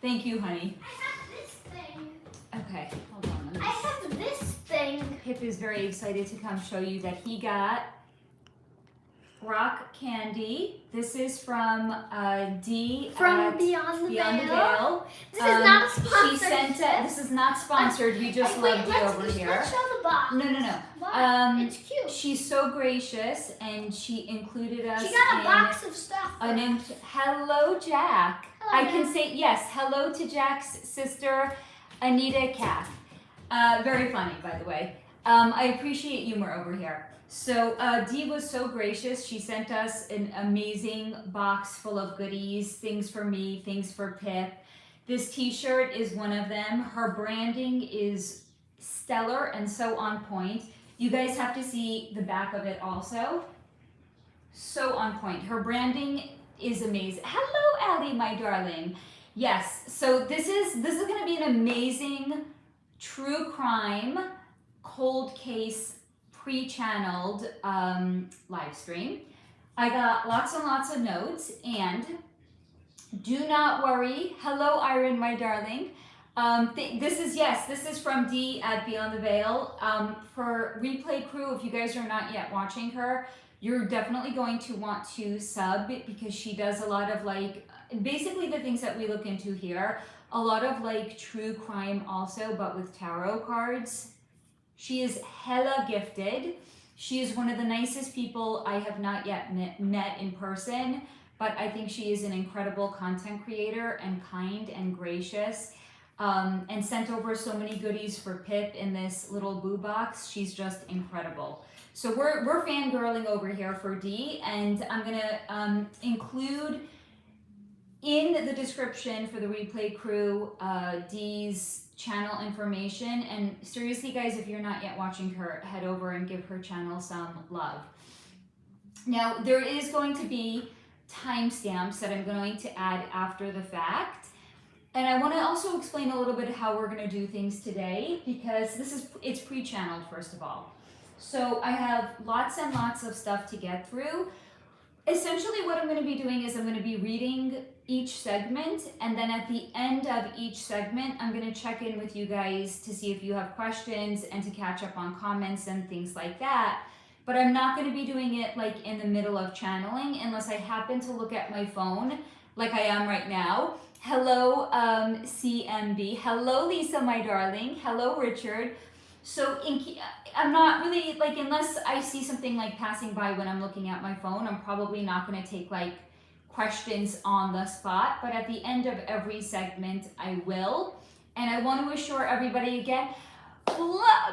Thank you, honey. I have this thing. Okay, hold on. I have this thing. Pip is very excited to come show you that he got rock candy. This is from Dee From Beyond the Veil. This is not a sponsor. She sent it. This is not sponsored. We just love you over here. Let's show the box. No. Wow, it's cute. She's so gracious, and she included us. She got a box of stuff. Hello, Jack. Hello. I can say yes. Hello to Jack's sister, Anita Kath. Very funny, by the way. I appreciate humor over here. So Dee was so gracious. She sent us an amazing box full of goodies, things for me, things for Pip. This t-shirt is one of them. Her branding is stellar and so on point. You guys have to see the back of it also. So on point. Her branding is amazing. Hello, Allie, my darling. Yes, so this is going to be an amazing true crime cold case pre-channeled live stream. I got lots and lots of notes, and do not worry. Hello, Iron, my darling. This is from Dee at Beyond the Veil. For replay crew, if you guys are not yet watching her, you're definitely going to want to sub, because she does a lot of like, basically the things that we look into here, a lot of like true crime also, but with tarot cards. She is hella gifted. She is one of the nicest people I have not yet met in person, but I think she is an incredible content creator and kind and gracious, and sent over so many goodies for Pip in this little boo box. She's just incredible. So we're fangirling over here for Dee, and I'm gonna include in the description for the replay crew Dee's channel information. And seriously, guys, if you're not yet watching her, head over and give her channel some love. Now, there is going to be timestamps that I'm going to add after the fact. And I want to also explain a little bit how we're going to do things today, because it's pre-channeled, first of all. So I have lots and lots of stuff to get through. Essentially what I'm going to be doing is I'm going to be reading each segment, and then at the end of each segment, I'm going to check in with you guys to see if you have questions and to catch up on comments and things like that. But I'm not going to be doing it like in the middle of channeling unless I happen to look at my phone like I am right now. Hello, CMB. Hello, Lisa, my darling. Hello, Richard. So I'm not really, like, unless I see something like passing by when I'm looking at my phone, I'm probably not going to take like questions on the spot. But at the end of every segment, I will. And I want to assure everybody again, Bianca,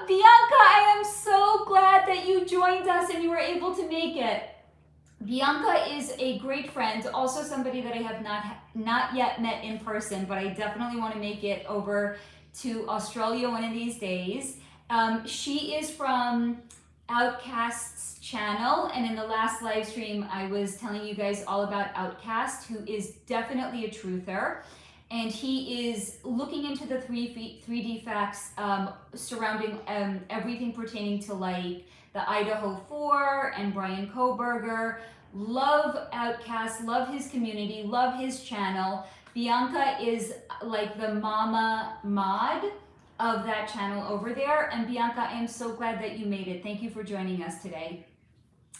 I am so glad that you joined us and you were able to make it. Bianca is a great friend, also somebody that I have not yet met in person, but I definitely want to make it over to Australia one of these days. She is from OutKast's channel, and in the last live stream I was telling you guys all about OutKast, who is definitely a truther, and he is looking into the 3D facts surrounding everything pertaining to like the Idaho 4 and Brian Koberger. Love OutKast, love his community, love his channel. Bianca is like the mama mod of that channel over there. And Bianca, I am so glad that you made it. Thank you for joining us today.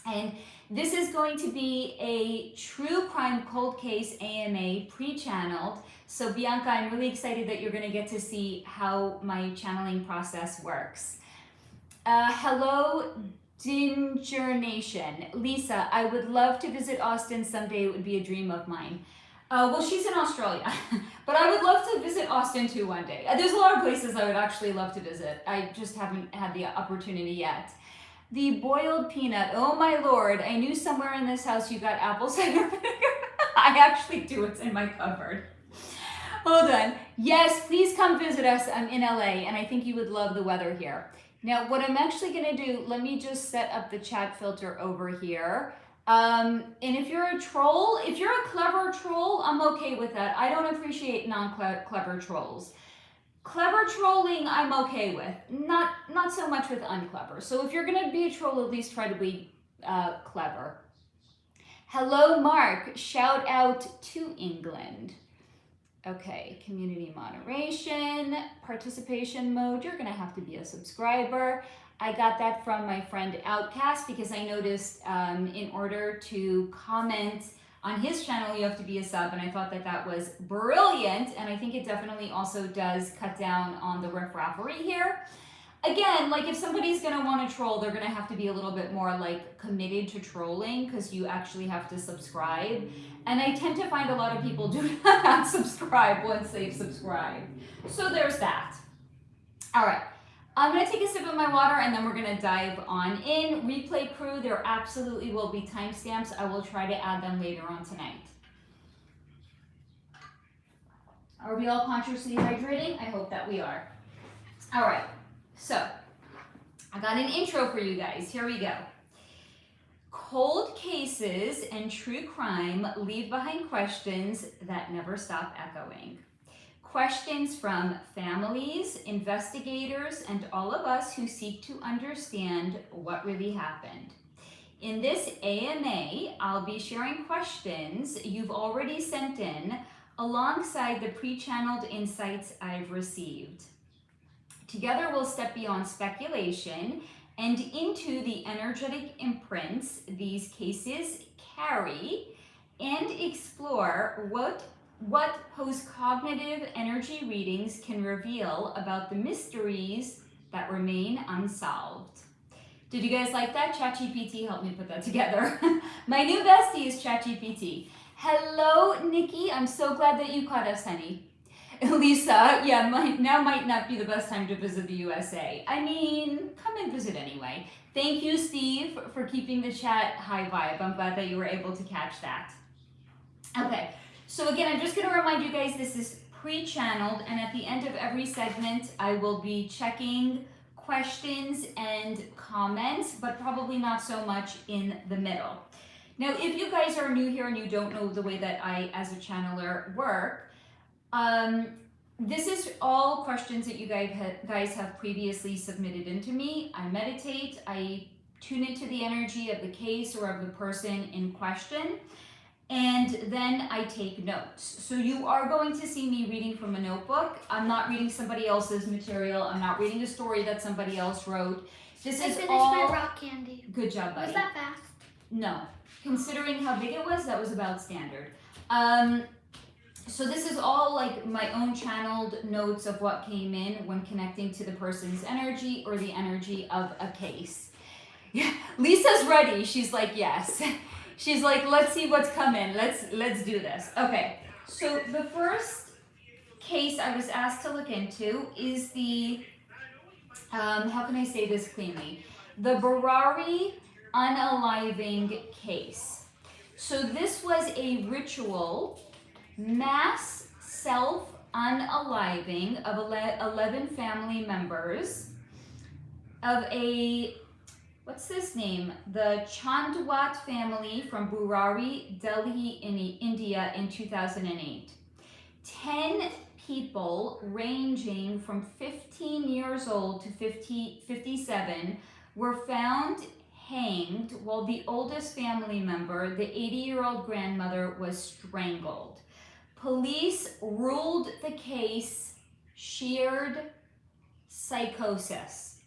And this is going to be a true crime cold case AMA pre-channeled. So Bianca, I'm really excited that you're going to get to see how my channeling process works. Hello, Ginger Nation. Lisa, I would love to visit Austin someday. It would be a dream of mine. Well, she's in Australia, but I would love to visit Austin too one day. There's a lot of places I would actually love to visit. I just haven't had the opportunity yet. The boiled peanut. Oh my Lord. I knew somewhere in this house you got apple cider vinegar. I actually do. It's in my cupboard. Hold on. Yes, please come visit us. I'm in LA, and I think you would love the weather here. Now, what I'm actually going to do, let me just set up the chat filter over here. And if you're a troll, if you're a clever troll, I'm okay with that. I don't appreciate non-clever trolls. Clever trolling, I'm okay with. Not so much with unclever. So if you're going to be a troll, at least try to be clever. Hello, Mark. Shout out to England. Okay, community moderation, participation mode. You're gonna have to be a subscriber. I got that from my friend OutKast because I noticed in order to comment on his channel, you have to be a sub, and I thought that that was brilliant, and I think it definitely also does cut down on the riffraffery here. Again, like if somebody's gonna want to troll, they're gonna have to be a little bit more like committed to trolling because you actually have to subscribe. And I tend to find a lot of people do not subscribe once they've subscribed. So there's that. All right, I'm gonna take a sip of my water and then we're gonna dive on in. Replay crew, there absolutely will be timestamps. I will try to add them later on tonight. Are we all consciously hydrating? I hope that we are. All right. So, I got an intro for you guys. Here we go. Cold cases and true crime leave behind questions that never stop echoing. Questions from families, investigators, and all of us who seek to understand what really happened. In this AMA, I'll be sharing questions you've already sent in alongside the pre-channeled insights I've received. Together, we'll step beyond speculation and into the energetic imprints these cases carry and explore what post-cognitive energy readings can reveal about the mysteries that remain unsolved. Did you guys like that? ChatGPT helped me put that together. My new bestie is ChatGPT. Hello, Nikki. I'm so glad that you caught us, honey. Lisa, yeah, now might not be the best time to visit the USA. I mean, come and visit anyway. Thank you, Steve, for keeping the chat high vibe. I'm glad that you were able to catch that. Okay, so again, I'm just going to remind you guys this is pre-channeled, and at the end of every segment, I will be checking questions and comments, but probably not so much in the middle. Now, if you guys are new here and you don't know the way that I, as a channeler, work, this is all questions that you guys have previously submitted into me. I meditate, I tune into the energy of the case or of the person in question, and then I take notes. So you are going to see me reading from a notebook. I'm not reading somebody else's material. I'm not reading a story that somebody else wrote. This is all... I finished my rock candy. Good job, buddy. Was that fast? No. Considering how big it was, that was about standard. So this is all like my own channeled notes of what came in when connecting to the person's energy or the energy of a case. Yeah, Lisa's ready. She's like, yes. She's like, let's see what's coming. Let's do this. Okay. So the first case I was asked to look into is the how can I say this cleanly? The Burrari unaliving case. So this was a ritual mass self-unaliving of 11 family members of a, what's this name? The Chandwat family from Burrari, Delhi, India in 2008. 10 people ranging from 15 years old to 57 were found hanged while the oldest family member, the 80-year-old grandmother, was strangled. Police ruled the case shared psychosis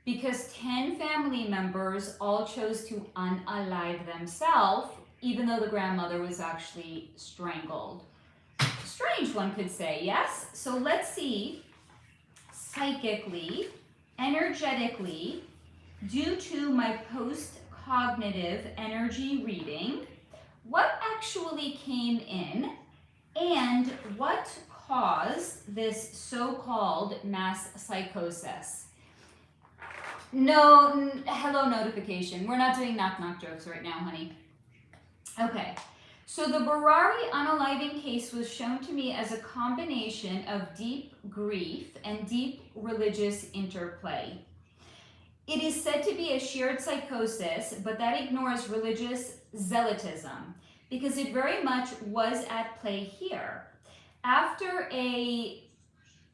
because 10 family members all chose to unalive themselves, even though the grandmother was actually strangled. Strange, one could say, yes? So let's see, psychically, energetically, due to my post-cognitive energy reading, what actually came in and what caused this so-called mass psychosis. No, hello notification. We're not doing knock-knock jokes right now, honey. Okay, so the Burrari unaliving case was shown to me as a combination of deep grief and deep religious interplay. It is said to be a shared psychosis, but that ignores religious zealotism because it very much was at play here. After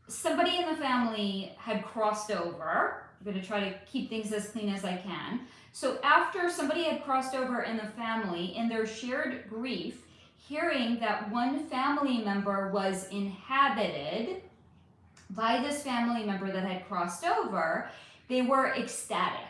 somebody in the family had crossed over, I'm going to try to keep things as clean as I can. So after somebody had crossed over in the family, in their shared grief, hearing that one family member was inhabited by this family member that had crossed over, they were ecstatic.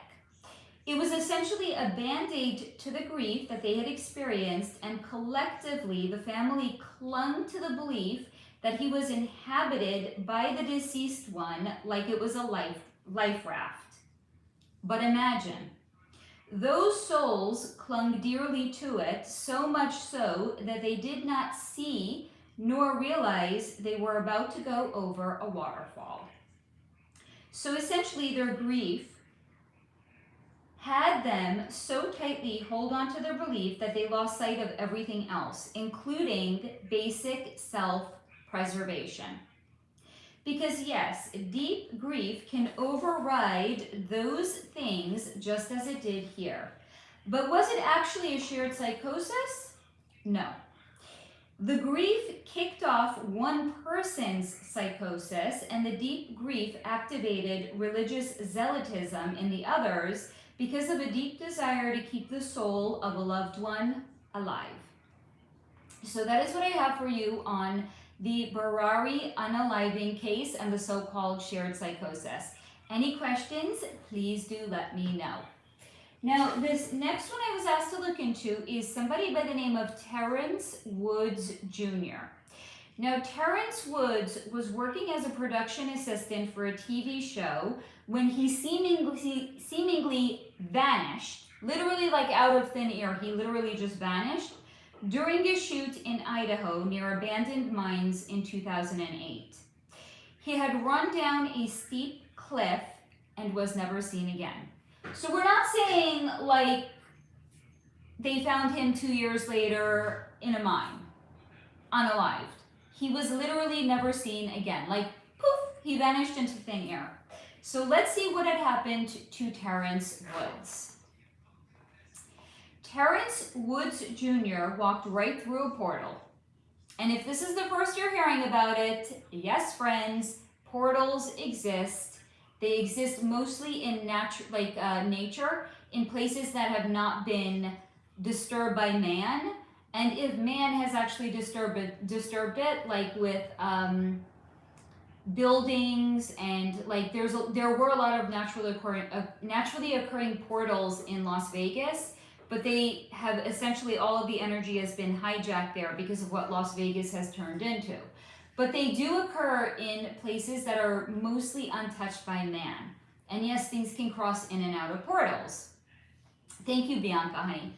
It was essentially a band-aid to the grief that they had experienced, and collectively the family clung to the belief that he was inhabited by the deceased one like it was a life raft. But imagine, those souls clung dearly to it, so much so that they did not see nor realize they were about to go over a waterfall. So essentially their grief had them so tightly hold on to their belief that they lost sight of everything else, including basic self-preservation. Because yes, deep grief can override those things just as it did here. But was it actually a shared psychosis? No. The grief kicked off one person's psychosis, and the deep grief activated religious zealotism in the others because of a deep desire to keep the soul of a loved one alive. So that is what I have for you on the Burrari unaliving case and the so-called shared psychosis. Any questions, please do let me know. Now, this next one I was asked to look into is somebody by the name of Terrence Woods Jr. Now, Terrence Woods was working as a production assistant for a TV show when he seemingly vanished, literally like out of thin air. He literally just vanished during a shoot in Idaho near abandoned mines in 2008. He had run down a steep cliff and was never seen again. So we're not saying like they found him 2 years later in a mine, unalived. He was literally never seen again. Like poof, he vanished into thin air. So let's see what had happened to Terrence Woods. Terrence Woods Jr. walked right through a portal. And if this is the first you're hearing about it, yes, friends, portals exist. They exist mostly in nature, in places that have not been disturbed by man. And if man has actually disturbed it, like with buildings and like there were a lot of naturally occurring portals in Las Vegas, but they have essentially all of the energy has been hijacked there because of what Las Vegas has turned into. But they do occur in places that are mostly untouched by man. And yes, things can cross in and out of portals. Thank you, Bianca, honey.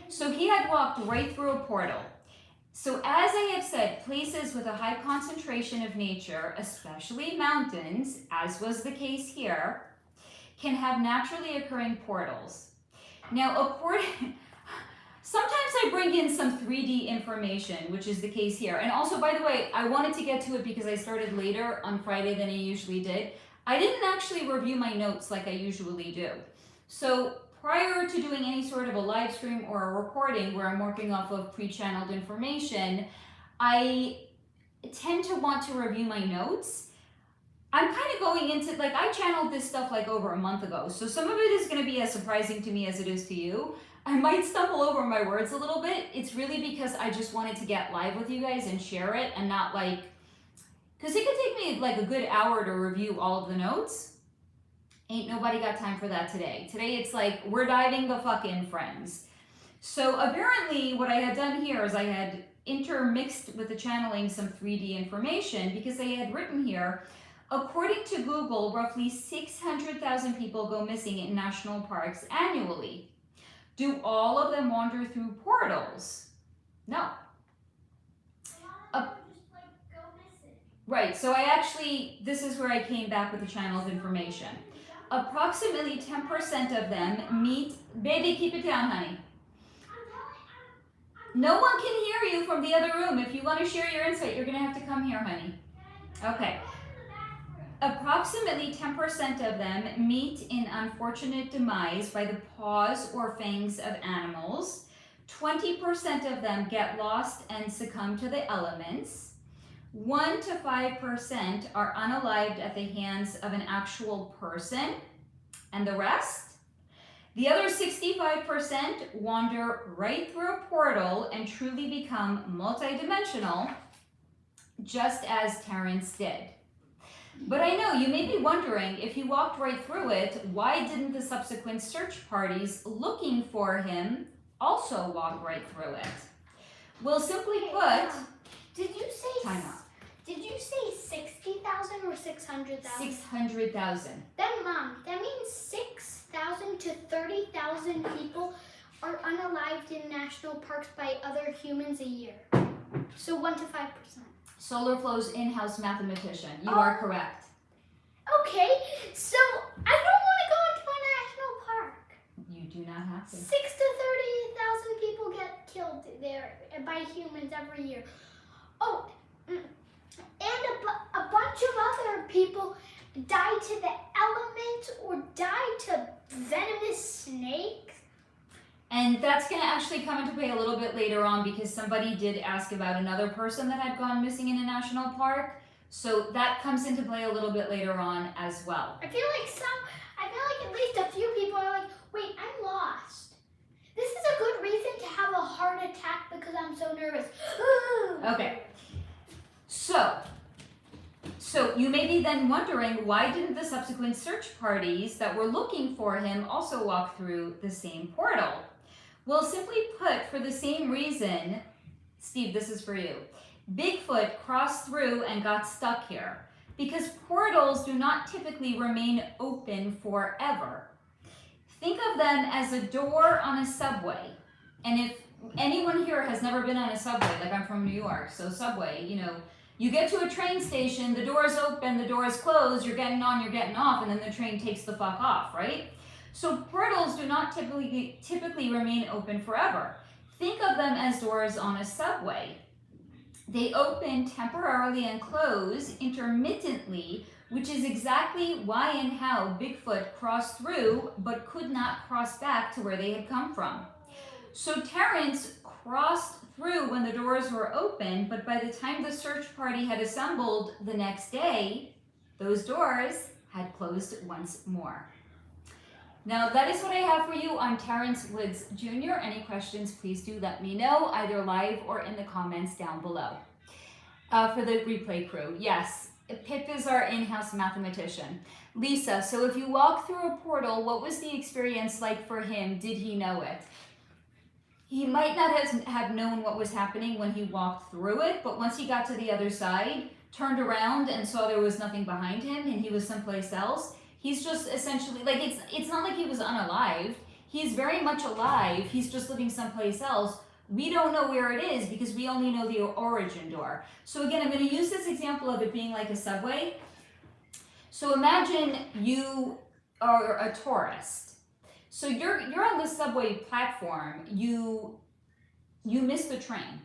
So he had walked right through a portal. So as I have said, places with a high concentration of nature, especially mountains, as was the case here, can have naturally occurring portals. Now, sometimes I bring in some 3D information, which is the case here. And also, by the way, I wanted to get to it because I started later on Friday than I usually did. I didn't actually review my notes like I usually do. So prior to doing any sort of a live stream or a recording where I'm working off of pre-channeled information, I tend to want to review my notes. I'm kind of going into, like, I channeled this stuff like over a month ago, so some of it is going to be as surprising to me as it is to you. I might stumble over my words a little bit. It's really because I just wanted to get live with you guys and share it, and not like, because it could take me like a good hour to review all of the notes. Ain't nobody got time for that today. Today it's like, we're diving the fuck in, friends. So apparently what I had done here is I had intermixed with the channeling some 3D information because they had written here, according to Google, roughly 600,000 people go missing in national parks annually. Do all of them wander through portals? No. Right, so I actually, this is where I came back with the channeled information. Approximately 10% of them meet, baby, keep it down, honey. No one can hear you from the other room. If you want to share your insight, you're going to have to come here, honey. Okay. Approximately 10% of them meet in unfortunate demise by the paws or fangs of animals. 20% of them get lost and succumb to the elements. 1 to 5% are unalived at the hands of an actual person. And the rest? The other 65% wander right through a portal and truly become multidimensional, just as Terrence did. But I know you may be wondering, if he walked right through it, why didn't the subsequent search parties looking for him also walk right through it? Well, simply put, did you say time out. Did you say 60,000 or 600,000? 600,000. Then, Mom, that means 6,000 to 30,000 people are unalived in national parks by other humans a year. So 1 to 5%. Solar Flow's in-house mathematician. You are correct. Okay, so I don't want to go into a national park. You do not have to. 6 to 30,000 people get killed there by humans every year. Oh, and a bunch of other people die to the elements or die to venomous snakes. And that's going to actually come into play a little bit later on, because somebody did ask about another person that had gone missing in a national park. So that comes into play a little bit later on as well. I feel like at least a few people are like, wait, I'm lost. This is a good reason to have a heart attack because I'm so nervous. Okay. So you may be then wondering, why didn't the subsequent search parties that were looking for him also walk through the same portal? Well, simply put, for the same reason, Steve, this is for you. Bigfoot crossed through and got stuck here because portals do not typically remain open forever. Think of them as a door on a subway. And if anyone here has never been on a subway, like I'm from New York, so subway, you get to a train station, the doors open, the doors close, you're getting on, you're getting off, and then the train takes the fuck off, right? So portals do not typically remain open forever. Think of them as doors on a subway. They open temporarily and close intermittently, which is exactly why and how Bigfoot crossed through but could not cross back to where they had come from. So Terrence crossed through when the doors were open, but by the time the search party had assembled the next day, those doors had closed once more. Now that is what I have for you on Terrence Woods Jr. Any questions, please do let me know, either live or in the comments down below. For the replay crew, yes, Pip is our in-house mathematician. Lisa, so if you walk through a portal, what was the experience like for him? Did he know it? He might not have known what was happening when he walked through it, but once he got to the other side, turned around and saw there was nothing behind him and he was someplace else, he's just essentially, like, it's not like he was unalived. He's very much alive. He's just living someplace else. We don't know where it is because we only know the origin door. So again, I'm going to use this example of it being like a subway. So imagine you are a tourist. So you're on the subway platform. You missed the train.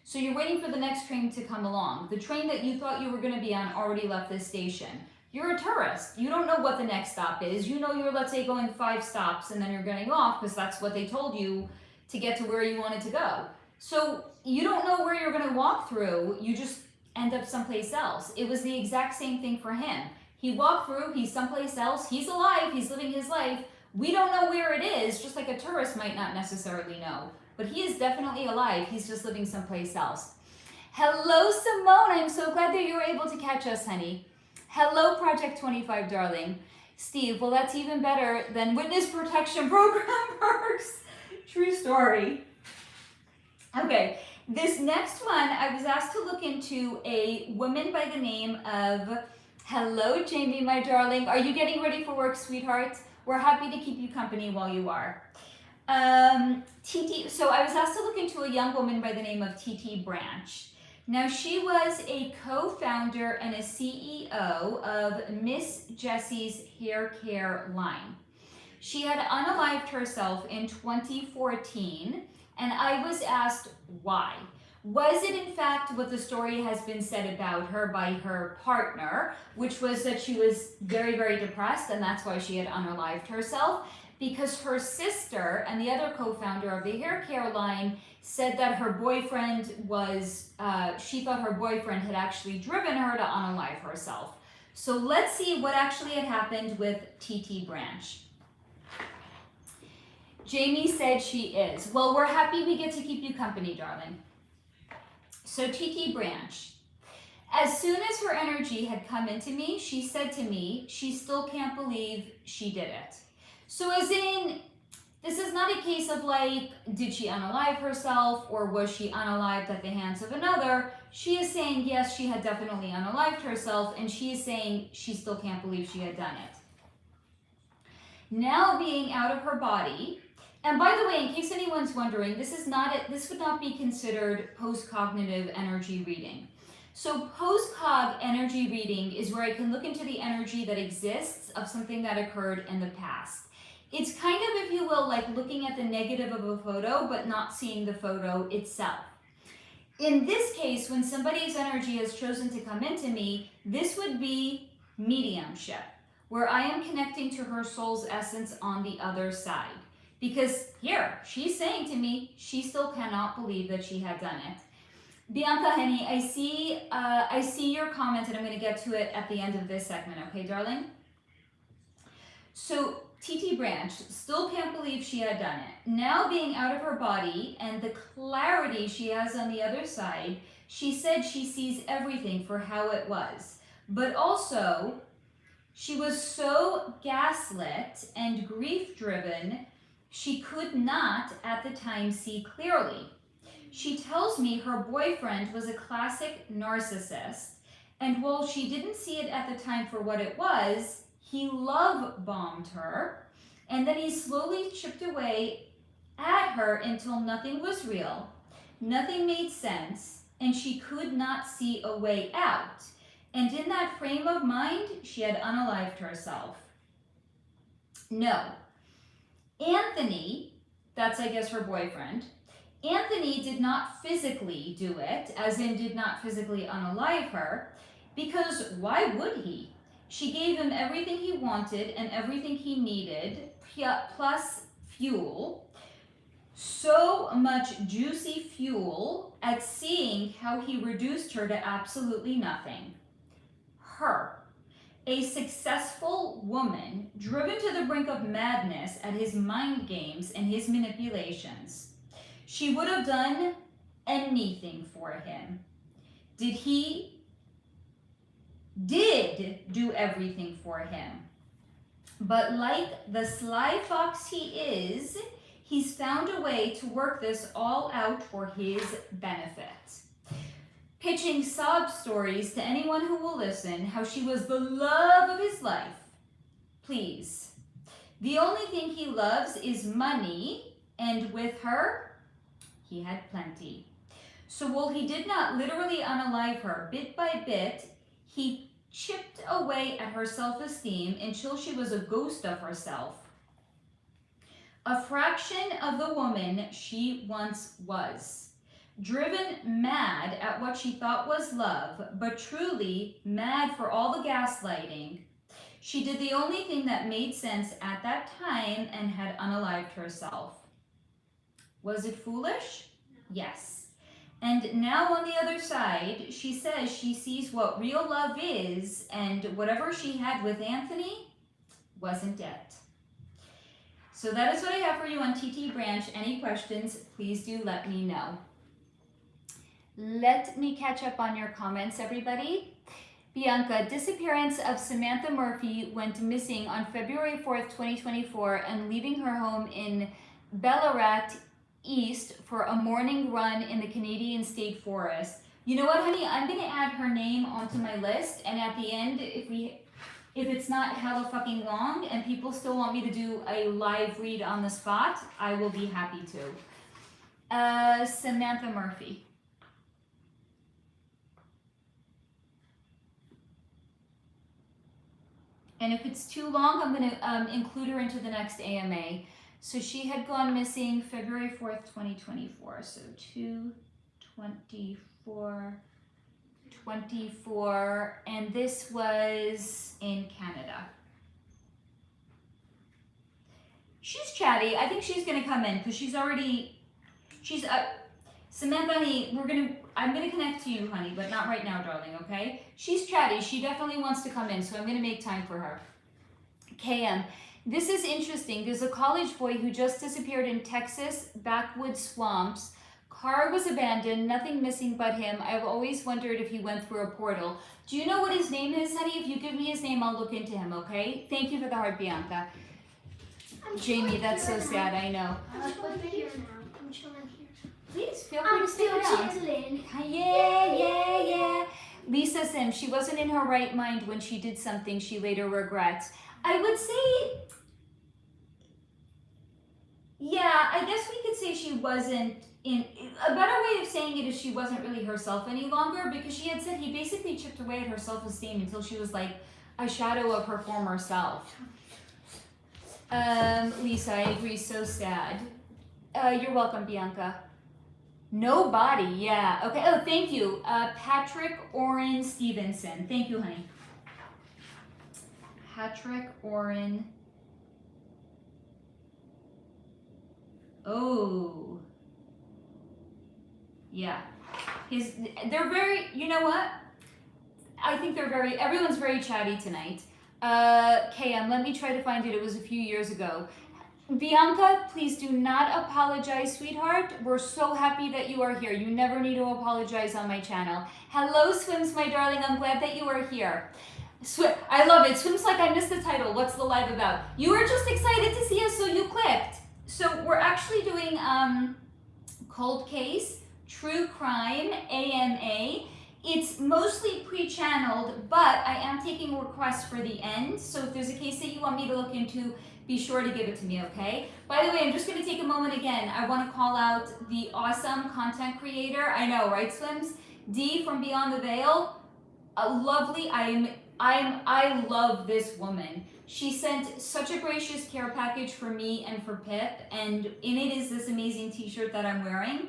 So you're waiting for the next train to come along. The train that you thought you were going to be on already left this station. You're a tourist. You don't know what the next stop is. You know you're, let's say, going 5 stops and then you're getting off because that's what they told you to get to where you wanted to go. So you don't know where you're going to walk through. You just end up someplace else. It was the exact same thing for him. He walked through. He's someplace else. He's alive. He's living his life. We don't know where it is, just like a tourist might not necessarily know. But he is definitely alive. He's just living someplace else. Hello, Simone. I'm so glad that you were able to catch us, honey. Hello, Project 25, darling. Steve, well, that's even better than Witness Protection Program perks. True story. Okay, this next one, I was asked to look into a woman by the name of, hello, Jamie, my darling. Are you getting ready for work, sweetheart? We're happy to keep you company while you are. Titi, so I was asked to look into a young woman by the name of Titi Branch. Now, she was a co-founder and a CEO of Miss Jessie's hair care line. She had unalived herself in 2014, and I was asked why. Was it in fact what the story has been said about her by her partner, which was that she was very, very depressed, and that's why she had unalived herself? Because her sister and the other co-founder of the hair care line said that her boyfriend was, she thought her boyfriend had actually driven her to unalive herself. So let's see what actually had happened with Titi Branch. Jamie said she is. Well, we're happy we get to keep you company, darling. So Titi Branch. As soon as her energy had come into me, she said to me, she still can't believe she did it. So as in, this is not a case of like, did she unalive herself or was she unalived at the hands of another? She is saying, yes, she had definitely unalived herself, and she is saying she still can't believe she had done it. Now being out of her body, and by the way, in case anyone's wondering, this would not be considered post-cognitive energy reading. So post-cog energy reading is where I can look into the energy that exists of something that occurred in the past. It's kind of, if you will, like looking at the negative of a photo, but not seeing the photo itself. In this case, when somebody's energy has chosen to come into me, this would be mediumship, where I am connecting to her soul's essence on the other side. Because here, she's saying to me, she still cannot believe that she had done it. Bianca, honey, I see your comment, and I'm going to get to it at the end of this segment, okay, darling? So, Titi Branch still can't believe she had done it. Now being out of her body and the clarity she has on the other side, she said she sees everything for how it was. But also, she was so gaslit and grief-driven, she could not at the time see clearly. She tells me her boyfriend was a classic narcissist, and while she didn't see it at the time for what it was, he love-bombed her, and then he slowly chipped away at her until nothing was real, nothing made sense, and she could not see a way out. And in that frame of mind, she had unalived herself. No. Anthony, that's I guess her boyfriend, Anthony did not physically do it, as in did not physically unalive her, because why would he? She gave him everything he wanted and everything he needed, plus fuel. So much juicy fuel at seeing how he reduced her to absolutely nothing. Her, a successful woman driven to the brink of madness at his mind games and his manipulations. She would have done anything for him. Did do everything for him. But like the sly fox he is, he's found a way to work this all out for his benefit. Pitching sob stories to anyone who will listen, how she was the love of his life. Please. The only thing he loves is money, and with her, he had plenty. So while he did not literally unalive her, bit by bit, he chipped away at her self-esteem until she was a ghost of herself. A fraction of the woman she once was. Driven mad at what she thought was love, but truly mad for all the gaslighting, she did the only thing that made sense at that time and had unalived herself. Was it foolish? Yes. And now on the other side, she says she sees what real love is, and whatever she had with Anthony wasn't it. So that is what I have for you on Titi Branch. Any questions, please do let me know. Let me catch up on your comments, everybody. Bianca, disappearance of Samantha Murphy went missing on February 4th, 2024, and leaving her home in Ballarat East for a morning run in the Canadian State Forest. You know what, honey? I'm going to add her name onto my list, and at the end, if it's not hella fucking long and people still want me to do a live read on the spot, I will be happy to. Samantha Murphy. And if it's too long, I'm going to include her into the next AMA. So she had gone missing February 4th, 2024. So 2/24/24, and this was in Canada. She's chatty. I think she's going to come in because Samantha, honey, I'm going to connect to you, honey, but not right now, darling, okay? She's chatty. She definitely wants to come in, so I'm going to make time for her. KM. This is interesting. There's a college boy who just disappeared in Texas backwoods swamps. Car was abandoned, nothing missing but him. I've always wondered if he went through a portal. Do you know what his name is, honey? If you give me his name, I'll look into him, okay? Thank you for the heart, Bianca. Jamie, that's so sad, I know. I'm chilling here now. I'm chilling here. Please, feel free to stick around. Chilling. Yeah. Lisa Sim, she wasn't in her right mind when she did something she later regrets. I would say, yeah, I guess we could say she wasn't in, a better way of saying it is she wasn't really herself any longer, because she had said he basically chipped away at her self-esteem until she was like a shadow of her former self. Lisa, I agree, so sad. You're welcome, Bianca. No body, yeah. Okay, oh, thank you. Patrick Oren Stevenson. Thank you, honey. Patrick Oren. Oh. Yeah. They're very, you know what? I think they're very, everyone's very chatty tonight. KM, let me try to find it. It was a few years ago. Bianca, please do not apologize, sweetheart. We're so happy that you are here. You never need to apologize on my channel. Hello, Swims, my darling. I'm glad that you are here. I love it. Swims like I missed the title. What's the live about? You were just excited to see us, so you clicked. So we're actually doing cold case, true crime, AMA. It's mostly pre-channeled, but I am taking requests for the end. So if there's a case that you want me to look into, be sure to give it to me, okay? By the way, I'm just going to take a moment again. I want to call out the awesome content creator. I know, right, Swims? Dee from Beeyondtheveil. Lovely. I love this woman. She sent such a gracious care package for me and for Pip, and in it is this amazing t-shirt that I'm wearing.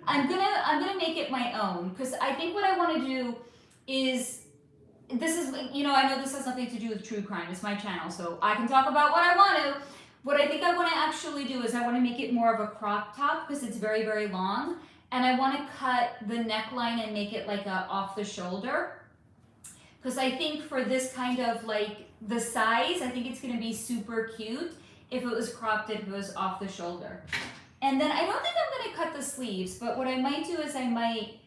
I'm gonna make it my own, because I think what I want to do is, this is, you know, I know this has nothing to do with true crime. It's my channel, so I can talk about what I want to. What I think I want to actually do is I want to make it more of a crop top, because it's very, very long, and I want to cut the neckline and make it like a off the shoulder, because I think for this kind of like the size, I think it's going to be super cute if it was cropped, if it was off the shoulder. And then I don't think I'm going to cut the sleeves, but what I might do is I might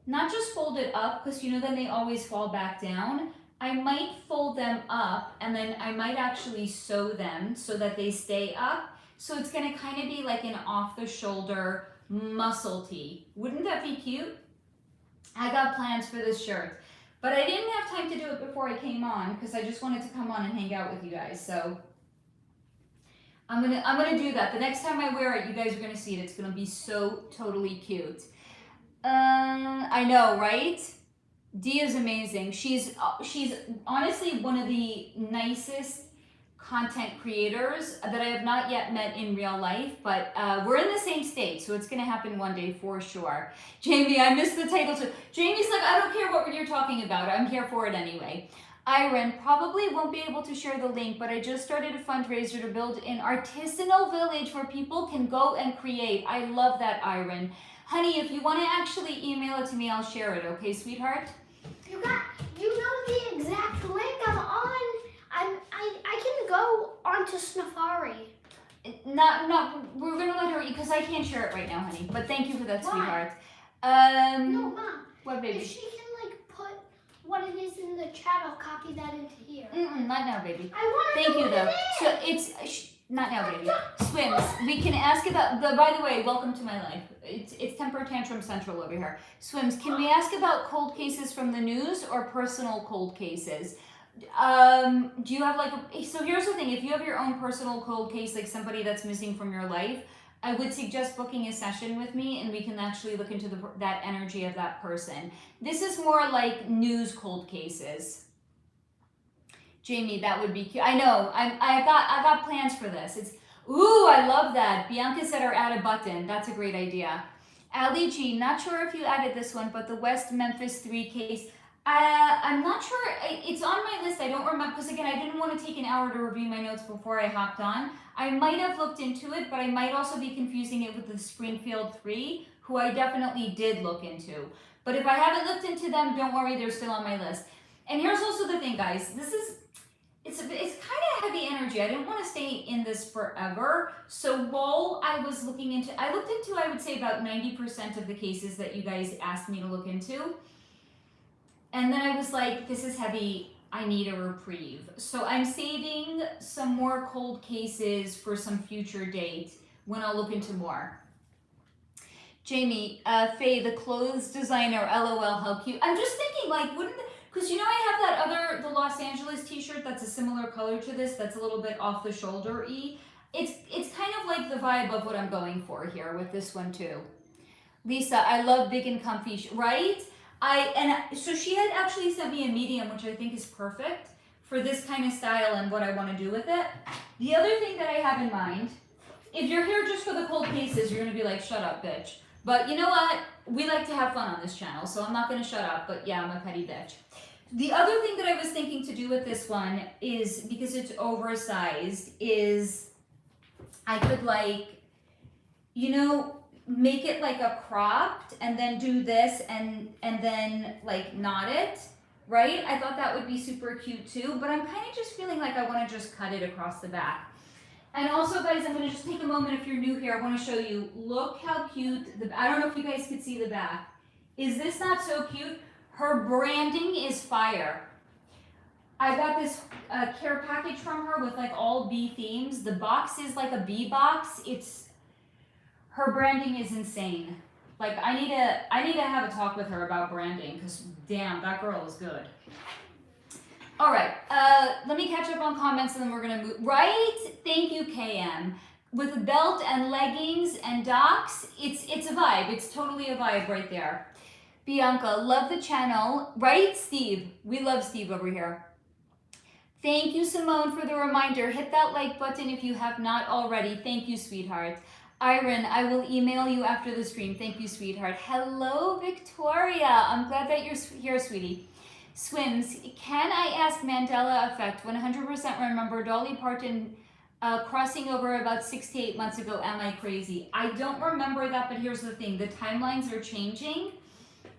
not just fold it up, because you know then they always fall back down. I might fold them up, and then I might actually sew them so that they stay up. So it's going to kind of be like an off-the-shoulder muscle tee. Wouldn't that be cute? I got plans for this shirt, but I didn't have time to do it before I came on, because I just wanted to come on and hang out with you guys. So I'm gonna do that. The next time I wear it, you guys are gonna see it. It's gonna be so totally cute. I know, right? Dee is amazing. She's honestly one of the nicest content creators that I have not yet met in real life, but we're in the same state, so it's gonna happen one day for sure. Jamie, I missed the title too. Jamie's like, I don't care what you're talking about. I'm here for it anyway. Iron, probably won't be able to share the link, but I just started a fundraiser to build an artisanal village where people can go and create. I love that, Iron. Honey, if you want to actually email it to me, I'll share it, okay, sweetheart? You know the exact link I'm on. I can go onto Safari. We're gonna let her, because I can't share it right now, honey. But thank you for that, Why? sweetheart. No, Mom. What, baby? If she can like put what it is in the chat, I'll copy that into here. Not now, baby. I want to Thank know you, what though. it is. So it's not now, baby. Swims. We can ask about the. By the way, welcome to my life. It's temper tantrum central over here. Swims. Can we ask about cold cases from the news or personal cold cases? Do you have like so here's the thing, if you have your own personal cold case, like somebody that's missing from your life, I would suggest booking a session with me and we can actually look into that energy of that person. This is more like news cold cases. Jamie, that would be cute. I know, I got plans for this. It's, ooh, I love that. Bianca said or add a button. That's a great idea. Ali G, not sure if you added this one, but the West Memphis 3 case, I'm not sure, it's on my list, I don't remember, because again, I didn't want to take an hour to review my notes before I hopped on. I might have looked into it, but I might also be confusing it with the Springfield 3, who I definitely did look into. But if I haven't looked into them, don't worry, they're still on my list. And here's also the thing, guys, it's kind of heavy energy. I didn't want to stay in this forever. So while I was looking into, I would say about 90% of the cases that you guys asked me to look into. And then I was like, this is heavy. I need a reprieve. So I'm saving some more cold cases for some future date when I'll look into more. Jamie, Faye, the clothes designer, LOL, how cute. I'm just thinking, like, because you know I have that other, the Los Angeles t-shirt that's a similar color to this, that's a little bit off the shoulder-y. It's kind of like the vibe of what I'm going for here with this one too. Lisa, I love big and comfy, right? So she had actually sent me a medium, which I think is perfect for this kind of style and what I want to do with it. The other thing that I have in mind, if you're here just for the cold cases, you're going to be like, shut up, bitch. But you know what? We like to have fun on this channel, so I'm not going to shut up, but yeah, I'm a petty bitch. The other thing that I was thinking to do with this one is, because it's oversized, is I could like, you know, make it like a cropped and then do this and then like knot it, right? I thought that would be super cute too, but I'm kind of just feeling like I want to just cut it across the back. And also, guys, I'm going to just take a moment, if you're new here, I want to show you, look how cute, I don't know if you guys could see the back. Is this not so cute? Her branding is fire. I got this care package from her with like all bee themes. The box is like a bee box. Her branding is insane. Like I need to have a talk with her about branding, because damn, that girl is good. All right, let me catch up on comments and then we're gonna move. Right? Thank you, KM. With a belt and leggings and docks, it's a vibe. It's totally a vibe right there. Bianca, love the channel. Right, Steve? We love Steve over here. Thank you, Simone, for the reminder. Hit that like button if you have not already. Thank you, sweetheart. Iron, I will email you after the stream. Thank you, sweetheart. Hello, Victoria. I'm glad that you're here, sweetie. Swims, can I ask Mandela effect? 100% remember Dolly Parton crossing over about 6 to 8 months ago. Am I crazy? I don't remember that, but here's the thing. The timelines are changing.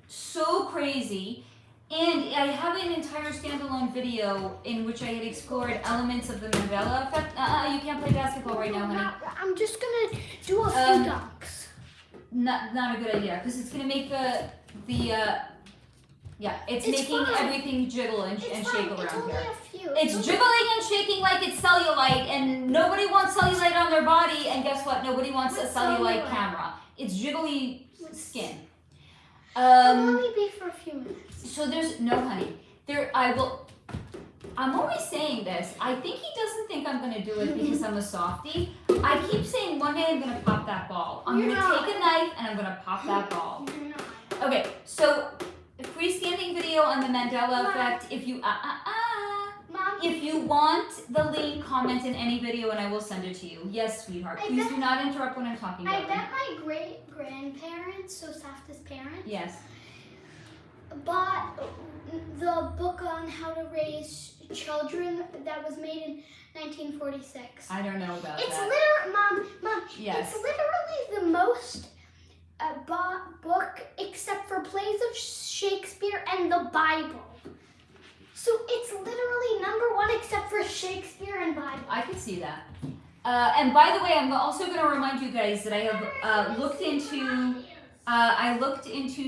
So crazy. And I have an entire standalone video in which I had explored elements of the Mandela effect. You can't play basketball right now, honey. I'm just gonna do a few dunks. Not a good idea, because it's gonna make it's making everything jiggle and shake around it's only here. A few. It's jiggling and shaking like it's cellulite, and nobody wants cellulite on their body, and guess what? Nobody wants a cellulite camera. It's jiggly skin. It'll only be for a few minutes. So there's no honey. I'm always saying this. I think he doesn't think I'm gonna do it because I'm a softie. I keep saying one day I'm gonna pop that ball. I'm gonna take a knife and I'm gonna pop that ball. You're not. Okay, so freestanding video on the Mandela effect. If you Mom, if you want the link, comment in any video and I will send it to you. Yes, sweetheart. Please do not interrupt when I'm talking about I bet my great-grandparents, so Safta's parents, Yes. bought the book on how to raise children that was made in 1946. I don't know about It's that. literally, Mom, Yes. it's literally the most bought book except for plays of Shakespeare and the Bible. So it's literally #1 except for Shakespeare and Bible. I can see that. And by the way, I'm also going to remind you guys that I have looked into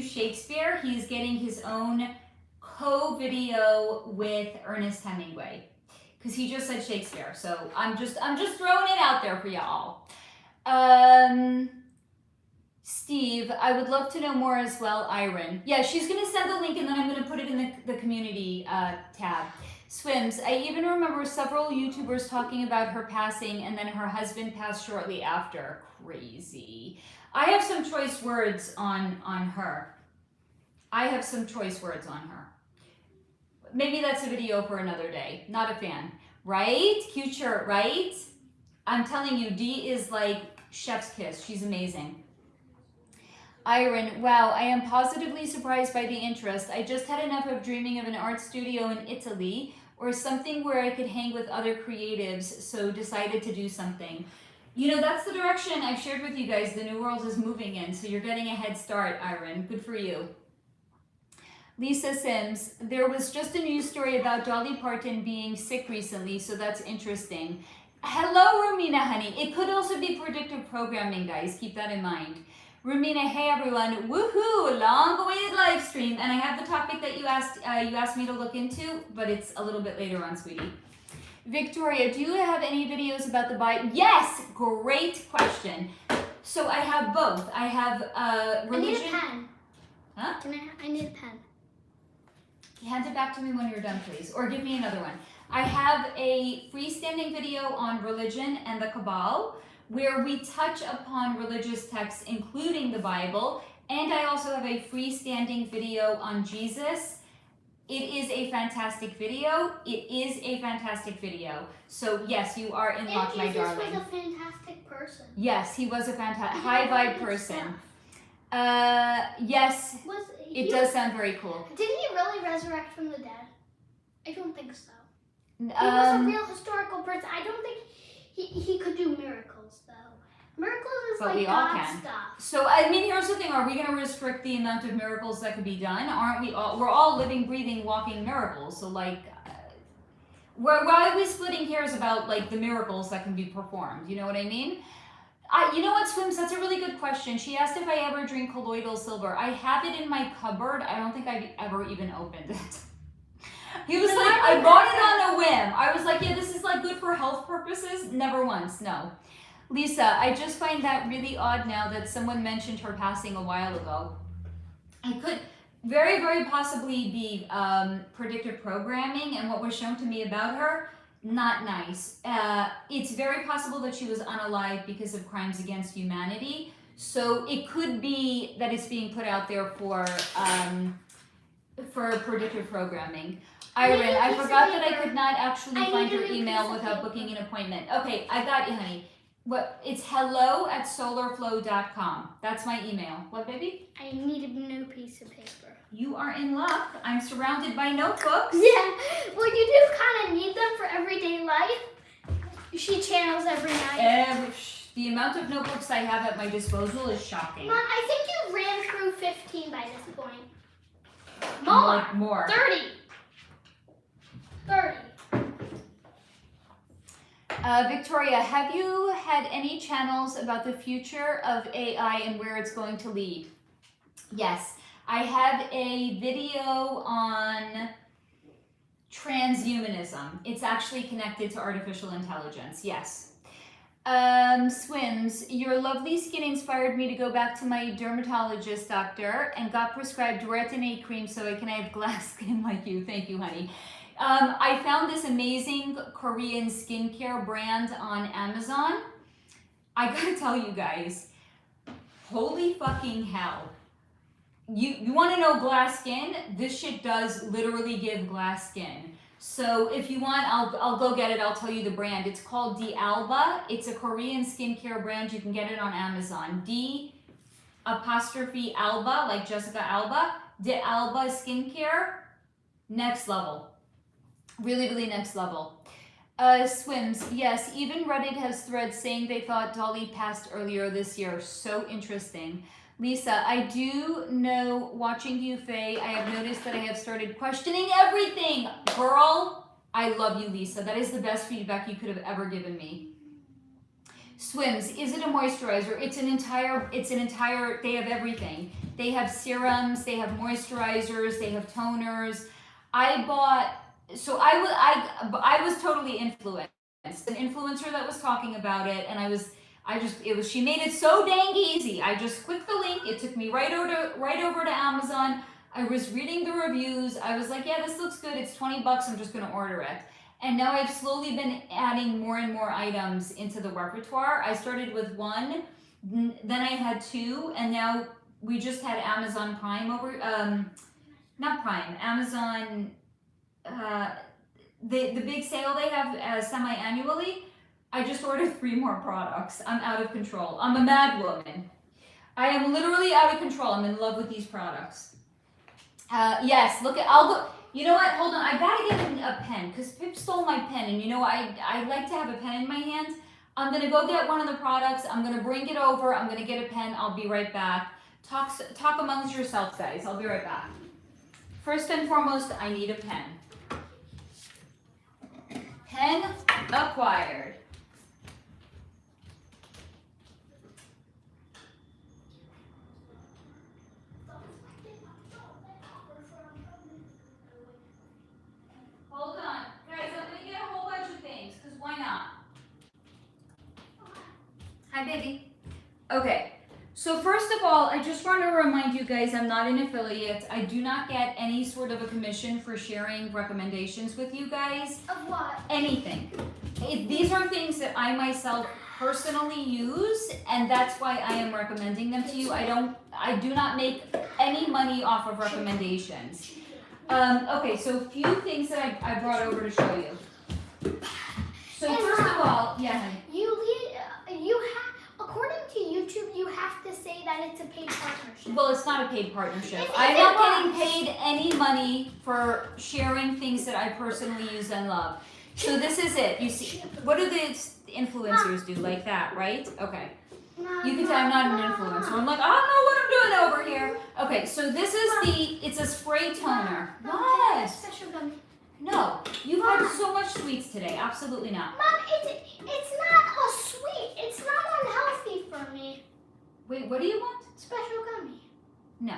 Shakespeare. He's getting his own co-video with Ernest Hemingway, because he just said Shakespeare. So I'm just throwing it out there for y'all. Steve, I would love to know more as well. Iron, yeah, she's gonna send the link and then I'm gonna put it in the community tab. Swims, I even remember several YouTubers talking about her passing and then her husband passed shortly after. Crazy. I have some choice words on her. Maybe that's a video for another day. Not a fan. Right? Cute shirt, right? I'm telling you, Dee is like chef's kiss. She's amazing. Iron, wow, I am positively surprised by the interest. I just had enough of dreaming of an art studio in Italy or something where I could hang with other creatives, so decided to do something. You know, that's the direction I've shared with you guys the New World is moving in, so you're getting a head start, Iron. Good for you. Lisa Sims, there was just a news story about Dolly Parton being sick recently, so that's interesting. Hello, Romina, honey. It could also be predictive programming, guys. Keep that in mind. Romina, hey everyone. Woohoo! Long-awaited live stream, and I have the topic that you asked me to look into, but it's a little bit later on, sweetie. Victoria, do you have any videos about the Bible? Yes! Great question. So I have both. I have religion. I need a pen. Huh? I need a pen. Hand it back to me when you're done, please. Or give me another one. I have a freestanding video on religion and the Cabal, where we touch upon religious texts, including the Bible. And I also have a freestanding video on Jesus. It is a fantastic video. It is a fantastic video. So yes, you are in luck, my darling. Jesus was a fantastic person. Yes, he was a fantastic, high vibe person. Yes, it does sound very cool. Did he really resurrect from the dead? I don't think so. He was a real historical person. I don't think he could do miracles, though. Miracles is but like we all God can. stuff. So, I mean, here's the thing. Are we going to restrict the amount of miracles that could be done? Aren't we all? We're all living, breathing, walking miracles. So, like, why are we splitting hairs about, like, the miracles that can be performed? You know what I mean? You know what, Swims? That's a really good question. She asked if I ever drink colloidal silver. I have it in my cupboard. I don't think I've ever even opened it. He was like, I bought it on a whim. I was like, yeah, this is like good for health purposes. Never once, no. Lisa, I just find that really odd now that someone mentioned her passing a while ago. I could very, very possibly be predictive programming, and what was shown to me about her, not nice. It's very possible that she was unalive because of crimes against humanity. So it could be that it's being put out there for predictive programming. Irene, I forgot that I could not actually find your email without booking an appointment. Okay, I got you, honey. It's hello@solarflow.com. That's my email. What, baby? I need a new piece of paper. You are in luck. I'm surrounded by notebooks. Yeah, well, you do kind of need them for everyday life. She channels every night. The amount of notebooks I have at my disposal is shocking. Mom, I think you ran through 15 by this point. Like more. 30. 30. Victoria, have you had any channels about the future of AI and where it's going to lead? Yes, I have a video on transhumanism. It's actually connected to artificial intelligence, yes. Swims, your lovely skin inspired me to go back to my dermatologist doctor and got prescribed retin-A cream so I can have glass skin like you. Thank you, honey. I found this amazing Korean skincare brand on Amazon. I gotta tell you guys, holy fucking hell. You wanna know glass skin? This shit does literally give glass skin. So if you want, I'll go get it. I'll tell you the brand. It's called D'Alba. It's a Korean skincare brand. You can get it on Amazon. D''Alba, like Jessica Alba. D'Alba skincare, next level. Really, really next level. Swims, yes, even Reddit has threads saying they thought Dolly passed earlier this year. So interesting. Lisa, I do know, watching you, Faye, I have noticed that I have started questioning everything. Girl, I love you, Lisa. That is the best feedback you could have ever given me. Swims, is it a moisturizer? It's an entire, they have everything. They have serums, they have moisturizers, they have toners. I was totally influenced. An influencer that was talking about it, and she made it so dang easy. I just clicked the link. It took me right over to Amazon. I was reading the reviews. I was like, yeah, this looks good. It's $20. I'm just gonna order it. And now I've slowly been adding more and more items into the repertoire. I started with one, then I had two, and now we just had Amazon Prime not Prime, Amazon, the big sale they have semi-annually. I just ordered 3 more products. I'm out of control. I'm a mad woman. I am literally out of control. I'm in love with these products. Yes, I'll go. You know what? Hold on. I gotta get a pen because Pip stole my pen, and you know I like to have a pen in my hand. I'm gonna go get one of the products. I'm gonna bring it over. I'm gonna get a pen. I'll be right back. Talk amongst yourselves, guys. I'll be right back. First and foremost, I need a pen. Pen acquired. Hold on. Guys, I'm going to get a whole bunch of things, because why not? Hi, baby. Okay. So first of all, I just want to remind you guys, I'm not an affiliate. I do not get any sort of a commission for sharing recommendations with you guys. Of what? Anything. These are things that I myself personally use, and that's why I am recommending them to you. I do not make any money off of recommendations. Okay, so a few things that I brought over to show you. So first of all, yeah, honey. You have, according to YouTube, you have to say that it's a paid partnership. Well, it's not a paid partnership. If I'm it not was. getting paid any money for sharing things that I personally use and love. So this is it. You see, what do the influencers do? Like that, right? Okay. You can tell I'm not an influencer. I'm like, I don't know what I'm doing over here. Okay, so this is it's a spray toner. What? Special gummy. No, you've had so much sweets today. Absolutely not. Mom, it's not a sweet. It's not unhealthy for me. Wait, what do you want? Special gummy. No.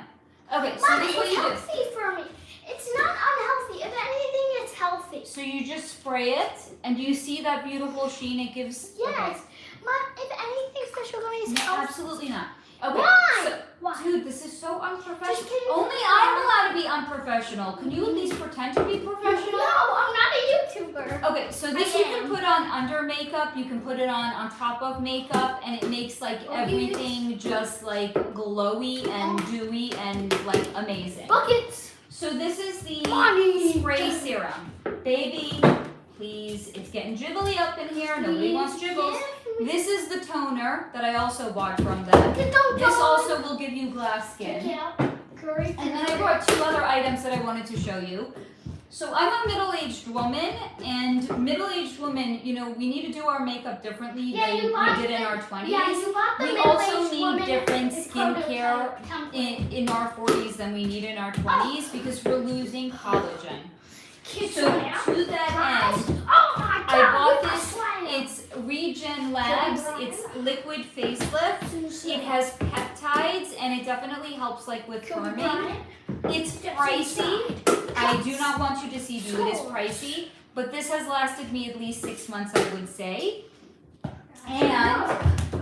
Okay, so Mom, this is what it's you do. healthy for me. It's not unhealthy. If anything, it's healthy. So you just spray it, and do you see that beautiful sheen it gives? Yes. Okay. Mom, if anything, special gummy is No, healthy. absolutely not. Okay. Why? So, Why? dude, this is so unprofessional. Just kidding. Only I'm allowed to be unprofessional. Can you at least pretend to be professional? No, I'm not a YouTuber. Okay, so this you can put on under makeup, you can put it on top of makeup, and it makes like everything just like glowy and dewy and like amazing. Buckets. So this is the Money. spray serum. Baby, please, it's getting jiggly up in here. Nobody wants jiggles. This is the toner that I also bought from them. This also will give you glass skin. And then I brought two other items that I wanted to show you. So I'm a middle-aged woman, and middle-aged women, you know, we need to do our makeup differently than we did in our 20s. Yeah, you bought the We middle-aged also need woman different is skincare prototype. in our 40s than we need in our 20s because we're losing collagen. So to that end, Oh my God, I bought you're this. sweating. It's Regen Labs. It's liquid facelift. It has peptides, and it definitely helps like with firming. It's pricey. I do not want you to see, dude. It is pricey, but this has lasted me at least 6 months, I would say. And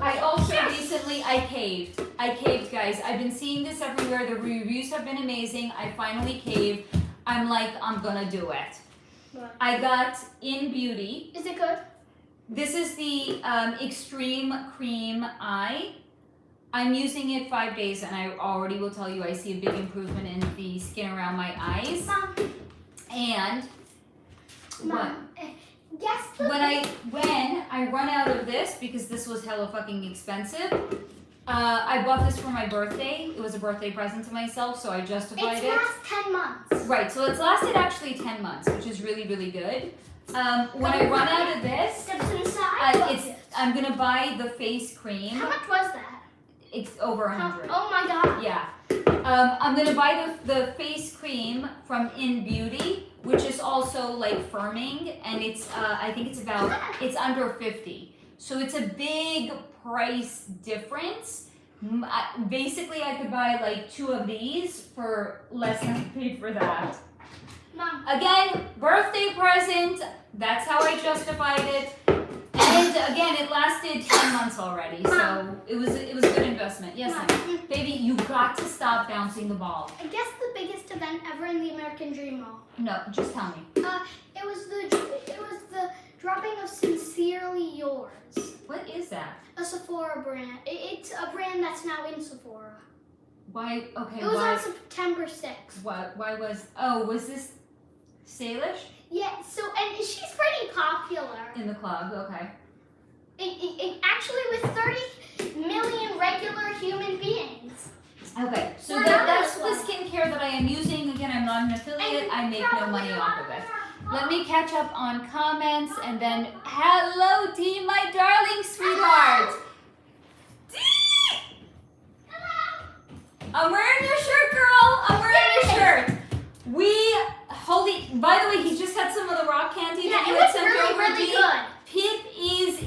I also recently I caved, guys. I've been seeing this everywhere. The reviews have been amazing. I finally caved. I'm like, I'm gonna do it. What? I got In Beauty. Is it good? This is the Extreme Cream Eye. I'm using it 5 days, and I already will tell you I see a big improvement in the skin around my eyes. Mom. And Mom. Guess the when I run out of this, because this was hella fucking expensive, I bought this for my birthday. It was a birthday present to myself, so I justified It's it. last 10 months. Right, so it's lasted actually 10 months, which is really, really good. When I run out of this, Steps inside. I'm gonna buy the face cream. How much was that? It's over 100. Oh my God. Yeah. I'm gonna buy the face cream from In Beauty, which is also like firming, and it's I think it's under 50. So it's a big price difference. Basically, I could buy like 2 of these for less than I paid for that. Mom. Again, birthday present. That's how I justified it. And again, it lasted 10 months already, so it was a good investment. Yes, honey. Baby, you got to stop bouncing the ball. I guess the biggest event ever in the American Dream Mall. No, just tell me. It was the dropping of Sincerely Yours. What is that? A Sephora brand. It's a brand that's now in Sephora. Why? Okay. It was why? on September 6th. What? Why was? Oh, was this Salish Yeah. So and she's pretty popular. in the club? Okay. It actually with 30 million regular human beings. Okay. So We're that's not the this skincare that I am using. Again, I'm not an affiliate. I make no money off of it. Let me catch up on comments and then hello Dee, my darling sweetheart. Dee! I'm wearing your shirt, girl. I'm wearing your shirt. Holy, by the way, he just had some of the rock candy Yeah, that you it had was sent really, over. really Dee. good. Pip is,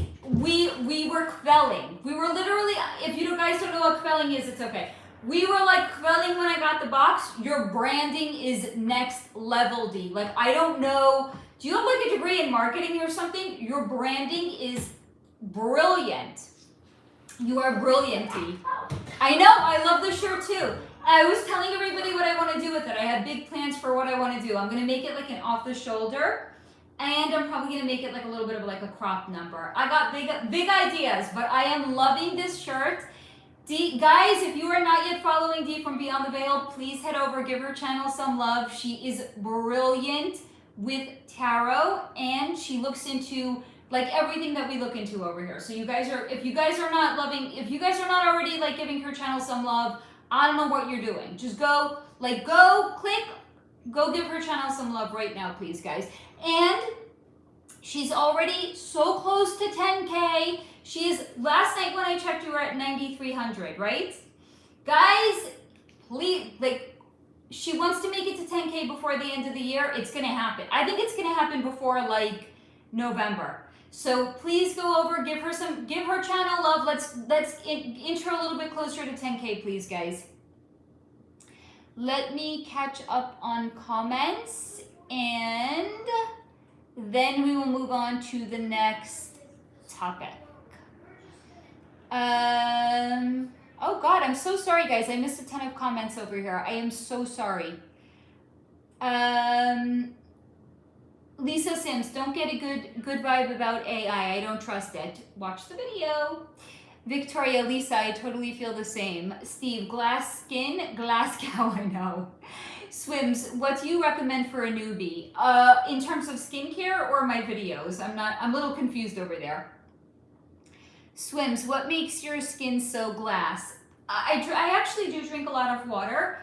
we were quelling. We were literally, if you guys don't know what quelling is, it's okay. We were like quelling when I got the box. Your branding is next level, Dee. Like, I don't know, do you have like a degree in marketing or something? Your branding is brilliant. You are brilliant, Dee. I know, I love the shirt too. I was telling everybody what I want to do with it. I have big plans for what I want to do. I'm going to make it like an off the shoulder. And I'm probably going to make it like a little bit of like a crop number. I got big ideas, but I am loving this shirt. Dee, guys, if you are not yet following Dee from Beyond the Veil, please head over, give her channel some love. She is brilliant with tarot, and she looks into like everything that we look into over here. So you guys are, if you guys are not already like giving her channel some love, I don't know what you're doing. Just go give her channel some love right now, please, guys. And she's already so close to 10K. She is, last night when I checked, you were at 9,300, right? Guys, please, like, she wants to make it to 10K before the end of the year. It's gonna happen. I think it's gonna happen before like November. So please go over, give her channel love. Let's inch her a little bit closer to 10K, please, guys. Let me catch up on comments, and then we will move on to the next topic. Oh God, I'm so sorry, guys. I missed a ton of comments over here. I am so sorry. Lisa Sims, don't get a good vibe about AI. I don't trust it. Watch the video. Victoria, Lisa, I totally feel the same. Steve, glass skin, glass cow, I know. Swims, what do you recommend for a newbie? In terms of skincare or my videos? I'm a little confused over there. Swims, what makes your skin so glass? I actually do drink a lot of water.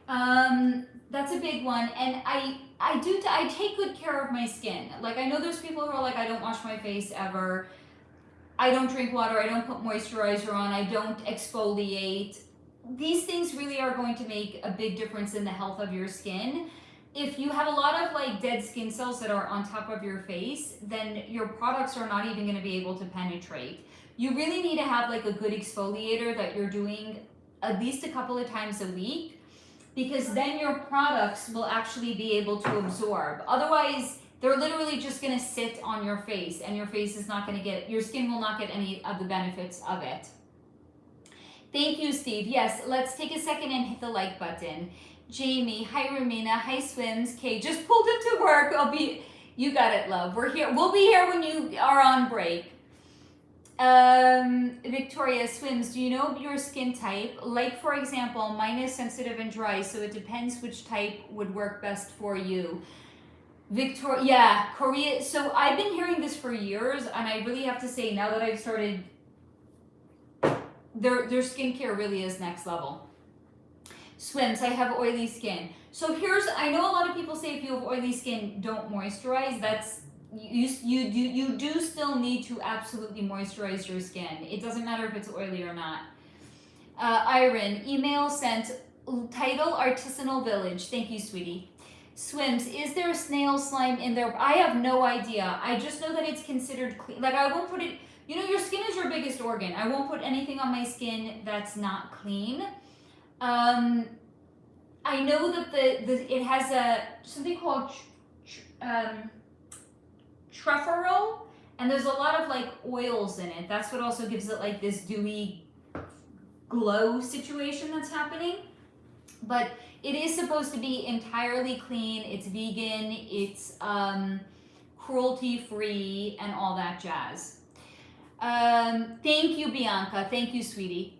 That's a big one, and I take good care of my skin. Like, I know there's people who are like, I don't wash my face ever. I don't drink water. I don't put moisturizer on. I don't exfoliate. These things really are going to make a big difference in the health of your skin. If you have a lot of like dead skin cells that are on top of your face, then your products are not even going to be able to penetrate. You really need to have like a good exfoliator that you're doing at least a couple of times a week, because then your products will actually be able to absorb. Otherwise, they're literally just gonna sit on your face, and your face is not gonna get, your skin will not get any of the benefits of it. Thank you, Steve. Yes, let's take a second and hit the like button. Jamie, hi Romina, hi Swims. Kay, just pulled into work. You got it, love. We're here. We'll be here when you are on break. Victoria, Swims, do you know your skin type? Like, for example, mine is sensitive and dry, so it depends which type would work best for you. Victoria, yeah, Korea. So I've been hearing this for years, and I really have to say, now that I've started, their skincare really is next level. Swims, I have oily skin. So I know a lot of people say if you have oily skin, don't moisturize. That's, you do still need to absolutely moisturize your skin. It doesn't matter if it's oily or not. Iron, email sent, title Artisanal Village. Thank you, sweetie. Swims, is there snail slime in there? I have no idea. I just know that it's considered clean. Like, I won't put it, you know, your skin is your biggest organ. I won't put anything on my skin that's not clean. I know that it has something called truffle, and there's a lot of like oils in it. That's what also gives it like this dewy glow situation that's happening. But it is supposed to be entirely clean. It's vegan. It's cruelty-free and all that jazz. Thank you, Bianca. Thank you, sweetie.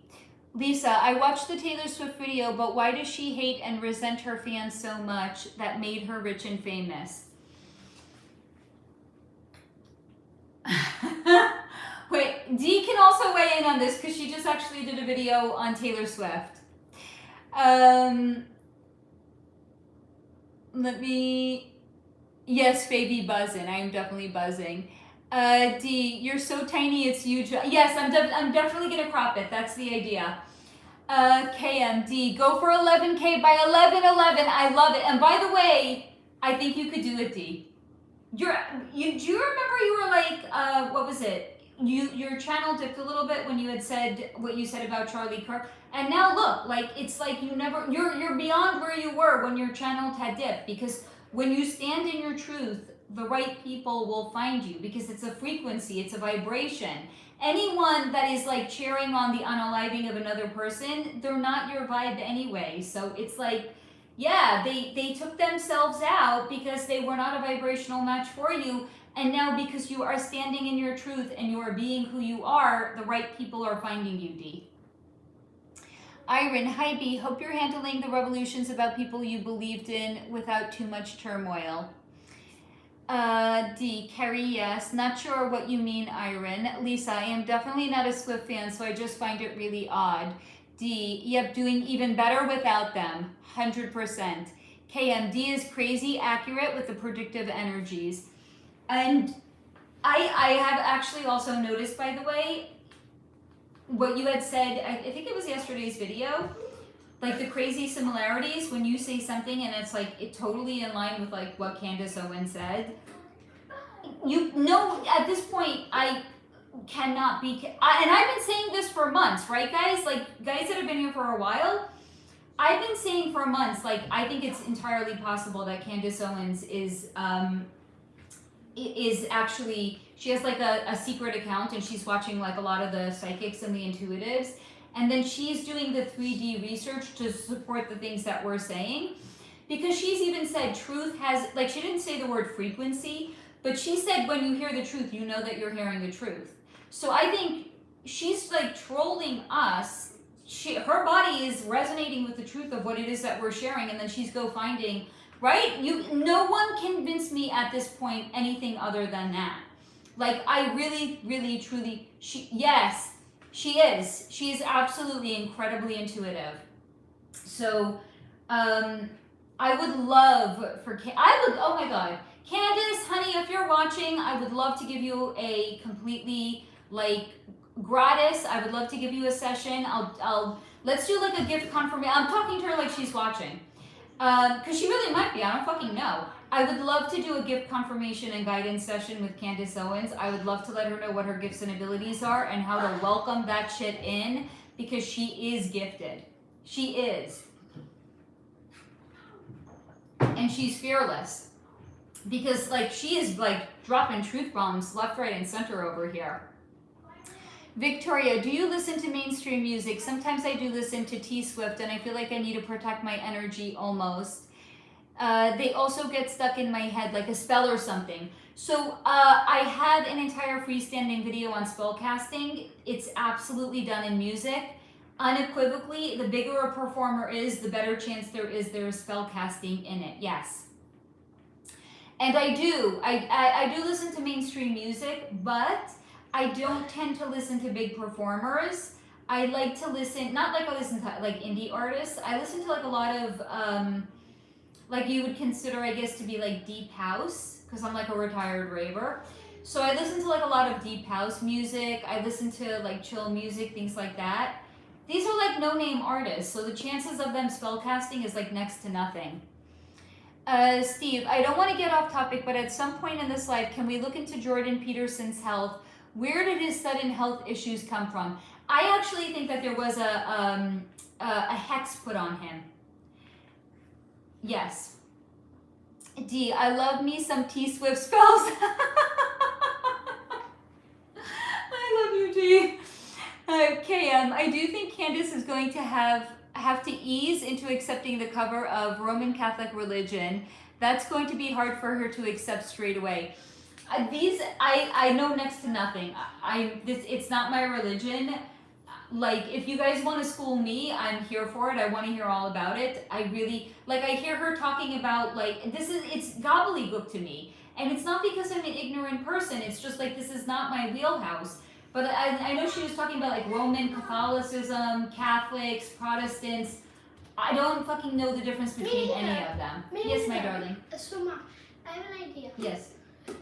Lisa, I watched the Taylor Swift video, but why does she hate and resent her fans so much that made her rich and famous? Wait, Dee can also weigh in on this because she just actually did a video on Taylor Swift. Yes, Fabi buzzing. I am definitely buzzing. Dee, you're so tiny, it's huge. Yes, I'm definitely gonna crop it. That's the idea. KMD, go for 11K by 11:11. I love it. And by the way, I think you could do it, Dee. Do you remember you were like, what was it? Your channel dipped a little bit when you had said what you said about Charlie Kirk, and now look, like it's like you're beyond where you were when your channel had dipped, because when you stand in your truth, the right people will find you, because it's a frequency, it's a vibration. Anyone that is like cheering on the unaliving of another person, they're not your vibe anyway. So it's like, yeah, they took themselves out because they were not a vibrational match for you. And now because you are standing in your truth and you are being who you are, the right people are finding you, Dee. Iron, hi B, hope you're handling the revolutions about people you believed in without too much turmoil. D, Kerry, yes. Not sure what you mean, Iron. Lisa, I am definitely not a Swift fan, so I just find it really odd. D, yep, doing even better without them. 100%. KM, D is crazy accurate with the predictive energies. And I have actually also noticed, by the way, what you had said, I think it was yesterday's video, like the crazy similarities when you say something and it's like it totally in line with like what Candace Owens said. You know, at this point, I cannot be, and I've been saying this for months, right guys? Like guys that have been here for a while, I've been saying for months, like I think it's entirely possible that Candace Owens is actually, she has like a secret account and she's watching like a lot of the psychics and the intuitives, and then she's doing the 3D research to support the things that we're saying, because she's even said truth has, like she didn't say the word frequency, but she said when you hear the truth, you know that you're hearing the truth. So I think she's like trolling us. Her body is resonating with the truth of what it is that we're sharing, and then she's go finding, right? No one convinced me at this point anything other than that. Like I really, really, truly, she is. She is absolutely incredibly intuitive. So, I would love for, oh my God, Candace, honey, if you're watching, I would love to give you a completely like gratis. I would love to give you a session. Let's do like a gift confirmation. I'm talking to her like she's watching. Because she really might be, I don't fucking know. I would love to do a gift confirmation and guidance session with Candace Owens. I would love to let her know what her gifts and abilities are and how to welcome that shit in, because she is gifted. She is. And she's fearless. Because like she is like dropping truth bombs left, right, and center over here. Victoria, do you listen to mainstream music? Sometimes I do listen to T-Swift and I feel like I need to protect my energy almost. They also get stuck in my head like a spell or something. So I had an entire freestanding video on spellcasting. It's absolutely done in music. Unequivocally, the bigger a performer is, the better chance there is spellcasting in it, yes. And I do listen to mainstream music, but I don't tend to listen to big performers. I like to listen, not like I listen to like indie artists. I listen to like a lot of, like you would consider, I guess, to be like deep house, because I'm like a retired raver. So I listen to like a lot of deep house music. I listen to like chill music, things like that. These are like no-name artists, so the chances of them spellcasting is like next to nothing. Steve, I don't want to get off topic, but at some point in this life, can we look into Jordan Peterson's health? Where did his sudden health issues come from? I actually think that there was a hex put on him. Yes. D, I love me some T-Swift spells. I love you, D. KM, I do think Candace is going to have to ease into accepting the cover of Roman Catholic religion. That's going to be hard for her to accept straight away. I know next to nothing. It's not my religion. Like, if you guys want to school me, I'm here for it. I want to hear all about it. I really, like, I hear her talking about, like, it's gobbledygook to me. And it's not because I'm an ignorant person. It's just, like, this is not my wheelhouse. But I know she was talking about, like, Roman Catholicism, Catholics, Protestants. I don't fucking know the difference between any of them. Yes, my darling. So, Mom, I have an idea. Yes.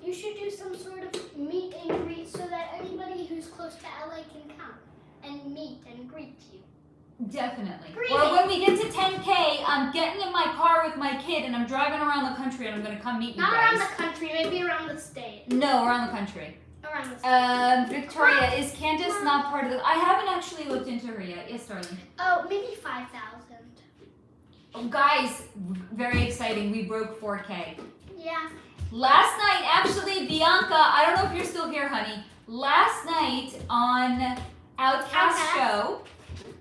You should do some sort of meet and greet so that anybody who's close to LA can come and meet and greet you. Definitely. Great. Or when we get to 10K, I'm getting in my car with my kid and I'm driving around the country and I'm gonna come meet you Not guys. around the country, maybe around the state. No, around the country. Around the state. Victoria, is Candace not part of the... I haven't actually looked into her yet. Yes, darling. Oh, maybe 5,000. Oh, guys, very exciting. We broke 4K. Yeah. Last night, actually, Bianca, I don't know if you're still here, honey. Last night on OutKast show,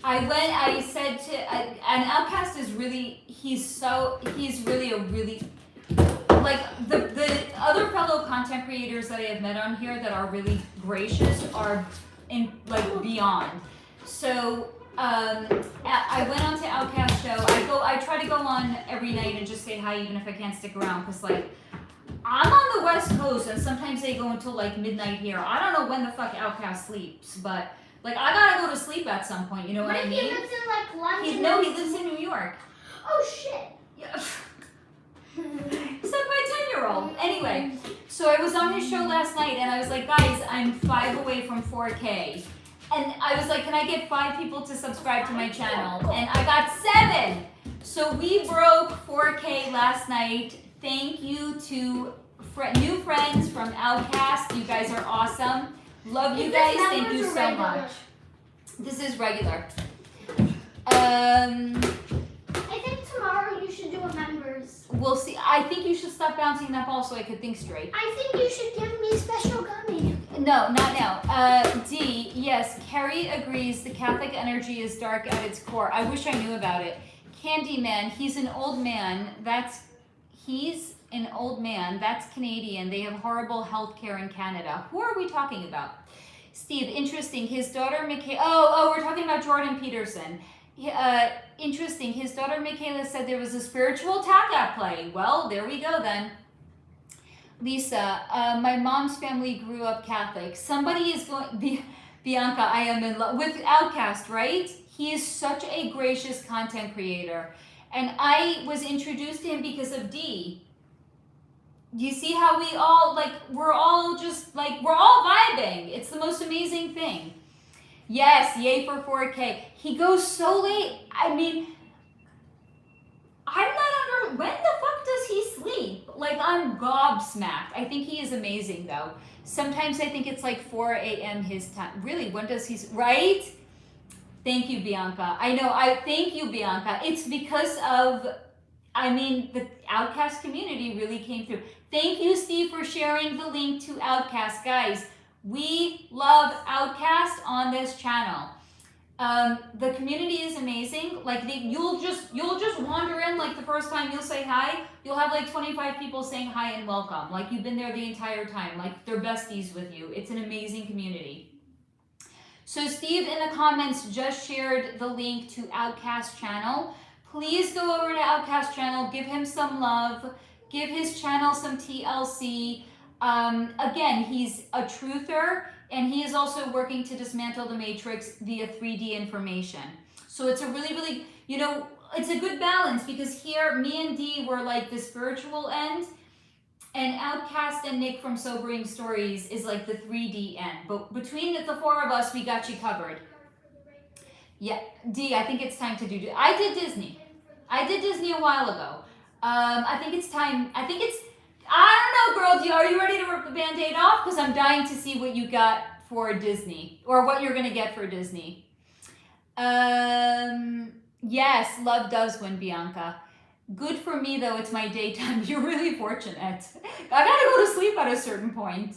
I said to, and OutKast is really, he's really a really, like the other fellow content creators that I have met on here that are really gracious are in like beyond. So I went on to OutKast show. I try to go on every night and just say hi even if I can't stick around because like I'm on the West Coast and sometimes they go until like midnight here. I don't know when the fuck OutKast sleeps, but like I gotta go to sleep at some point. You know what I mean? What if he lives in like London? No, he lives in New York. Oh shit. Yeah. Except my 10-year-old. Anyway, so I was on his show last night and I was like, guys, I'm 5 away from 4K. And I was like, can I get 5 people to subscribe to my channel? And I got 7. So we broke 4K last night. Thank you to new friends from OutKast. You guys are awesome. Love you guys. Thank you so much. This is regular. I think tomorrow you should do a members. We'll see. I think you should stop bouncing that ball so I could think straight. I think you should give me special gummy. No, not now. D, yes, Carrie agrees the Catholic energy is dark at its core. I wish I knew about it. Candyman, he's an old man. He's an old man. That's Canadian. They have horrible health care in Canada. Who are we talking about? Steve, interesting. His daughter, Mikayla... Oh, we're talking about Jordan Peterson. Interesting. His daughter, Mikayla, said there was a spiritual attack at play. Well, there we go then. Lisa, my mom's family grew up Catholic. Somebody is going... Bianca, I am in love with OutKast, right? He is such a gracious content creator. And I was introduced to him because of Dee. You see how we all, like, we're all vibing. It's the most amazing thing. Yes, yay for 4K. He goes so late. I mean, I'm not under, when the fuck does he sleep? Like, I'm gobsmacked. I think he is amazing, though. Sometimes I think it's like 4 a.m. his time. Really, when does he, right? Thank you, Bianca. I know, thank you, Bianca. It's because of, I mean, the OutKast community really came through. Thank you, Steve, for sharing the link to OutKast. Guys, we love OutKast on this channel. The community is amazing. Like, you'll just wander in, like, the first time you'll say hi, you'll have like 25 people saying hi and welcome. Like, you've been there the entire time. Like, they're besties with you. It's an amazing community. So Steve in the comments just shared the link to OutKast channel. Please go over to OutKast channel, give him some love, give his channel some TLC. Again, he's a truther and he is also working to dismantle the matrix via 3D information. So it's a really, really, you know, it's a good balance because here me and Dee were like the spiritual end. And OutKast and Nick from Sobering Stories is like the 3D end. But between the 4 of us, we got you covered. Yeah, Dee, I think it's time to do... I did Disney. I did Disney a while ago. I think it's time... I don't know, girl. Are you ready to rip the Band-Aid off? Because I'm dying to see what you got for Disney. Or what you're going to get for Disney. Yes, love does win, Bianca. Good for me, though, it's my daytime. You're really fortunate. I gotta go to sleep at a certain point.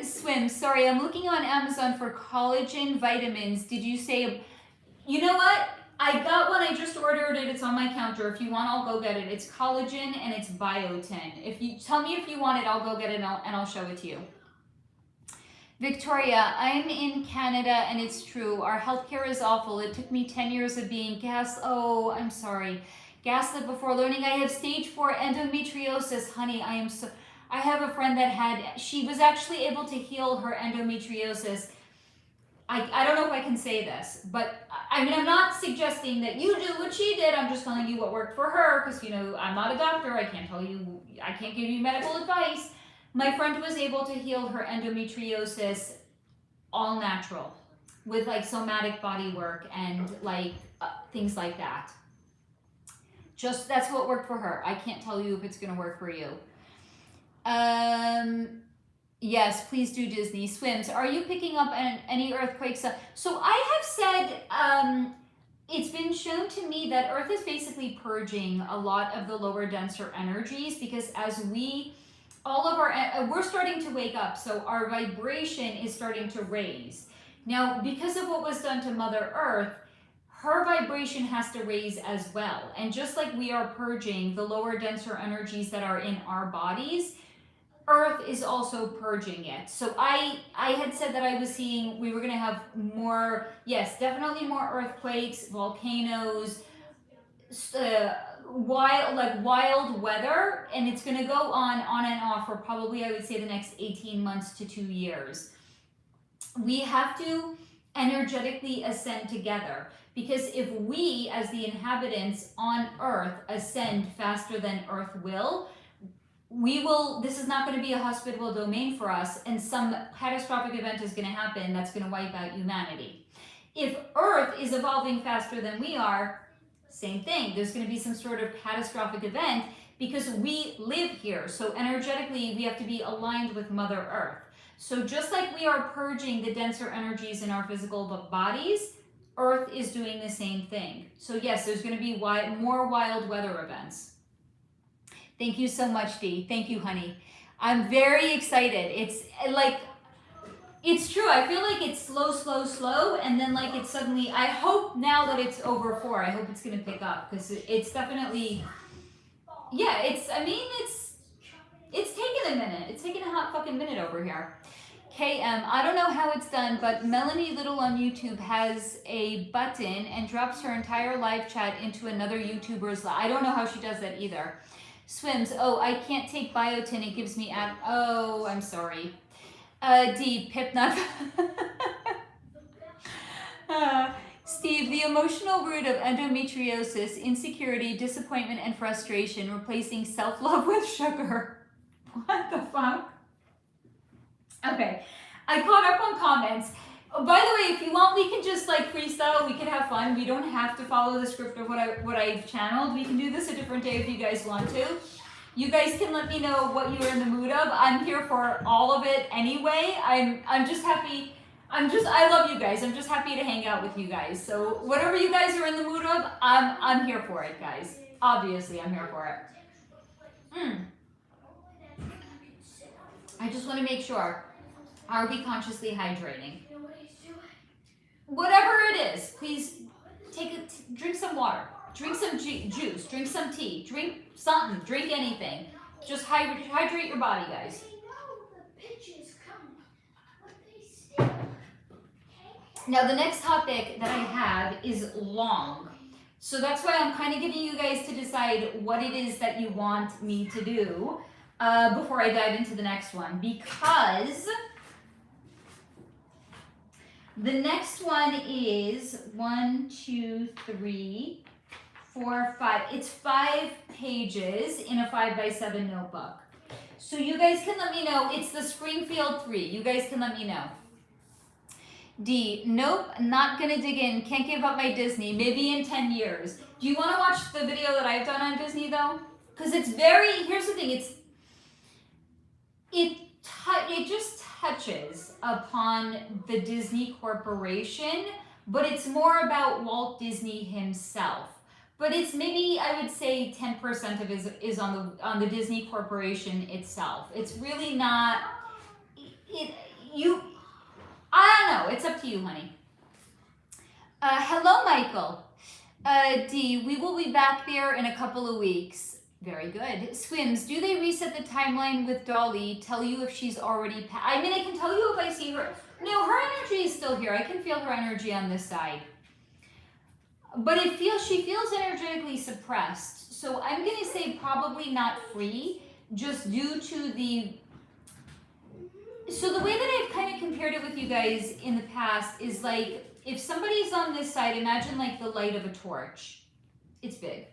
Swim, sorry, I'm looking on Amazon for collagen vitamins. Did you say... You know what? I got one, I just ordered it. It's on my counter. If you want, I'll go get it. It's collagen and it's biotin. If you tell me if you want it, I'll go get it and I'll show it to you. Victoria, I'm in Canada and it's true. Our healthcare is awful. It took me 10 years of being Oh, I'm sorry. Gaslit before learning. I have stage 4 endometriosis, honey. I have a friend that she was actually able to heal her endometriosis. I don't know if I can say this, but I mean, I'm not suggesting that you do what she did. I'm just telling you what worked for her because, you know, I'm not a doctor. I can't give you medical advice. My friend was able to heal her endometriosis all natural with like somatic body work and like things like that. Just, that's what worked for her. I can't tell you if it's going to work for you. Yes, please do Disney. Swims, are you picking up any earthquakes? So I have said, it's been shown to me that Earth is basically purging a lot of the lower, denser energies, because as we're starting to wake up, so our vibration is starting to raise. Now, because of what was done to Mother Earth, her vibration has to raise as well. And just like we are purging the lower, denser energies that are in our bodies, Earth is also purging it. So I had said that I was seeing we were going to have more, yes, definitely more earthquakes, volcanoes, wild weather, and it's going to go on and off for probably, I would say, the next 18 months to 2 years. We have to energetically ascend together, because if we, as the inhabitants on Earth, ascend faster than Earth will, this is not going to be a hospitable domain for us, and some catastrophic event is going to happen that's going to wipe out humanity. If Earth is evolving faster than we are, same thing. There's going to be some sort of catastrophic event because we live here. So energetically, we have to be aligned with Mother Earth. So just like we are purging the denser energies in our physical bodies, Earth is doing the same thing. So yes, there's going to be more wild weather events. Thank you so much, Dee. Thank you, honey. I'm very excited. It's like, it's true. I feel like it's slow, and then like it's suddenly, I hope now that it's over 4, I hope it's going to pick up, because it's definitely, yeah, it's taken a minute. It's taken a hot fucking minute over here. KM, I don't know how it's done, but Melanie Little on YouTube has a button and drops her entire live chat into another YouTuber's live. I don't know how she does that either. Swims, oh, I can't take biotin, it gives me oh, I'm sorry. D, Pip not. Steve, the emotional root of endometriosis, insecurity, disappointment, and frustration, replacing self-love with sugar. What the fuck? Okay, I caught up on comments. Oh, by the way, if you want, we can just like freestyle. We can have fun. We don't have to follow the script of what I've channeled. We can do this a different day if you guys want to. You guys can let me know what you're in the mood of. I'm here for all of it anyway. I'm just happy. I love you guys. I'm just happy to hang out with you guys. So whatever you guys are in the mood of, I'm here for it, guys. Obviously, I'm here for it. I just want to make sure. Are we consciously hydrating? Whatever it is, please drink some water, drink some juice, drink some tea, drink something, drink anything. Just hydrate your body, guys. Now the next topic that I have is long. So that's why I'm kind of giving you guys to decide what it is that you want me to do before I dive into the next one, because the next one is 1, 2, 3, 4, 5. It's 5 pages in a 5x7 notebook. So you guys can let me know. It's the Springfield 3. You guys can let me know. D, nope, not gonna dig in. Can't give up my Disney. Maybe in 10 years. Do you want to watch the video that I've done on Disney though? Because it's very, here's the thing, it just touches upon the Disney Corporation, but it's more about Walt Disney himself. But it's maybe, I would say 10% of it is on the Disney Corporation itself. It's really not, I don't know, it's up to you, honey. Hello, Michael. D, we will be back there in a couple of weeks. Very good. Swims, do they reset the timeline with Dolly, tell you if she's already I mean, I can tell you if I see her. No, her energy is still here. I can feel her energy on this side. But she feels energetically suppressed. So I'm going to say probably not free, just due to so the way that I've kind of compared it with you guys in the past is like, if somebody's on this side, imagine like the light of a torch. It's big.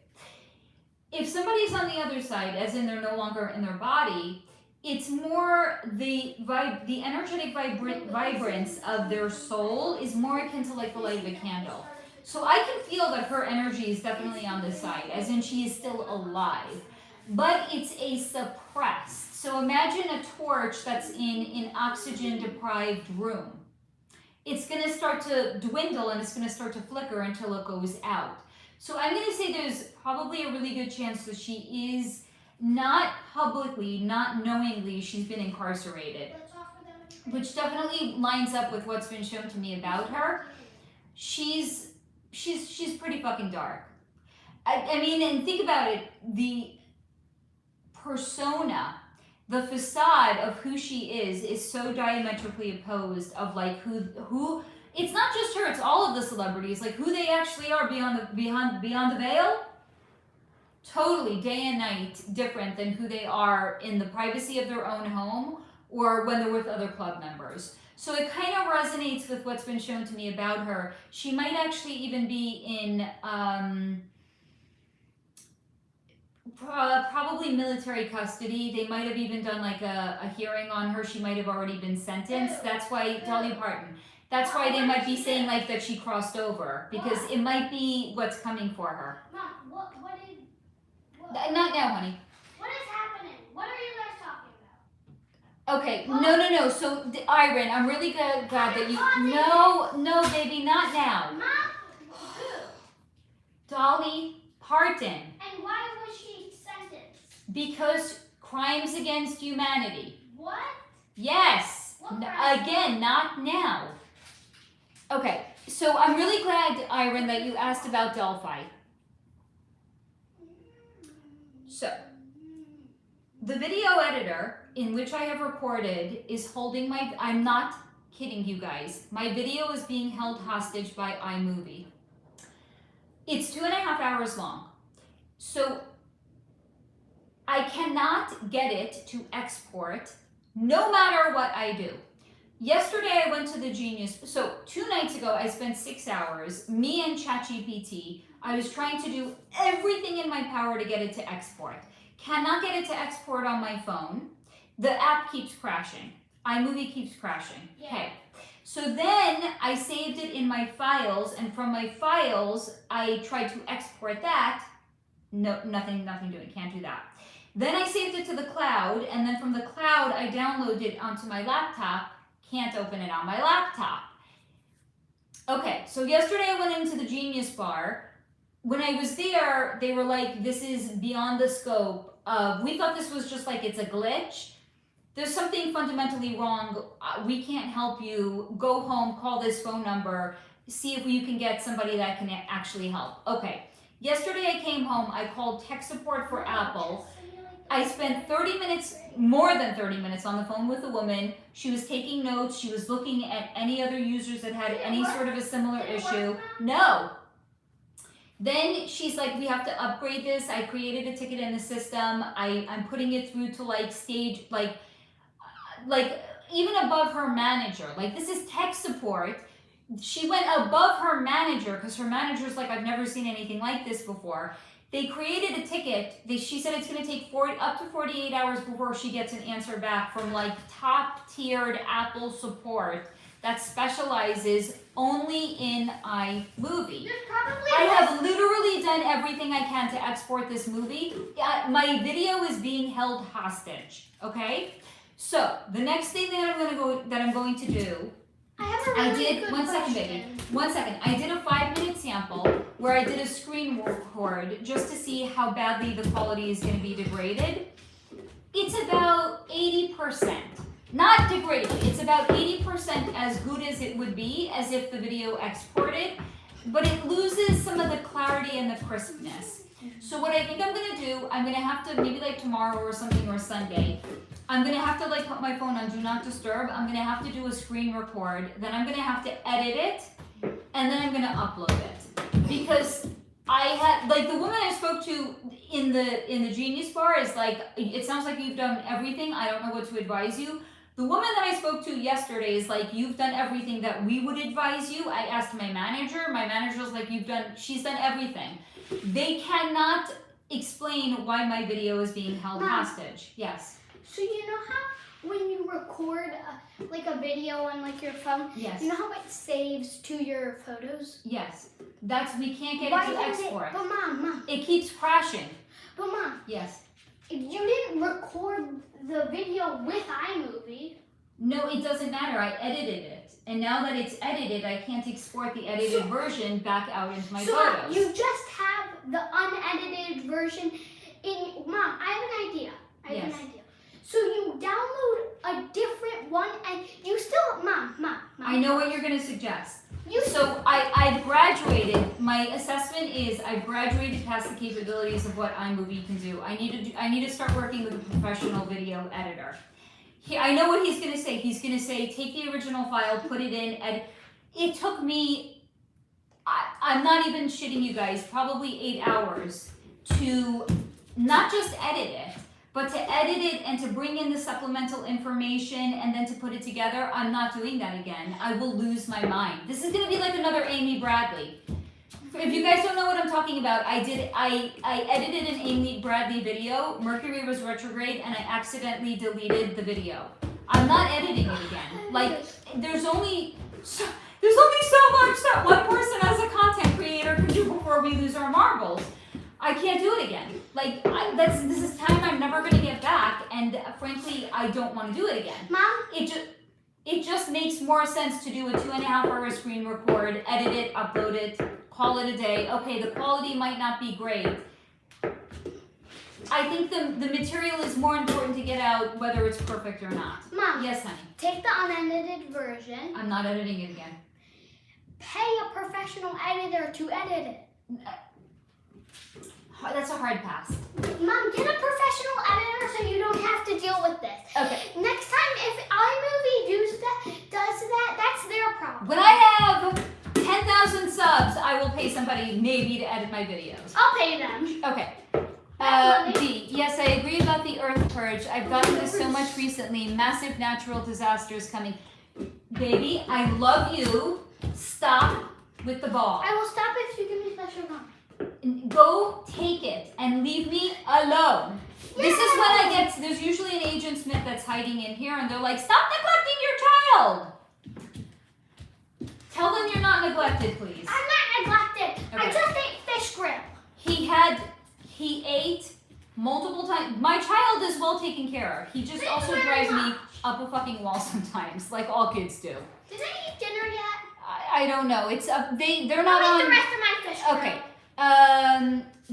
If somebody's on the other side, as in they're no longer in their body, it's more the energetic vibrance of their soul is more akin to like the light of a candle. So I can feel that her energy is definitely on this side, as in she is still alive. But it's a suppressed. So imagine a torch that's in an oxygen-deprived room. It's going to start to dwindle and it's going to start to flicker until it goes out. So I'm going to say there's probably a really good chance that she is not publicly, not knowingly, she's been incarcerated. Which definitely lines up with what's been shown to me about her. She's pretty fucking dark. I mean, and think about it, the persona, the facade of who she is so diametrically opposed of like who it's not just her, it's all of the celebrities, like who they actually are beyond the veil. Totally day and night different than who they are in the privacy of their own home or when they're with other club members. So it kind of resonates with what's been shown to me about her. She might actually even be in probably military custody. They might have even done like a hearing on her. She might have already been sentenced. That's why, Dolly Parton. That's why they might be saying like that she crossed over, because it might be what's coming for her. Mom, what Not now, honey. What is happening? What are you guys talking about? Okay, no. So, Iron, I'm really glad that you... No, baby, not now. Mom, who? Dolly Parton. And why was she sentenced? Because crimes against humanity. What? Yes. Again, not now. Okay, so I'm really glad, Iron, that you asked about Delphi. So, the video editor in which I have recorded is holding my... I'm not kidding you guys. My video is being held hostage by iMovie. It's 2.5 hours long. So, I cannot get it to export no matter what I do. Yesterday I went to the Genius... So, 2 nights ago I spent 6 hours, me and ChatGPT. I was trying to do everything in my power to get it to export. Cannot get it to export on my phone. The app keeps crashing. iMovie keeps crashing. Okay. So then I saved it in my files, and from my files, I tried to export that. No, nothing doing, can't do that. Then I saved it to the cloud, and then from the cloud, I downloaded it onto my laptop. Can't open it on my laptop. Okay, so yesterday I went into the Genius Bar. When I was there, they were like, this is beyond the scope of, we thought this was just like, it's a glitch. There's something fundamentally wrong. We can't help you. Go home, call this phone number, see if you can get somebody that can actually help. Okay, yesterday I came home, I called tech support for Apple. I spent 30 minutes, more than 30 minutes on the phone with a woman. She was taking notes. She was looking at any other users that had any sort of a similar issue. No. Then she's like, we have to upgrade this. I created a ticket in the system. I'm putting it through to like stage, like even above her manager. Like, this is tech support. She went above her manager because her manager's like, I've never seen anything like this before. They created a ticket. She said it's going to take up to 48 hours before she gets an answer back from like top-tiered Apple support that specializes only in iMovie. I have literally done everything I can to export this movie. My video is being held hostage. Okay, so the next thing that I'm going to do. I did 1 second, baby. 1 second. I did a 5-minute sample where I did a screen record just to see how badly the quality is going to be degraded. It's about 80%. Not degraded. It's about 80% as good as it would be as if the video exported, but it loses some of the clarity and the crispness. So what I think I'm going to do, I'm going to have to, maybe like tomorrow or something or Sunday, I'm going to have to like put my phone on Do Not Disturb. I'm going to have to do a screen record. Then I'm going to have to edit it. And then I'm going to upload it. Because I had, like the woman I spoke to in the Genius Bar is like, it sounds like you've done everything. I don't know what to advise you. The woman that I spoke to yesterday is like, you've done everything that we would advise you. I asked my manager. My manager was like, she's done everything. They cannot explain why my video is being held hostage. Yes. So you know when you record like a video on like your phone, Yes. you know how it saves to your photos? Yes. We can't get Why it to didn't export. But Mom. It keeps crashing. But Mom, Yes. you didn't record the video with iMovie. No, it doesn't matter. I edited it. And now that it's edited, I can't export the edited version back out into my photos. You just have the unedited version in. Mom, I have an idea. Yes. So you download a different one, and you still, Mom. I know what you're going to suggest. You So I've graduated. My assessment is I've graduated past the capabilities of what iMovie can do. I need to start working with a professional video editor. I know what he's going to say. He's going to say, take the original file, put it in, and it took me, I'm not even shitting you guys, probably 8 hours to not just edit it, but to edit it and to bring in the supplemental information and then to put it together. I'm not doing that again. I will lose my mind. This is going to be like another Amy Bradley. If you guys don't know what I'm talking about, I edited an Amy Bradley video. Mercury was retrograde and I accidentally deleted the video. I'm not editing it again. Like, there's only so much that one person as a content creator can do before we lose our marbles. I can't do it again. Like, this is time I'm never going to get back, and frankly, I don't want to do it again. Mom? It just makes more sense to do a 2.5 hour screen record, edit it, upload it, call it a day. Okay, the quality might not be great. I think the material is more important to get out, whether it's perfect or not. Mom. Yes, honey. Take the unedited version. I'm not editing it again. Pay a professional editor to edit it. That's a hard pass. Mom, get a professional editor so you don't have to deal with this. Okay. Next time, if iMovie does that, that's their problem. When I have 10,000 subs, I will pay somebody maybe to edit my videos. I'll pay them. Okay. Dee, yes, I agree about the Earth Purge. I've gotten this so much recently. Massive natural disasters coming. Baby, I love you. Stop with the ball. I will stop if you give me special comment. Go take it and leave me alone. Yeah. This is when I get, there's usually an Agent Smith that's hiding in here and they're like, stop neglecting your child. Tell them you're not neglected, please. I'm not neglected. Okay. I just ate fish grill. He ate multiple times. My child is well taken care of. He just also drives me up a fucking wall sometimes, like all kids do. Did I eat dinner yet? I don't know. It's they're not I'll on. eat the rest of my fish grill. Okay.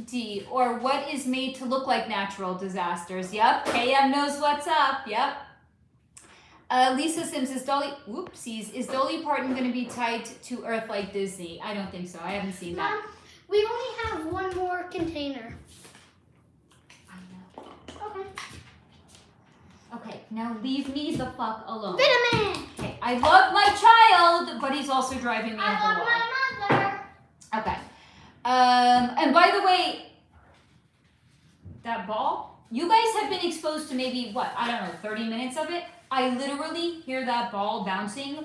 D, or what is made to look like natural disasters? Yep. KM knows what's up. Yep. Lisa Sims, is Dolly Parton going to be tied to Earth like Disney? I don't think so. I haven't seen that. Mom, we only have one more container. I know. Okay. Okay, now leave me the fuck alone. Vitamin! Okay, I love my child, but he's also driving me up I the love wall. my mother. Okay. And by the way, that ball, you guys have been exposed to maybe, 30 minutes of it. I literally hear that ball bouncing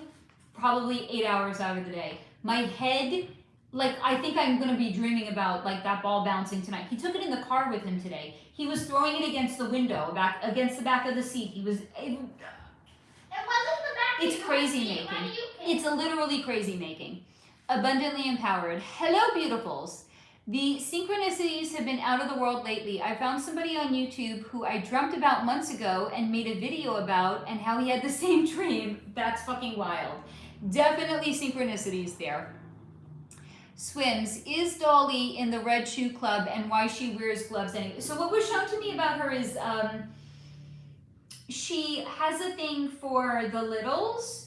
probably 8 hours out of the day. My head, I think I'm going to be dreaming about, that ball bouncing tonight. He took it in the car with him today. He was throwing it against the window, against the back of the seat. It wasn't the back. It's crazy making. It's literally crazy making. Abundantly empowered. Hello, beautifuls. The synchronicities have been out of the world lately. I found somebody on YouTube who I dreamt about months ago and made a video about, and how he had the same dream. That's fucking wild. Definitely synchronicities there. Swims. Is Dolly in the Red Shoe Club, and why she wears gloves anyway? So what was shown to me about her is she has a thing for the littles.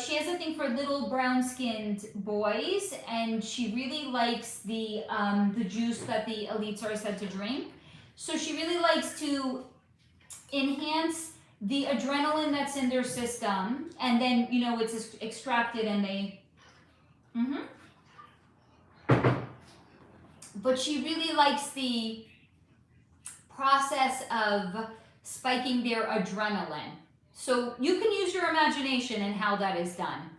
She has a thing for little brown-skinned boys, and she really likes the juice that the elites are said to drink. So she really likes to enhance the adrenaline that's in their system, and then, it's extracted and they... But she really likes the process of spiking their adrenaline. So you can use your imagination in how that is done.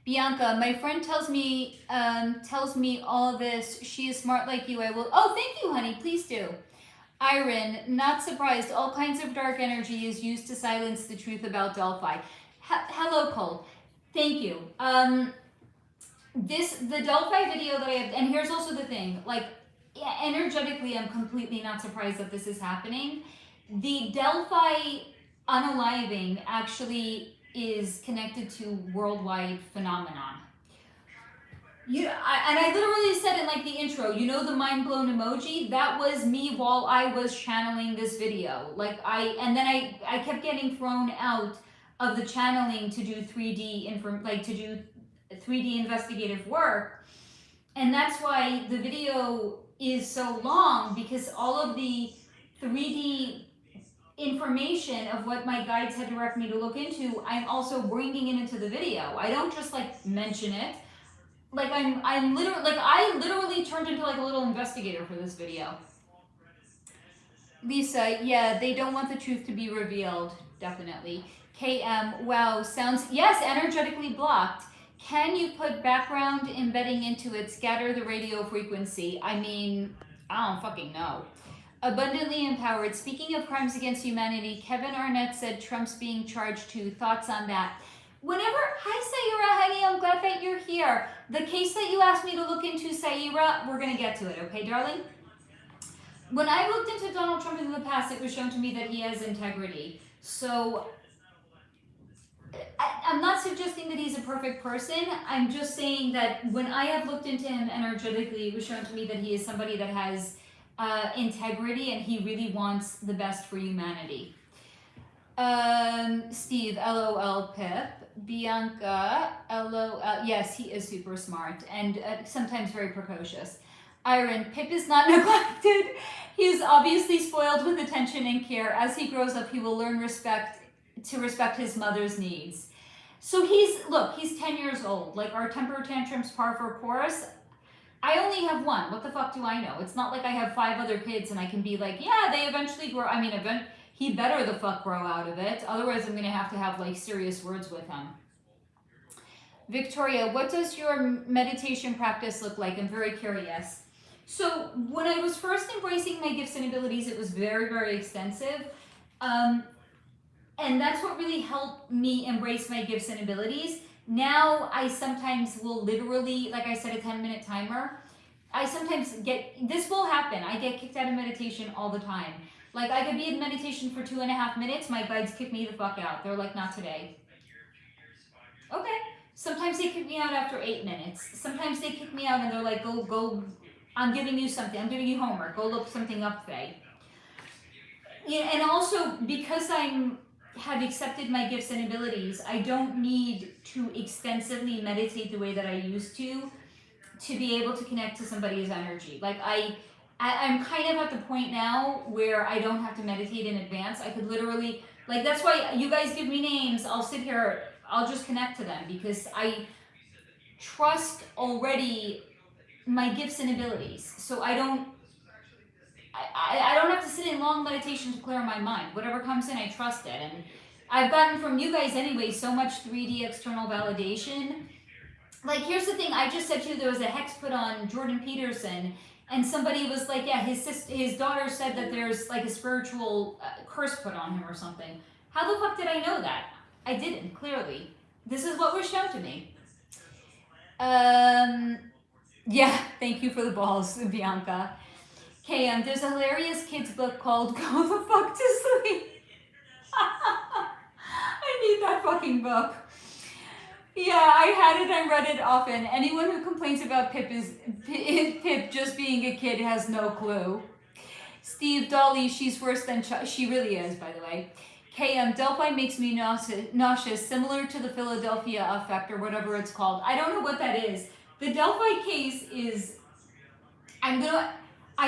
Bianca, my friend tells me all this. She is smart like you. I will. Oh, thank you, honey. Please do. Iron, not surprised. All kinds of dark energy is used to silence the truth about Delphi. Hello, Cole. Thank you. The Delphi video that I have, and here's also the thing, like, yeah, energetically, I'm completely not surprised that this is happening. The Delphi unaliving actually is connected to worldwide phenomenon. I literally said in like the intro, you know, the mind blown emoji, that was me while I was channeling this video. Like I kept getting thrown out of the channeling to do 3D investigative work. And that's why the video is so long, because all of the 3D information of what my guides had directed me to look into, I'm also bringing it into the video. I don't just like mention it. Like I'm literally, like I literally turned into like a little investigator for this video. Lisa, yeah, they don't want the truth to be revealed, definitely. KM, wow, sounds, yes, energetically blocked. Can you put background embedding into it, scatter the radio frequency? I mean, I don't fucking know. Abundantly empowered. Speaking of crimes against humanity, Kevin Arnett said Trump's being charged too. Thoughts on that? Hi Sayura, honey, I'm glad that you're here. The case that you asked me to look into, Sayura, we're gonna get to it, okay, darling? When I looked into Donald Trump in the past, it was shown to me that he has integrity. So, I'm not suggesting that he's a perfect person. I'm just saying that when I have looked into him energetically, it was shown to me that he is somebody that has integrity and he really wants the best for humanity. Steve, LOL, Pip. Bianca, LOL, yes, he is super smart and sometimes very precocious. Iron, Pip is not neglected. He is obviously spoiled with attention and care. As he grows up, he will learn to respect his mother's needs. So he's 10 years old. Like, our temper tantrums par for course. I only have one. What the fuck do I know? It's not like I have 5 other kids and I can be like, yeah, they eventually grow. I mean, he better the fuck grow out of it. Otherwise, I'm going to have like serious words with him. Victoria, what does your meditation practice look like? I'm very curious. So when I was first embracing my gifts and abilities, it was very, very extensive. And that's what really helped me embrace my gifts and abilities. Now I sometimes will literally, like I said, a 10-minute timer. I sometimes this will happen. I get kicked out of meditation all the time. Like, I could be in meditation for 2.5 minutes, my guides kick me the fuck out. They're like, not today. Okay. Sometimes they kick me out after 8 minutes. Sometimes they kick me out and they're like, go, I'm giving you something. I'm giving you homework. Go look something up, Faye. Yeah, and also, because have accepted my gifts and abilities, I don't need to extensively meditate the way that I used to be able to connect to somebody's energy. Like, I'm kind of at the point now where I don't have to meditate in advance. I could literally, like, that's why you guys give me names. I'll sit here, I'll just connect to them because I trust already my gifts and abilities. So I don't have to sit in long meditation to clear my mind. Whatever comes in, I trust it. And I've gotten from you guys anyway so much 3D external validation. Like, here's the thing. I just said to you there was a hex put on Jordan Peterson. And somebody was like, yeah, his daughter said that there's like a spiritual curse put on him or something. How the fuck did I know that? I didn't, clearly. This is what was shown to me. Yeah, thank you for the balls, Bianca. KM, there's a hilarious kids book called Go the Fuck to Sleep. I need that fucking book. Yeah, I had it and read it often. Anyone who complains about Pip just being a kid has no clue. Steve, Dolly, she's worse than she really is, by the way. KM, Delphi makes me nauseous, similar to the Philadelphia effect or whatever it's called. I don't know what that is. The Delphi case is, I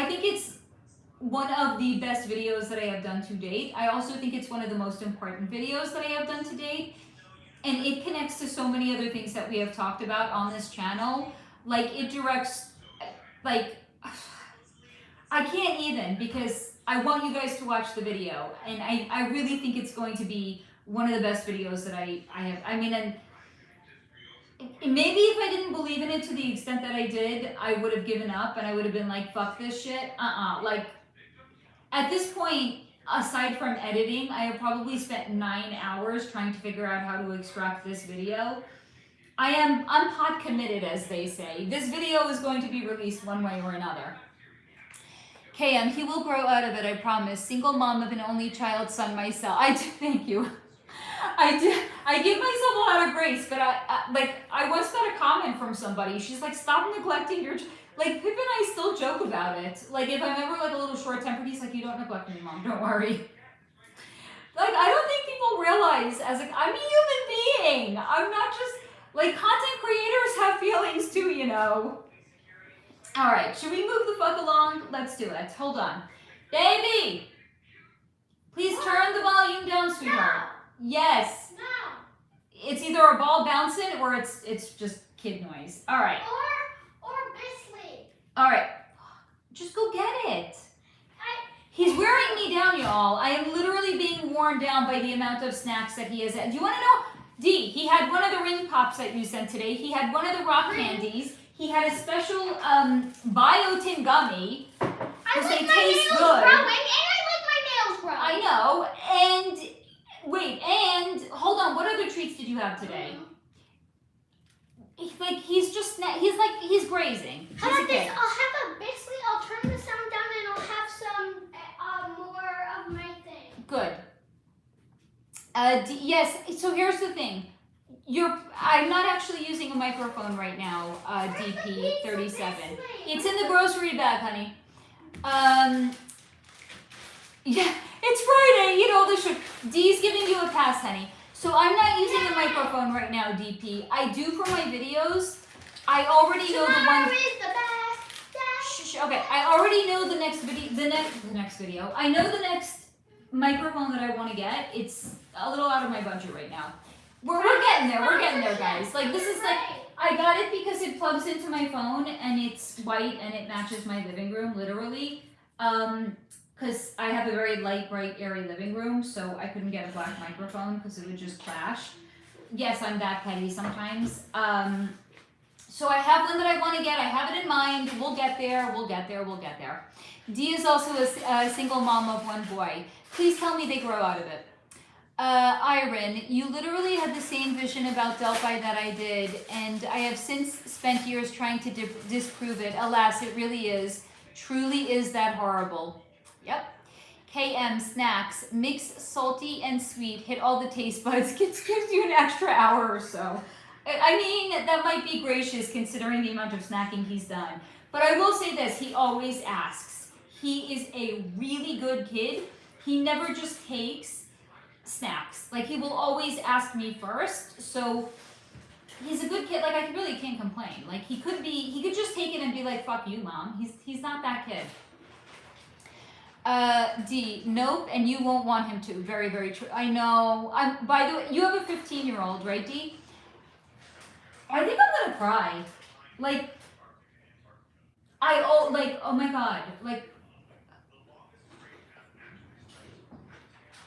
think it's one of the best videos that I have done to date. I also think it's one of the most important videos that I have done to date. And it connects to so many other things that we have talked about on this channel. Like, it directs, like, I can't even, because I want you guys to watch the video. And I really think it's going to be one of the best videos that I have. I mean, and maybe if I didn't believe in it to the extent that I did, I would have given up and I would have been like, fuck this shit. Like, At this point, aside from editing, I have probably spent 9 hours trying to figure out how to extract this video. I'm pot committed, as they say. This video is going to be released one way or another. KM, he will grow out of it, I promise. Single mom of an only child son myself. I do, thank you. I give myself a lot of grace, but I once got a comment from somebody. She's like, stop neglecting your, like, Pip and I still joke about it. Like, if I'm ever like a little short-tempered, he's like, you don't neglect me, Mom, don't worry. Like, I don't think people realize, as like, I'm a human being. I'm not just, like, content creators have feelings too, you know. All right, should we move the fuck along? Let's do it. Hold on. Baby, please turn the volume down, sweetheart. Yes. No. It's either a ball bouncing or it's just kid noise. All right. Or Bisley. All right. Just go get it. He's wearing me down, y'all. I am literally being worn down by the amount of snacks that he has. Do you want to know? Dee, he had one of the ring pops that you sent today. He had one of the rock candies. He had a special biotin gummy. I like they my taste nails good. growing, and I like my nails growing. I know. And wait, and hold on. What other treats did you have today? He's grazing. How about this? I'll have a Bisley. I'll turn the sound down, and I'll have some more of my thing. Good. Yes. So here's the thing. I'm not actually using a microphone right now, DP37. It's in the grocery bag, honey. Yeah, it's Friday. Eat all this shit. Dee's giving you a pass, honey. So I'm not using a microphone right now, DP. I do for my videos. I already know the one. Is the best. Shh, okay, I already know the next video. The next video. I know the next microphone that I want to get. It's a little out of my budget right now. We're getting there. We're getting there, guys. Like, this is like, I got it because it plugs into my phone and it's white and it matches my living room, literally. Because I have a very light, bright, airy living room, so I couldn't get a black microphone because it would just clash. Yes, I'm that petty sometimes. So I have one that I want to get. I have it in mind. We'll get there. We'll get there. We'll get there. Dee is also a single mom of one boy. Please tell me they grow out of it. Iron, you literally had the same vision about Delphi that I did, and I have since spent years trying to disprove it. Alas, it really is. Truly is that horrible. Yep. KM, snacks. Mix salty and sweet. Hit all the taste buds. Gives you an extra hour or so. I mean, that might be gracious considering the amount of snacking he's done. But I will say this, he always asks. He is a really good kid. He never just takes snacks. Like, he will always ask me first. So he's a good kid. Like, I really can't complain. Like, he could just take it and be like, fuck you, Mom. He's not that kid. D, nope, and you won't want him to. Very, very true. I know. By the way, you have a 15-year-old, right, D? I think I'm gonna cry. Like, oh my God. Like,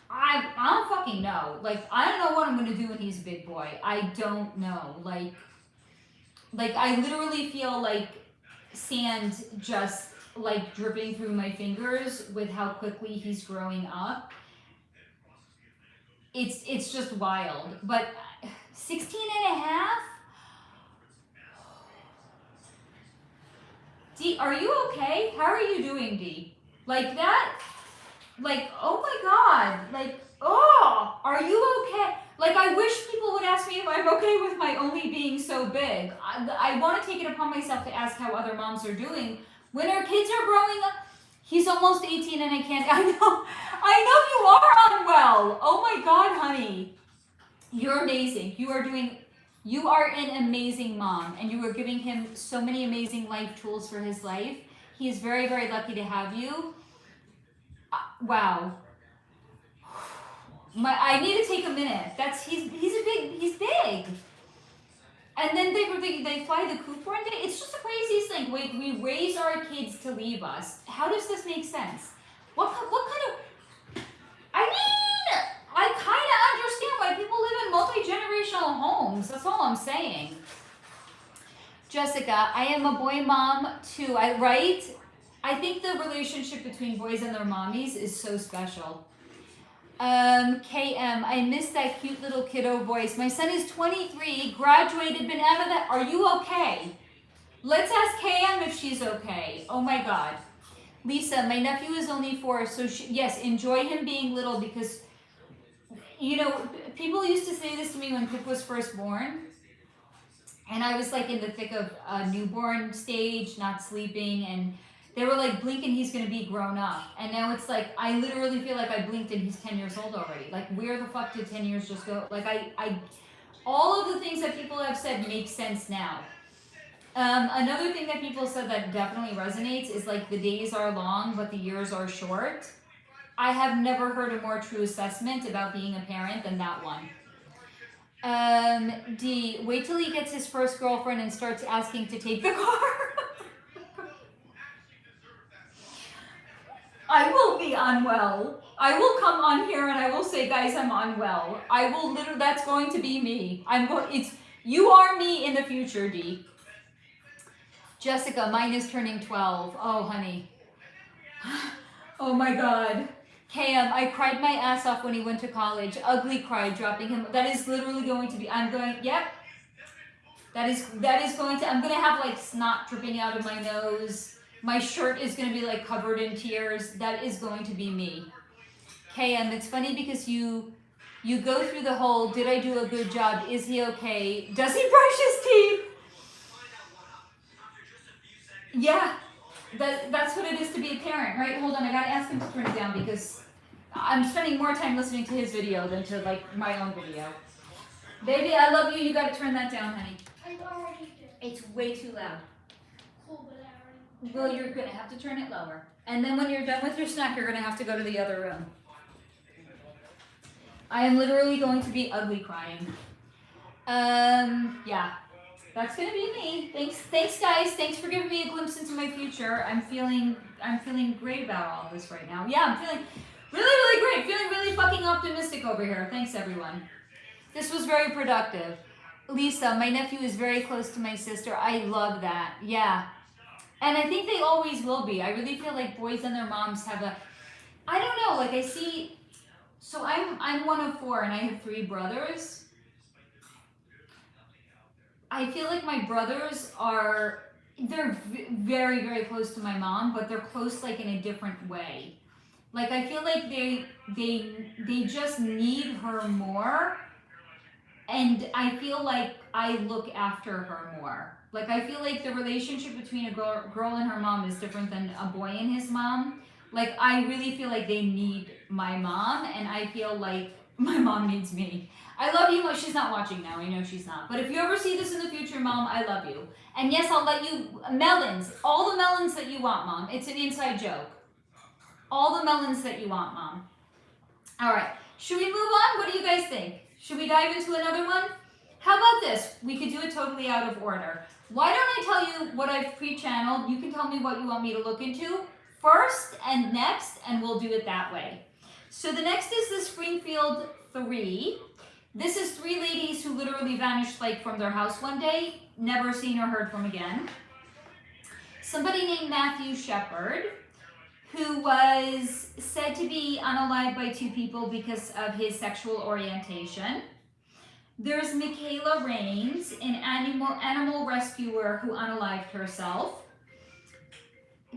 I don't fucking know. Like, I don't know what I'm gonna do when he's a big boy. I don't know. Like I literally feel like sand just like dripping through my fingers with how quickly he's growing up. It's just wild. But 16 and a half? Dee, are you okay? How are you doing, Dee? Like that? Like, oh my God. Like, oh, are you okay? Like, I wish people would ask me if I'm okay with my only being so big. I want to take it upon myself to ask how other moms are doing. When our kids are growing up, he's almost 18 and I know you are unwell. Oh my God, honey. You're amazing. You are an amazing mom, and you are giving him so many amazing life tools for his life. He is very, very lucky to have you. Wow. I need to take a minute. He's big. And then they fly the coop one day. It's just the craziest thing. We raise our kids to leave us. How does this make sense? What kind of? I mean, I kind of understand why people live in multi-generational homes. That's all I'm saying. Jessica, I am a boy mom too. Right? I think the relationship between boys and their mommies is so special. KM, I miss that cute little kiddo voice. My son is 23, graduated, been out of that. Are you okay? Let's ask KM if she's okay. Oh my God. Lisa, my nephew is only 4, so yes, enjoy him being little because, you know, people used to say this to me when Pip was first born. And I was like in the thick of a newborn stage, not sleeping, and they were like, blink and he's gonna be grown up. And now it's like, I literally feel like I blinked and he's 10 years old already. Like, where the fuck did 10 years just go? Like, all of the things that people have said make sense now. Another thing that people said that definitely resonates is like, the days are long, but the years are short. I have never heard a more true assessment about being a parent than that one. D, wait till he gets his first girlfriend and starts asking to take the car. I will be unwell. I will come on here and I will say, guys, I'm unwell. I will literally, that's going to be me. You are me in the future, D. Jessica, mine is turning 12. Oh, honey. Oh my God. KM, I cried my ass off when he went to college. Ugly cry, dropping him. That is literally going to be, yep. That is going to, I'm going to have like snot dripping out of my nose. My shirt is going to be like covered in tears. That is going to be me. KM, it's funny because you go through the whole, did I do a good job? Is he okay? Does he brush his teeth? Yeah, that's what it is to be a parent, right? Hold on, I gotta ask him to turn it down because I'm spending more time listening to his video than to like my own video. Baby, I love you. You gotta turn that down, honey. I already did. It's way too loud. Cool, but I already. Well, you're gonna have to turn it lower. And then when you're done with your snack, you're gonna have to go to the other room. I am literally going to be ugly crying. Yeah. That's gonna be me. Thanks guys. Thanks for giving me a glimpse into my future. I'm feeling great about all this right now. Yeah, I'm feeling really great. Feeling really fucking optimistic over here. Thanks everyone. This was very productive. Lisa, my nephew is very close to my sister. I love that. Yeah. And I think they always will be. I really feel like boys and their moms have a, I don't know, like I see, so I'm one of 4 and I have 3 brothers. I feel like my brothers they're very close to my mom, but they're close like in a different way. Like I feel like they just need her more, and I feel like I look after her more. Like I feel like the relationship between a girl and her mom is different than a boy and his mom. Like I really feel like they need my mom, and I feel like my mom needs me. I love you. She's not watching now. I know she's not. But if you ever see this in the future, Mom, I love you. And yes, I'll let you, melons. All the melons that you want, Mom. It's an inside joke. All the melons that you want, Mom. All right. Should we move on? What do you guys think? Should we dive into another one? How about this? We could do it totally out of order. Why don't I tell you what I've pre-channeled? You can tell me what you want me to look into first and next, and we'll do it that way. So the next is the Springfield 3. This is 3 ladies who literally vanished like from their house one day, never seen or heard from again. Somebody named Matthew Shepard, who was said to be unalived by 2 people because of his sexual orientation. There's Mikayla Raines, an animal rescuer who unalived herself.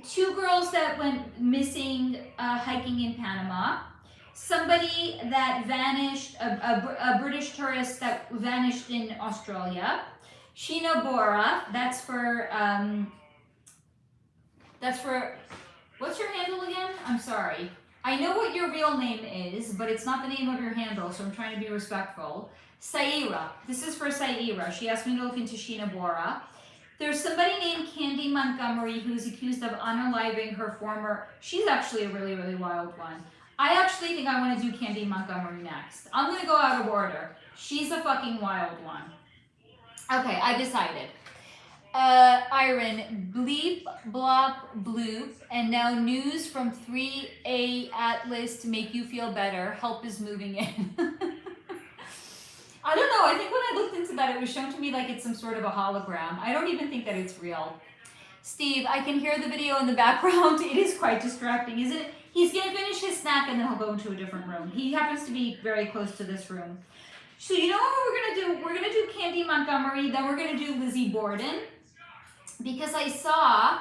2 girls that went missing hiking in Panama. Somebody that vanished, a British tourist that vanished in Australia. Sheena Bora, that's for, what's your handle again? I'm sorry. I know what your real name is, but it's not the name of your handle, so I'm trying to be respectful. Saira, this is for Saira. She asked me to look into Sheena Bora. There's somebody named Candy Montgomery who's accused of unaliving her former, she's actually a really wild one. I actually think I want to do Candy Montgomery next. I'm going to go out of order. She's a fucking wild one. Okay, I decided. Iron, bleep, blop, bloop, and now news from 3A Atlas to make you feel better. Help is moving in. I don't know. I think when I looked into that, it was shown to me like it's some sort of a hologram. I don't even think that it's real. Steve, I can hear the video in the background. It is quite distracting, isn't it? He's gonna finish his snack and then he'll go into a different room. He happens to be very close to this room. So you know what we're gonna do? We're gonna do Candy Montgomery, then we're gonna do Lizzie Borden. Because I saw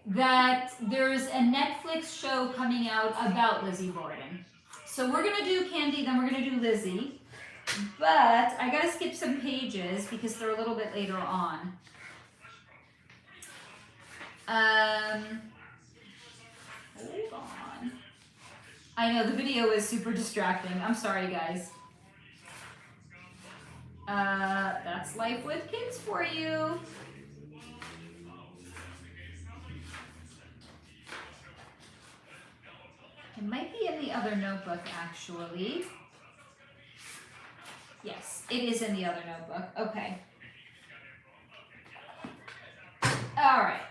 that there's a Netflix show coming out about Lizzie Borden. So we're gonna do Candy, then we're gonna do Lizzie. But I gotta skip some pages because they're a little bit later on. Hold on. I know the video is super distracting. I'm sorry, guys. That's life with kids for you. It might be in the other notebook, actually. Yes, it is in the other notebook. Okay. All right.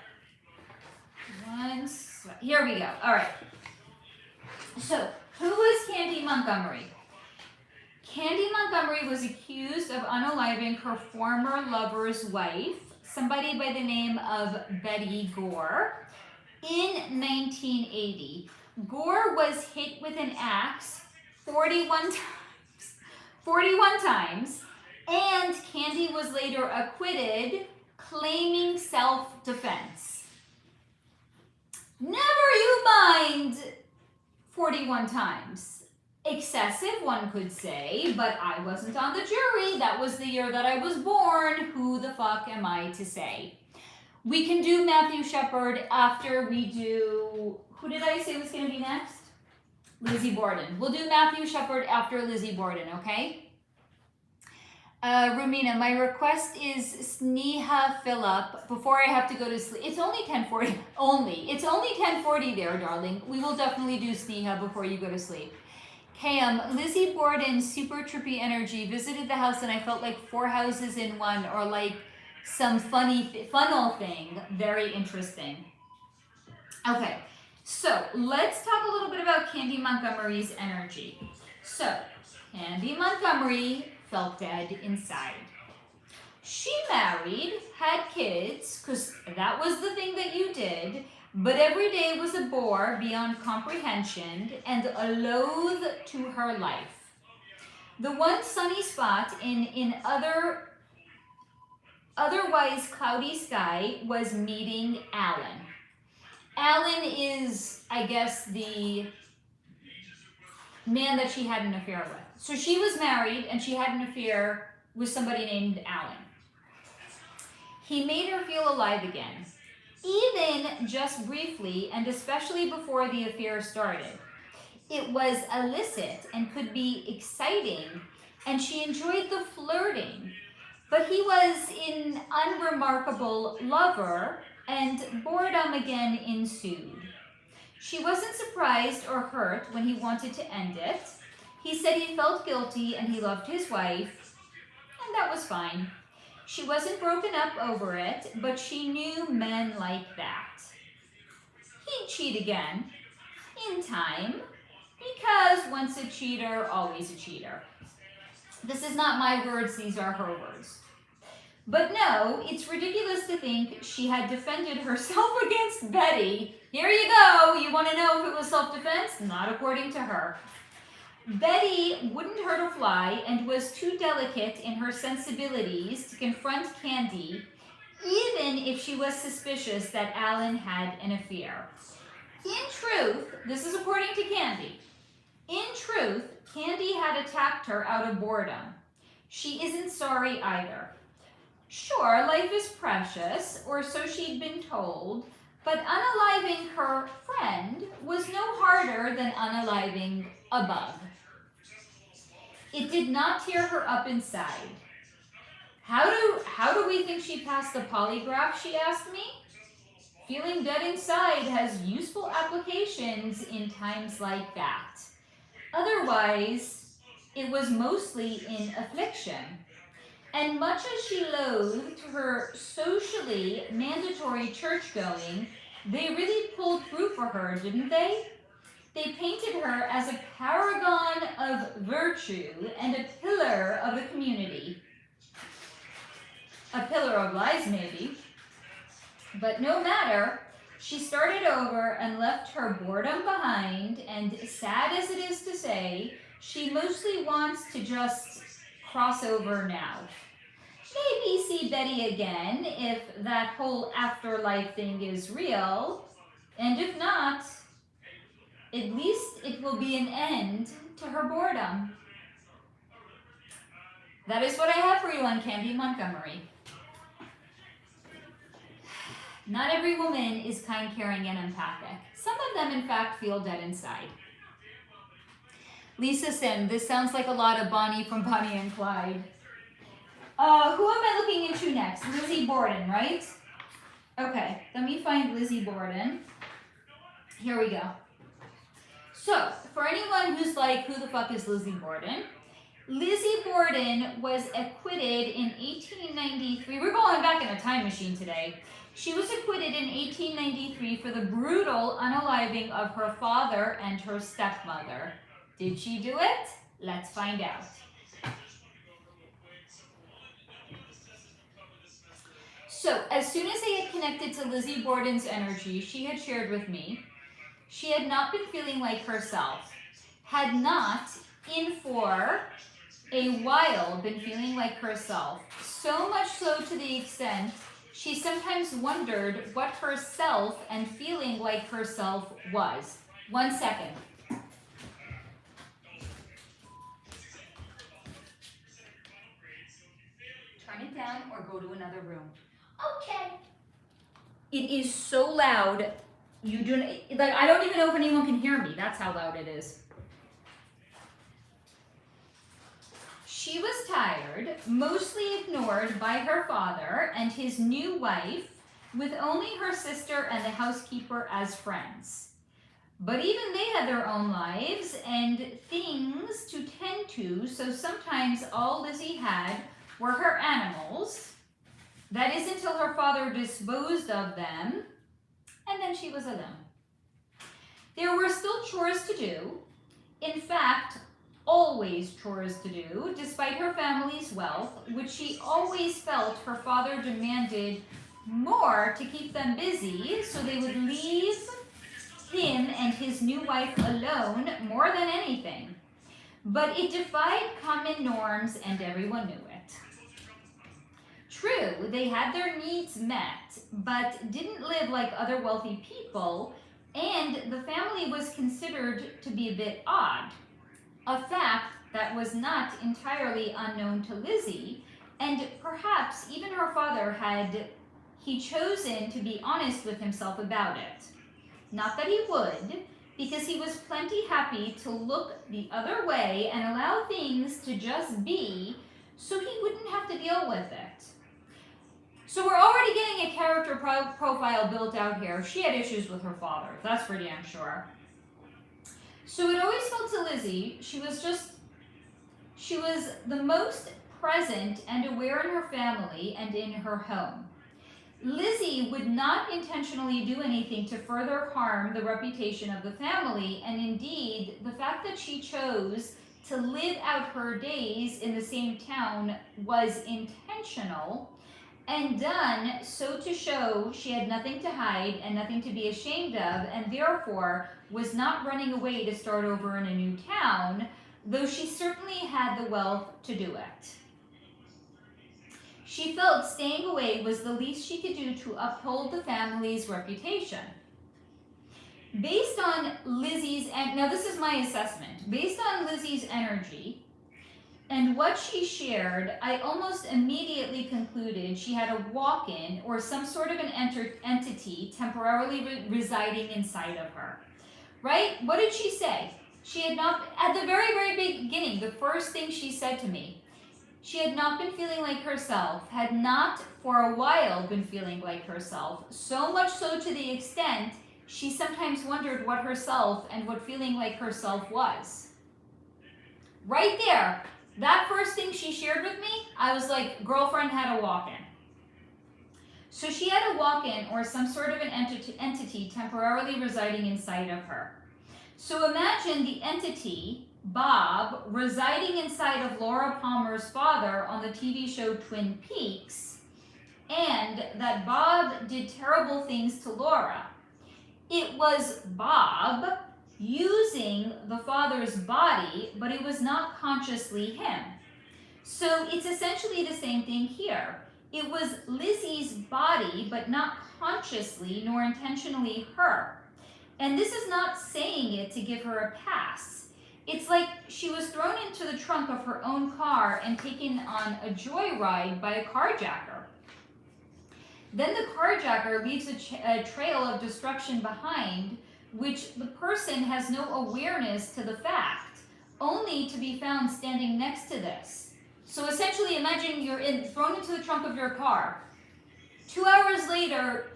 Here we go. All right. So, who was Candy Montgomery? Candy Montgomery was accused of unaliving her former lover's wife, somebody by the name of Betty Gore, in 1980. Gore was hit with an axe 41 times, and Candy was later acquitted, claiming self-defense. Never you mind 41 times. Excessive, one could say, but I wasn't on the jury. That was the year that I was born. Who the fuck am I to say? We can do Matthew Shepard after we do... Who did I say was going to be next? Lizzie Borden. We'll do Matthew Shepard after Lizzie Borden, okay? Rumina, my request is Sneha Phillip before I have to go to sleep. It's only 10:40. It's only 10:40 there, darling. We will definitely do Sneha before you go to sleep. Cam, Lizzie Borden, super trippy energy, visited the house and I felt like 4 houses in one, or like some funny funnel thing. Very interesting. Okay, so let's talk a little bit about Candy Montgomery's energy. So, Candy Montgomery felt dead inside. She married, had kids, because that was the thing that you did, but every day was a bore beyond comprehension and a loathe to her life. The one sunny spot in otherwise cloudy sky was meeting Alan. Alan is, I guess, the man that she had an affair with. So she was married and she had an affair with somebody named Alan. He made her feel alive again, even just briefly, and especially before the affair started. It was illicit and could be exciting, and she enjoyed the flirting, but he was an unremarkable lover, and boredom again ensued. She wasn't surprised or hurt when he wanted to end it. He said he felt guilty and he loved his wife, and that was fine. She wasn't broken up over it, but she knew men like that. He'd cheat again, in time, because once a cheater, always a cheater. This is not my words, these are her words. But no, it's ridiculous to think she had defended herself against Betty. Here you go, you want to know if it was self-defense? Not according to her. Betty wouldn't hurt a fly and was too delicate in her sensibilities to confront Candy, even if she was suspicious that Alan had an affair. In truth, this is according to Candy, in truth, Candy had attacked her out of boredom. She isn't sorry either. Sure, life is precious, or so she'd been told, but unaliving her friend was no harder than unaliving a bug. It did not tear her up inside. How do we think she passed the polygraph, she asked me? Feeling dead inside has useful applications in times like that. Otherwise, it was mostly in affliction. And much as she loathed her socially mandatory church-going, they really pulled through for her, didn't they? They painted her as a paragon of virtue and a pillar of the community. A pillar of lies, maybe. But no matter, she started over and left her boredom behind, and sad as it is to say, she mostly wants to just cross over now. Maybe see Betty again if that whole afterlife thing is real, and if not, at least it will be an end to her boredom. That is what I have for you on Candy Montgomery. Not every woman is kind, caring, and empathic. Some of them, in fact, feel dead inside. Lisa Sim, this sounds like a lot of Bonnie from Bonnie and Clyde. Who am I looking into next? Lizzie Borden, right? Okay, let me find Lizzie Borden. Here we go. So, for anyone who's like, who the fuck is Lizzie Borden? Lizzie Borden was acquitted in 1893. We're going back in a time machine today. She was acquitted in 1893 for the brutal unaliving of her father and her stepmother. Did she do it? Let's find out. So, as soon as I had connected to Lizzie Borden's energy, she had shared with me, she had not been feeling like herself, had not, in for a while, been feeling like herself. So much so to the extent she sometimes wondered what herself and feeling like herself was. 1 second. Turn it down or go to another room. Okay. It is so loud. You do like I don't even know if anyone can hear me. That's how loud it is. She was tired, mostly ignored by her father and his new wife, with only her sister and the housekeeper as friends. But even they had their own lives and things to tend to, so sometimes all Lizzie had were her animals. That is until her father disposed of them, and then she was alone. There were still chores to do. In fact, always chores to do, despite her family's wealth, which she always felt her father demanded more to keep them busy, so they would leave him and his new wife alone more than anything. But it defied common norms, and everyone knew it. True, they had their needs met, but didn't live like other wealthy people, and the family was considered to be a bit odd. A fact that was not entirely unknown to Lizzie, and perhaps even her father had he chosen to be honest with himself about it. Not that he would, because he was plenty happy to look the other way and allow things to just be, so he wouldn't have to deal with it. So we're already getting a character profile built out here. She had issues with her father, that's for damn sure. So it always felt to Lizzie, she was the most present and aware in her family and in her home. Lizzie would not intentionally do anything to further harm the reputation of the family, and indeed, the fact that she chose to live out her days in the same town was intentional and done so to show she had nothing to hide and nothing to be ashamed of, and therefore was not running away to start over in a new town, though she certainly had the wealth to do it. She felt staying away was the least she could do to uphold the family's reputation. Based on Lizzie's, and now this is my assessment, based on Lizzie's energy and what she shared, I almost immediately concluded she had a walk-in or some sort of an entity temporarily residing inside of her. Right? What did she say? She had not, at the very, very beginning, the first thing she said to me, she had not been feeling like herself, had not for a while been feeling like herself, so much so to the extent she sometimes wondered what herself and what feeling like herself was. Right there, that first thing she shared with me, I was like, girlfriend had a walk-in. So she had a walk-in or some sort of an entity temporarily residing inside of her. So imagine the entity, Bob, residing inside of Laura Palmer's father on the TV show Twin Peaks, and that Bob did terrible things to Laura. It was Bob using the father's body, but it was not consciously him. So it's essentially the same thing here. It was Lizzie's body, but not consciously nor intentionally her. And this is not saying it to give her a pass. It's like she was thrown into the trunk of her own car and taken on a joyride by a carjacker. Then the carjacker leaves a trail of destruction behind, which the person has no awareness to the fact, only to be found standing next to this. So essentially, imagine you're thrown into the trunk of your car. 2 hours later,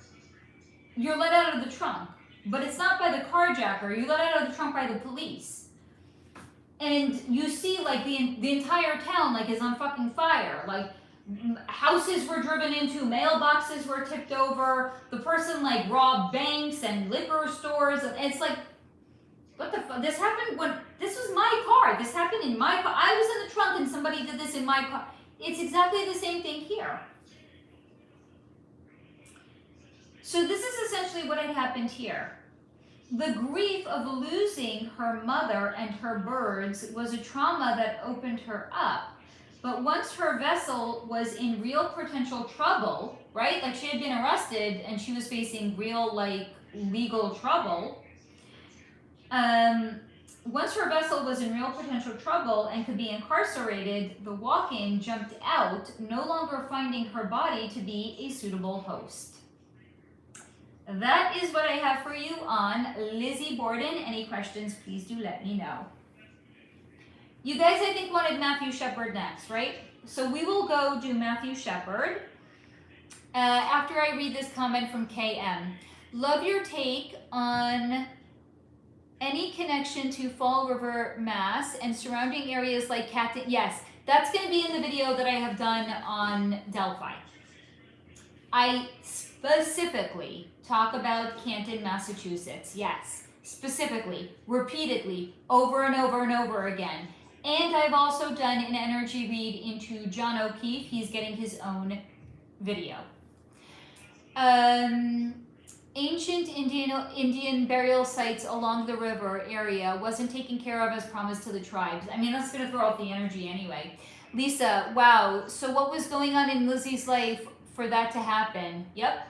you're let out of the trunk, but it's not by the carjacker. You're let out of the trunk by the police. And you see, like, the entire town, like, is on fucking fire. Like, houses were driven into, mailboxes were tipped over, the person, like, robbed banks and liquor stores. And it's like, what the fuck? This happened when, this was my car. This happened in my car. I was in the trunk and somebody did this in my car. It's exactly the same thing here. So this is essentially what had happened here. The grief of losing her mother and her birds was a trauma that opened her up. But once her vessel was in real potential trouble, right? Like she had been arrested and she was facing real, like, legal trouble. Once her vessel was in real potential trouble and could be incarcerated, the walk-in jumped out, no longer finding her body to be a suitable host. That is what I have for you on Lizzie Borden. Any questions, please do let me know. You guys, I think, wanted Matthew Shepard next, right? So we will go do Matthew Shepard after I read this comment from KM. Love your take on any connection to Fall River, Mass. and surrounding areas like Canton. Yes, that's going to be in the video that I have done on Delphi. I specifically talk about Canton, Massachusetts. Yes, specifically, repeatedly, over and over and over again. And I've also done an energy read into John O'Keefe. He's getting his own video. Ancient Indian burial sites along the river area wasn't taken care of as promised to the tribes. I mean, that's going to throw off the energy anyway. Lisa, wow. So what was going on in Lizzie's life for that to happen? Yep.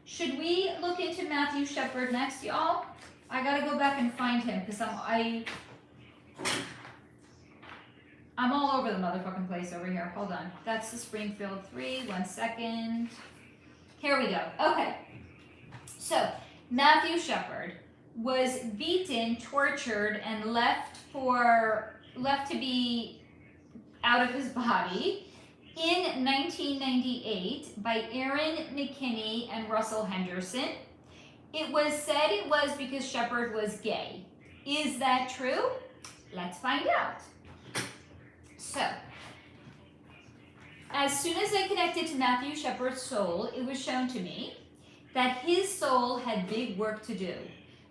Should we look into Matthew Shepard next, y'all? I gotta go back and find him because I'm all over the motherfucking place over here. Hold on. That's the Springfield 3. 1 second. Here we go. Okay. So, Matthew Shepard was beaten, tortured, and left to be out of his body in 1998 by Aaron McKinney and Russell Henderson. It was said it was because Shepard was gay. Is that true? Let's find out. So, as soon as I connected to Matthew Shepard's soul, it was shown to me that his soul had big work to do.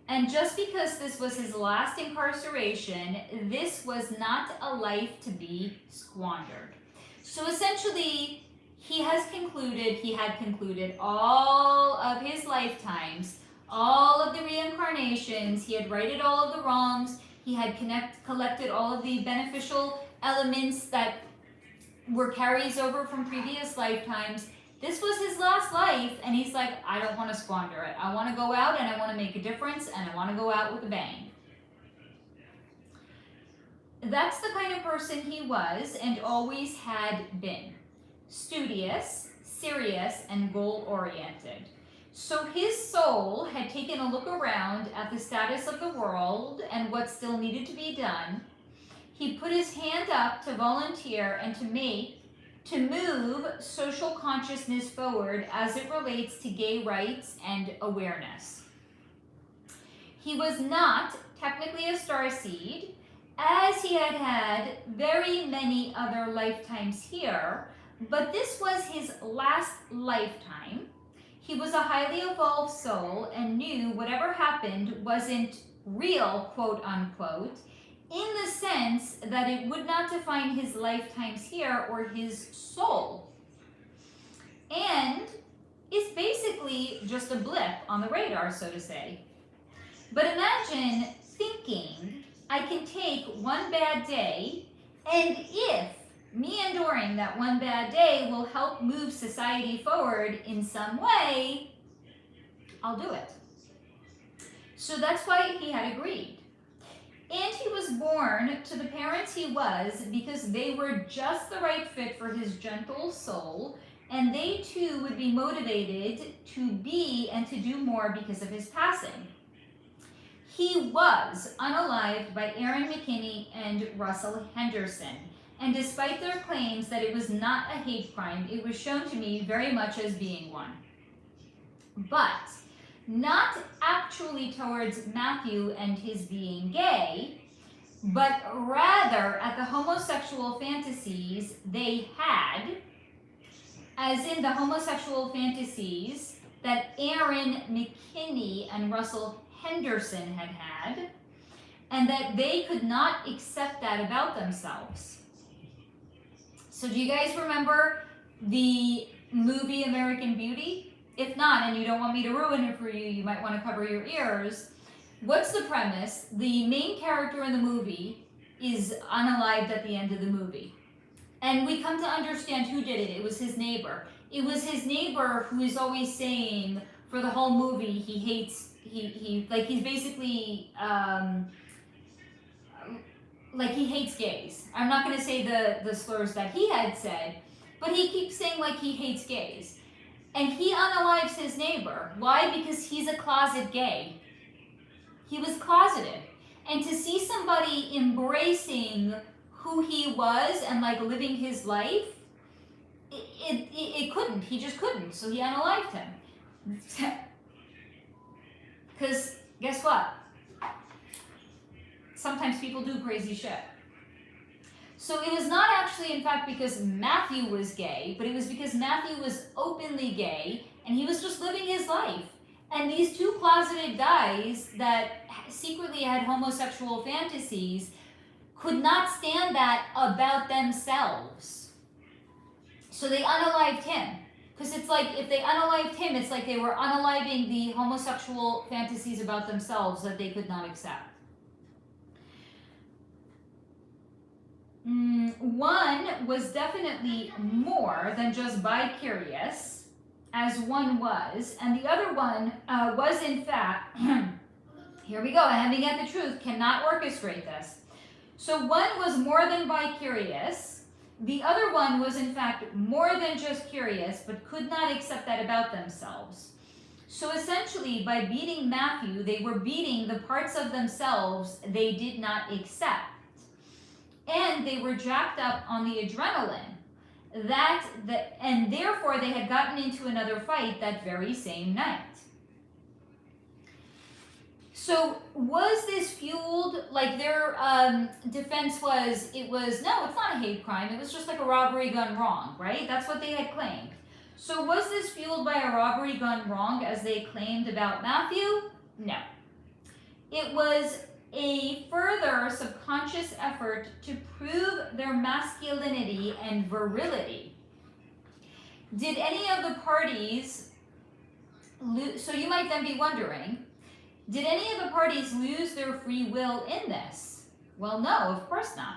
And just because this was his last incarceration, this was not a life to be squandered. So essentially, he had concluded all of his lifetimes, all of the reincarnations, he had righted all of the wrongs, he had collected all of the beneficial elements that were carries over from previous lifetimes. This was his last life, and he's like, I don't want to squander it. I want to go out and I want to make a difference, and I want to go out with a bang. That's the kind of person he was and always had been. Studious, serious, and goal-oriented. So his soul had taken a look around at the status of the world and what still needed to be done. He put his hand up to volunteer and to move social consciousness forward as it relates to gay rights and awareness. He was not technically a starseed, as he had had very many other lifetimes here, but this was his last lifetime. He was a highly evolved soul and knew whatever happened wasn't real, quote unquote, in the sense that it would not define his lifetimes here or his soul, and is basically just a blip on the radar, so to say. But imagine thinking, I can take one bad day, and if me enduring that one bad day will help move society forward in some way, I'll do it. So that's why he had agreed. And he was born to the parents he was because they were just the right fit for his gentle soul, and they too would be motivated to be and to do more because of his passing. He was unalived by Aaron McKinney and Russell Henderson. And despite their claims that it was not a hate crime, it was shown to me very much as being one. But not actually towards Matthew and his being gay, but rather at the homosexual fantasies they had, as in the homosexual fantasies that Aaron McKinney and Russell Henderson had, and that they could not accept that about themselves. So do you guys remember the movie American Beauty? If not, and you don't want me to ruin it for you, you might want to cover your ears. What's the premise? The main character in the movie is unalived at the end of the movie. And we come to understand who did it. It was his neighbor. It was his neighbor who is always saying for the whole movie he hates, he's basically, like he hates gays. I'm not going to say the slurs that he had said, but he keeps saying like he hates gays. And he unalives his neighbor. Why? Because he's a closet gay. He was closeted. And to see somebody embracing who he was and like living his life, it couldn't. He just couldn't. So he unalived him. Because guess what? Sometimes people do crazy shit. So it was not actually, in fact, because Matthew was gay, but it was because Matthew was openly gay, and he was just living his life. And these two closeted guys that secretly had homosexual fantasies could not stand that about themselves. So they unalived him. Because it's like, if they unalived him, it's like they were unaliving the homosexual fantasies about themselves that they could not accept. One was definitely more than just bi-curious, as one was, and the other one was in fact, here we go, having at the truth, cannot orchestrate this. So one was more than bi-curious, the other one was in fact more than just curious, but could not accept that about themselves. So essentially, by beating Matthew, they were beating the parts of themselves they did not accept. And they were jacked up on the adrenaline, and therefore they had gotten into another fight that very same night. So was this fueled, like their defense was, no, it's not a hate crime, it was just like a robbery gone wrong, right? That's what they had claimed. So was this fueled by a robbery gone wrong as they claimed about Matthew? No. It was a further subconscious effort to prove their masculinity and virility. Did any of the parties so you might then be wondering, did any of the parties lose their free will in this? Well, no, of course not.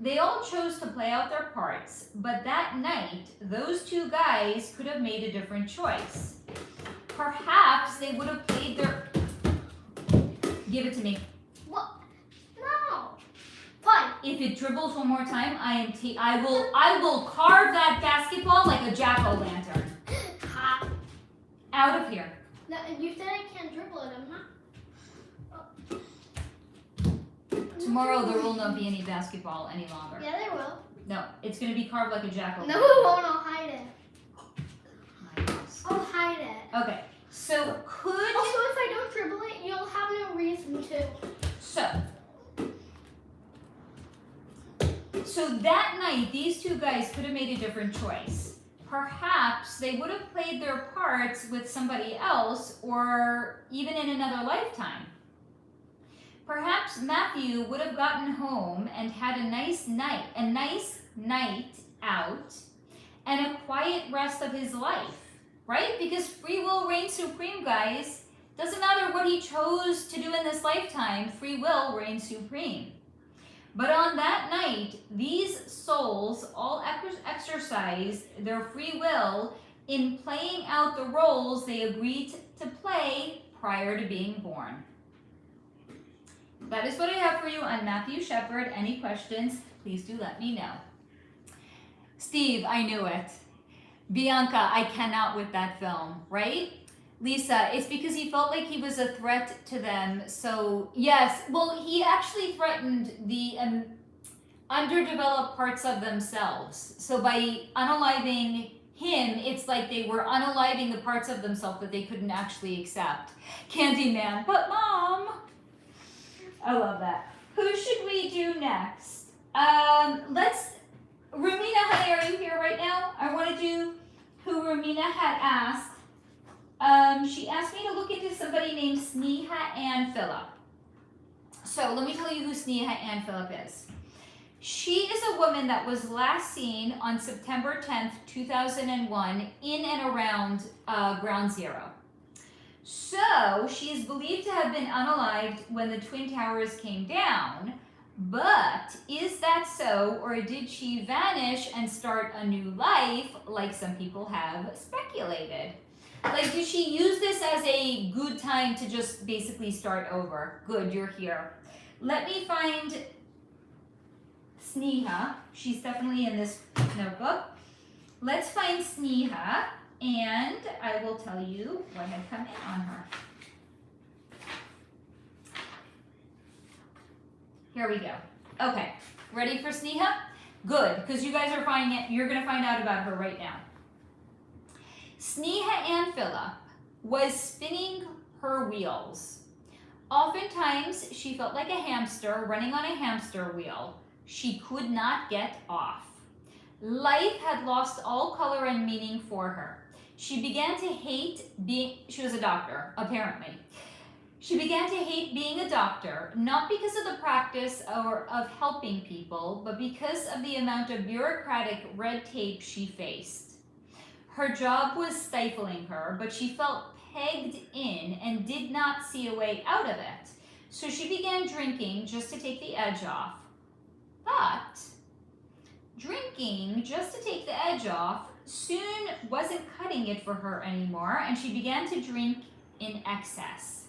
They all chose to play out their parts, but that night, those two guys could have made a different choice. Perhaps they would have played their... Give it to me. What? No. Fine. If it dribbles one more time, I will carve that basketball like a jack-o'-lantern. Ha. Out of here. No, you said I can't dribble it, huh? Tomorrow there will not be any basketball any longer. Yeah, there will. No, it's going to be carved like a jack-o'-lantern. No, it won't. I'll hide it. My goodness. I'll hide it. Okay, so could... Also, if I don't dribble it, you'll have no reason to. So that night, these two guys could have made a different choice. Perhaps they would have played their parts with somebody else or even in another lifetime. Perhaps Matthew would have gotten home and had a nice night out and a quiet rest of his life, right? Because free will reigns supreme, guys. Doesn't matter what he chose to do in this lifetime, free will reigns supreme. But on that night, these souls all exercised their free will in playing out the roles they agreed to play prior to being born. That is what I have for you on Matthew Shepard. Any questions, please do let me know. Steve, I knew it. Bianca, I cannot with that film, right? Lisa, it's because he felt like he was a threat to them. So, yes, well, he actually threatened the underdeveloped parts of themselves. So by unaliving him, it's like they were unaliving the parts of themselves that they couldn't actually accept. Candyman, but Mom! I love that. Who should we do next? Rumina, honey, are you here right now? I want to do who Rumina had asked. She asked me to look into somebody named Sneha Ann Phillip. So let me tell you who Sneha Ann Phillip is. She is a woman that was last seen on September 10th, 2001 in and around Ground Zero. So she is believed to have been unalived when the Twin Towers came down, but is that so, or did she vanish and start a new life like some people have speculated? Like, did she use this as a good time to just basically start over? Good, you're here. Let me find Sneha. She's definitely in this notebook. Let's find Sneha. And I will tell you what had come in on her. Here we go. Okay, ready for Sneha? Good, because you guys are finding it. You're going to find out about her right now. Sneha Ann Phillip was spinning her wheels. Oftentimes, she felt like a hamster running on a hamster wheel. She could not get off. Life had lost all color and meaning for her. She began to hate she was a doctor, apparently. She began to hate being a doctor, not because of the practice or of helping people, but because of the amount of bureaucratic red tape she faced. Her job was stifling her, but she felt pegged in and did not see a way out of it. So she began drinking just to take the edge off. But drinking just to take the edge off soon wasn't cutting it for her anymore, and she began to drink in excess.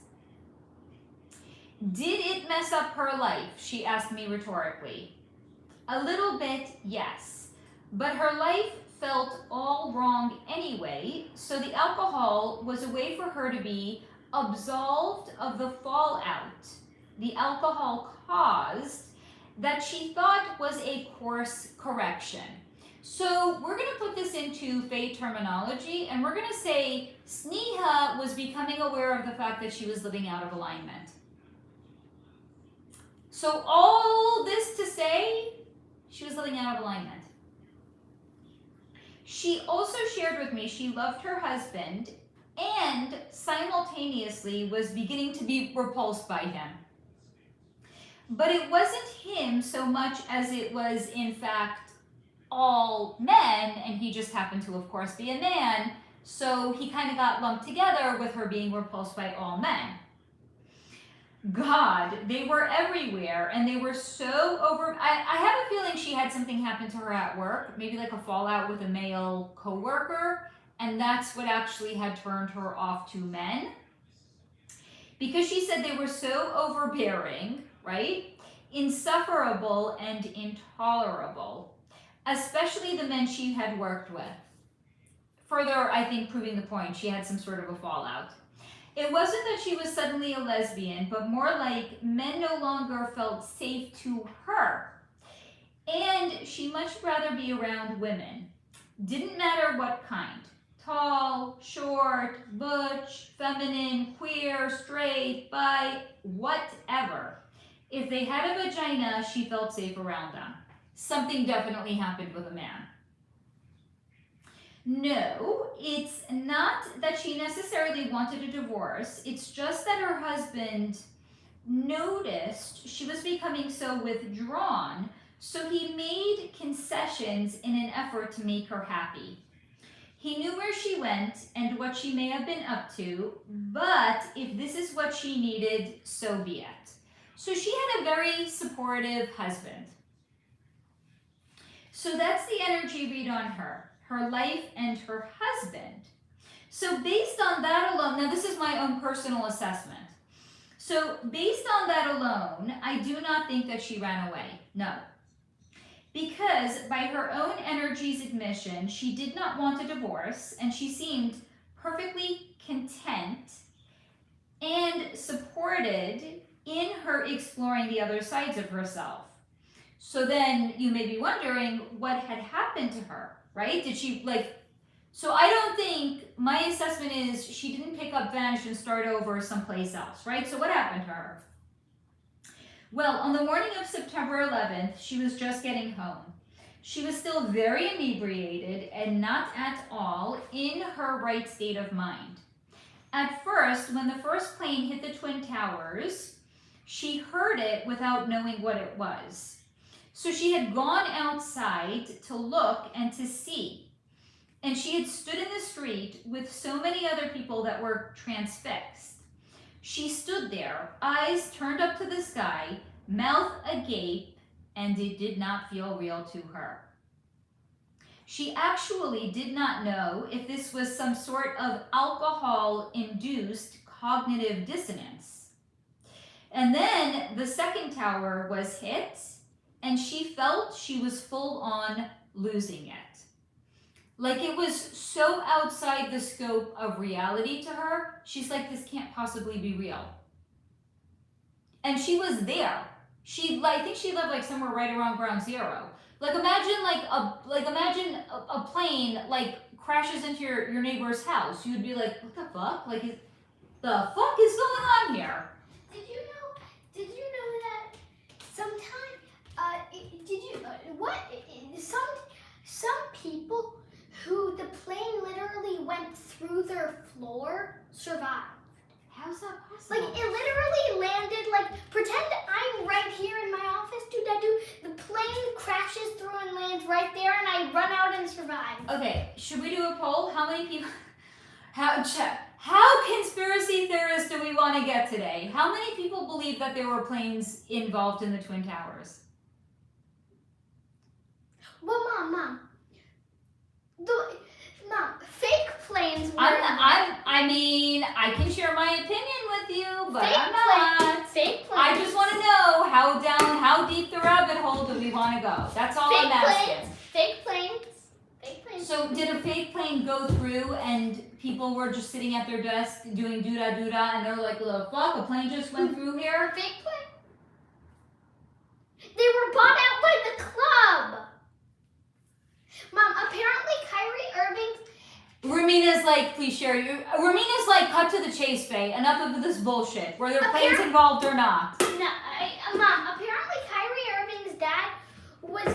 Did it mess up her life? She asked me rhetorically. A little bit, yes. But her life felt all wrong anyway, so the alcohol was a way for her to be absolved of the fallout the alcohol caused that she thought was a course correction. So we're going to put this into Faye terminology, and we're going to say Sneha was becoming aware of the fact that she was living out of alignment. So all this to say, she was living out of alignment. She also shared with me she loved her husband and simultaneously was beginning to be repulsed by him. But it wasn't him so much as it was, in fact, all men, and he just happened to, of course, be a man, so he kind of got lumped together with her being repulsed by all men. God, they were everywhere, and they were so over... I have a feeling she had something happen to her at work, maybe like a fallout with a male coworker, and that's what actually had turned her off to men. Because she said they were so overbearing, right? Insufferable and intolerable, especially the men she had worked with. Further, I think, proving the point, she had some sort of a fallout. It wasn't that she was suddenly a lesbian, but more like men no longer felt safe to her. And she much rather be around women. Didn't matter what kind. Tall, short, butch, feminine, queer, straight, bi, whatever. If they had a vagina, she felt safe around them. Something definitely happened with a man. No, it's not that she necessarily wanted a divorce. It's just that her husband noticed she was becoming so withdrawn, so he made concessions in an effort to make her happy. He knew where she went and what she may have been up to, but if this is what she needed, so be it. So she had a very supportive husband. So that's the energy read on her life and her husband. So based on that alone, now this is my own personal assessment. So based on that alone, I do not think that she ran away, no. Because by her own energy's admission, she did not want a divorce, and she seemed perfectly content and supported in her exploring the other sides of herself. So then you may be wondering what had happened to her, right? Did she so I don't think, my assessment is she didn't pick up Vanish and start over someplace else, right? So what happened to her? Well, on the morning of September 11th, she was just getting home. She was still very inebriated and not at all in her right state of mind. At first, when the first plane hit the Twin Towers, she heard it without knowing what it was. So she had gone outside to look and to see. And she had stood in the street with so many other people that were transfixed. She stood there, eyes turned up to the sky, mouth agape, and it did not feel real to her. She actually did not know if this was some sort of alcohol-induced cognitive dissonance. And then the second tower was hit, and she felt she was full on losing it. Like it was so outside the scope of reality to her, she's like, this can't possibly be real. And she was there. I think she lived like somewhere right around ground zero. Like imagine imagine a plane like crashes into your neighbor's house. You'd be like, what the fuck? Like the fuck is going on here? Did you know that some people who the plane literally went through their floor survived? How's that possible? Like, it literally landed, like, pretend I'm right here in my office, the plane crashes through and lands right there, and I run out and survive. Okay, should we do a poll? How many people, how conspiracy theorists do we want to get today? How many people believe that there were planes involved in the Twin Towers? Well, Mom, fake planes were... I can share my opinion with you, but I'm not. Fake planes. I just want to know how deep the rabbit hole do we want to go? That's all I'm asking. Fake planes. So did a fake plane go through and people were just sitting at their desk doing doo-da, and they're like, the fuck, a plane just went through here? Fake plane. They were bought out by the club. Mom, apparently Kyrie Irving... Rumina's like, please share you. Rumina's like, cut to the chase, Faye. Enough of this bullshit. Were there planes involved or not? No, Mom, apparently Kyrie Irving's dad was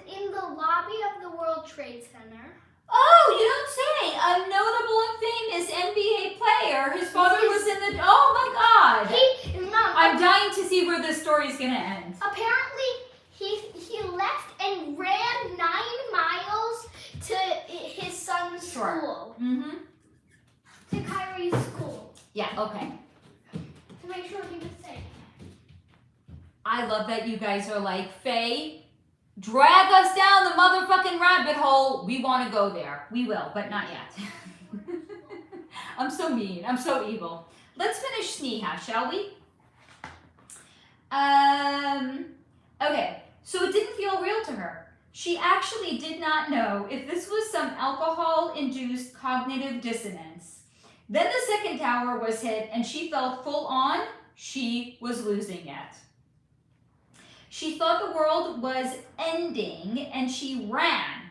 in the lobby of the World Trade Center. Oh, you don't say. A notable and famous NBA player. His father was in the... Oh my God. Mom, I'm dying to see where this story's going to end. Apparently, he left and ran 9 miles to his son's school. Mm-hmm. To Kyrie's school. Yeah, okay. To make sure he was safe. I love that you guys are like, Faye, drag us down the motherfucking rabbit hole. We want to go there. We will, but not yet. I'm so mean. I'm so evil. Let's finish Sneha, shall we? Okay, so it didn't feel real to her. She actually did not know if this was some alcohol-induced cognitive dissonance. Then the second tower was hit and she felt full on she was losing it. She thought the world was ending and she ran.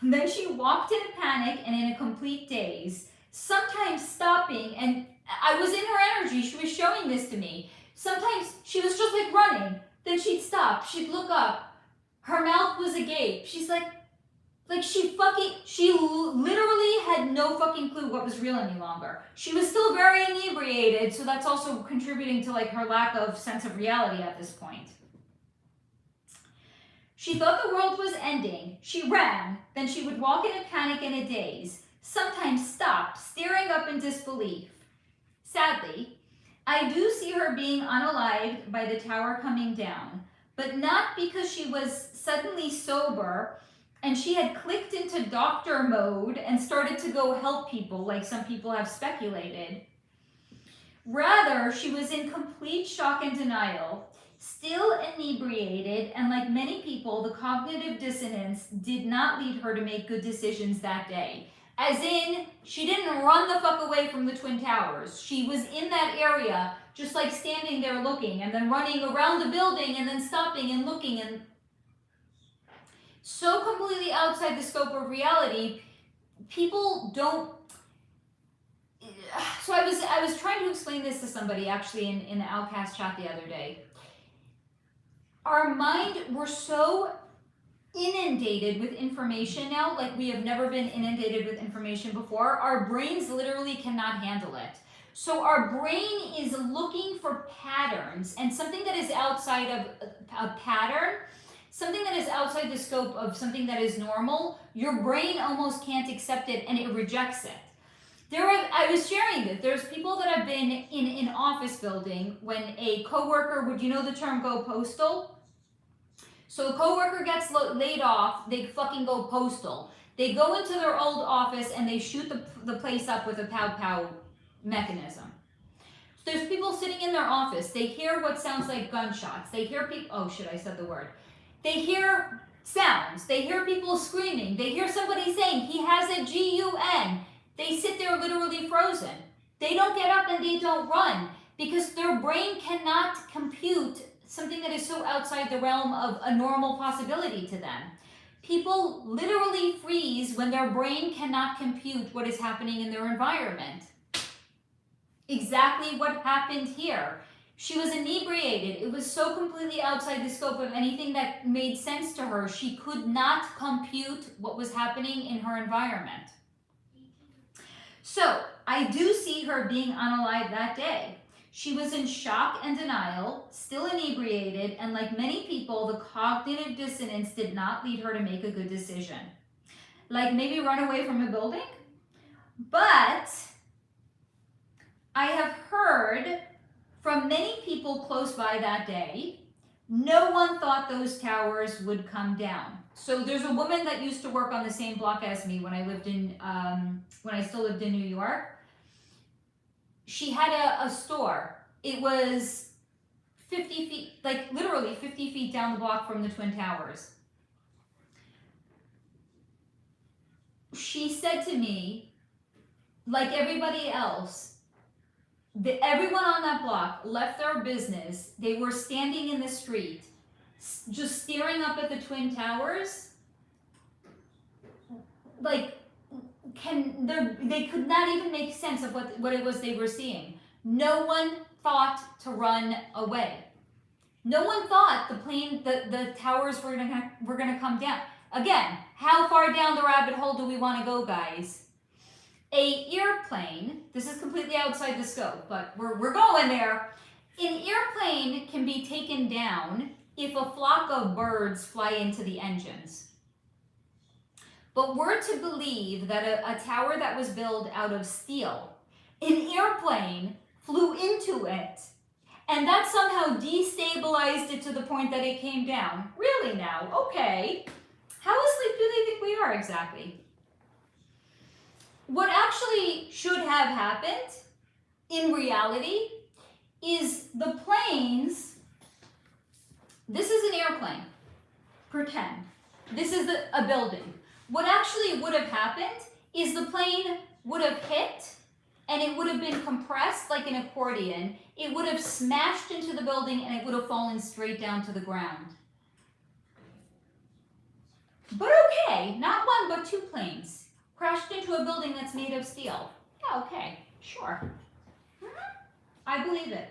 And then she walked in a panic and in a complete daze, sometimes stopping, and I was in her energy, she was showing this to me. Sometimes she was just like running, then she'd stop, she'd look up, her mouth was agape. She's like, Like she literally had no fucking clue what was real any longer. She was still very inebriated, so that's also contributing to like her lack of sense of reality at this point. She thought the world was ending. She ran, then she would walk in a panic and a daze, sometimes stopped, staring up in disbelief. Sadly, I do see her being unalived by the tower coming down, but not because she was suddenly sober and she had clicked into doctor mode and started to go help people like some people have speculated. Rather, she was in complete shock and denial, still inebriated, and like many people, the cognitive dissonance did not lead her to make good decisions that day. As in, she didn't run the fuck away from the Twin Towers. She was in that area, just like standing there looking, and then running around the building, and then stopping and looking, and so completely outside the scope of reality, people don't. So I was trying to explain this to somebody actually in the OutKast chat the other day. Our mind, we're so inundated with information now, like we have never been inundated with information before. Our brains literally cannot handle it. So our brain is looking for patterns, and something that is outside of a pattern, something that is outside the scope of something that is normal, your brain almost can't accept it and it rejects it. I was sharing this. There's people that have been in an office building when a coworker would, you know the term go postal? So a coworker gets laid off, they fucking go postal. They go into their old office and they shoot the place up with a pow-pow mechanism. So there's people sitting in their office. They hear what sounds like gunshots. They hear people, oh shit, I said the word. They hear sounds. They hear people screaming. They hear somebody saying, he has a GUN. They sit there literally frozen. They don't get up and they don't run because their brain cannot compute something that is so outside the realm of a normal possibility to them. People literally freeze when their brain cannot compute what is happening in their environment. Exactly what happened here. She was inebriated. It was so completely outside the scope of anything that made sense to her. She could not compute what was happening in her environment. So I do see her being unalive that day. She was in shock and denial, still inebriated, and like many people, the cognitive dissonance did not lead her to make a good decision. Like maybe run away from a building? But I have heard from many people close by that day, no one thought those towers would come down. So there's a woman that used to work on the same block as me when I still lived in New York. She had a store. It was 50 feet, like literally 50 feet down the block from the Twin Towers. She said to me, like everybody else, everyone on that block left their business. They were standing in the street, just staring up at the Twin Towers. Like, they could not even make sense of what it was they were seeing. No one thought to run away. No one thought the towers were gonna come down. Again, how far down the rabbit hole do we want to go, guys? An airplane, this is completely outside the scope, but we're going there. An airplane can be taken down if a flock of birds fly into the engines. But we're to believe that a tower that was built out of steel, an airplane flew into it, and that somehow destabilized it to the point that it came down. Really now? Okay. How asleep do they think we are exactly? What actually should have happened in reality is the planes, this is an airplane, pretend. This is a building. What actually would have happened is the plane would have hit and it would have been compressed like an accordion. It would have smashed into the building and it would have fallen straight down to the ground. But okay, not one but two planes crashed into a building that's made of steel. Yeah, okay, sure. I believe it.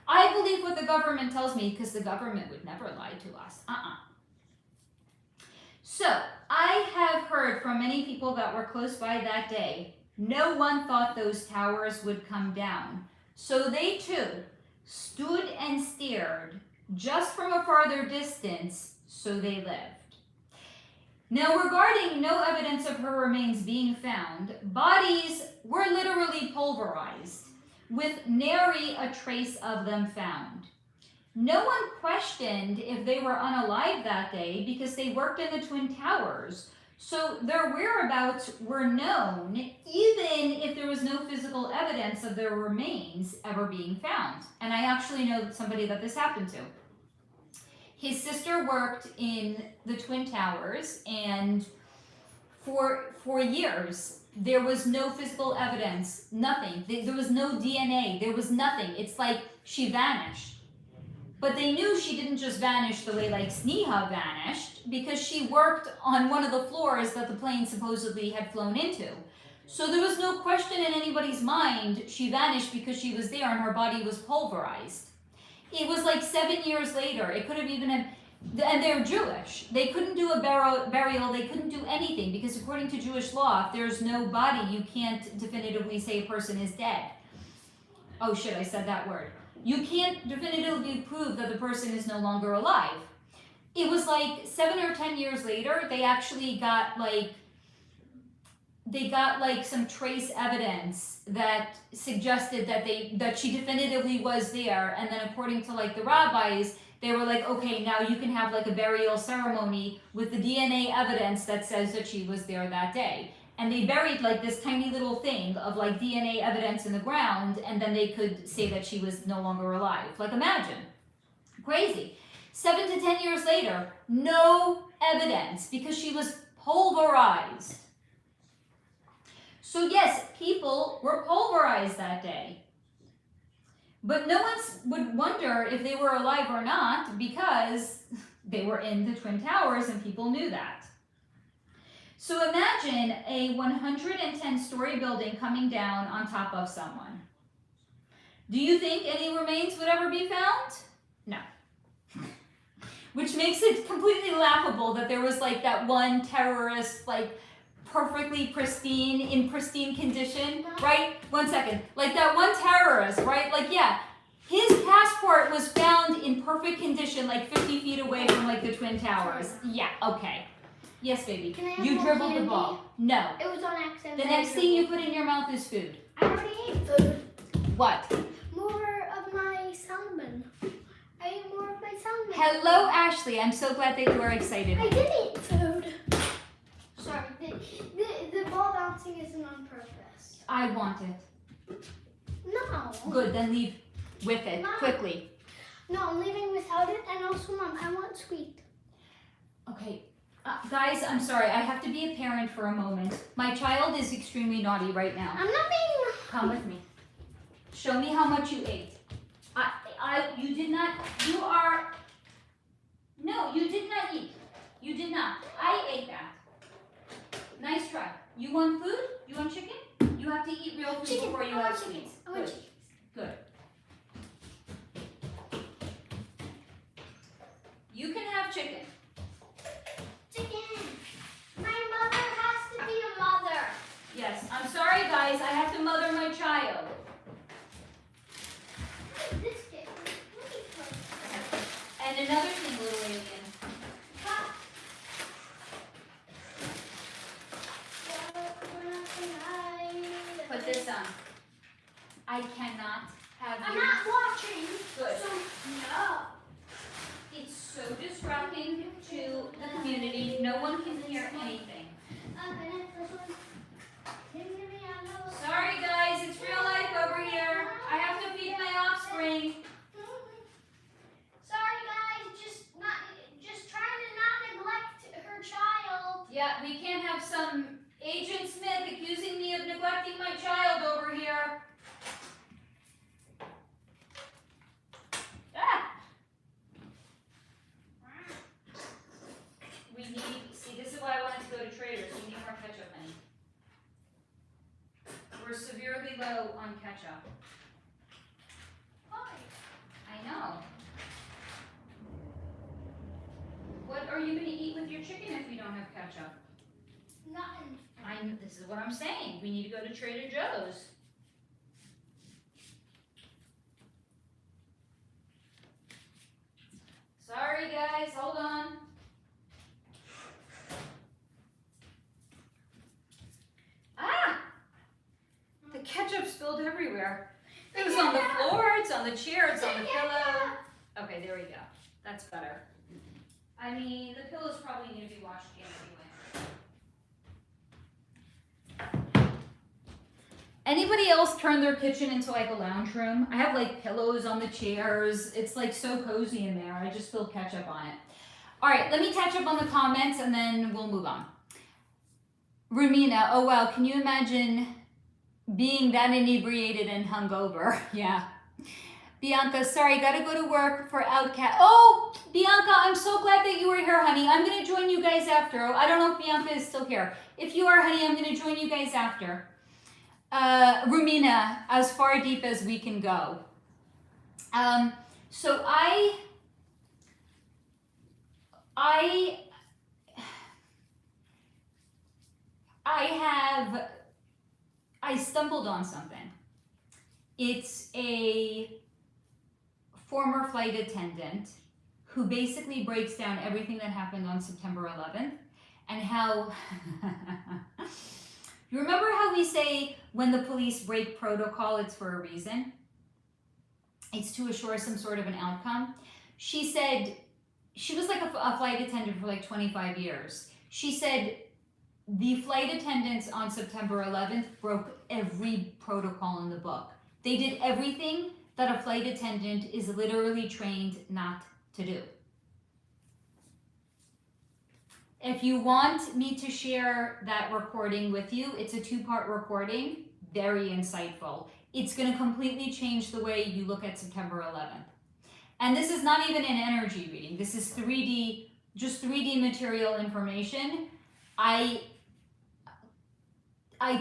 I believe what the government tells me because the government would never lie to us. So, I have heard from many people that were close by that day, no one thought those towers would come down. So they too stood and stared just from a farther distance, so they lived. Now, regarding no evidence of her remains being found, bodies were literally pulverized, with nary a trace of them found. No one questioned if they were unalive that day because they worked in the Twin Towers, so their whereabouts were known even if there was no physical evidence of their remains ever being found. And I actually know somebody that this happened to. His sister worked in the Twin Towers, and for years there was no physical evidence, nothing. There was no DNA, there was nothing. It's like she vanished. But they knew she didn't just vanish the way like Sneha vanished, because she worked on one of the floors that the plane supposedly had flown into. So there was no question in anybody's mind she vanished because she was there and her body was pulverized. It was like 7 years later. It could have even have, and they're Jewish. They couldn't do a burial, they couldn't do anything, because according to Jewish law, if there's no body, you can't definitively say a person is dead. Oh shit, I said that word. You can't definitively prove that the person is no longer alive. It was like 7 or 10 years later, they actually got some trace evidence that suggested that she definitively was there. And then according to like the rabbis, they were like, okay, now you can have like a burial ceremony with the DNA evidence that says that she was there that day. And they buried like this tiny little thing of like DNA evidence in the ground, and then they could say that she was no longer alive. Like, imagine. Crazy. 7 to 10 years later, no evidence because she was pulverized. So yes, people were pulverized that day. But no one would wonder if they were alive or not because they were in the Twin Towers and people knew that. So imagine a 110-story building coming down on top of someone. Do you think any remains would ever be found? No. Which makes it completely laughable that there was like that one terrorist, like perfectly pristine, in pristine condition, right? 1 second. Like that one terrorist, right? Like, yeah, his passport was found in perfect condition, like 50 feet away from like the Twin Towers. Yeah, okay. Yes, baby. Can I have You more dribbled candy? the ball. No. It was on accident. The next thing you put in your mouth is food. I already ate food. What? More of my salmon. I ate more of my salmon. Hello, Ashley. I'm so glad that you are excited. I did eat food. Sorry, the ball bouncing isn't on purpose. I want it. No. Good, then leave with it, Mom. quickly. No, I'm leaving without it, and also, Mom, I want sweet. Okay. Guys, I'm sorry. I have to be a parent for a moment. My child is extremely naughty right now. I'm not being... Come with me. Show me how much you ate. You did not, you are, no, you did not eat. You did not. I ate that. Nice try. You want food? You want chicken? You have to eat real food Chicken. before you I have want chicken. sweets. I want Good. chicken. Good. You can have chicken. Chicken. My mother has to be a mother. Yes, I'm sorry guys, I have to mother my child. This kid. And another thing, little alien. Put this on. I cannot have I'm you. not watching. Good. So, no. It's so distracting to the community. No one can hear anything. Sorry guys, it's real life over here. I have to feed my offspring. Sorry guys, just trying to not neglect her child. Yeah, we can't have some Agent Smith accusing me of neglecting my child over here. Ah! We need, see, this is why I wanted to go to Traders. We need more ketchup, honey. We're severely low on chicken if we don't have ketchup? Nothing. This is what I'm saying. We need to go to Trader Joe's. Sorry guys, hold on. Ah! The ketchup spilled everywhere. It was on the floor, it's on the chair, it's on the pillow. Okay, there we go. That's better. I mean, the pillows probably need to be washed again anyway. Anybody else turn their kitchen into like a lounge room? I have like pillows on the chairs. It's like so cozy in there. I just spilled ketchup on it. All right, let me catch up on the comments and then we'll move on. Rumina, oh wow, can you imagine being that inebriated and hungover? Yeah. Bianca, sorry, gotta go to work for OutKast. Oh, Bianca, I'm so glad that you were here, honey. I'm gonna join you guys after. I don't know if Bianca is still here. If you are, honey, I'm gonna join you guys after. Rumina, as far deep as we can go. So I stumbled on something. It's a former flight attendant who basically breaks down everything that happened on September 11th and how, you remember how we say when the police break protocol, it's for a reason? It's to assure some sort of an outcome. She said, she was like a flight attendant for like 25 years. She said the flight attendants on September 11th broke every protocol in the book. They did everything that a flight attendant is literally trained not to do. If you want me to share that recording with you, it's a 2-part recording, very insightful. It's going to completely change the way you look at September 11th. And this is not even an energy reading. This is 3D, just 3D material information. I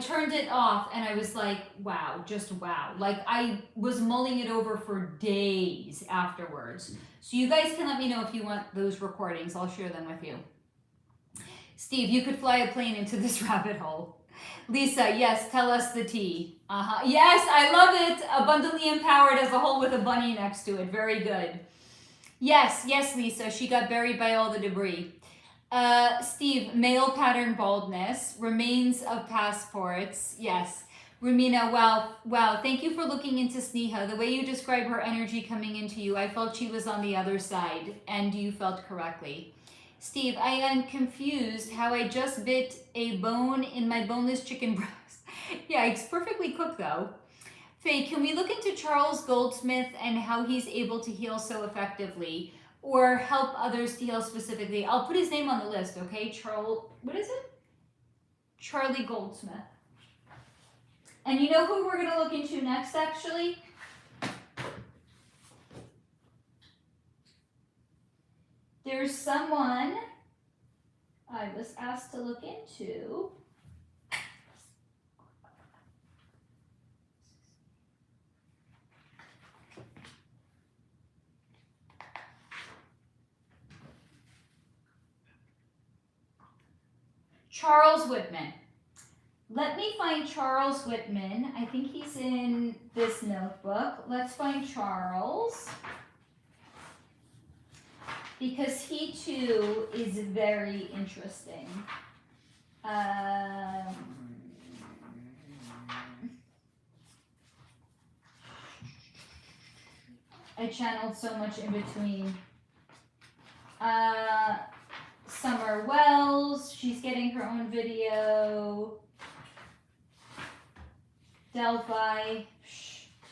turned it off and I was like, wow, just wow. Like I was mulling it over for days afterwards. So you guys can let me know if you want those recordings. I'll share them with you. Steve, you could fly a plane into this rabbit hole. Lisa, yes, tell us the tea. Yes, I love it. Abundantly empowered as a whole with a bunny next to it. Very good. Yes, Lisa, she got buried by all the debris. Steve, male pattern baldness, remains of passports. Yes. Rumina, wow. Thank you for looking into Sneha. The way you describe her energy coming into you, I felt she was on the other side, and you felt correctly. Steve, I am confused how I just bit a bone in my boneless chicken breast. Yeah, it's perfectly cooked though. Faye, can we look into Charles Goldsmith and how he's able to heal so effectively or help others to heal specifically? I'll put his name on the list, okay? What is it? Charlie Goldsmith. And you know who we're gonna look into next, actually? There's someone I was asked to look into. Charles Whitman. Let me find Charles Whitman. I think he's in this notebook. Let's find Charles. Because he too is very interesting. I channeled so much in between. Summer Wells, she's getting her own video. Delphi,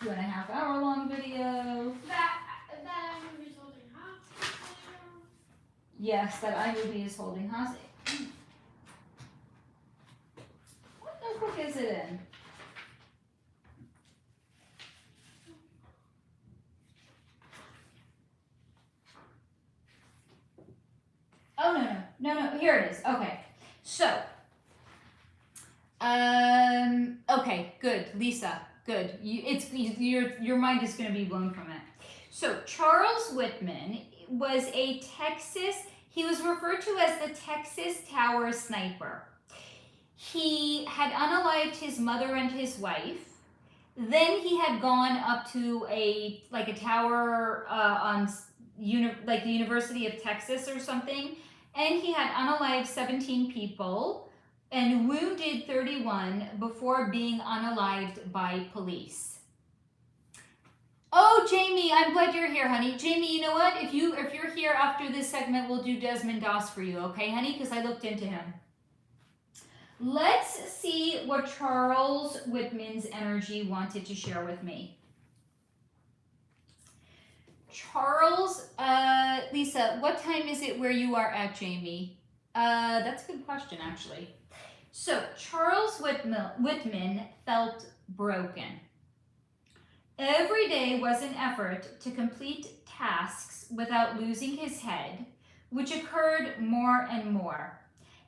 2.5 hour long video. That movie's holding hostage. Yes, that iMovie is holding hostage. What notebook is it in? Oh, no, here it is. Okay, so, okay, good, Lisa, good. Your mind is going to be blown from it. So, Charles Whitman was a Texas, He was referred to as the Texas Tower Sniper. He had unalived his mother and his wife. Then he had gone up to a tower on the University of Texas or something, and he had unalived 17 people and wounded 31 before being unalived by police. Oh, Jamie, I'm glad you're here, honey. Jamie, you know what? If you're here after this segment, we'll do Desmond Doss for you, okay, honey? Because I looked into him. Let's see what Charles Whitman's energy wanted to share with me. Charles, Lisa, what time is it where you are at, Jamie? That's a good question, actually. So, Charles Whitman felt broken. Every day was an effort to complete tasks without losing his head, which occurred more and more.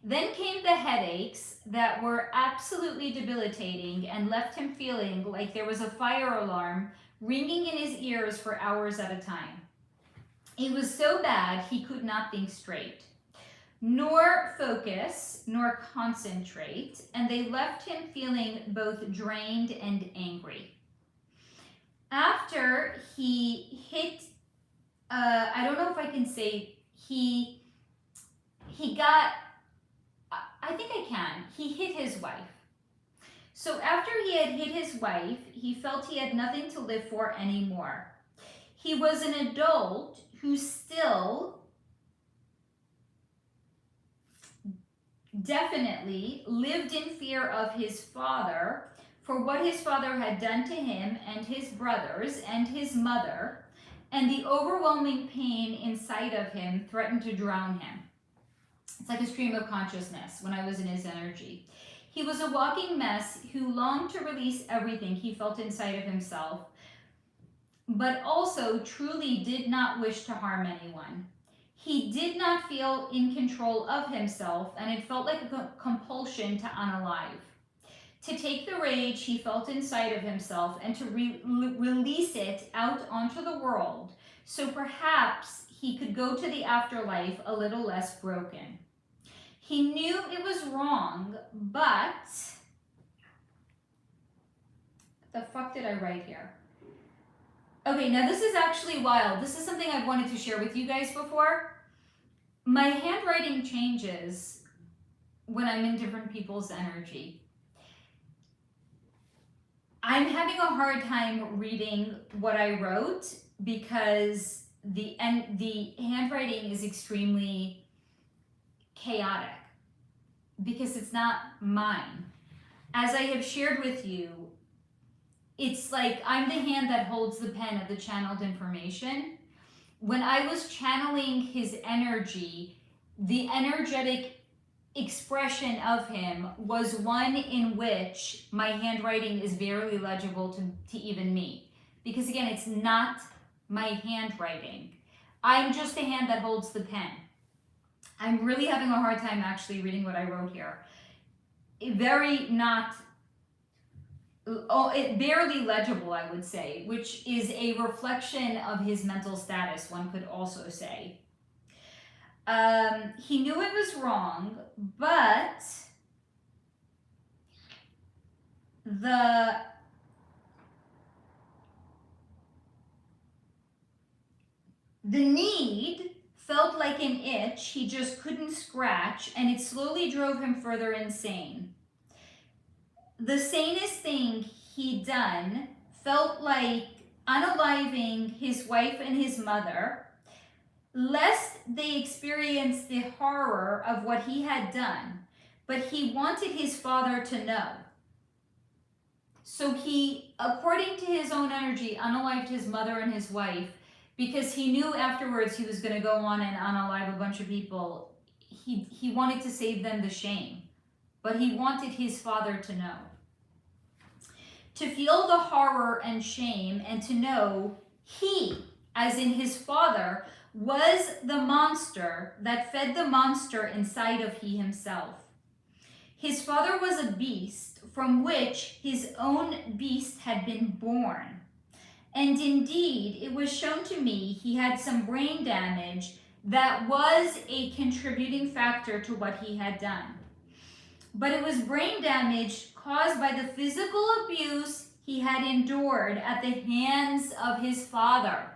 Then came the headaches that were absolutely debilitating and left him feeling like there was a fire alarm ringing in his ears for hours at a time. It was so bad he could not think straight, nor focus, nor concentrate, and they left him feeling both drained and angry. After he hit, I don't know if I can say he hit his wife. So after he had hit his wife, he felt he had nothing to live for anymore. He was an adult who still definitely lived in fear of his father for what his father had done to him and his brothers and his mother, and the overwhelming pain inside of him threatened to drown him. It's like a stream of consciousness when I was in his energy. He was a walking mess who longed to release everything he felt inside of himself, but also truly did not wish to harm anyone. He did not feel in control of himself, and it felt like a compulsion to unalive. To take the rage he felt inside of himself and to release it out onto the world, so perhaps he could go to the afterlife a little less broken. He knew it was wrong, but... What the fuck did I write here? Okay, now this is actually wild. This is something I've wanted to share with you guys before. My handwriting changes when I'm in different people's energy. I'm having a hard time reading what I wrote because the handwriting is extremely chaotic because it's not mine. As I have shared with you, it's like I'm the hand that holds the pen of the channeled information. When I was channeling his energy, the energetic expression of him was one in which my handwriting is barely legible to even me. Because again, it's not my handwriting. I'm just the hand that holds the pen. I'm really having a hard time actually reading what I wrote here. It barely legible, I would say, which is a reflection of his mental status, one could also say. He knew it was wrong, but the need felt like an itch he just couldn't scratch, and it slowly drove him further insane. The sanest thing he'd done felt like unaliving his wife and his mother, lest they experience the horror of what he had done, but he wanted his father to know. So he, according to his own energy, unalived his mother and his wife because he knew afterwards he was going to go on and unalive a bunch of people. He wanted to save them the shame, but he wanted his father to know. To feel the horror and shame and to know he, as in his father, was the monster that fed the monster inside of he himself. His father was a beast from which his own beast had been born. And indeed, it was shown to me he had some brain damage that was a contributing factor to what he had done. But it was brain damage caused by the physical abuse he had endured at the hands of his father.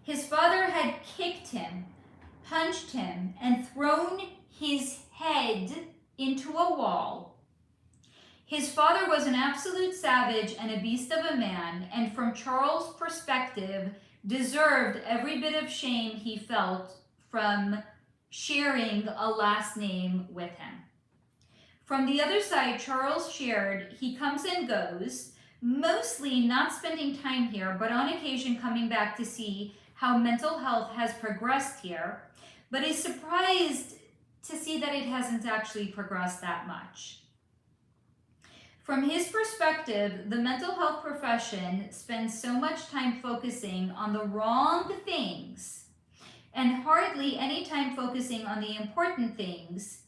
His father had kicked him, punched him, and thrown his head into a wall. His father was an absolute savage and a beast of a man, and from Charles' perspective, deserved every bit of shame he felt from sharing a last name with him. From the other side, Charles shared, he comes and goes, mostly not spending time here, but on occasion coming back to see how mental health has progressed here, but is surprised to see that it hasn't actually progressed that much. From his perspective, the mental health profession spends so much time focusing on the wrong things and hardly any time focusing on the important things,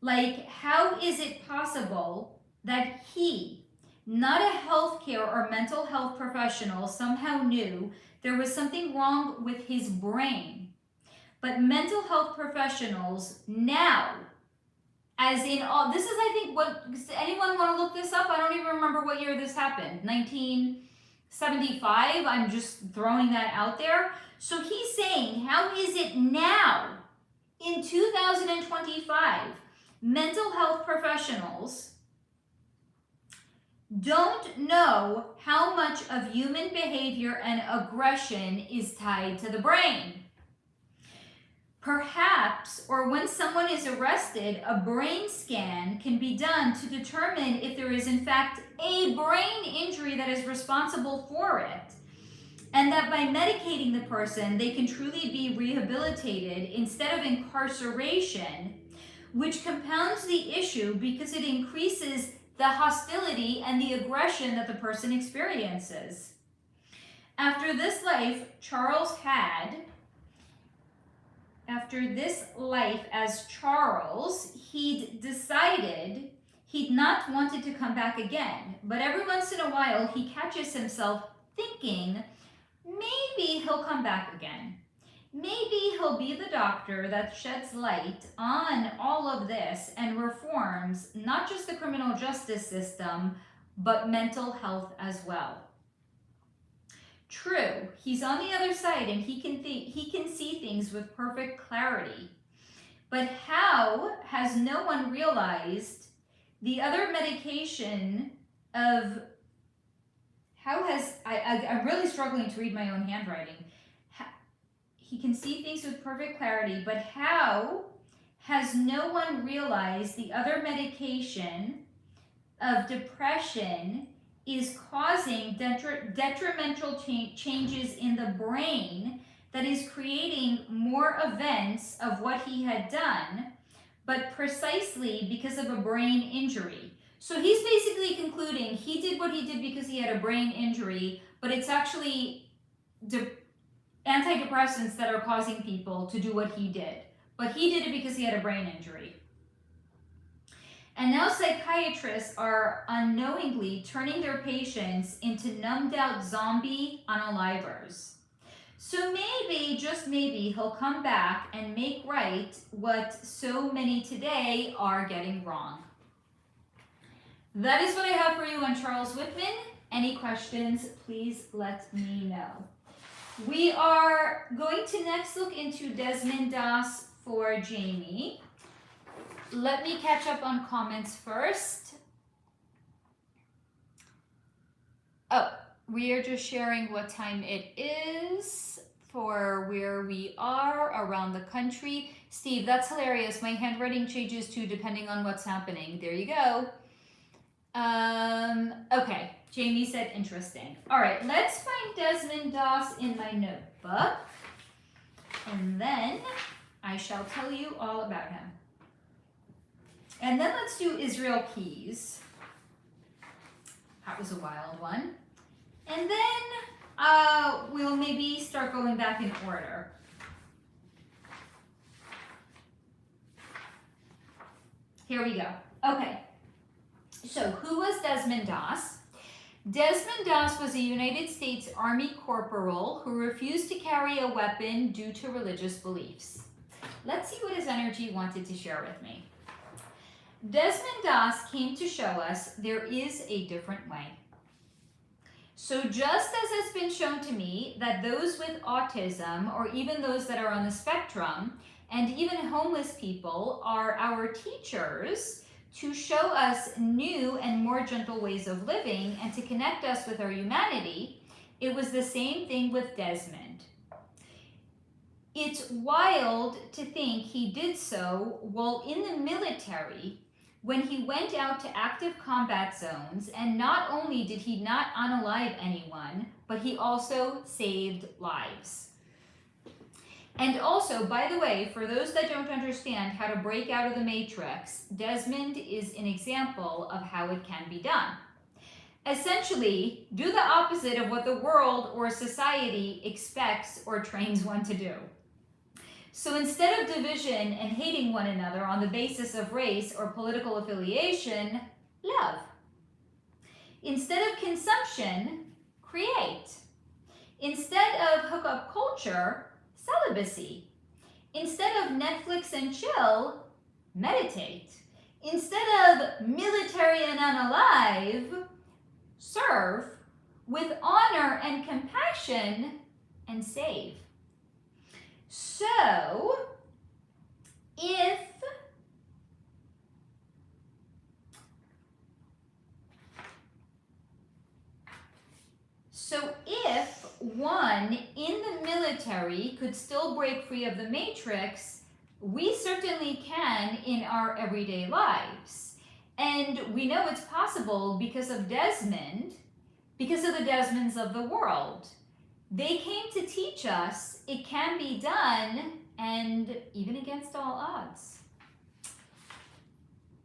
like how is it possible that he, not a healthcare or mental health professional, somehow knew there was something wrong with his brain, but mental health professionals now, as in all, this is, I think, what, does anyone want to look this up? I don't even remember what year this happened. 1975, I'm just throwing that out there. So he's saying, how is it now, in 2025, mental health professionals don't know how much of human behavior and aggression is tied to the brain? Perhaps, or when someone is arrested, a brain scan can be done to determine if there is in fact a brain injury that is responsible for it, and that by medicating the person, they can truly be rehabilitated instead of incarceration, which compounds the issue because it increases the hostility and the aggression that the person experiences. After this life as Charles, he'd decided he'd not wanted to come back again. But every once in a while, he catches himself thinking, maybe he'll come back again. Maybe he'll be the doctor that sheds light on all of this and reforms not just the criminal justice system, but mental health as well. True, he's on the other side and he can see things with perfect clarity. But how has no one realized the other medication of I'm really struggling to read my own handwriting. He can see things with perfect clarity, but how has no one realized the other medication of depression is causing detrimental changes in the brain that is creating more events of what he had done, but precisely because of a brain injury. So he's basically concluding he did what he did because he had a brain injury, but it's actually antidepressants that are causing people to do what he did. But he did it because he had a brain injury. And now psychiatrists are unknowingly turning their patients into numbed out zombie unalivers. So maybe, just maybe, he'll come back and make right what so many today are getting wrong. That is what I have for you on Charles Whitman. Any questions, please let me know. We are going to next look into Desmond Doss for Jamie. Let me catch up on comments first. Oh, we are just sharing what time it is for where we are around the country. Steve, that's hilarious. My handwriting changes too depending on what's happening. There you go. Okay, Jamie said interesting. All right, let's find Desmond Doss in my notebook, and then I shall tell you all about him. And then let's do Israel Keys. That was a wild one. And then we'll maybe start going back in order. Here we go. Okay. So who was Desmond Doss? Desmond Doss was a United States Army corporal who refused to carry a weapon due to religious beliefs. Let's see what his energy wanted to share with me. Desmond Doss came to show us there is a different way. So just as has been shown to me that those with autism, or even those that are on the spectrum, and even homeless people are our teachers to show us new and more gentle ways of living and to connect us with our humanity, it was the same thing with Desmond. It's wild to think he did so while in the military, when he went out to active combat zones, and not only did he not unalive anyone, but he also saved lives. And also, by the way, for those that don't understand how to break out of the matrix, Desmond is an example of how it can be done. Essentially, do the opposite of what the world or society expects or trains one to do. So instead of division and hating one another on the basis of race or political affiliation, love. Instead of consumption, create. Instead of hookup culture, celibacy. Instead of Netflix and chill, meditate. Instead of military and unalive, serve with honor and compassion and save. So, if one in the military could still break free of the matrix, we certainly can in our everyday lives. And we know it's possible because of Desmond, because of the Desmonds of the world. They came to teach us it can be done, and even against all odds.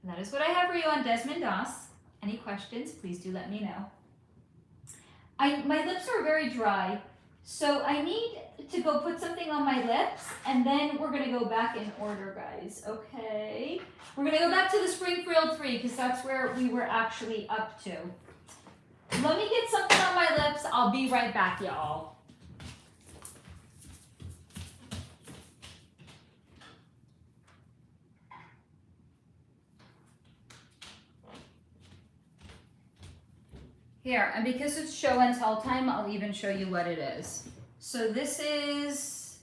And that is what I have for you on Desmond Doss. Any questions, please do let me know. My lips are very dry, so I need to go put something on my lips, and then we're gonna go back in order, guys, okay? We're gonna go back to the Springfield 3, because that's where we were actually up to. Let me get something on my lips. I'll be right back, y'all. Here, and because it's show and tell time, I'll even show you what it is. So this is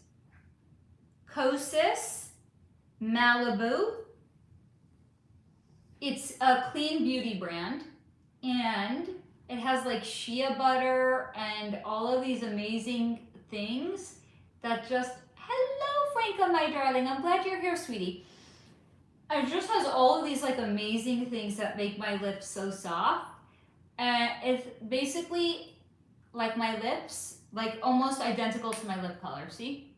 Kesse Malibu. It's a clean beauty brand, and it has like shea butter and all of these amazing things that just, hello Franca, my darling, I'm glad you're here, sweetie. It just has all of these like amazing things that make my lips so soft. It's basically like my lips, like almost identical to my lip color, see?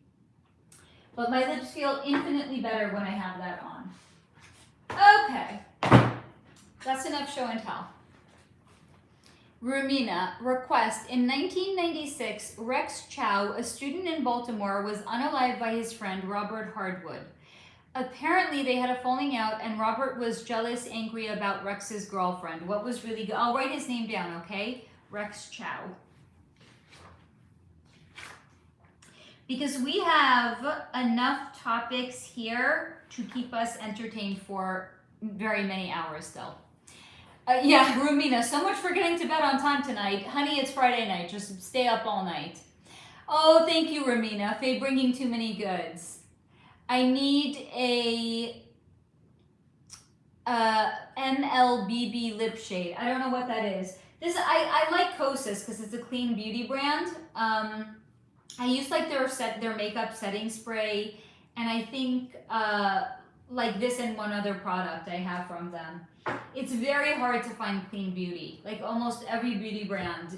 But my lips feel infinitely better when I have that on. Okay, that's enough show and tell. Rumina, request. In 1996, Rex Chow, a student in Baltimore, was unalived by his friend Robert Hardwood. Apparently, they had a falling out, and Robert was jealous, angry about Rex's girlfriend. What was really good? I'll write his name down, okay? Rex Chow. Because we have enough topics here to keep us entertained for very many hours still. Yeah, Rumina, so much for getting to bed on time tonight. Honey, it's Friday night. Just stay up all night. Oh, thank you, Rumina. Faye bringing too many goods. I need a MLBB lip shade. I don't know what that is. This I like Kosas because it's a clean beauty brand. I use like their makeup setting spray, and I think like this and one other product I have from them. It's very hard to find clean beauty. Like almost every beauty brand,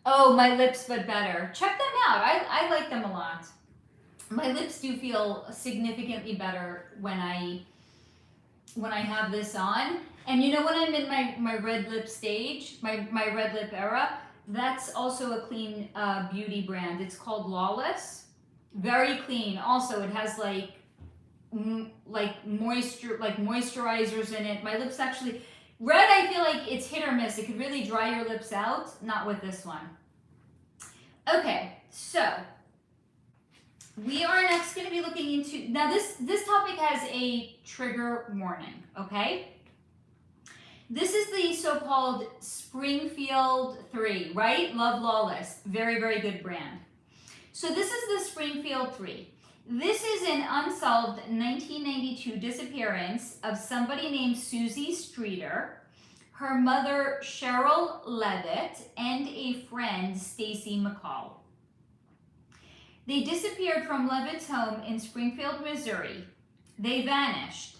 oh, my lips but better. Check them out. I like them a lot. My lips do feel significantly better when I have this on. And you know, when I'm in my red lip stage, my red lip era, that's also a clean beauty brand. It's called Lawless. Very clean. Also, it has like moisture, like moisturizers in it. My lips actually, Red, I feel like it's hit or miss. It could really dry your lips out. Not with this one. Okay, so we are next going to be looking into, now this topic has a trigger warning, okay? This is the so-called Springfield 3, right? Love Lawless. Very, very good brand. So this is the Springfield 3. This is an unsolved 1992 disappearance of somebody named Susie Streeter, her mother Cheryl Levitt, and a friend, Stacy McCall. They disappeared from Levitt's home in Springfield, Missouri. They vanished,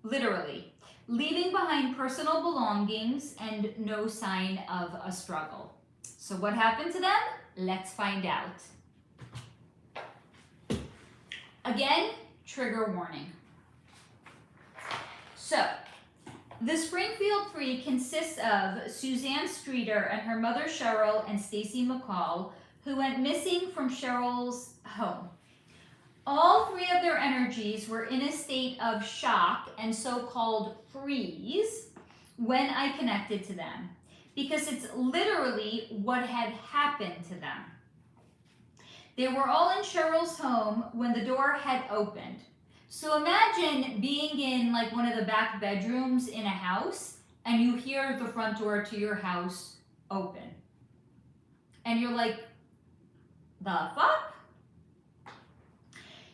literally, leaving behind personal belongings and no sign of a struggle. So what happened to them? Let's find out. Again, trigger warning. So, the Springfield 3 consists of Suzanne Streeter and her mother Cheryl and Stacy McCall, who went missing from Cheryl's home. All three of their energies were in a state of shock and so-called freeze when I connected to them, because it's literally what had happened to them. They were all in Cheryl's home when the door had opened. So imagine being in like one of the back bedrooms in a house and you hear the front door to your house open. And you're like, the fuck?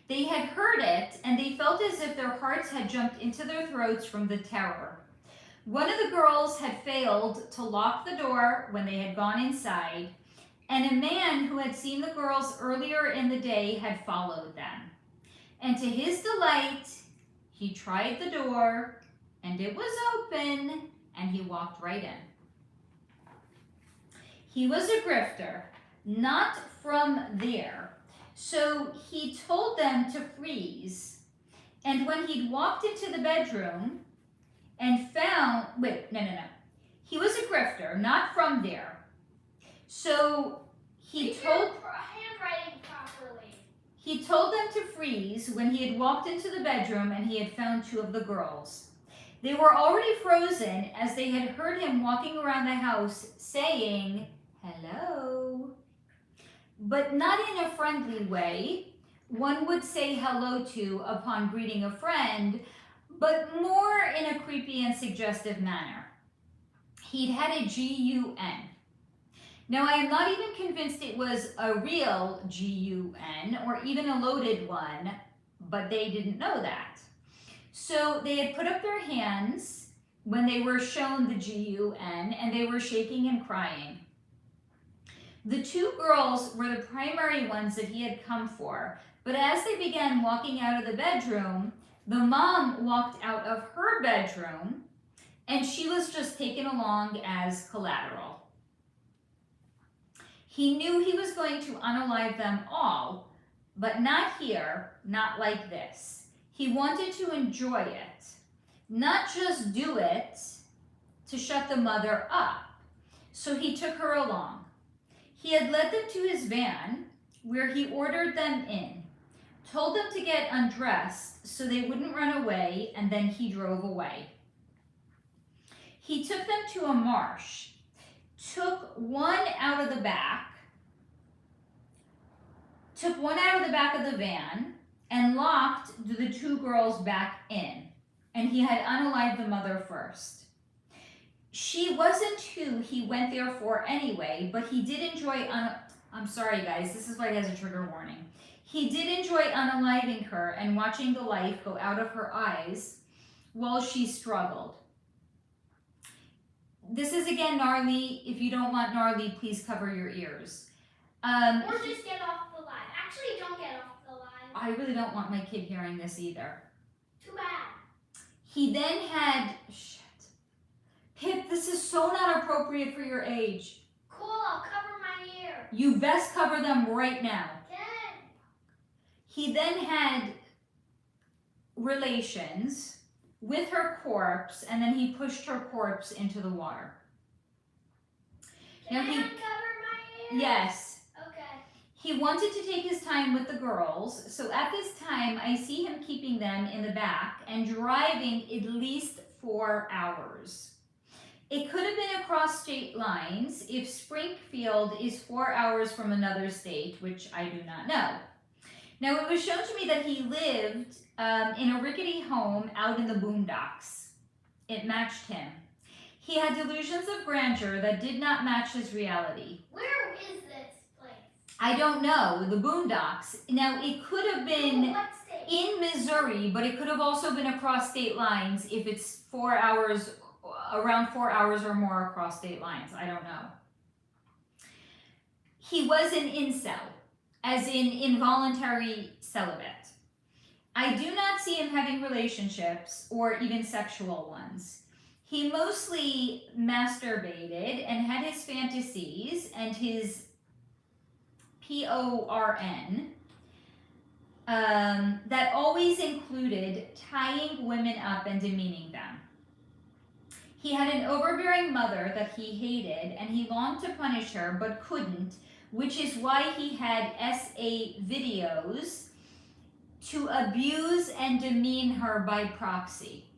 They had heard it and they felt as if their hearts had jumped into their throats from the terror. One of the girls had failed to lock the door when they had gone inside, and a man who had seen the girls earlier in the day had followed them. And to his delight, he tried the door, and it was open, and he walked right in. He was a grifter, not from there. So he told them to freeze, and when he'd walked into the bedroom and found, no. He was a grifter, not from there. So he told them to freeze when he had walked into the bedroom and he had found two of the girls. They were already frozen as they had heard him walking around the house saying, hello. But not in a friendly way. One would say hello to upon greeting a friend, but more in a creepy and suggestive manner. He'd had a G-U-N. Now, I am not even convinced it was a real G-U-N or even a loaded one, but they didn't know that. So they had put up their hands when they were shown the G-U-N, and they were shaking and crying. The two girls were the primary ones that he had come for, but as they began walking out of the bedroom, the mom walked out of her bedroom, and she was just taken along as collateral. He knew he was going to unalive them all, but not here, not like this. He wanted to enjoy it, not just do it to shut the mother up. So he took her along. He had led them to his van, where he ordered them in, told them to get undressed so they wouldn't run away, and then he drove away. He took them to a marsh, took one out of the back of the van, and locked the two girls back in. And he had unalived the mother first. She wasn't who he went there for anyway, but he did enjoy, I'm sorry guys, this is why it has a trigger warning. He did enjoy unaliving her and watching the life go out of her eyes while she struggled. This is again gnarly. If you don't want gnarly, please cover your ears. Or just get off the live. Actually, don't get off the live. I really don't want my kid hearing this either. Too bad. He then had, Pip, this is so not appropriate for your age. Cool, I'll cover my ear. You best cover them right now. Good. He then had relations with her corpse, and then he pushed her corpse into the water. Can I uncover my ear? Yes. Okay. He wanted to take his time with the girls, so at this time, I see him keeping them in the back and driving at least 4 hours. It could have been across state lines if Springfield is 4 hours from another state, which I do not know. Now, it was shown to me that he lived in a rickety home out in the boondocks. It matched him. He had delusions of grandeur that did not match his reality. Where is this place? I don't know, the boondocks. Now, it could have been What state? in Missouri, but it could have also been across state lines if it's 4 hours, around 4 hours or more across state lines. I don't know. He was an incel, as in involuntary celibate. I do not see him having relationships or even sexual ones. He mostly masturbated and had his fantasies and his PORN that always included tying women up and demeaning them. He had an overbearing mother that he hated, and he longed to punish her but couldn't, which is why he had SA videos to abuse and demean her by proxy.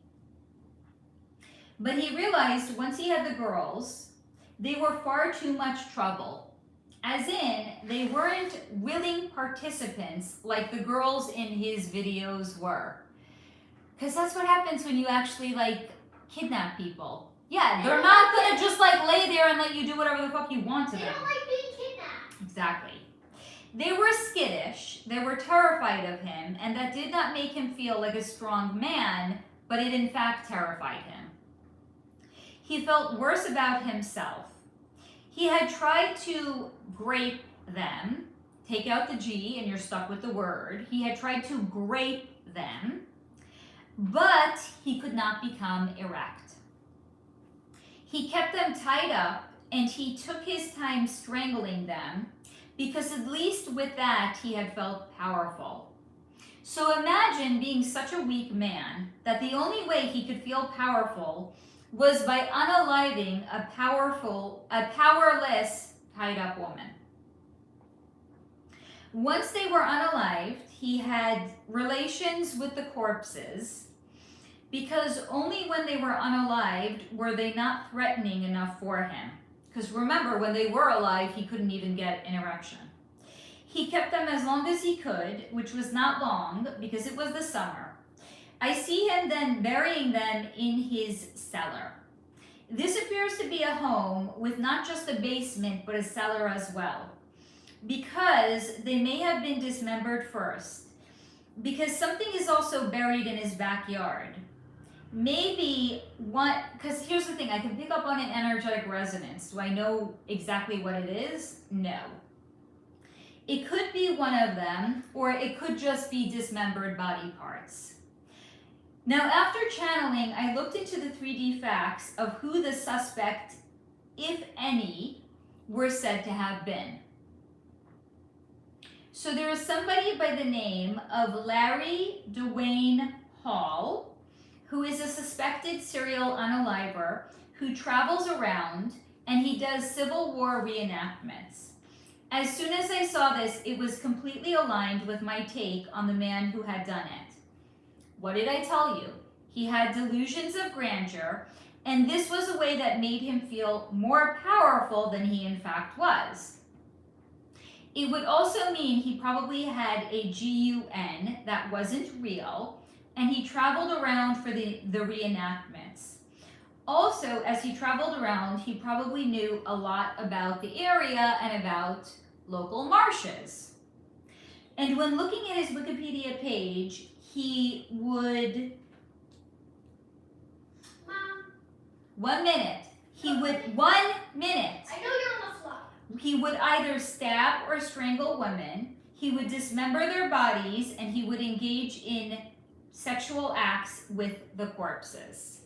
But he realized once he had the girls, they were far too much trouble. As in, they weren't willing participants like the girls in his videos were. Because that's what happens when you actually, like, kidnap people. Yeah, they're not gonna just, like, lay there and let you do whatever the fuck you want to them. They don't like being kidnapped. Exactly. They were skittish, they were terrified of him, and that did not make him feel like a strong man, but it in fact terrified him. He felt worse about himself. He had tried to grape them, take out the G and you're stuck with the word. He had tried to grape them, but he could not become erect. He kept them tied up and he took his time strangling them because at least with that he had felt powerful. So imagine being such a weak man that the only way he could feel powerful was by unaliving a powerless, tied-up woman. Once they were unalived, he had relations with the corpses because only when they were unalived were they not threatening enough for him. Because remember, when they were alive, he couldn't even get an erection. He kept them as long as he could, which was not long because it was the summer. I see him then burying them in his cellar. This appears to be a home with not just a basement, but a cellar as well. Because they may have been dismembered first. Because something is also buried in his backyard. Maybe one, because here's the thing, I can pick up on an energetic resonance. Do I know exactly what it is? No. It could be one of them, or it could just be dismembered body parts. Now, after channeling, I looked into the 3D facts of who the suspect, if any, were said to have been. So there is somebody by the name of Larry Dwayne Hall, who is a suspected serial unaliver who travels around and he does Civil War reenactments. As soon as I saw this, it was completely aligned with my take on the man who had done it. What did I tell you? He had delusions of grandeur, and this was a way that made him feel more powerful than he in fact was. It would also mean he probably had a GUN that wasn't real, and he traveled around for the reenactments. Also, as he traveled around, he probably knew a lot about the area and about local marshes. And when looking at his Wikipedia page, he would... Mom. 1 minute. He would... 1 minute. I know you're on the fly. He would either stab or strangle women. He would dismember their bodies, and he would engage in sexual acts with the corpses.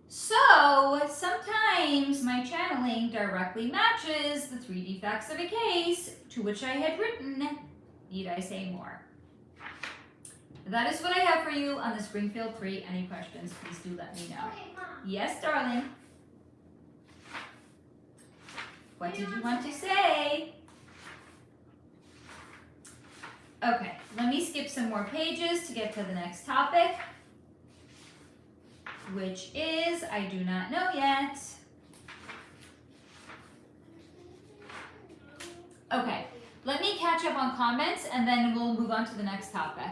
So, sometimes my channeling directly matches the 3D facts of a case to which I had written. Need I say more? That is what I have for you on the Springfield 3. Any questions, please do let me know. Okay, Mom. Yes, darling. What did you want to say? Okay, let me skip some more pages to get to the next topic, which is, I do not know yet. on comments, and then we'll move on to the next topic.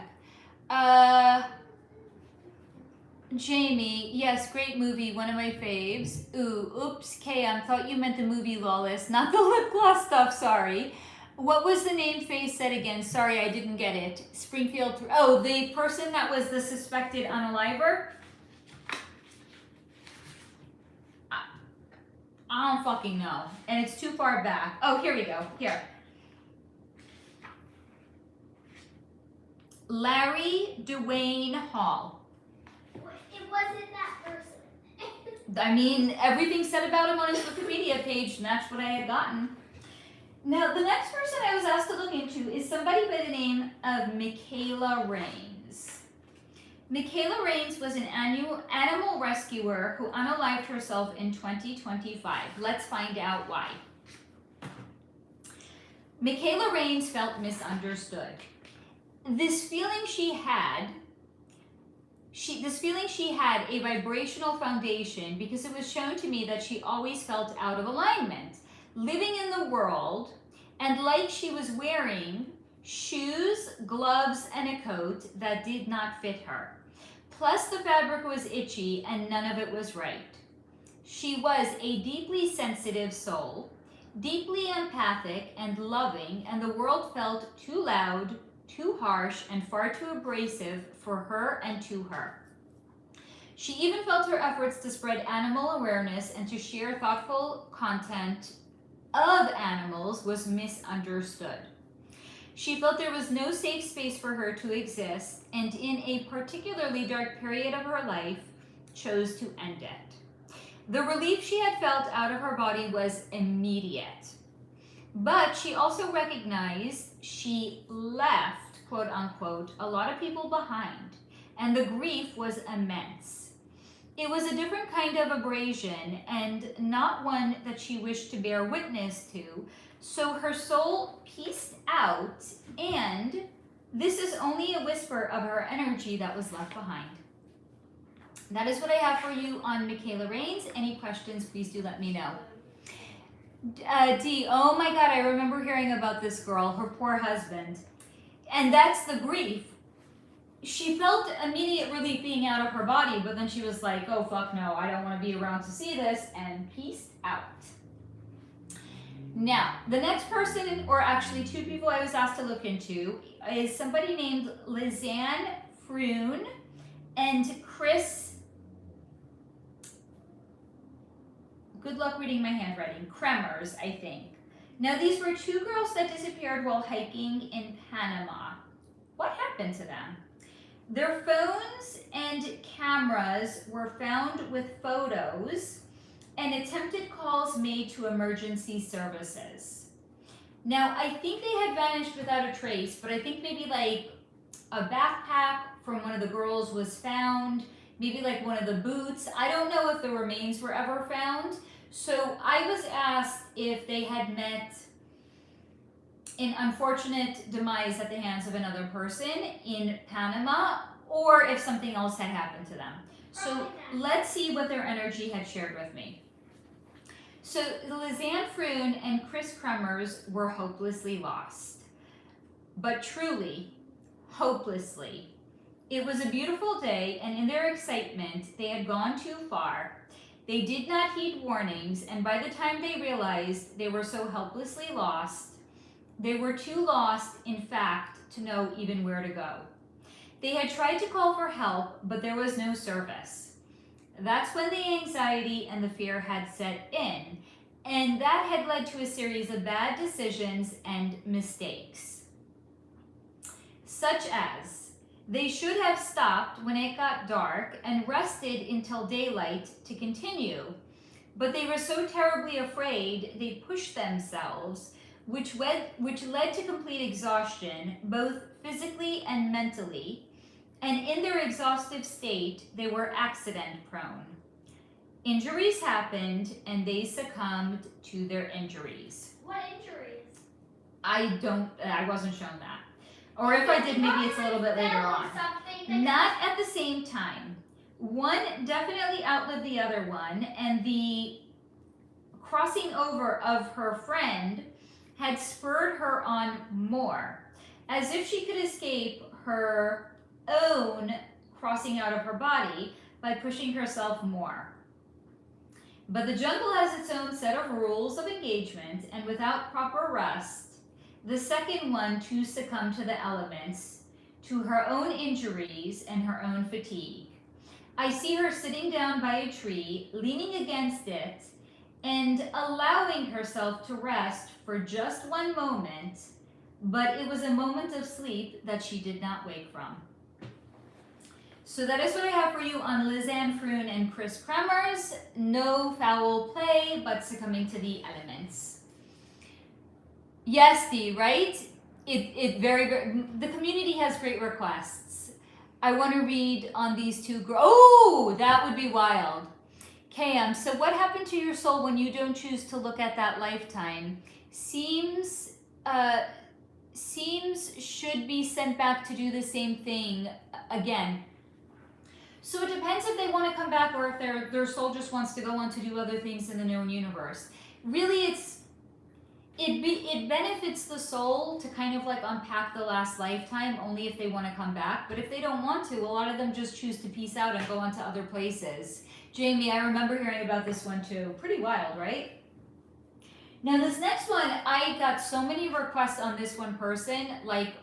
Jamie, yes, great movie, one of my faves. Ooh, oops, Kayam, thought you meant the movie Lawless, not the lip gloss stuff, sorry. What was the name Faye said again? Sorry, I didn't get it. Springfield, oh, the person that was the suspected unaliver? I don't fucking know, and it's too far back. Oh, here we go, here. Larry Dwayne Hall. It wasn't that person. I mean, everything said about him on his Wikipedia page, and that's what I had gotten. Now, the next person I was asked to look into is somebody by the name of Mikayla Raines. Mikayla Raines was an animal rescuer who unalived herself in 2025. Let's find out why. Mikayla Raines felt misunderstood. This feeling she had a vibrational foundation because it was shown to me that she always felt out of alignment, living in the world, and like she was wearing shoes, gloves, and a coat that did not fit her. Plus the fabric was itchy and none of it was right. She was a deeply sensitive soul, deeply empathic and loving, and the world felt too loud, too harsh, and far too abrasive for her and to her. She even felt her efforts to spread animal awareness and to share thoughtful content of animals was misunderstood. She felt there was no safe space for her to exist, and in a particularly dark period of her life, chose to end it. The relief she had felt out of her body was immediate. But she also recognized she left, quote unquote, a lot of people behind, and the grief was immense. It was a different kind of abrasion and not one that she wished to bear witness to, so her soul pieced out, and this is only a whisper of her energy that was left behind. That is what I have for you on Mikayla Raines. Any questions, please do let me know. Dee, oh my God, I remember hearing about this girl, her poor husband. And that's the grief. She felt immediate relief being out of her body, but then she was like, oh fuck no, I don't want to be around to see this, and peace out. Now, the next person, or actually two people I was asked to look into, is somebody named Lisanne Froon and Kris, good luck reading my handwriting, Kremers, I think. Now, these were two girls that disappeared while hiking in Panama. What happened to them? Their phones and cameras were found with photos and attempted calls made to emergency services. Now, I think they had vanished without a trace, but I think maybe like a backpack from one of the girls was found, maybe like one of the boots. I don't know if the remains were ever found. So I was asked if they had met an unfortunate demise at the hands of another person in Panama, or if something else had happened to them. So let's see what their energy had shared with me. So Lisanne Froon and Kris Kremers were hopelessly lost, but truly, hopelessly. It was a beautiful day, and in their excitement, they had gone too far. They did not heed warnings, and by the time they realized they were so helplessly lost, they were too lost, in fact, to know even where to go. They had tried to call for help, but there was no service. That's when the anxiety and the fear had set in, and that had led to a series of bad decisions and mistakes. Such as, they should have stopped when it got dark and rested until daylight to continue, but they were so terribly afraid they pushed themselves, which led to complete exhaustion, both physically and mentally, and in their exhaustive state, they were accident-prone. Injuries happened, and they succumbed to their injuries. What injuries? I wasn't shown that. Or if I did, maybe it's a little bit later on. Not at the same time. One definitely outlived the other one, and the crossing over of her friend had spurred her on more, as if she could escape her own crossing out of her body by pushing herself more. But the jungle has its own set of rules of engagement, and without proper rest, the second one to succumb to the elements, to her own injuries and her own fatigue. I see her sitting down by a tree, leaning against it, and allowing herself to rest for just one moment, but it was a moment of sleep that she did not wake from. So that is what I have for you on Lisanne Froon and Kris Kremers. No foul play, but succumbing to the elements. Yes, Dee, right? The community has great requests. I want to read on these two girls. Oh, that would be wild. KM, so what happened to your soul when you don't choose to look at that lifetime? Seems should be sent back to do the same thing again. So it depends if they want to come back or if their soul just wants to go on to do other things in the known universe. Really, it benefits the soul to kind of like unpack the last lifetime only if they want to come back. But if they don't want to, a lot of them just choose to peace out and go on to other places. Jamie, I remember hearing about this one too. Pretty wild, right? Now this next one, I got so many requests on this one person. Like,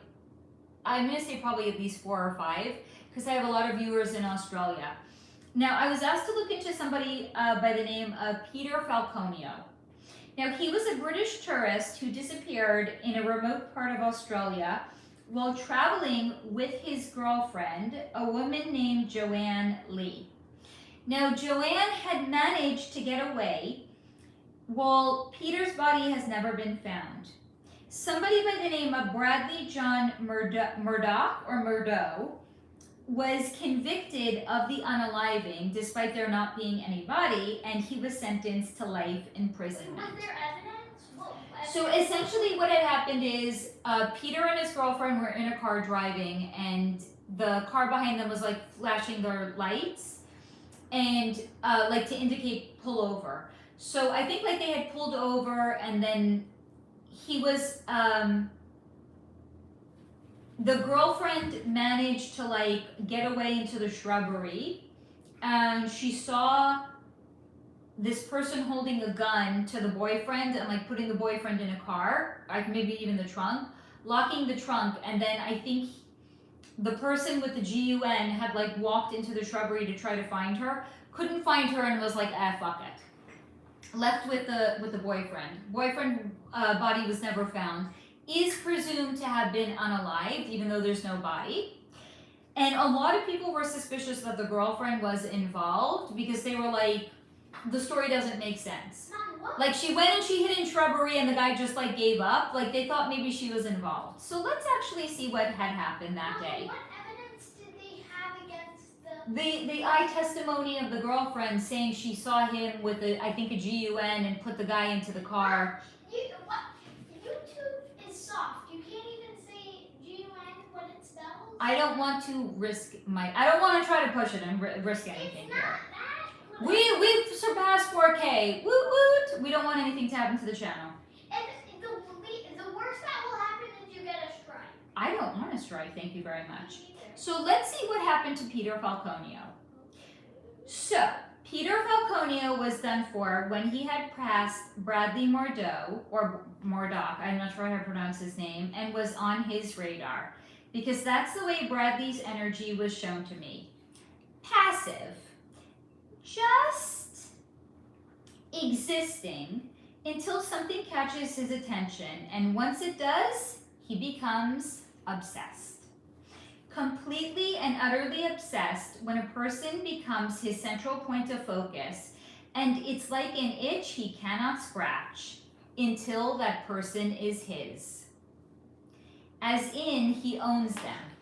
I'm going to say probably at least 4 or 5. Because I have a lot of viewers in Australia. Now, I was asked to look into somebody by the name of Peter Falconio. Now, he was a British tourist who disappeared in a remote part of Australia while traveling with his girlfriend, a woman named Joanne Lee. Now, Joanne had managed to get away while Peter's body has never been found. Somebody by the name of Bradley John Murdoch was convicted of the unaliving despite there not being any body, and he was sentenced to life imprisonment. Was there evidence? So essentially what had happened is Peter and his girlfriend were in a car driving, and the car behind them was like flashing their lights and like to indicate pull over. So I think like they had pulled over, and then he was the girlfriend managed to like get away into the shrubbery, and she saw this person holding a gun to the boyfriend and like putting the boyfriend in a car, like maybe even the trunk, locking the trunk, and then I think the person with the GUN had like walked into the shrubbery to try to find her, couldn't find her, and was like, fuck it. Left with the boyfriend. Boyfriend body was never found. Is presumed to have been unalived, even though there's no body. And a lot of people were suspicious that the girlfriend was involved because they were like, the story doesn't make sense. Like, she went and she hid in shrubbery and the guy just like gave up. Like, they thought maybe she was involved. So let's actually see what had happened that day. What evidence did they have against the eye testimony of the girlfriend saying she saw him with I think a GUN and put the guy into the car. YouTube is soft. You can't even say GUN what it spells. I don't want to risk I don't want to try to push it and risk anything here. We've surpassed 4K. Woot woot. We don't want anything to happen to the channel. And the worst that will happen is you get a strike. I don't want a strike, thank you very much. So let's see what happened to Peter Falconio. So, Peter Falconio was done for when he had passed Bradley Murdoch, I'm not sure how to pronounce his name, and was on his radar. Because that's the way Bradley's energy was shown to me. Passive. Just existing until something catches his attention, and once it does, he becomes obsessed. Completely and utterly obsessed when a person becomes his central point of focus, and it's like an itch he cannot scratch until that person is his. As in, he owns them.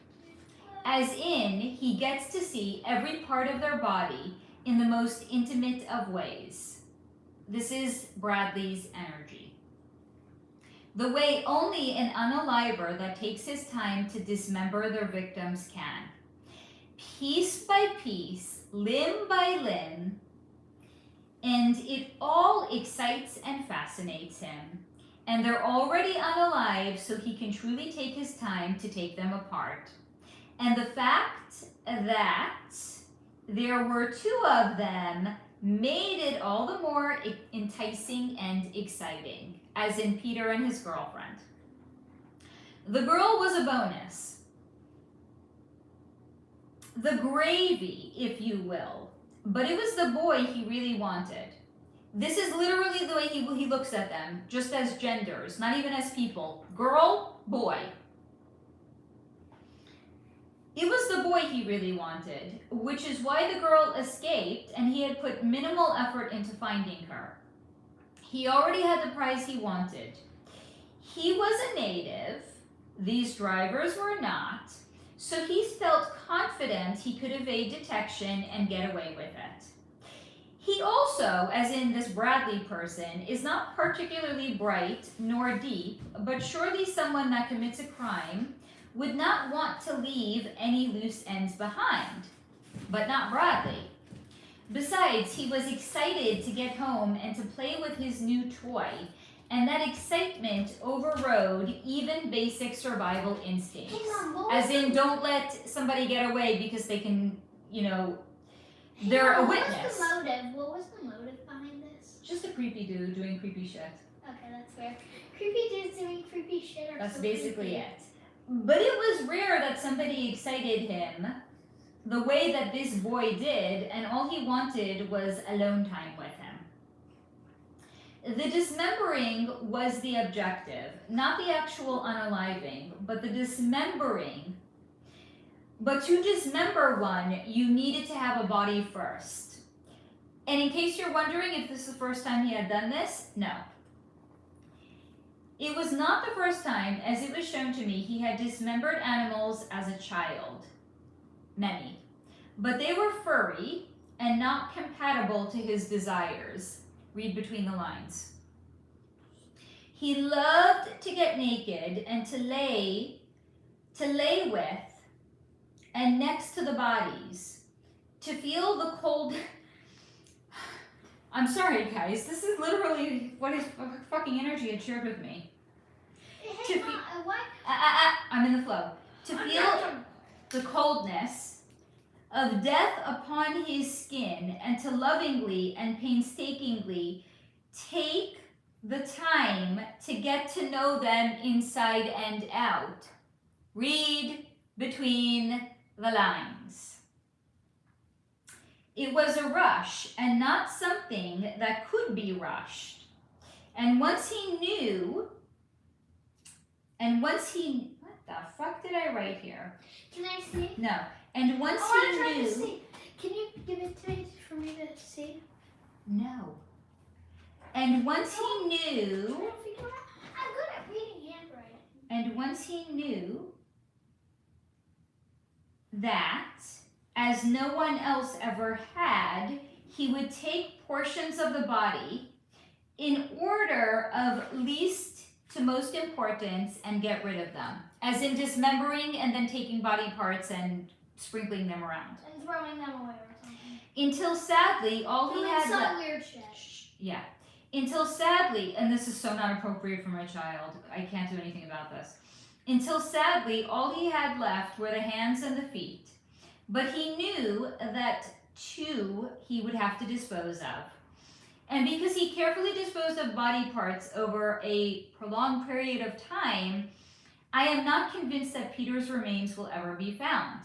As in, he gets to see every part of their body in the most intimate of ways. This is Bradley's energy. The way only an unaliver that takes his time to dismember their victims can. Piece by piece, limb by limb, and it all excites and fascinates him. and they're already unalive, so he can truly take his time to take them apart. And the fact that there were 2 of them made it all the more enticing and exciting, as in Peter and his girlfriend. The girl was a bonus. The gravy, if you will, but it was the boy he really wanted. This is literally the way he looks at them, just as genders, not even as people. Girl, boy. It was the boy he really wanted, which is why the girl escaped, and he had put minimal effort into finding her. He already had the prize he wanted. He was a native, these drivers were not, so he felt confident he could evade detection and get away with it. He also, as in this Bradley person, is not particularly bright nor deep, but surely someone that commits a crime would not want to leave any loose ends behind. But not Bradley. Besides, he was excited to get home and to play with his new toy, and that excitement overrode even basic survival instincts. Hey, Mom, as in, don't let somebody get away because they can, they're a witness. What was the motive behind this? Just a creepy dude doing creepy shit. Okay, that's fair. Creepy dudes doing creepy shit are That's so basically creepy. it. But it was rare that somebody excited him the way that this boy did, and all he wanted was alone time with him. The dismembering was the objective, not the actual unaliving, but the dismembering. But to dismember one, you needed to have a body first. And in case you're wondering if this is the first time he had done this, no. It was not the first time, as it was shown to me, he had dismembered animals as a child. Many. But they were furry and not compatible to his desires. Read between the lines. He loved to get naked and to lay with and next to the bodies, to feel the cold. I'm sorry, guys. This is literally what his fucking energy had shared with me. Hey, Mom, what? I'm in the flow. To feel the coldness of death upon his skin, and to lovingly and painstakingly take the time to get to know them inside and out. Read between the lines. It was a rush and not something that could be rushed. And once he knew, what the fuck did I write here? Can I see? No. And once I he want to try knew. to see. Can you give it to me for me to see? No. And once he I'm knew, trying to figure out. I'm good at reading handwriting. and once he knew that, as no one else ever had, he would take portions of the body in order of least to most importance and get rid of them. As in dismembering and then taking body parts and sprinkling them around. And throwing them away or something. Until sadly, all he Doing had some left. weird shit. Yeah. Until sadly, and this is so not appropriate for my child, I can't do anything about this. Until sadly, all he had left were the hands and the feet. But he knew that 2 he would have to dispose of. And because he carefully disposed of body parts over a prolonged period of time, I am not convinced that Peter's remains will ever be found.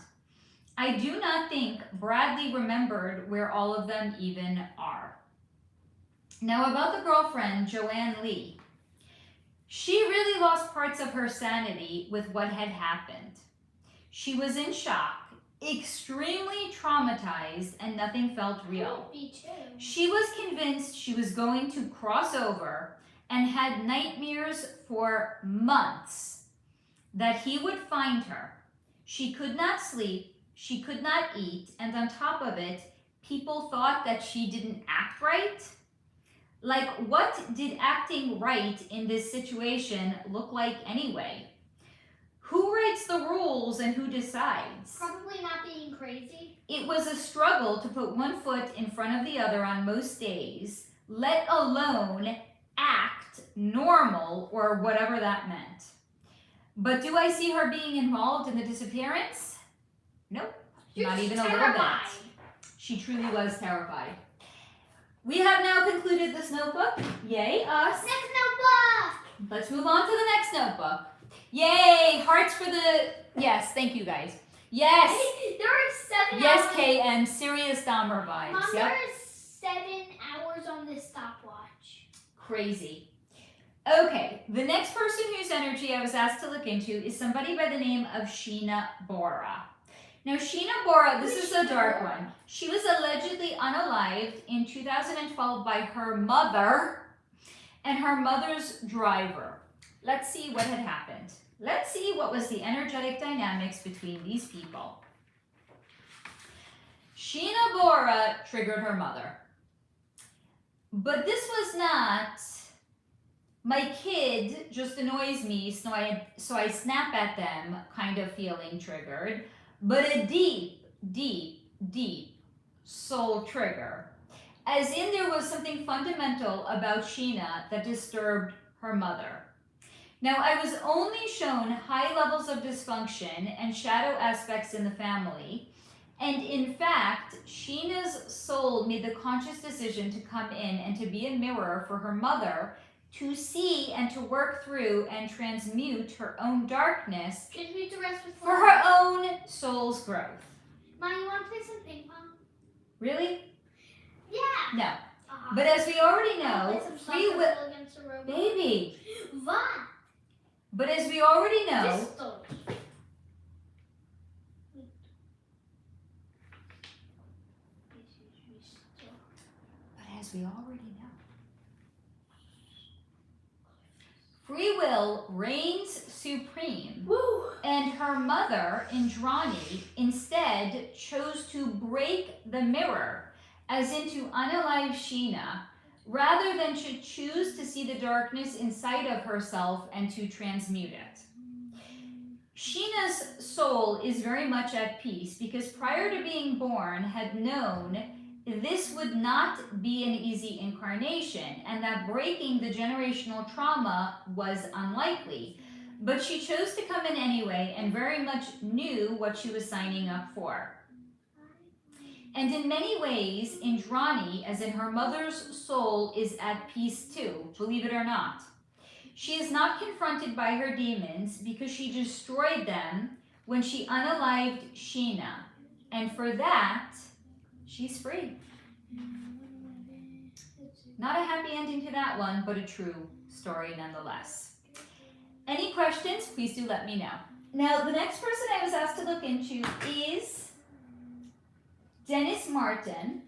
I do not think Bradley remembered where all of them even are. Now about the girlfriend, Joanne Lee. She really lost parts of her sanity with what had happened. She was in shock, extremely traumatized, and nothing felt real. I would be too. She was convinced she was going to cross over and had nightmares for months that he would find her. She could not sleep, she could not eat, and on top of it, people thought that she didn't act right. Like, what did acting right in this situation look like anyway? Who writes the rules and who decides? Probably not being crazy. It was a struggle to put one foot in front of the other on most days, let alone act normal or whatever that meant. But do I see her being involved in the disappearance? Nope, not even a little bit. She truly was terrified. We have now concluded this notebook. Yay, us. Next notebook! Let's move on to the next notebook. Yay, hearts for the, yes, thank you guys. Yes. There are 7 Yes, hours. KM, serious Dahmer vibes. Mom, Yep. there is 7 hours on this stopwatch. Crazy. Okay, the next person whose energy I was asked to look into is somebody by the name of Sheena Bora. Now, Sheena Bora, this is a dark one. She was allegedly unalived in 2012 by her mother and her mother's driver. Let's see what had happened. Let's see what was the energetic dynamics between these people. Sheena Bora triggered her mother. But this was not, my kid just annoys me, so I snap at them kind of feeling triggered, but a deep, deep, deep soul trigger. As in there was something fundamental about Sheena that disturbed her mother. Now, I was only shown high levels of dysfunction and shadow aspects in the family. And in fact, Sheena's soul made the conscious decision to come in and to be a mirror for her mother to see and to work through and transmute her own darkness Transmute the rest with for her own soul's growth. Mom, you want to play some ping pong? Really? Yeah. No. Uh-huh. But as we already Wanna know, play some free soccer will, ball against a robot? baby. What? But as we already know, Pistol. but as we already know, free will reigns supreme. Woo! And her mother, Indrani, instead chose to break the mirror, as into unalive Sheena, rather than to choose to see the darkness inside of herself and to transmute it. Sheena's soul is very much at peace because prior to being born had known this would not be an easy incarnation and that breaking the generational trauma was unlikely. But she chose to come in anyway and very much knew what she was signing up for. And in many ways, Indrani, as in her mother's soul, is at peace too, believe it or not. She is not confronted by her demons because she destroyed them when she unalived Sheena. And for that, she's free. Not a happy ending to that one, but a true story nonetheless. Any questions? Please do let me know. Now, the next person I was asked to look into is Dennis Martin,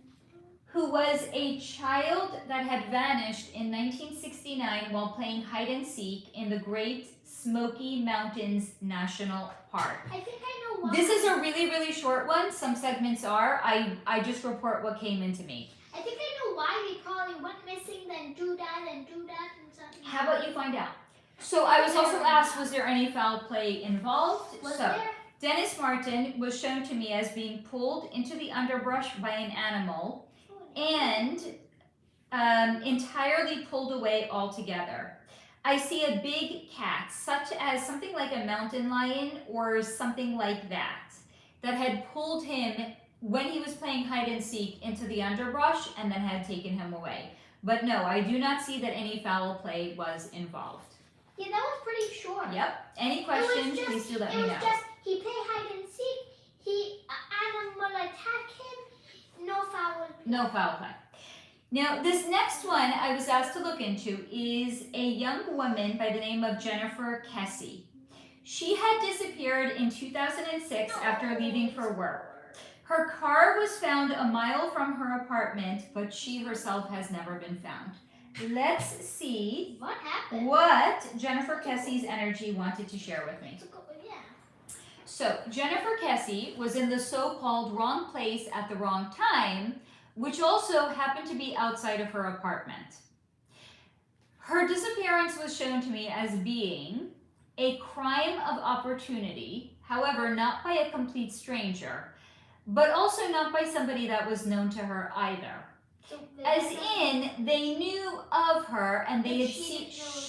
who was a child that had vanished in 1969 while playing hide and seek in the Great Smoky Mountains National Park. I think I know why. This is a really, really short one. Some segments are. I just report what came into me. I think I know why they probably went missing, then do that and something. How about you find out? So I was also asked, was there any foul play involved? Was So there? Dennis Martin was shown to me as being pulled into the underbrush by an animal and entirely pulled away altogether. I see a big cat, such as something like a mountain lion or something like that, that had pulled him when he was playing hide and seek into the underbrush and then had taken him away. But no, I do not see that any foul play was involved. Yeah, that was pretty short. Yep. Any questions? Please do let me know. It was just, he played hide and seek, animal attacked him, no foul. No foul play. Now, this next one I was asked to look into is a young woman by the name of Jennifer Kesse. She had disappeared in 2006 after leaving for work. Her car was found a mile from her apartment, but she herself has never been found. Let's see What happened? what Jennifer Kesse's energy wanted to share with me. Yeah. So, Jennifer Kesse was in the so-called wrong place at the wrong time, which also happened to be outside of her apartment. Her disappearance was shown to me as being a crime of opportunity, however, not by a complete stranger, but also not by somebody that was known to her either. So As in, they knew of her and they But had she seen. didn't know-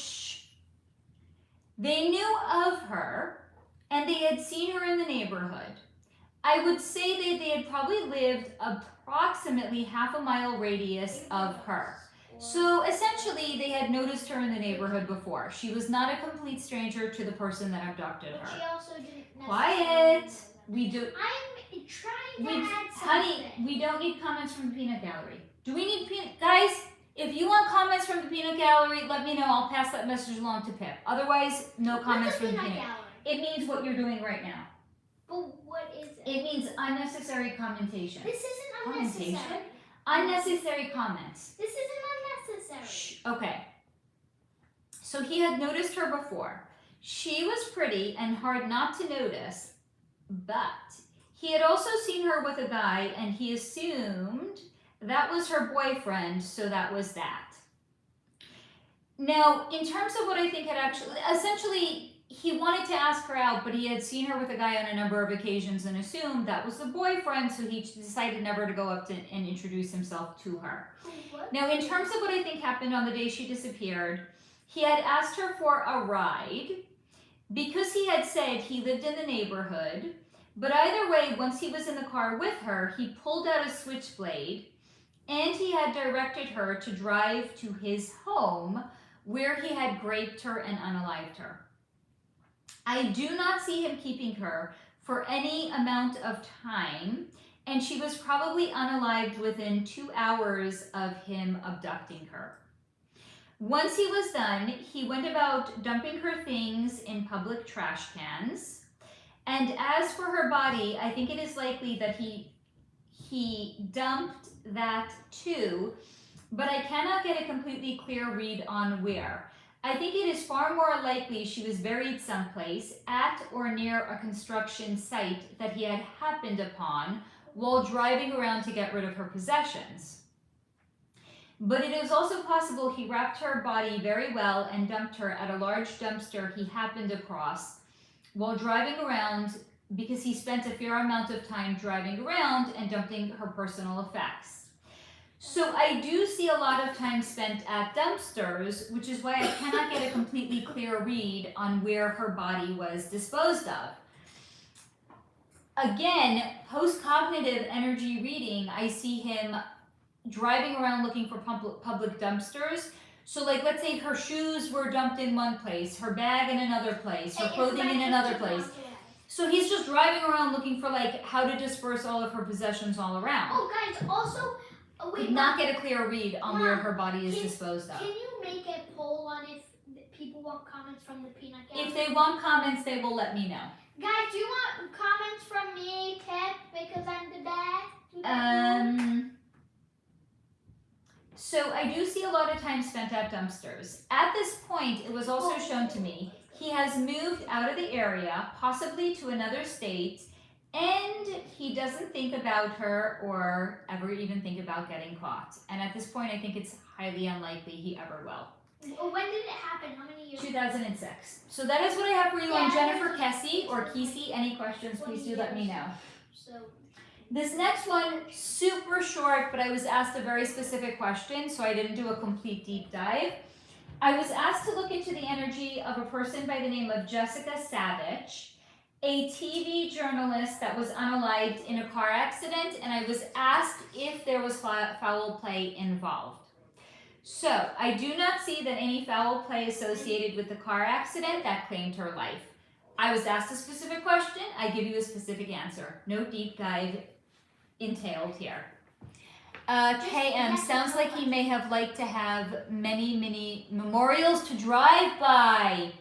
They knew of her and they had seen her in the neighborhood. I would say that they had probably lived approximately half a mile radius of her. So essentially, they had noticed her in the neighborhood before. She was not a complete stranger to the person that abducted But she her. also didn't Quiet. necessarily We do. I'm trying to add something. Honey, we don't need comments from the peanut gallery. Do we need peanut? Guys, if you want comments from the peanut gallery, let me know. I'll pass that message along to Pip. Otherwise, no comments from the peanut. gallery. It means what you're doing right now. But what is it? It means unnecessary commentation. This isn't unnecessary. Commentation? Unnecessary comments. This isn't unnecessary. Shh. Okay. So he had noticed her before. She was pretty and hard not to notice, but he had also seen her with a guy and he assumed that was her boyfriend, so that was that. Now, in terms of what I think had actually, essentially, he wanted to ask her out, but he had seen her with a guy on a number of occasions and assumed that was the boyfriend, so he decided never to go up to and introduce himself to her. What? Now, in terms of what I think happened on the day she disappeared, he had asked her for a ride because he had said he lived in the neighborhood, but either way, once he was in the car with her, he pulled out a switchblade and he had directed her to drive to his home where he had raped her and unalived her. I do not see him keeping her for any amount of time, and she was probably unalived within 2 hours of him abducting her. Once he was done, he went about dumping her things in public trash cans. And as for her body, I think it is likely that he dumped that too, but I cannot get a completely clear read on where. I think it is far more likely she was buried someplace at or near a construction site that he had happened upon while driving around to get rid of her possessions. But it is also possible he wrapped her body very well and dumped her at a large dumpster he happened across while driving around because he spent a fair amount of time driving around and dumping her personal effects. So I do see a lot of time spent at dumpsters, which is why I cannot get a completely clear read on where her body was disposed of. Again, post-cognitive energy reading, I see him driving around looking for public dumpsters. So like, let's say her shoes were dumped in one place, her bag in another place, her clothing in another place. So he's just driving around looking for like how to disperse all of her possessions all around. Oh, guys, also, Did not get a clear read on where her body is disposed of. Can you make a poll on if people want comments from the peanut gallery? If they want comments, they will let me know. Guys, do you want comments from me, Ted, because I'm the best? So I do see a lot of time spent at dumpsters. At this point, it was also shown to me he has moved out of the area, possibly to another state, and he doesn't think about her or ever even think about getting caught. And at this point, I think it's highly unlikely he ever will. When did it happen? How many years? 2006. So that is what I have for you on Jennifer Kesse or Kesse. Any questions, please do let me know. So This next one, super short, but I was asked a very specific question, so I didn't do a complete deep dive. I was asked to look into the energy of a person by the name of Jessica Savitch, a TV journalist that was unalived in a car accident, and I was asked if there was foul play involved. So, I do not see that any foul play associated with the car accident that claimed her life. I was asked a specific question, I give you a specific answer. No deep dive entailed here. KM, sounds like he may have liked to have many memorials to drive by.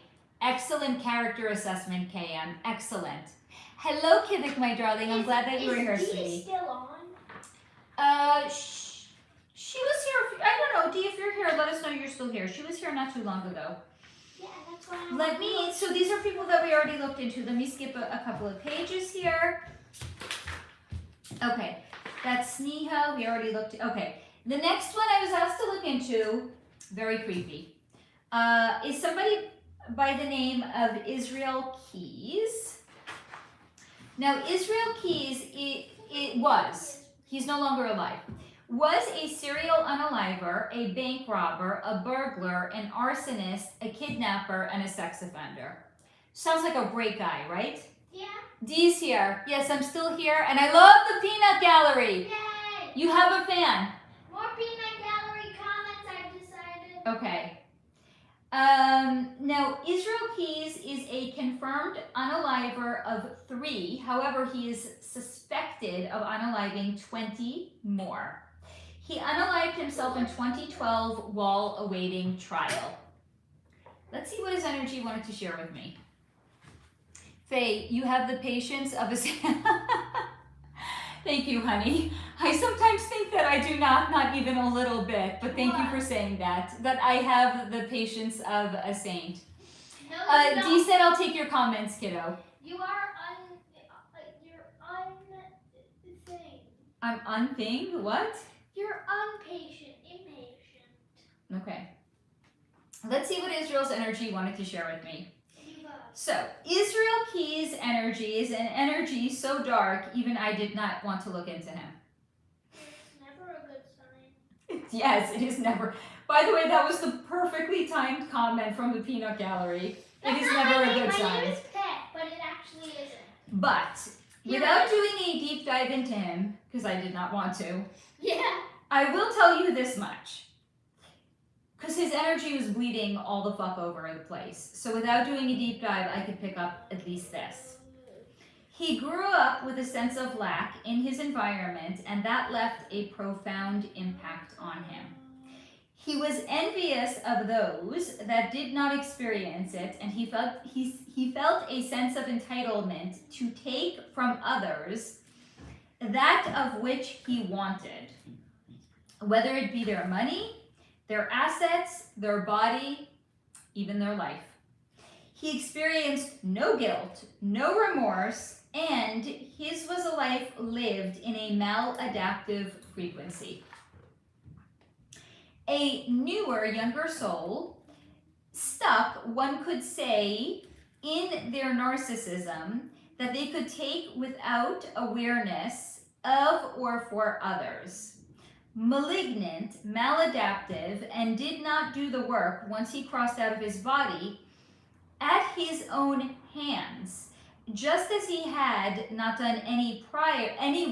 Excellent character assessment, KM. Excellent. Hello, Kivik, my darling. I'm glad that you were here, Is sweetie. Dee still on? She was here. I don't know, Dee. If you're here, let us know you're still here. She was here not too long ago. Yeah, that's why I'm Let me. So these are people that we already looked into. Let me skip a couple of pages here. Okay, that's Sneha. We already looked. Okay, the next one I was asked to look into. Very creepy. Is somebody by the name of Israel Keys. Now, Israel Keys, he's no longer alive, was a serial unaliver, a bank robber, a burglar, an arsonist, a kidnapper, and a sex offender. Sounds like a great guy, right? Yeah. Dee's here. Yes, I'm still here, and I love the peanut gallery. Yay! You have a fan. More peanut gallery comments, I've decided. Okay. Now, Israel Keyes is a confirmed unaliver of 3. However, he is suspected of unaliving 20 more. He unalived himself in 2012 while awaiting trial. Let's see what his energy wanted to share with me. Faye, you have the patience of a... Thank you, honey. I sometimes think that I do not even a little bit, but thank you for saying that I have the patience of a saint. No, you don't. Dee said I'll take your comments, kiddo. You are you're unthing. I'm unthing? What? You're impatient. Okay. Let's see what Israel's energy wanted to share with me. You So, Israel Keyes' energy is an energy so dark, even I did not want to look into him. It's never a good sign. Yes, it is never. By the way, that was the perfectly timed comment from the peanut gallery. That's It is not never my a name. good My sign. name is Pet, but it actually isn't. But, Here without it doing a deep dive into him, because I did not want to, Yeah. I will tell you this much. Because his energy was bleeding all the fuck over the place. So without doing a deep dive, I could pick up at least this. He grew up with a sense of lack in his environment, and that left a profound impact on him. He was envious of those that did not experience it, and he felt a sense of entitlement to take from others that of which he wanted, whether it be their money, their assets, their body, even their life. He experienced no guilt, no remorse, and his was a life lived in a maladaptive frequency. A newer, younger soul, stuck, one could say, in their narcissism that they could take without awareness of or for others. Malignant, maladaptive, and did not do the work once he crossed out of his body at his own hands, just as he had not done any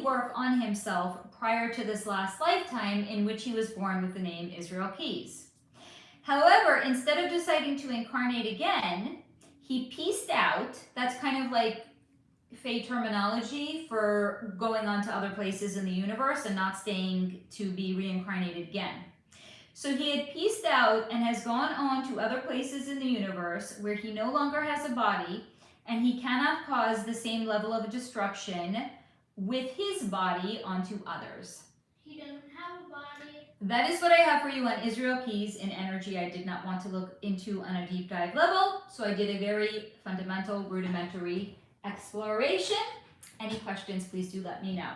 work on himself prior to this last lifetime in which he was born with the name Israel Keyes. However, instead of deciding to incarnate again, he pieced out. That's kind of like Fae terminology for going on to other places in the universe and not staying to be reincarnated again. So he had pieced out and has gone on to other places in the universe where he no longer has a body and he cannot cause the same level of destruction with his body onto others. He doesn't have a body. That is what I have for you on Israel Keyes in energy. I did not want to look into on a deep dive level, so I did a very fundamental, rudimentary exploration. Any questions, please do let me know.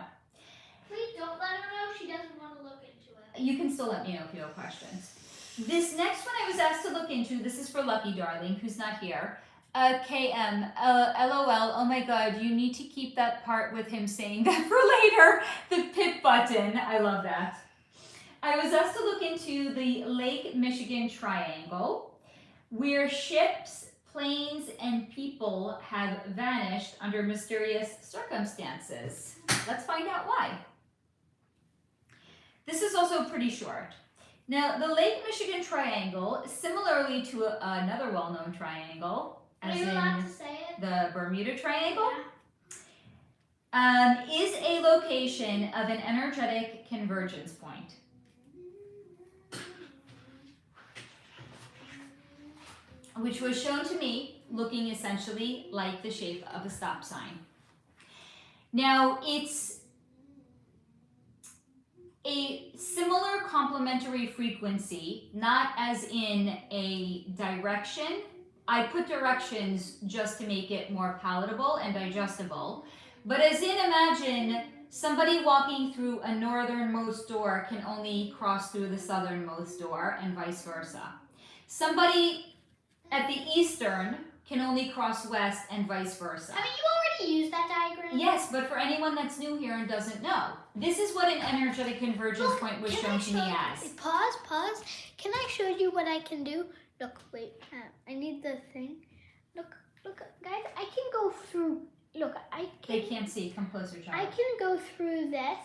Please don't let her know. She doesn't want to look into it. You can still let me know if you have questions. This next one I was asked to look into. This is for Lucky Darling, who's not here. KM, LOL, oh my god, you need to keep that part with him saying that for later. The pip button, I love that. I was asked to look into the Lake Michigan Triangle, where ships, planes, and people have vanished under mysterious circumstances. Let's find out why. This is also pretty short. Now, the Lake Michigan Triangle, similarly to another well-known triangle, as Are you in allowed to say it? the Bermuda Triangle, Yeah. is a location of an energetic convergence point. Which was shown to me looking essentially like the shape of a stop sign. Now, it's a similar complementary frequency, not as in a direction. I put directions just to make it more palatable and digestible. But as in, imagine somebody walking through a northernmost door can only cross through the southernmost door and vice versa. Somebody at the eastern can only cross west and vice versa. Haven't you already used that diagram? Yes, but for anyone that's new here and doesn't know, This is what an energetic convergence Look, point was can shown I to show me you- as. Pause. Can I show you what I can do? Look, wait. I need the thing. Look, guys. I can go through. Look, They can't see. Come closer, I child. can go through this,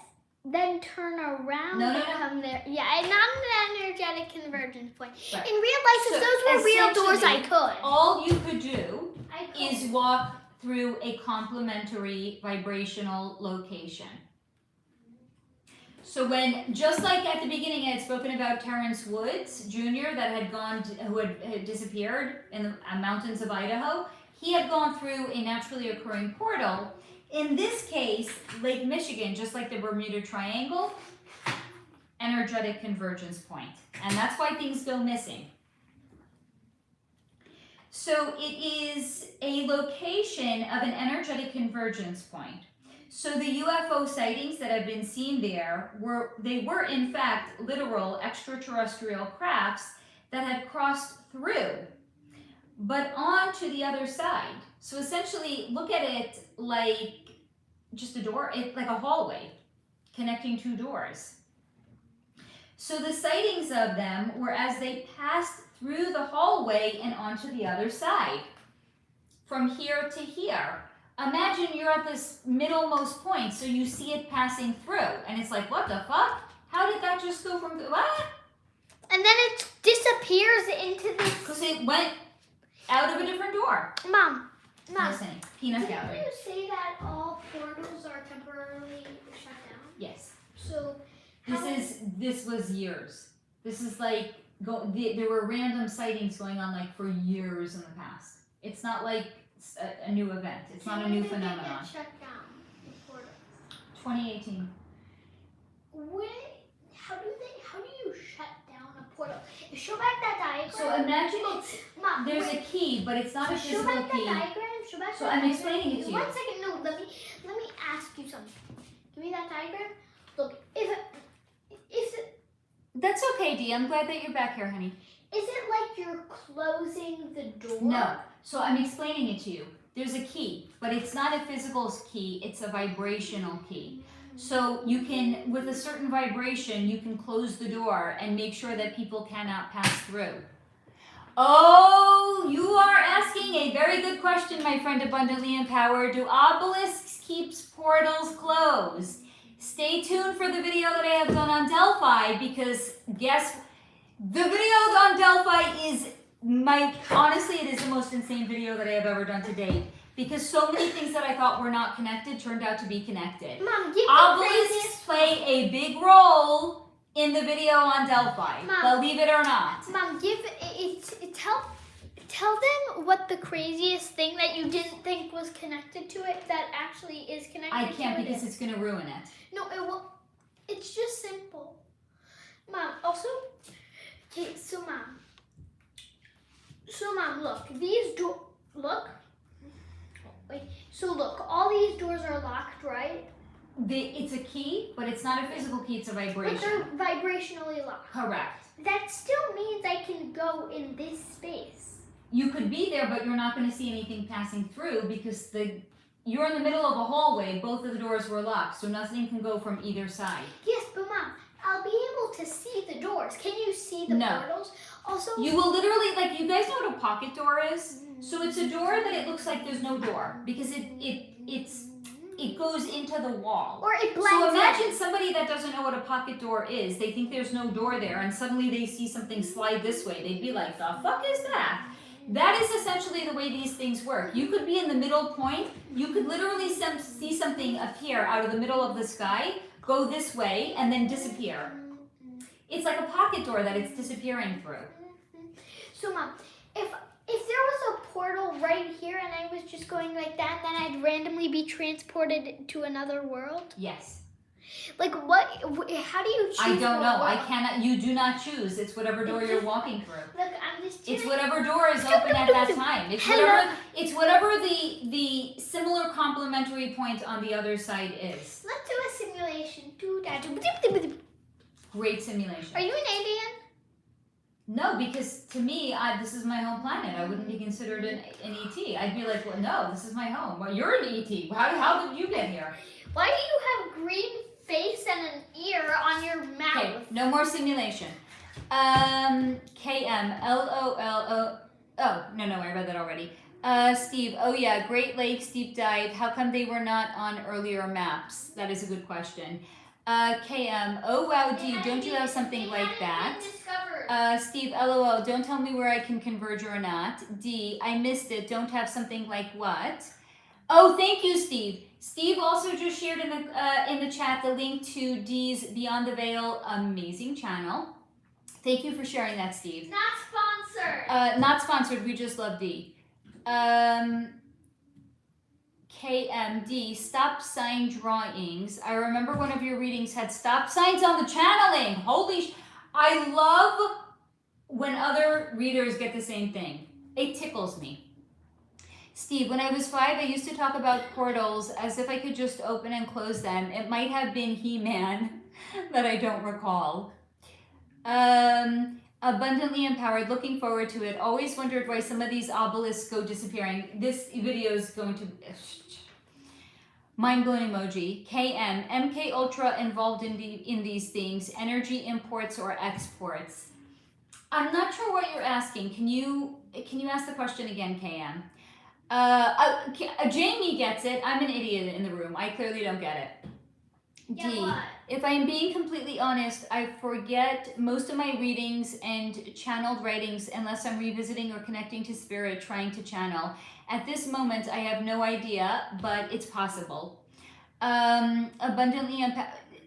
then turn around No. and come there. Yeah, and not an energetic convergence point. Right. In real life, So, if those were real doors, I could. All you could do I could. is walk through a complementary vibrational location. So when, just like at the beginning, I had spoken about Terrence Woods JR that had who had disappeared in the mountains of Idaho, he had gone through a naturally occurring portal. In this case, Lake Michigan, just like the Bermuda Triangle, energetic convergence point. And that's why things go missing. So it is a location of an energetic convergence point. So the UFO sightings that have been seen there were in fact literal extraterrestrial crafts that had crossed through, but on to the other side. So essentially, look at it like just a door, like a hallway connecting two doors. So the sightings of them were as they passed through the hallway and onto the other side, from here to here. Imagine you're at this middlemost point, so you see it passing through, and it's like, what the fuck? How did that just go from what? And then it disappears into this. Because it went out of a different door. Mom. Listen, peanut Didn't gallery. you say that all portals are temporarily shut down? Yes. So This was years. This is like there were random sightings going on like for years in the past. It's not like a new event. It's not a new phenomenon. Get shut down the portal. 2018. How do you shut down a portal? Show back that diagram. So imagine Mom, there's a key, but it's not a show physical back key. that diagram. Show back So that I'm diagram. explaining it to you. 1 second. No, let me ask you something. Give me that diagram. Look, That's okay, Dee. I'm glad that you're back here, honey. is it like you're closing the door? No. So I'm explaining it to you. There's a key, but it's not a physical key. It's a vibrational key. So you can, with a certain vibration, you can close the door and make sure that people cannot pass through. Oh, you are asking a very good question, my friend Abundantly Empowered. Do obelisks keep portals closed? Stay tuned for the video that I have done on Delphi, because the video on Delphi is honestly, it is the most insane video that I have ever done to date. Because so many things that I thought were not connected turned out to be connected. Mom, give Obelisks play a big role in the video on Delphi, Mom, believe it or not. Mom, tell them what the craziest thing that you didn't think was connected to it that actually is connected to it. I can't because it's going to ruin it. No, it will. It's just simple. Mom, also, okay, so Mom, look, these look, all these doors are locked, right? It's a key, but it's not a physical key, it's a But vibration. they're vibrationally locked. Correct. That still means I can go in this space. You could be there, but you're not going to see anything passing through because you're in the middle of a hallway, both of the doors were locked, so nothing can go from either side. Yes, but Mom, I'll be able to see the doors. Can you see the No. portals? Also, You will literally, you guys know what a pocket door is? So it's a door that it looks like there's no door because it goes into the wall. or it blends So in. imagine somebody that doesn't know what a pocket door is. They think there's no door there and suddenly they see something slide this way. They'd be like, the fuck is that? That is essentially the way these things work. You could be in the middle point. You could literally see something appear out of the middle of the sky, go this way, and then disappear. It's like a pocket door that it's disappearing through. So Mom, if there was a portal right here and I was just going like that, then I'd randomly be transported to another world? Yes. Like what, how do you choose? I don't know. what I world? cannot. You do not choose. It's whatever door you're walking through. Look, I'm just It's doing- whatever door is open at that time. It's whatever the similar complementary point on the other side is. Let's do a simulation. Do that. Great simulation. Are you an alien? No, because to me, this is my home planet. I wouldn't be considered an ET. I'd be like, well, no, this is my home. Well, you're an ET. How did you get here? Why do you have green face and an ear on your mouth. Okay, no more simulation. KM, LOL, oh, no, I read that already. Steve, oh yeah, Great Lakes deep dive. How come they were not on earlier maps? That is a good question. KM, oh wow, Dee, don't you have something like that? Steve, LOL, don't tell me where I can converge or not. Dee, I missed it, don't have something like what? Oh, thank you, Steve. Steve also just shared in the chat the link to Dee's Beeyondtheveil amazing channel. Thank you for sharing that, Steve. Not sponsored. Not sponsored. We just love Dee. KMD, stop sign drawings. I remember one of your readings had stop signs on the channeling. Holy I love when other readers get the same thing. It tickles me. Steve, when I was 5, I used to talk about portals as if I could just open and close them. It might have been He-Man that I don't recall. Abundantly empowered, looking forward to it. Always wondered why some of these obelisks go disappearing. This video is going to... Mind-blown emoji. KM, MK Ultra involved in these things. Energy imports or exports. I'm not sure what you're asking. Can you ask the question again, KM? Jamie gets it. I'm an idiot in the room. I clearly don't get it. D, if I'm being completely honest, I forget most of my readings and channeled writings unless I'm revisiting or connecting to spirit, trying to channel. At this moment, I have no idea, but it's possible. Abundantly,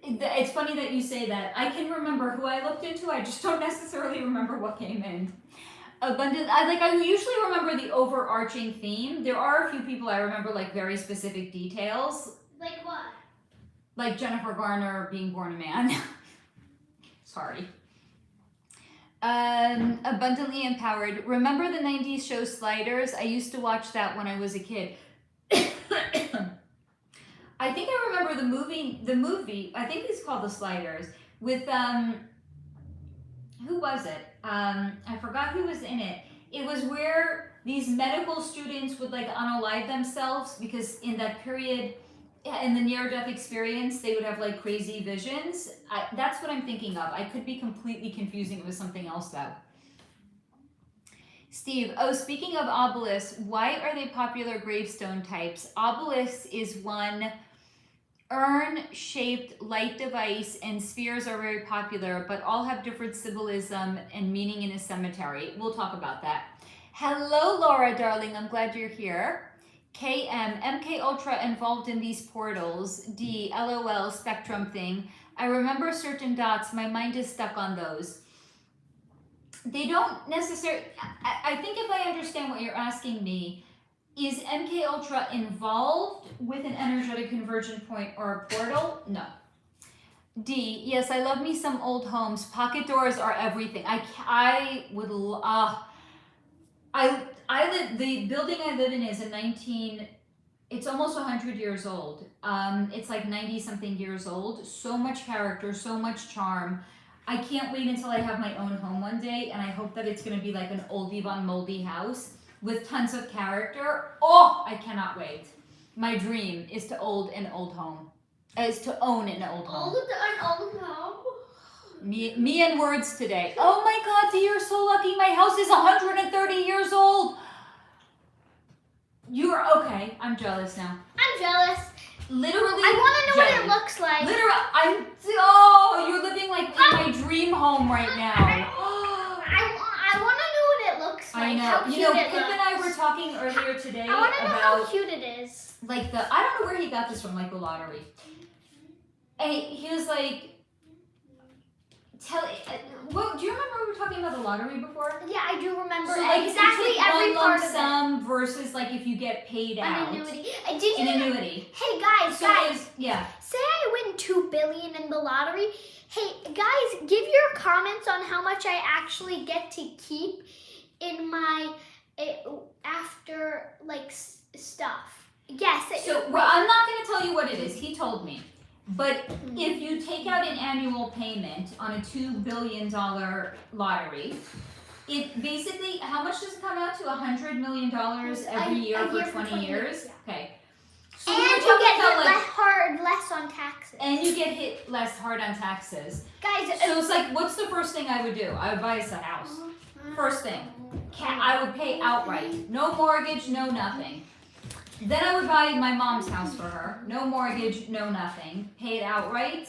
it's funny that you say that. I can remember who I looked into. I just don't necessarily remember what came in. I usually remember the overarching theme. There are a few people I remember like very specific details. Like what? Like Jennifer Garner being born a man. Sorry. Abundantly empowered. Remember the 90s show Sliders? I used to watch that when I was a kid. I think I remember the movie, I think it's called The Sliders, with, who was it? I forgot who was in it. It was where these medical students would like unalive themselves because in that period, in the near-death experience, they would have like crazy visions. That's what I'm thinking of. I could be completely confusing it with something else though. Steve, oh, speaking of obelisks, why are they popular gravestone types? Obelisk is one urn-shaped light device, and spheres are very popular, but all have different symbolism and meaning in a cemetery. We'll talk about that. Hello, Laura, darling. I'm glad you're here. KM, MK Ultra involved in these portals. D, LOL, spectrum thing. I remember certain dots. My mind is stuck on those. They don't necessarily... I think if I understand what you're asking me, is MK Ultra involved with an energetic conversion point or a portal? No. D, yes, I love me some old homes. Pocket doors are everything. I would... the building I live in is it's almost 100 years old. It's like 90 something years old. So much character, so much charm. I can't wait until I have my own home one day, and I hope that it's gonna be like an oldie von moldy house with tons of character. Oh, I cannot wait. My dream is to own an old home. An old home. Me and words today. Oh my God, Dee, you're so lucky. My house is 130 years old. You're okay. I'm jealous now. I'm jealous. Literally. I want to know what it looks like. Literally, you're living like in my dream home right now. I want to know what it looks like. I know. How cute Pip and I were talking earlier today I want to know about how cute it is. like I don't know where he got this from, like the lottery. And he was like, do you remember we were talking about the lottery before? Yeah, I do remember. So like exactly every one part lump sum versus like if you get paid out. An annuity. An annuity. Hey guys, yeah. Say I win $2 billion in the lottery. Hey guys, give your comments on how much I actually get to keep in my after like stuff. Yes. So well, I'm not going to tell you what it is. He told me. But if you take out an annual payment on a $2 billion lottery, it basically, how much does it come out to? $100 million every year for 20 years? Yeah. Okay. So And we were you talking get about hit less on taxes. and you get hit less hard on taxes. Guys, So it's like, what's the first thing I would do? I would buy us a house. First thing, I would pay outright. No mortgage, no nothing. Then I would buy my mom's house for her. No mortgage, no nothing. Pay it outright.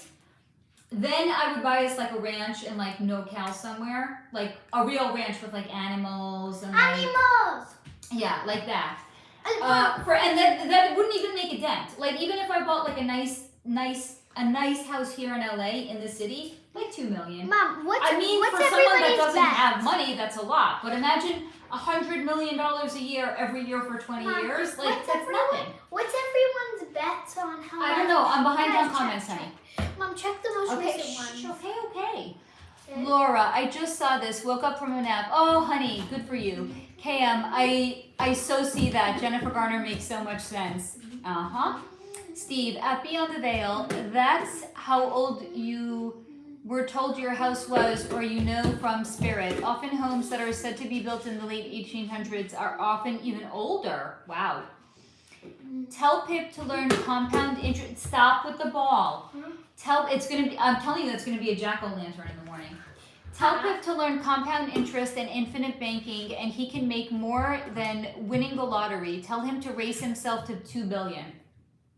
Then I would buy us like a ranch in like NoCal somewhere. Like a real ranch with like animals and like, animals. yeah, like that. And that wouldn't even make a dent. Like even if I bought like a nice house here in LA in the city, like $2 million. Mom, what's for someone that everybody's doesn't bet? have money, that's a lot. But imagine $100 million a year every year for 20 Mom, years. Like what's that's nothing. What's everyone's bets on how much? I don't know. I'm behind Guys, on comments, honey. Mom, check the most Okay, recent ones. okay. Laura, I just saw this. Woke up from a nap. Oh, honey, good for you. KM, I so see that. Jennifer Garner makes so much sense. Steve, at Beyondtheveil, that's how old you were told your house was, or you know from spirit. Often homes that are said to be built in the late 1800s are often even older. Wow. Tell Pip to learn compound interest. Stop with the ball. I'm telling you, it's gonna be a jack-o'-lantern in the morning. Tell Pip to learn compound interest and infinite banking, and he can make more than winning the lottery. Tell him to race himself to $2 billion.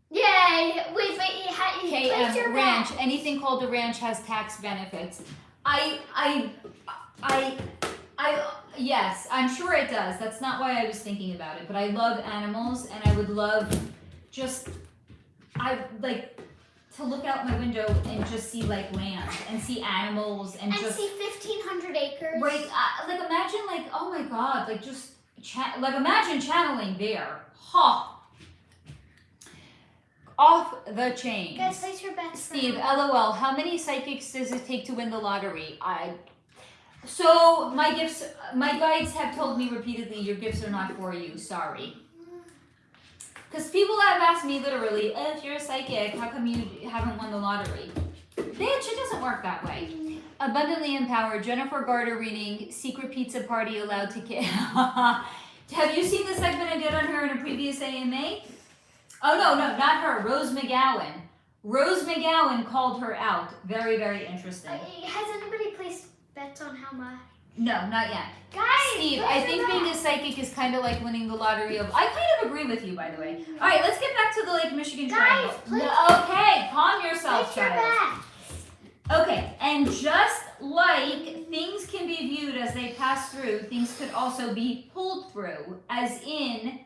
Yay! Wait, place KM your ranch. bet. Anything called a ranch has tax benefits. Yes, I'm sure it does. That's not why I was thinking about it. But I love animals, and I would love I like to look out my window and just see like land and see animals and just see 1,500 acres. right. Like imagine like, oh my God, like just imagine channeling there. Huh. Off the chain. Guys, place your bets. Steve, LOL. How many psychics does it take to win the lottery? So my guides have told me repeatedly, your gifts are not for you. Sorry. Because people have asked me literally, if you're a psychic, how come you haven't won the lottery? Bitch, it doesn't work that way. Abundantly empowered. Jennifer Garter reading. Secret pizza party allowed to kid. Have you seen the segment I did on her in a previous AMA? Oh, no, not her. Rose McGowan. Rose McGowan called her out. Very, very interesting. Has anybody placed bets on how much? No, not yet. Guys, Steve, I think being a psychic is kind of like winning the lottery of... I kind of agree with you, by the way. All right, let's get back to the Lake Michigan Triangle. Okay, calm yourself, child. Okay, and just like things can be viewed as they pass through, things could also be pulled through, as in...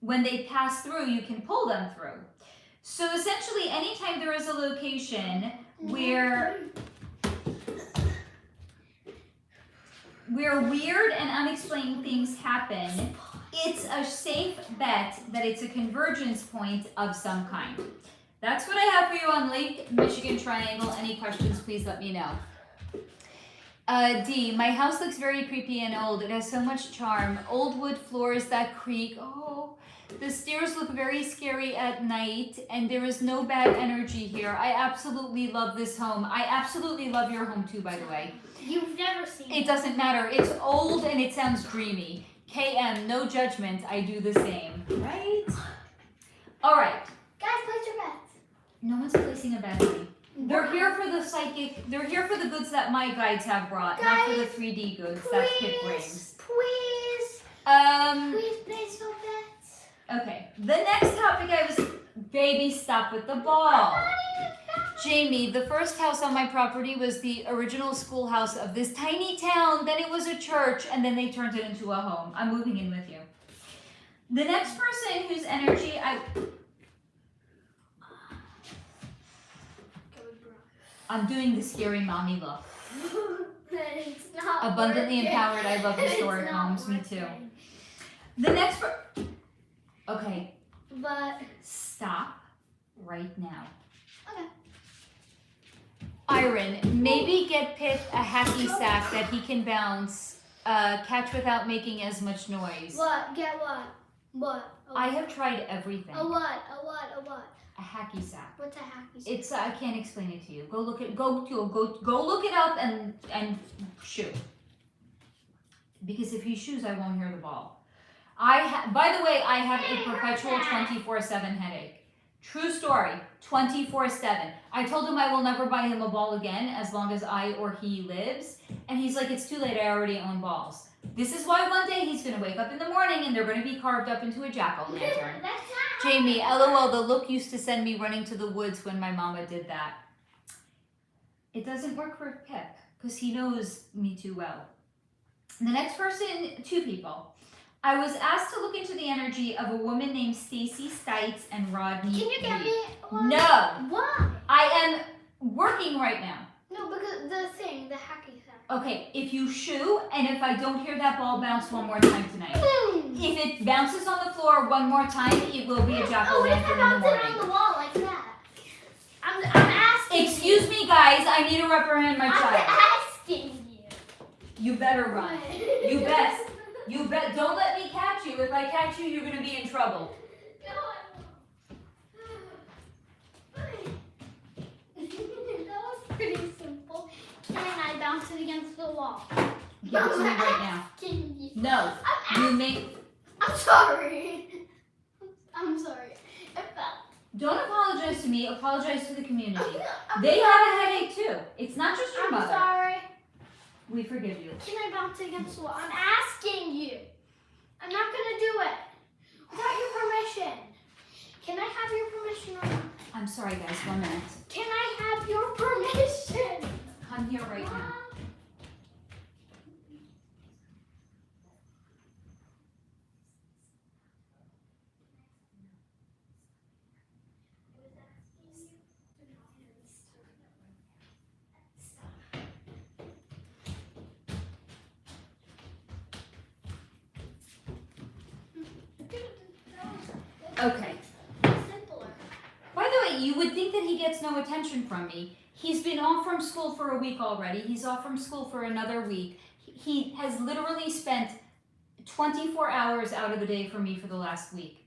when they pass through, you can pull them through. So essentially, anytime there is a location where weird and unexplained things happen, it's a safe bet that it's a convergence point of some kind. That's what I have for you on Lake Michigan Triangle. Any questions, please let me know. D, my house looks very creepy and old. It has so much charm. Old wood floors that creak. Oh, the stairs look very scary at night, and there is no bad energy here. I absolutely love this home. I absolutely love your home too, by the way. You've never seen it. It doesn't matter. It's old and it sounds dreamy. KM, no judgment. I do the same. Right? All right. Guys, place your bets. No one's placing a bet on me. They're here for the psychic. They're here for the goods that my guides have brought, guys, not for the 3D goods that Kip brings. Please place your bets. Okay. The next topic baby, stop with the ball. Jamie, the first house on my property was the original schoolhouse of this tiny town. Then it was a church, and then they turned it into a home. I'm moving in with you. The next person whose energy I'm doing the scary mommy look. It's not Abundantly working. empowered. I love historic It's not homes. Me working. too. The next okay. But Stop right now. okay. Iron, maybe get Pip a hacky sack that he can bounce, catch without making as much noise. What? Get what? What? I have tried everything. A what? A what? A what? A hacky sack. What's a hacky sack? It's I can't explain it to you. Go look it up and shoot. Because if he shoots, I won't hear the ball. By the way, I have a perpetual 24/7 headache. True story, 24/7. I told him I will never buy him a ball again as long as I or he lives. And he's like, it's too late, I already own balls. This is why one day he's gonna wake up in the morning and they're gonna be carved up into a jack-o'-lantern. Jamie, LOL, the look used to send me running to the woods when my mama did that. It doesn't work for Pip because he knows me too well. The next person, 2 people. I was asked to look into the energy of a woman named Stacy Stites and Rodney Can you get Reed. me one? No. Why? I am working right now. No, because the hacky thing. Okay, if you shoo, and if I don't hear that ball bounce one more time tonight. If it bounces on the floor one more time, it will be a jack-o'-lantern in the Oh, what if I bounce morning. it on the wall like that? I'm asking. Excuse me, guys. I need to reprimand my child. I'm asking you. You better run. You bet. You bet. Don't let me catch you. If I catch you, you're gonna be in trouble. That was pretty simple. Can I bounce it against the wall? Give it to me right now. Asking you. No. You may. I'm sorry. I'm sorry. It fell. Don't apologize to me. Apologize to the community. I'm They sorry. have a headache too. It's not just your I'm mother. sorry. We forgive you. Can I bounce it against the wall? I'm asking you. I'm not gonna do it without your permission. Can I have your permission or not? I'm sorry, guys. 1 minute. Can I have your permission? I'm here right now. Okay. Simpler. By the way, you would think that he gets no attention from me. He's been off from school for a week already. He's off from school for another week. He has literally spent 24 hours out of the day for me for the last week.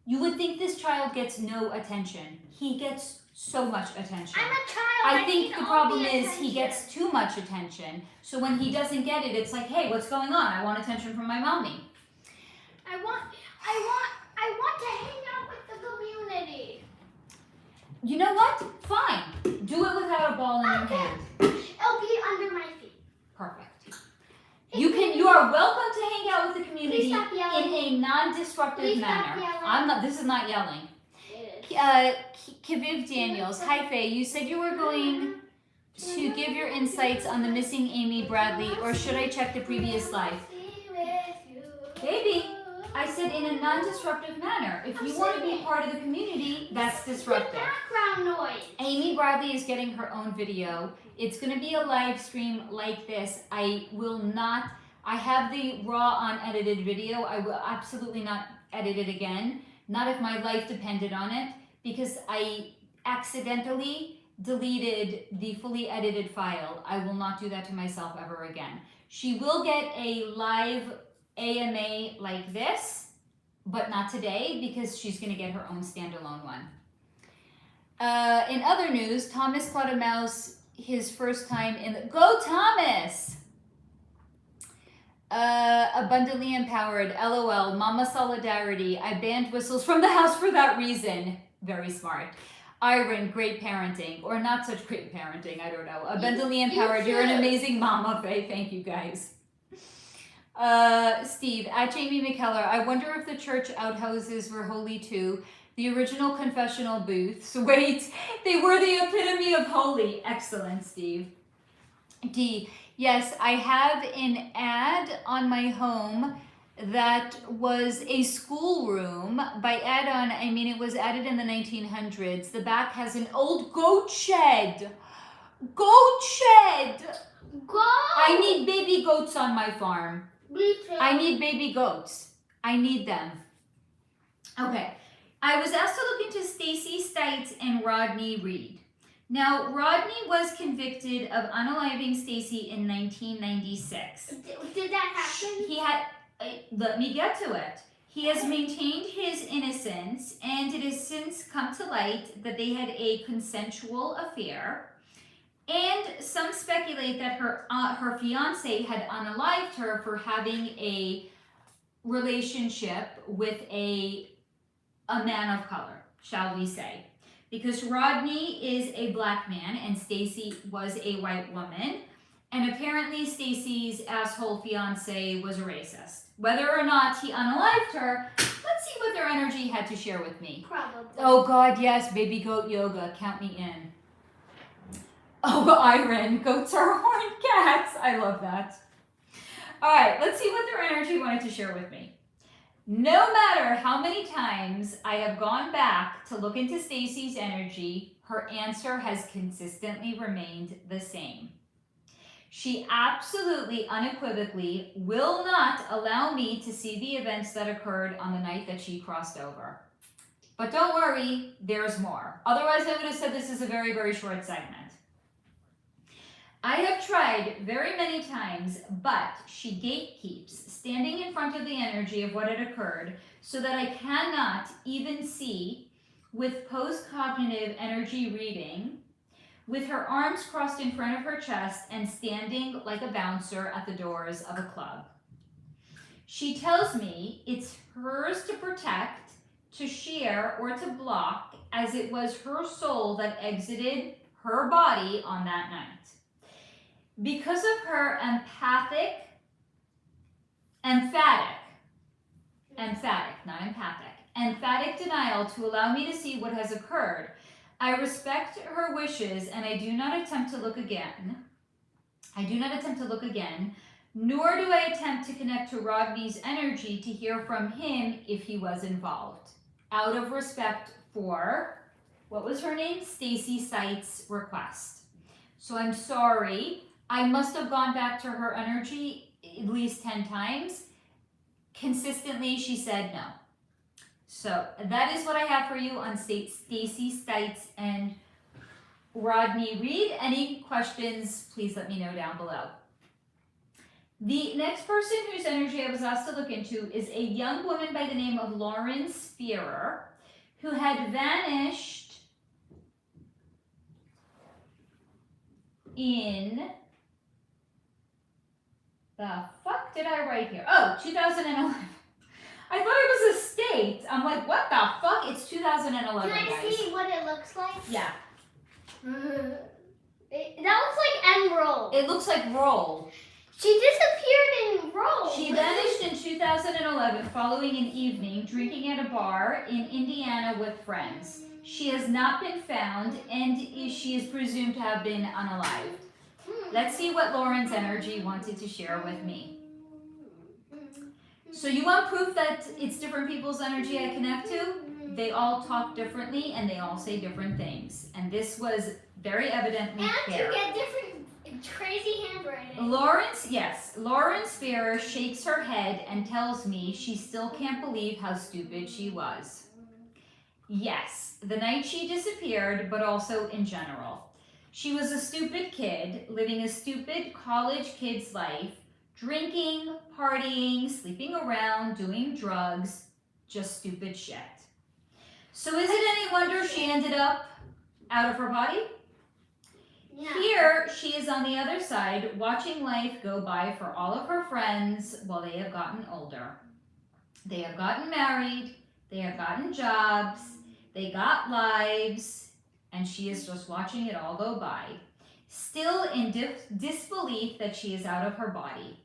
You would think this child gets no attention. He gets so much attention. I'm a child. I think need the all problem is attention. he gets too much attention. So when he doesn't get it, it's like, hey, what's going on? I want attention from my mommy. I want to hang out with the community. You know what? Fine. Do it without a ball in your Okay. hand. It'll be under my feet. Perfect. You are welcome to hang out with the community Please stop yelling. in a non-destructive Please stop manner. yelling. This is not yelling. It Kiviv Daniels, hi Faye, you said you were going to give your insights on the missing Amy Bradley, or should I check the previous life? Baby, I said in a non-disruptive manner. If you want to be part of the community, that's The disruptive. background noise. Amy Bradley is getting her own video. It's going to be a live stream like this. I have the raw unedited video. I will absolutely not edit it again. Not if my life depended on it, because I accidentally deleted the fully edited file. I will not do that to myself ever again. She will get a live AMA like this, but not today because she's going to get her own standalone one. In other news, Thomas caught a mouse his first time in the... Go Thomas! Abundantly empowered, LOL, mama solidarity. I banned whistles from the house for that reason. Very smart. Iron, great parenting, or not such great parenting, I don't know. Abundantly empowered, you're an amazing mama, Faye. Thank you guys. Steve, at Jamie McKellar, I wonder if the church outhouses were holy too. The original confessional booths. Wait, they were the epitome of holy. Excellent, Steve. D, yes, I have an ad on my home that was a schoolroom. By add on, I mean it was added in the 1900s. The back has an old goat shed. Goat shed! Go. I need baby goats on my farm. Me too. I need baby goats. I need them. Okay. I was asked to look into Stacy Stites and Rodney Reed. Now, Rodney was convicted of unaliving Stacy in 1996. Did that happen? He had, let me get to it. He has maintained his innocence, and it has since come to light that they had a consensual affair. And some speculate that her fiance had unalived her for having a relationship with a man of color, shall we say. Because Rodney is a black man and Stacy was a white woman. And apparently Stacy's asshole fiance was a racist. Whether or not he unalived her, let's see what their energy had to share with me. Probably. Oh God, yes, baby goat yoga, count me in. Oh, Iron, goats are horned cats. I love that. All right, let's see what their energy wanted to share with me. No matter how many times I have gone back to look into Stacy's energy, her answer has consistently remained the same. She absolutely, unequivocally will not allow me to see the events that occurred on the night that she crossed over. But don't worry, there's more. Otherwise, I would have said this is a very, very short segment. I have tried very many times, but she gatekeeps, standing in front of the energy of what had occurred, so that I cannot even see with post-cognitive energy reading, with her arms crossed in front of her chest and standing like a bouncer at the doors of a club. She tells me it's hers to protect, to share, or to block, as it was her soul that exited her body on that night. Because of her emphatic, denial to allow me to see what has occurred, I respect her wishes and I do not attempt to look again. Nor do I attempt to connect to Rodney's energy to hear from him if he was involved. Out of respect for, what was her name? Stacy Stites' request. So I'm sorry. I must have gone back to her energy at least 10 times. Consistently, she said no. So that is what I have for you on Stacy Stites and Rodney Reed. Any questions, please let me know down below. The next person whose energy I was asked to look into is a young woman by the name of Lauren Spearer, who had vanished in... The fuck did I write here? Oh, 2011. I thought it was a state. I'm like, what the fuck? It's 2011, Can I guys. see what it looks like? Yeah. That looks like Emerald. It looks like roll. She disappeared in Roll. She vanished in 2011 following an evening drinking at a bar in Indiana with friends. She has not been found and she is presumed to have been unalived. Let's see what Lauren's energy wanted to share with me. So you want proof that it's different people's energy I connect to? They all talk differently and they all say different things. And this was very evidently fair. And you get different crazy handwriting. Lauren Spearer shakes her head and tells me she still can't believe how stupid she was. Yes, the night she disappeared, but also in general. She was a stupid kid, living a stupid college kid's life, drinking, partying, sleeping around, doing drugs, just stupid shit. So is it any wonder she ended up out of her body? Yeah. Here, she is on the other side, watching life go by for all of her friends while they have gotten older. They have gotten married, they have gotten jobs, they got lives, and she is just watching it all go by, still in disbelief that she is out of her body.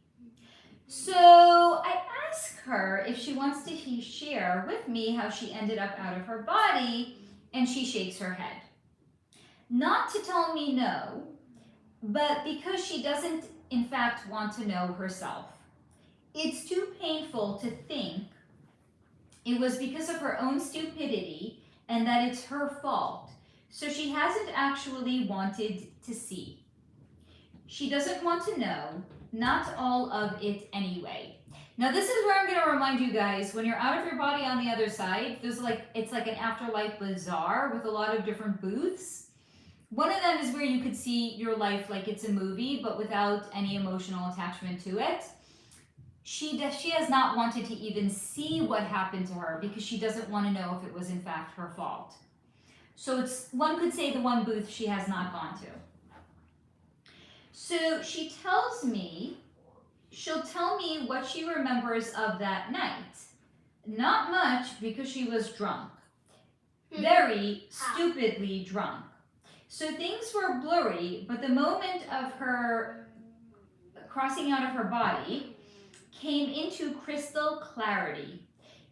So I ask her if she wants to share with me how she ended up out of her body, and she shakes her head. Not to tell me no, but because she doesn't in fact want to know herself. It's too painful to think it was because of her own stupidity and that it's her fault. So she hasn't actually wanted to see. She doesn't want to know, not all of it anyway. Now this is where I'm going to remind you guys, when you're out of your body on the other side, it's like an afterlife bazaar with a lot of different booths. One of them is where you could see your life like it's a movie, but without any emotional attachment to it. She has not wanted to even see what happened to her because she doesn't want to know if it was in fact her fault. So it's, one could say, the one booth she has not gone to. So she tells me she'll tell me what she remembers of that night. Not much because she was drunk. Very stupidly drunk. So things were blurry, but the moment of her crossing out of her body came into crystal clarity.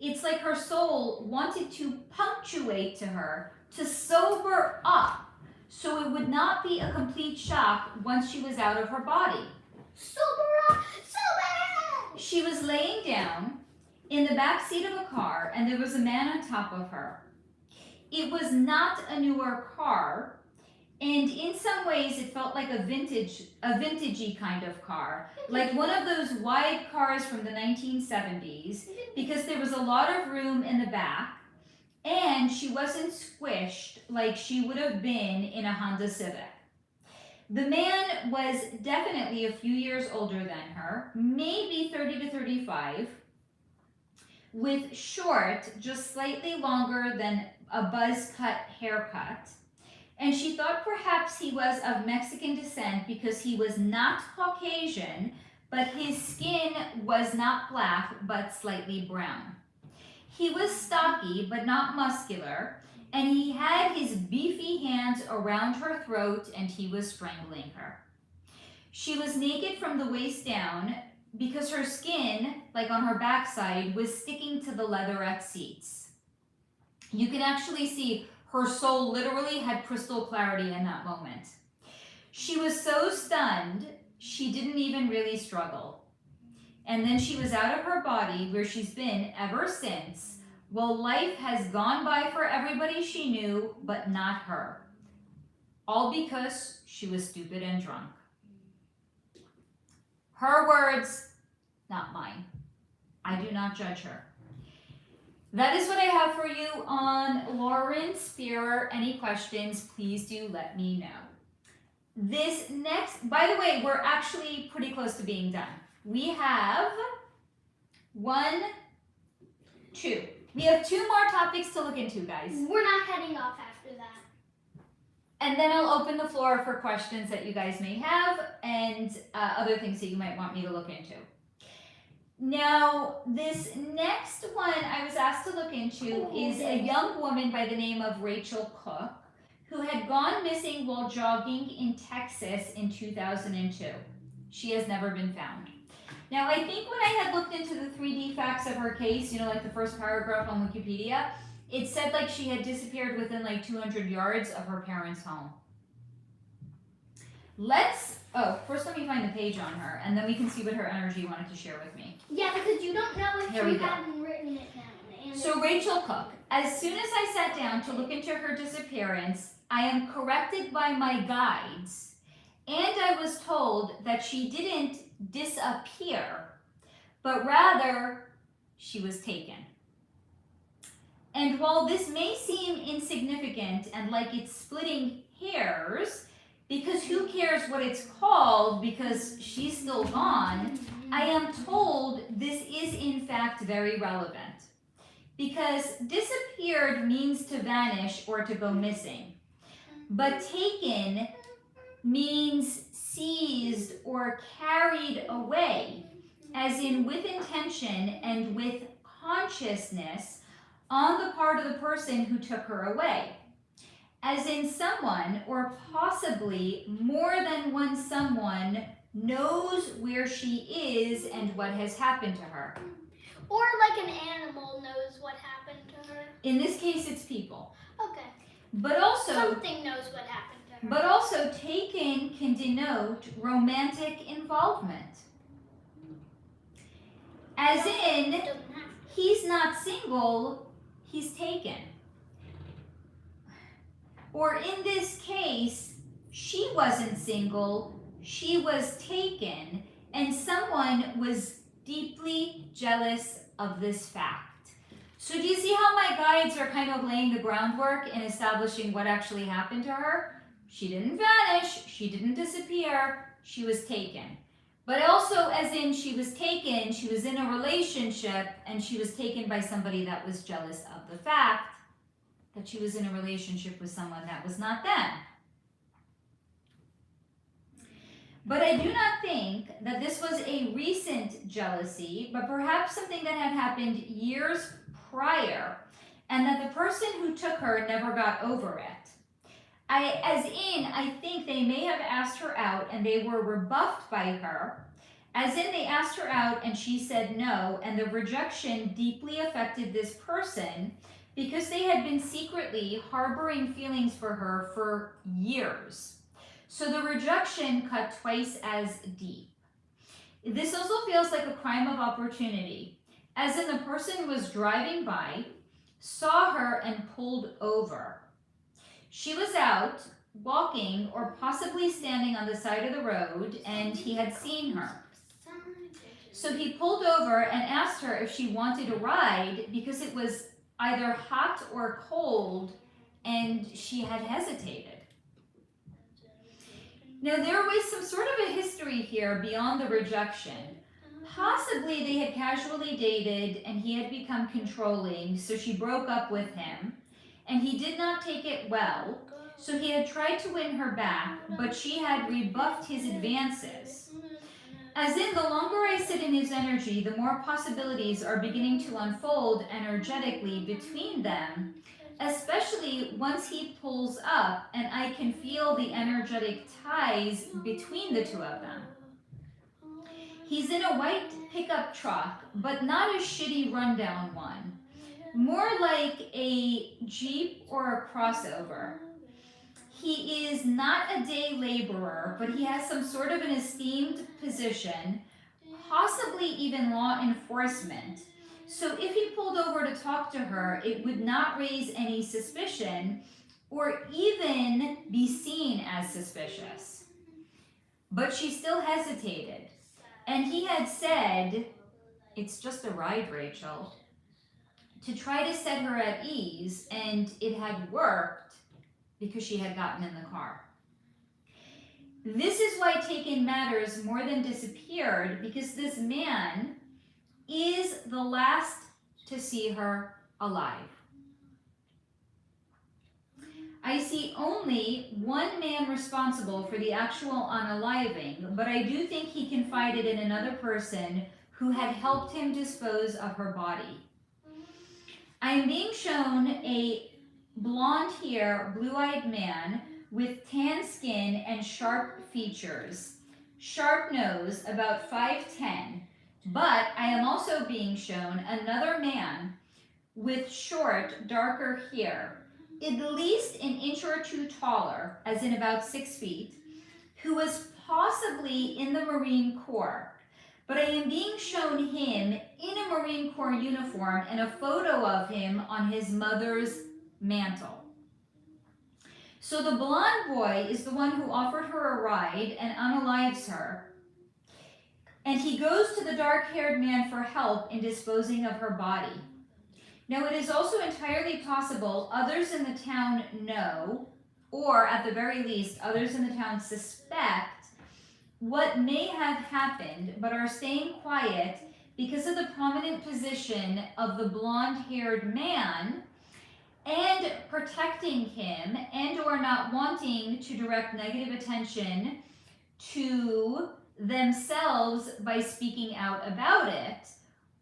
It's like her soul wanted to punctuate to her, to sober up, so it would not be a complete shock once she was out of her body. Sober up! Sober! She was laying down in the back seat of a car, and there was a man on top of her. It was not a newer car, and in some ways it felt like a vintagey kind of car, like one of those wide cars from the 1970s, because there was a lot of room in the back, and she wasn't squished like she would have been in a Honda Civic. The man was definitely a few years older than her, maybe 30 to 35, with short, just slightly longer than a buzz cut haircut. And she thought perhaps he was of Mexican descent because he was not Caucasian, but his skin was not black, but slightly brown. He was stocky, but not muscular, and he had his beefy hands around her throat, and he was strangling her. She was naked from the waist down because her skin, like on her backside, was sticking to the leatherette seats. You can actually see her soul literally had crystal clarity in that moment. She was so stunned, she didn't even really struggle. And then she was out of her body, where she's been ever since. Well, life has gone by for everybody she knew, but not her. All because she was stupid and drunk. Her words, not mine. I do not judge her. That is what I have for you on Lauren Spear. Any questions, please do let me know. This next, by the way, we're actually pretty close to being done. We have 1, 2. We have 2 more topics to look into, guys. We're not heading off after that. And then I'll open the floor for questions that you guys may have and other things that you might want me to look into. Now, this next one I was asked to look into is a young woman by the name of Rachel Cook, who had gone missing while jogging in Texas in 2002. She has never been found. Now, I think when I had looked into the 3D facts of her case, you know, like the first paragraph on Wikipedia, it said like she had disappeared within like 200 yards of her parents' home. First let me find the page on her, and then we can see what her energy wanted to share with me. Yeah, because you don't know if Here we you go. haven't written it down. So Rachel Cook, as soon as I sat down to look into her disappearance, I am corrected by my guides, and I was told that she didn't disappear, but rather she was taken. And while this may seem insignificant and like it's splitting hairs, because who cares what it's called because she's still gone, I am told this is in fact very relevant. Because disappeared means to vanish or to go missing. But taken means seized or carried away, as in with intention and with consciousness on the part of the person who took her away. As in someone, or possibly more than one someone, knows where she is and what has happened to her. Or like an animal knows what happened to her. In this case, it's people. Okay. But also, something knows what happened to her. But also, taken can denote romantic involvement. As in, he's not single, he's taken. Or in this case, she wasn't single, she was taken, and someone was deeply jealous of this fact. So do you see how my guides are kind of laying the groundwork in establishing what actually happened to her? She didn't vanish, she didn't disappear, she was taken. But also, as in she was taken, she was in a relationship, and she was taken by somebody that was jealous of the fact that she was in a relationship with someone that was not them. But I do not think that this was a recent jealousy, but perhaps something that had happened years prior, and that the person who took her never got over it. I think they may have asked her out and they were rebuffed by her, as in they asked her out and she said no, and the rejection deeply affected this person because they had been secretly harboring feelings for her for years. So the rejection cut twice as deep. This also feels like a crime of opportunity, as in the person was driving by, saw her and pulled over. She was out, walking, or possibly standing on the side of the road, and he had seen her. So he pulled over and asked her if she wanted a ride because it was either hot or cold, and she had hesitated. Now, there was some sort of a history here beyond the rejection. Possibly they had casually dated and he had become controlling, so she broke up with him, and he did not take it well, so he had tried to win her back, but she had rebuffed his advances. As in, the longer I sit in his energy, the more possibilities are beginning to unfold energetically between them, especially once he pulls up and I can feel the energetic ties between the two of them. He's in a white pickup truck, but not a shitty rundown one. More like a Jeep or a crossover. He is not a day laborer, but he has some sort of an esteemed position, possibly even law enforcement. So if he pulled over to talk to her, it would not raise any suspicion or even be seen as suspicious. But she still hesitated. And he had said, "It's just a ride, Rachel," to try to set her at ease, and it had worked because she had gotten in the car. This is why taken matters more than disappeared, because this man is the last to see her alive. I see only one man responsible for the actual unaliving, but I do think he confided in another person who had helped him dispose of her body. I am being shown a blonde hair, blue-eyed man with tan skin and sharp features. Sharp nose, about 5'10", but I am also being shown another man with short, darker hair, at least an inch or two taller, as in about 6 feet, who was possibly in the Marine Corps. But I am being shown him in a Marine Corps uniform and a photo of him on his mother's mantle. So the blonde boy is the one who offered her a ride and unalives her. And he goes to the dark-haired man for help in disposing of her body. Now, it is also entirely possible others in the town know, or at the very least, others in the town suspect what may have happened, but are staying quiet because of the prominent position of the blonde-haired man and protecting him, and or not wanting to direct negative attention to themselves by speaking out about it,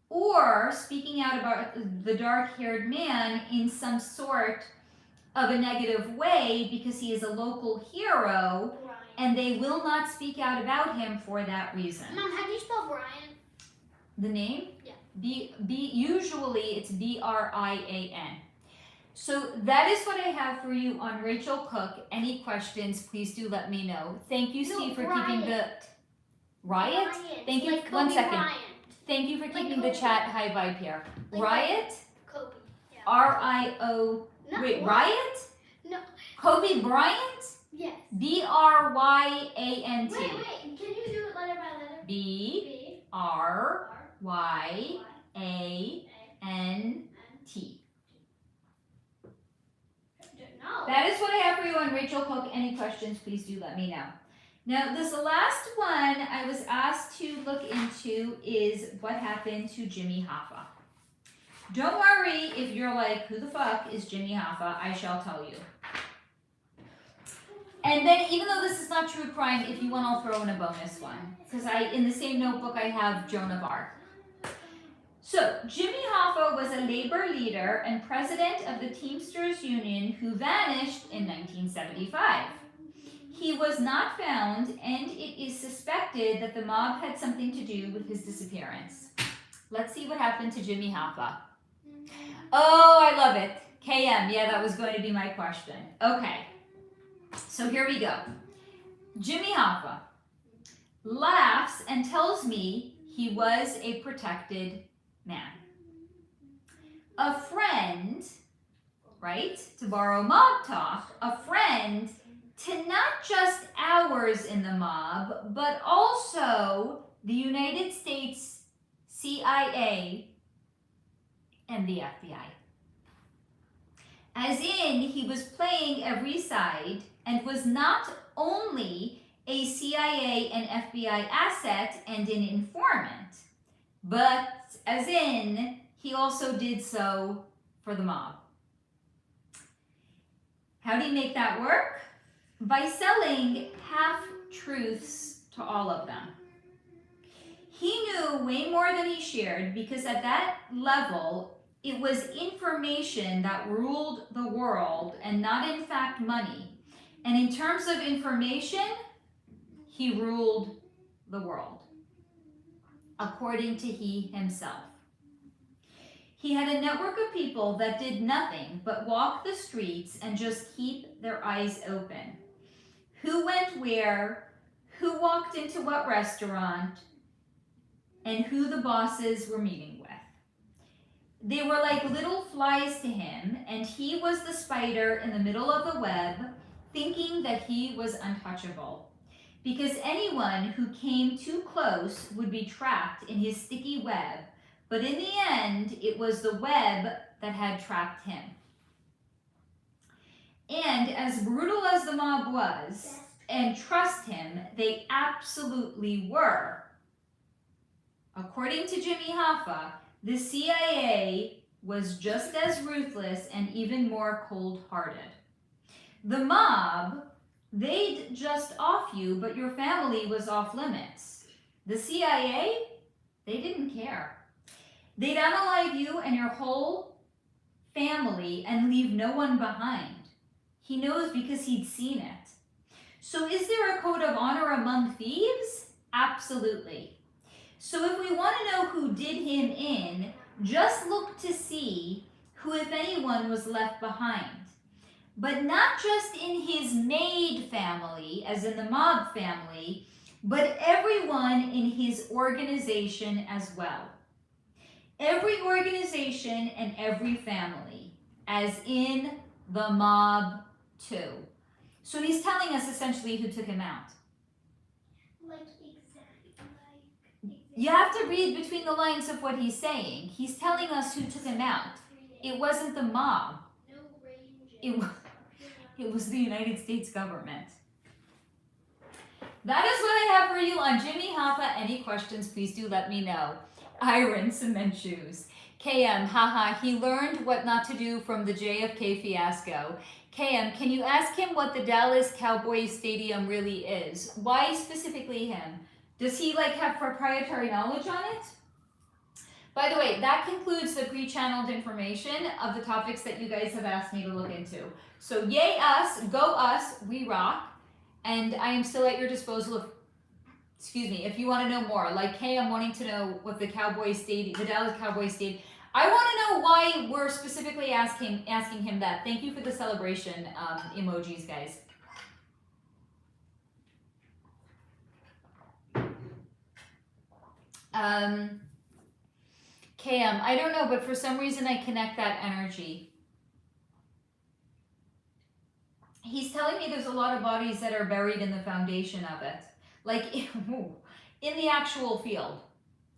or speaking out about the dark-haired man in some sort of a negative way because he is a local hero, and they will not speak out about him for that reason. Mom, how do you spell Brian? The name? Yeah. Usually it's B-R-I-A-N. So that is what I have for you on Rachel Cook. Any questions, please do let me know. Thank you, Steve, for keeping the... Riot? Thank you. Like 1 second. Bryant. Thank you for Like keeping the Kobe. chat high vibe here. Like Riot? Kobe. Yeah. R-I-O... No, Wait, what? Riot? No. Kobe Bryant? Yes. B-R-Y-A-N-T. Wait, can you do it letter by letter? B-R-Y-A-N-T. No. That is what I have for you on Rachel Cook. Any questions, please do let me know. Now, this last one I was asked to look into is what happened to Jimmy Hoffa. Don't worry if you're like, who the fuck is Jimmy Hoffa? I shall tell you. And then, even though this is not true crime, if you want, I'll throw in a bonus one. Because in the same notebook, I have Joan of Arc. So, Jimmy Hoffa was a labor leader and president of the Teamsters Union who vanished in 1975. He was not found, and it is suspected that the mob had something to do with his disappearance. Let's see what happened to Jimmy Hoffa. Oh, I love it. KM, yeah, that was going to be my question. Okay, so here we go. Jimmy Hoffa laughs and tells me he was a protected man. A friend, right, to borrow mob talk, a friend to not just ours in the mob, but also the United States CIA and the FBI. As in, he was playing every side and was not only a CIA and FBI asset and an informant, but as in, he also did so for the mob. How do you make that work? By selling half-truths to all of them. He knew way more than he shared because at that level, it was information that ruled the world and not in fact money. And in terms of information, he ruled the world, according to he himself. He had a network of people that did nothing but walk the streets and just keep their eyes open. Who went where, who walked into what restaurant, and who the bosses were meeting with. They were like little flies to him, and he was the spider in the middle of the web, thinking that he was untouchable. Because anyone who came too close would be trapped in his sticky web, but in the end, it was the web that had trapped him. And as brutal as the mob was, and trust him, they absolutely were. According to Jimmy Hoffa, the CIA was just as ruthless and even more cold-hearted. The mob, they'd just off you, but your family was off limits. The CIA, they didn't care. They'd unalive you and your whole family and leave no one behind. He knows because he'd seen it. So is there a code of honor among thieves? Absolutely. So if we want to know who did him in, just look to see who, if anyone, was left behind. But not just in his maid family, as in the mob family, but everyone in his organization as well. Every organization and every family, as in the mob too. So he's telling us essentially who took him out. You have to read between the lines of what he's saying. He's telling us who took him out. It wasn't the mob. It was the United States government. That is what I have for you on Jimmy Hoffa. Any questions, please do let me know. Iron Cement Shoes. KM, haha, he learned what not to do from the JFK fiasco. KM, can you ask him what the Dallas Cowboys Stadium really is? Why specifically him? Does he have proprietary knowledge on it? By the way, that concludes the pre-channeled information of the topics that you guys have asked me to look into. So yay us, go us, we rock. And I am still at your disposal if you want to know more. Like, hey, I'm wanting to know what the Dallas Cowboys Stadium. I want to know why we're specifically asking him that. Thank you for the celebration emojis, guys. KM, I don't know, but for some reason I connect that energy. He's telling me there's a lot of bodies that are buried in the foundation of it. Like, in the actual field.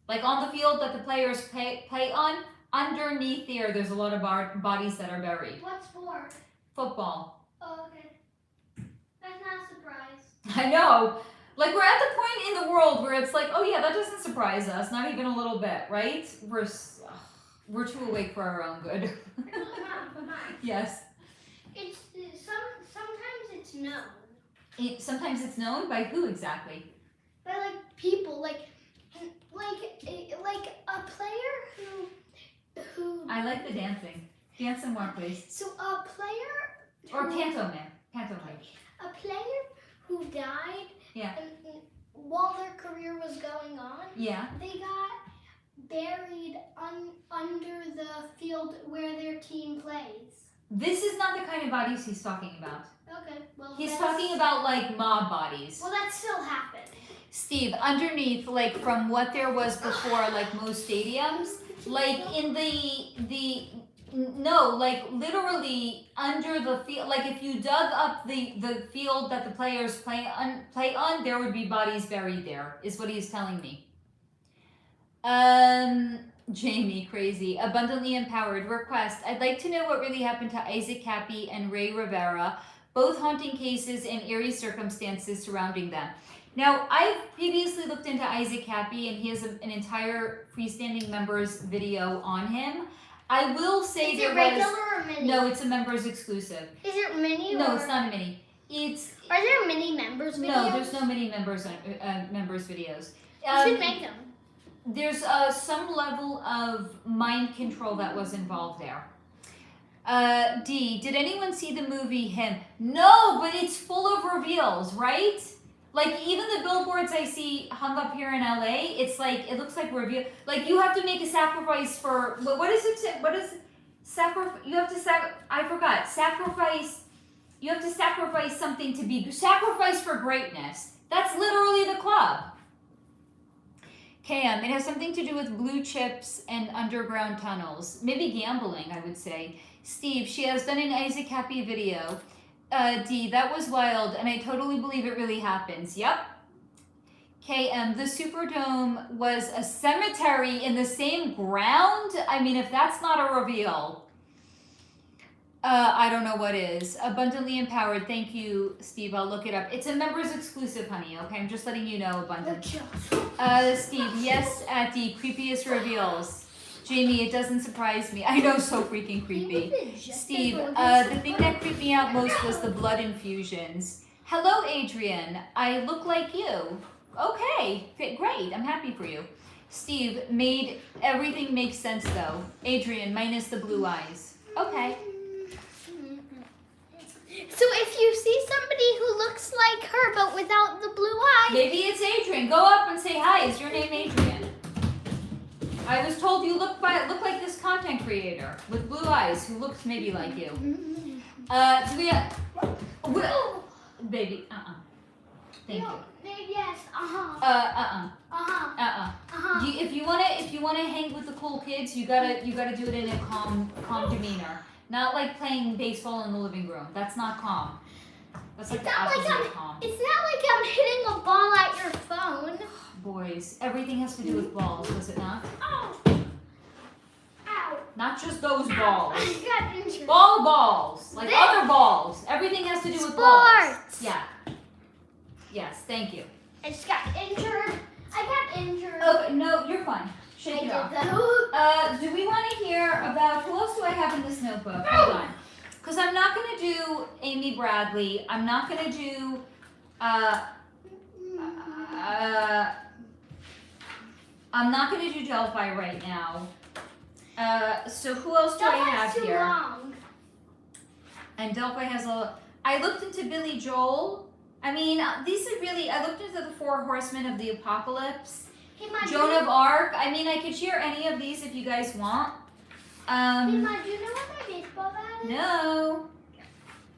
Like on the field that the players play on, underneath there's a lot of bodies that are buried. What sport? Football. Oh, okay. That's not a surprise. I know. Like, we're at the point in the world where it's like, oh yeah, that doesn't surprise us, not even a little bit, right? We're too awake for our own good. No, Yes. Sometimes it's known. Sometimes it's known by who exactly? By like people, like a player who. I like the dancing. Dance some more, please. So a player. Or pantomime. Pantomime. A player who died. Yeah. While their career was going on. Yeah. They got buried under the field where their team plays. This is not the kind of bodies he's talking about. Okay, well. He's talking about like mob bodies. Well, that still happened. Steve, underneath, like from what there was before, like most stadiums, like in like literally under the field, like if you dug up the field that the players play on, there would be bodies buried there, is what he's telling me. Jamie, crazy. Abundantly empowered. Request. I'd like to know what really happened to Isaac Cappy and Ray Rivera, both haunting cases and eerie circumstances surrounding them. Now, I've previously looked into Isaac Cappy, and he has an entire freestanding members video on him. I will say is there it regular was... or mini? No, it's a members exclusive. Is it mini? No, or... it's not a mini. Are there mini members videos? No, there's no mini members members videos. You should make them. There's some level of mind control that was involved there. Dee, did anyone see the movie Him? No, but it's full of reveals, right? Like even the billboards I see hung up here in LA, it's like, it looks like reveal. Like you have to make a sacrifice for, what is it? What is sacrifice? You have to I forgot. Sacrifice. You have to sacrifice something to be, sacrifice for greatness. That's literally the club. KM, it has something to do with blue chips and underground tunnels. Maybe gambling, I would say. Steve, she has done an Isaac Cappy video. Dee, that was wild, and I totally believe it really happens. Yep. KM, the Superdome was a cemetery in the same ground? I mean, if that's not a reveal, I don't know what is. Abundantly empowered. Thank you, Steve. I'll look it up. It's a members exclusive, honey. Okay, I'm just letting you know, Abundant. Steve, yes, at the creepiest reveals. Jamie, it doesn't surprise me. I know, so freaking creepy. Steve, the thing that creeped me out most was the blood infusions. Hello, Adrian. I look like you. Okay, great. I'm happy for you. Steve, made everything make sense though. Adrian, minus the blue eyes. Okay. So if you see somebody who looks like her but without the blue eyes... Maybe it's Adrian. Go up and say hi. Is your name Adrian? I was told you look like this content creator with blue eyes who looks maybe like you. Do we baby, Thank you. Yes, If you wanna hang with the cool kids, you gotta do it in a calm demeanor. Not like playing baseball in the living room. That's not calm. That's like the opposite of calm. It's not like I'm hitting a ball at your phone. Boys, everything has to do with balls, does it not? Oh. Ow. Not just those balls. I got injured. Balls. Like other balls. Everything has to do with balls. Sports. Yeah. Yes, thank you. I just got injured. I got injured. Okay, no, you're fine. Shake it off. Do we want to hear about, who else do I have in this notebook? Hold on. Because I'm not going to do Amy Bradley. I'm not going to do, I'm not going to do Delphi right now. So who else do I have here? Long. And Delphi has I looked into Billy Joel. I mean, these are really, I looked into the 4 Horsemen of the Apocalypse. Hey, Ma, Joan of Arc. I mean, I could share any of these if you guys want. Hey, Ma, do you know where my baseball bat is? No.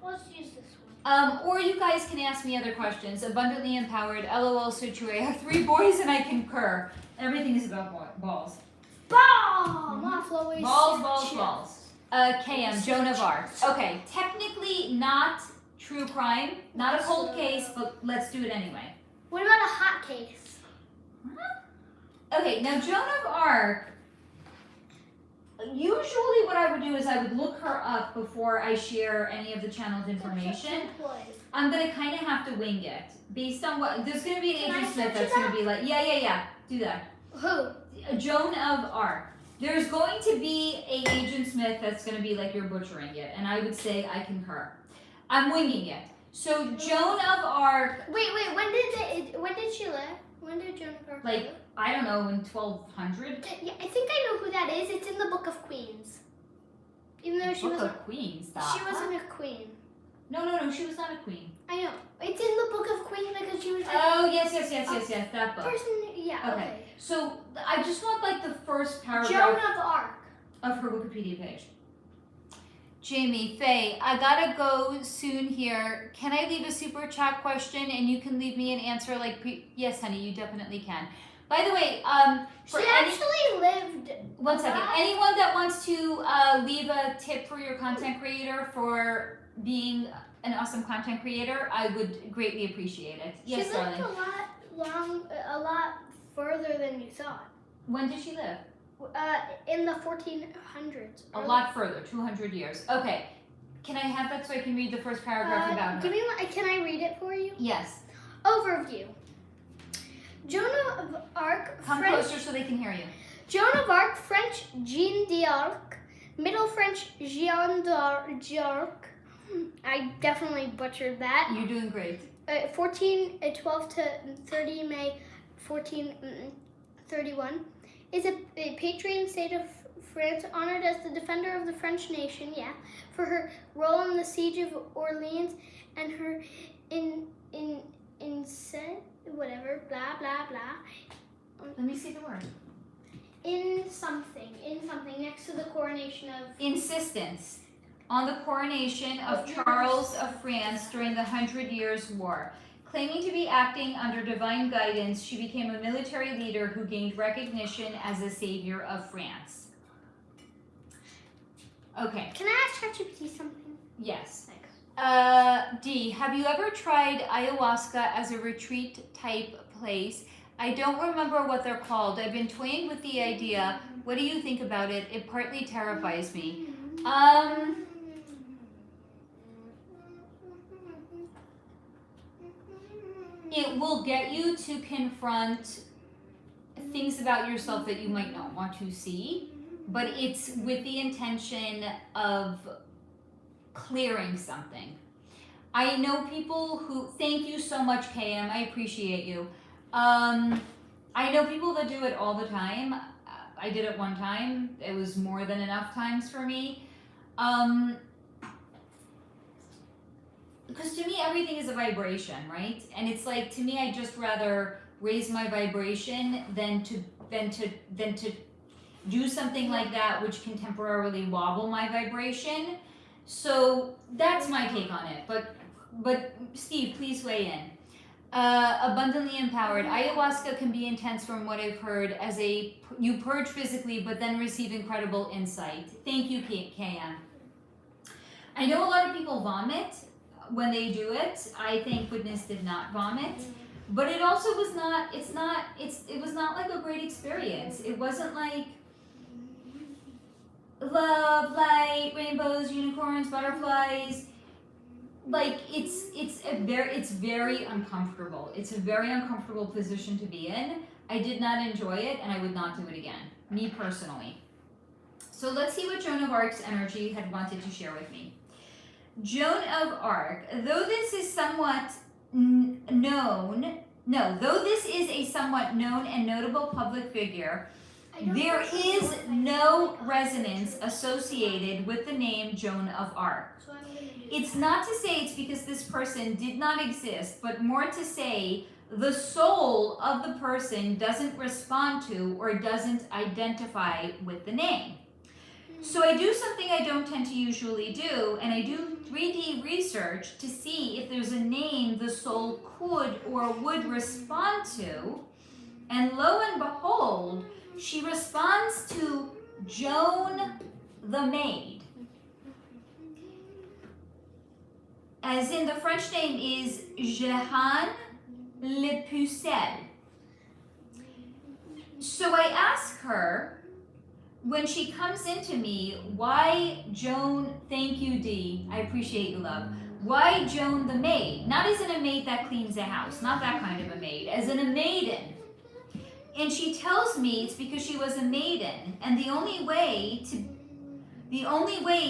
Let's use this one. Or you guys can ask me other questions. Abundantly empowered. LOL, so true. I have 3 boys and I concur. Everything is about balls. Ball! Ma, Chloe. Balls. KM, Joan of Arc. Okay, technically not true crime, not a cold case, but let's do it anyway. What about a hot case? Huh? Okay, now Joan of Arc, usually what I would do is I would look her up before I share any of the channel's information. I'm going to kind of have to wing it. Based on what, there's going to be an Agent Smith that's going to be like, yeah, do that. Who? Joan of Arc. There's going to be a Agent Smith that's going to be like, you're butchering it. And I would say I concur. I'm winging it. So Joan of Arc, Wait, when did she live? When did Joan of Arc like, live? I don't know, in 1200? Yeah, I think I know who that is. It's in the Book of Queens. Even though she Book wasn't, of Queens, stop. she wasn't a queen. No, she was not a queen. I know. It's in the Book of Queens because she was like Oh, yes, that book. person. Yeah. Okay. So I just want like the first Joan paragraph of Arc. of her Wikipedia page. Jamie, Faye, I gotta go soon here. Can I leave a super chat question and you can leave me an answer like yes, honey, you definitely can. By the way, for She actually lived. one second. Anyone that wants to leave a tip for your content creator for being an awesome content creator, I would greatly appreciate it. Yes, She darling. lived a lot further than you thought. When did she live? In the 1400s. A lot further, 200 years. Okay. Can I have that so I can read the first paragraph about her? Can I read it for you? Yes. Overview. Joan of Arc, Come French. closer so they can hear you. Joan of Arc, French Jeanne d'Arc, Middle French Jeanne d'Arc. I definitely butchered that. You're doing great. 12 to 30 May 1431. Is a patron saint of France, honored as the defender of the French nation, for her role in the siege of Orleans and her whatever, blah, blah, blah. Let me see the word. In something, next to the coronation of... Insistence on the coronation of Charles of France during the 100 Years' War. Claiming to be acting under divine guidance, she became a military leader who gained recognition as a savior of France. Okay. Can I ask ChatGPT something? Yes. Thanks. Dee, have you ever tried ayahuasca as a retreat type place? I don't remember what they're called. I've been toying with the idea. What do you think about it? It partly terrifies me. It will get you to confront things about yourself that you might not want to see, but it's with the intention of clearing something. I know people who, thank you so much, KM, I appreciate you. I know people that do it all the time. I did it one time. It was more than enough times for me. Because to me, everything is a vibration, right? And it's like, to me, I'd just rather raise my vibration than to do something like that, which can temporarily wobble my vibration. So that's my take on it. But Steve, please weigh in. Abundantly empowered. Ayahuasca can be intense from what I've heard, as you purge physically, but then receive incredible insight. Thank you, KM. I know a lot of people vomit when they do it. I thank goodness did not vomit, but it also was not. It was not like a great experience. It wasn't like love, light, rainbows, unicorns, butterflies. Like it's very uncomfortable. It's a very uncomfortable position to be in. I did not enjoy it, and I would not do it again, me personally. So let's see what Joan of Arc's energy had wanted to share with me. Joan of Arc, though this is a somewhat known and notable public figure, there is no resonance associated with the name Joan of Arc. It's not to say it's because this person did not exist, but more to say the soul of the person doesn't respond to or doesn't identify with the name. So I do something I don't tend to usually do, and I do 3D research to see if there's a name the soul could or would respond to, and lo and behold, she responds to Joan the Maid. As in, the French name is Jeanne Le Pucelle. So I ask her, when she comes into me, why Joan, thank you, Dee, I appreciate you, love. Why Joan the Maid? Not as in a maid that cleans a house, not that kind of a maid, as in a maiden. And she tells me it's because she was a maiden, and the only way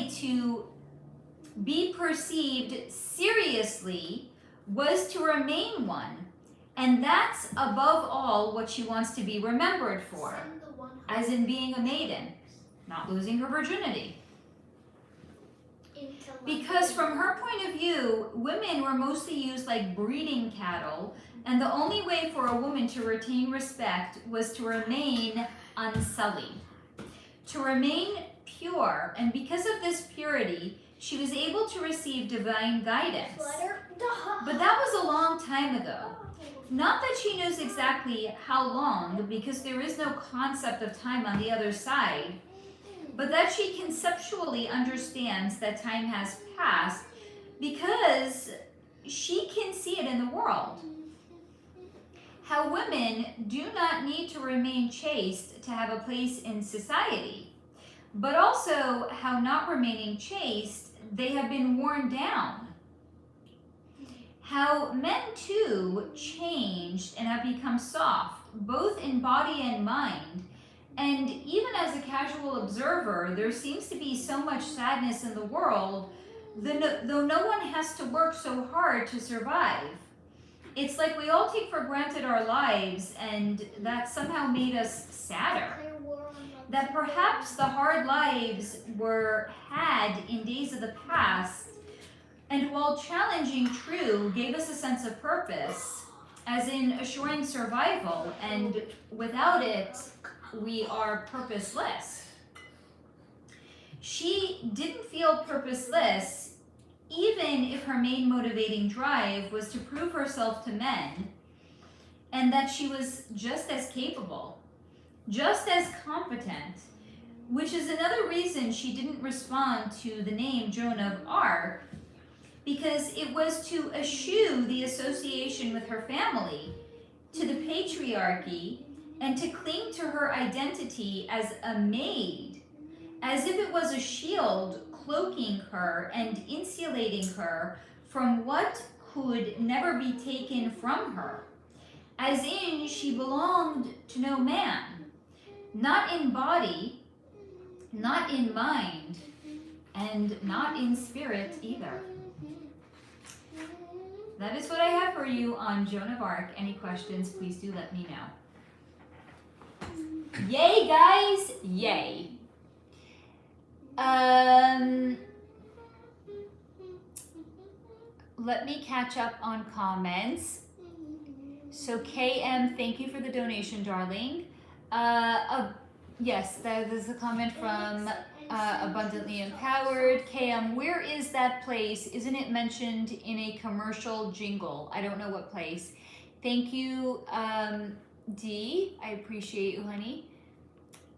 to be perceived seriously was to remain one. And that's above all what she wants to be remembered for, as in being a maiden, not losing her virginity. Because from her point of view, women were mostly used like breeding cattle, and the only way for a woman to retain respect was to remain unsullied, to remain pure, and because of this purity, she was able to receive divine guidance. But that was a long time ago. Not that she knows exactly how long, because there is no concept of time on the other side, but that she conceptually understands that time has passed because she can see it in the world. How women do not need to remain chaste to have a place in society, but also how not remaining chaste, they have been worn down. How men too changed and have become soft, both in body and mind. And even as a casual observer, there seems to be so much sadness in the world, though no one has to work so hard to survive. It's like we all take for granted our lives, and that somehow made us sadder. That perhaps the hard lives were had in days of the past, and while challenging, true, gave us a sense of purpose, as in assuring survival, and without it, we are purposeless. She didn't feel purposeless, even if her main motivating drive was to prove herself to men, and that she was just as capable, just as competent, which is another reason she didn't respond to the name Joan of Arc, because it was to eschew the association with her family, to the patriarchy, and to cling to her identity as a maid, as if it was a shield cloaking her and insulating her from what could never be taken from her, as in she belonged to no man, not in body, not in mind, and not in spirit either. That is what I have for you on Joan of Arc. Any questions, please do let me know. Yay, guys! Yay. Let me catch up on comments. So KM, thank you for the donation, darling. Yes, there's a comment from Abundantly Empowered. KM, where is that place? Isn't it mentioned in a commercial jingle? I don't know what place. Thank you, Dee. I appreciate you, honey.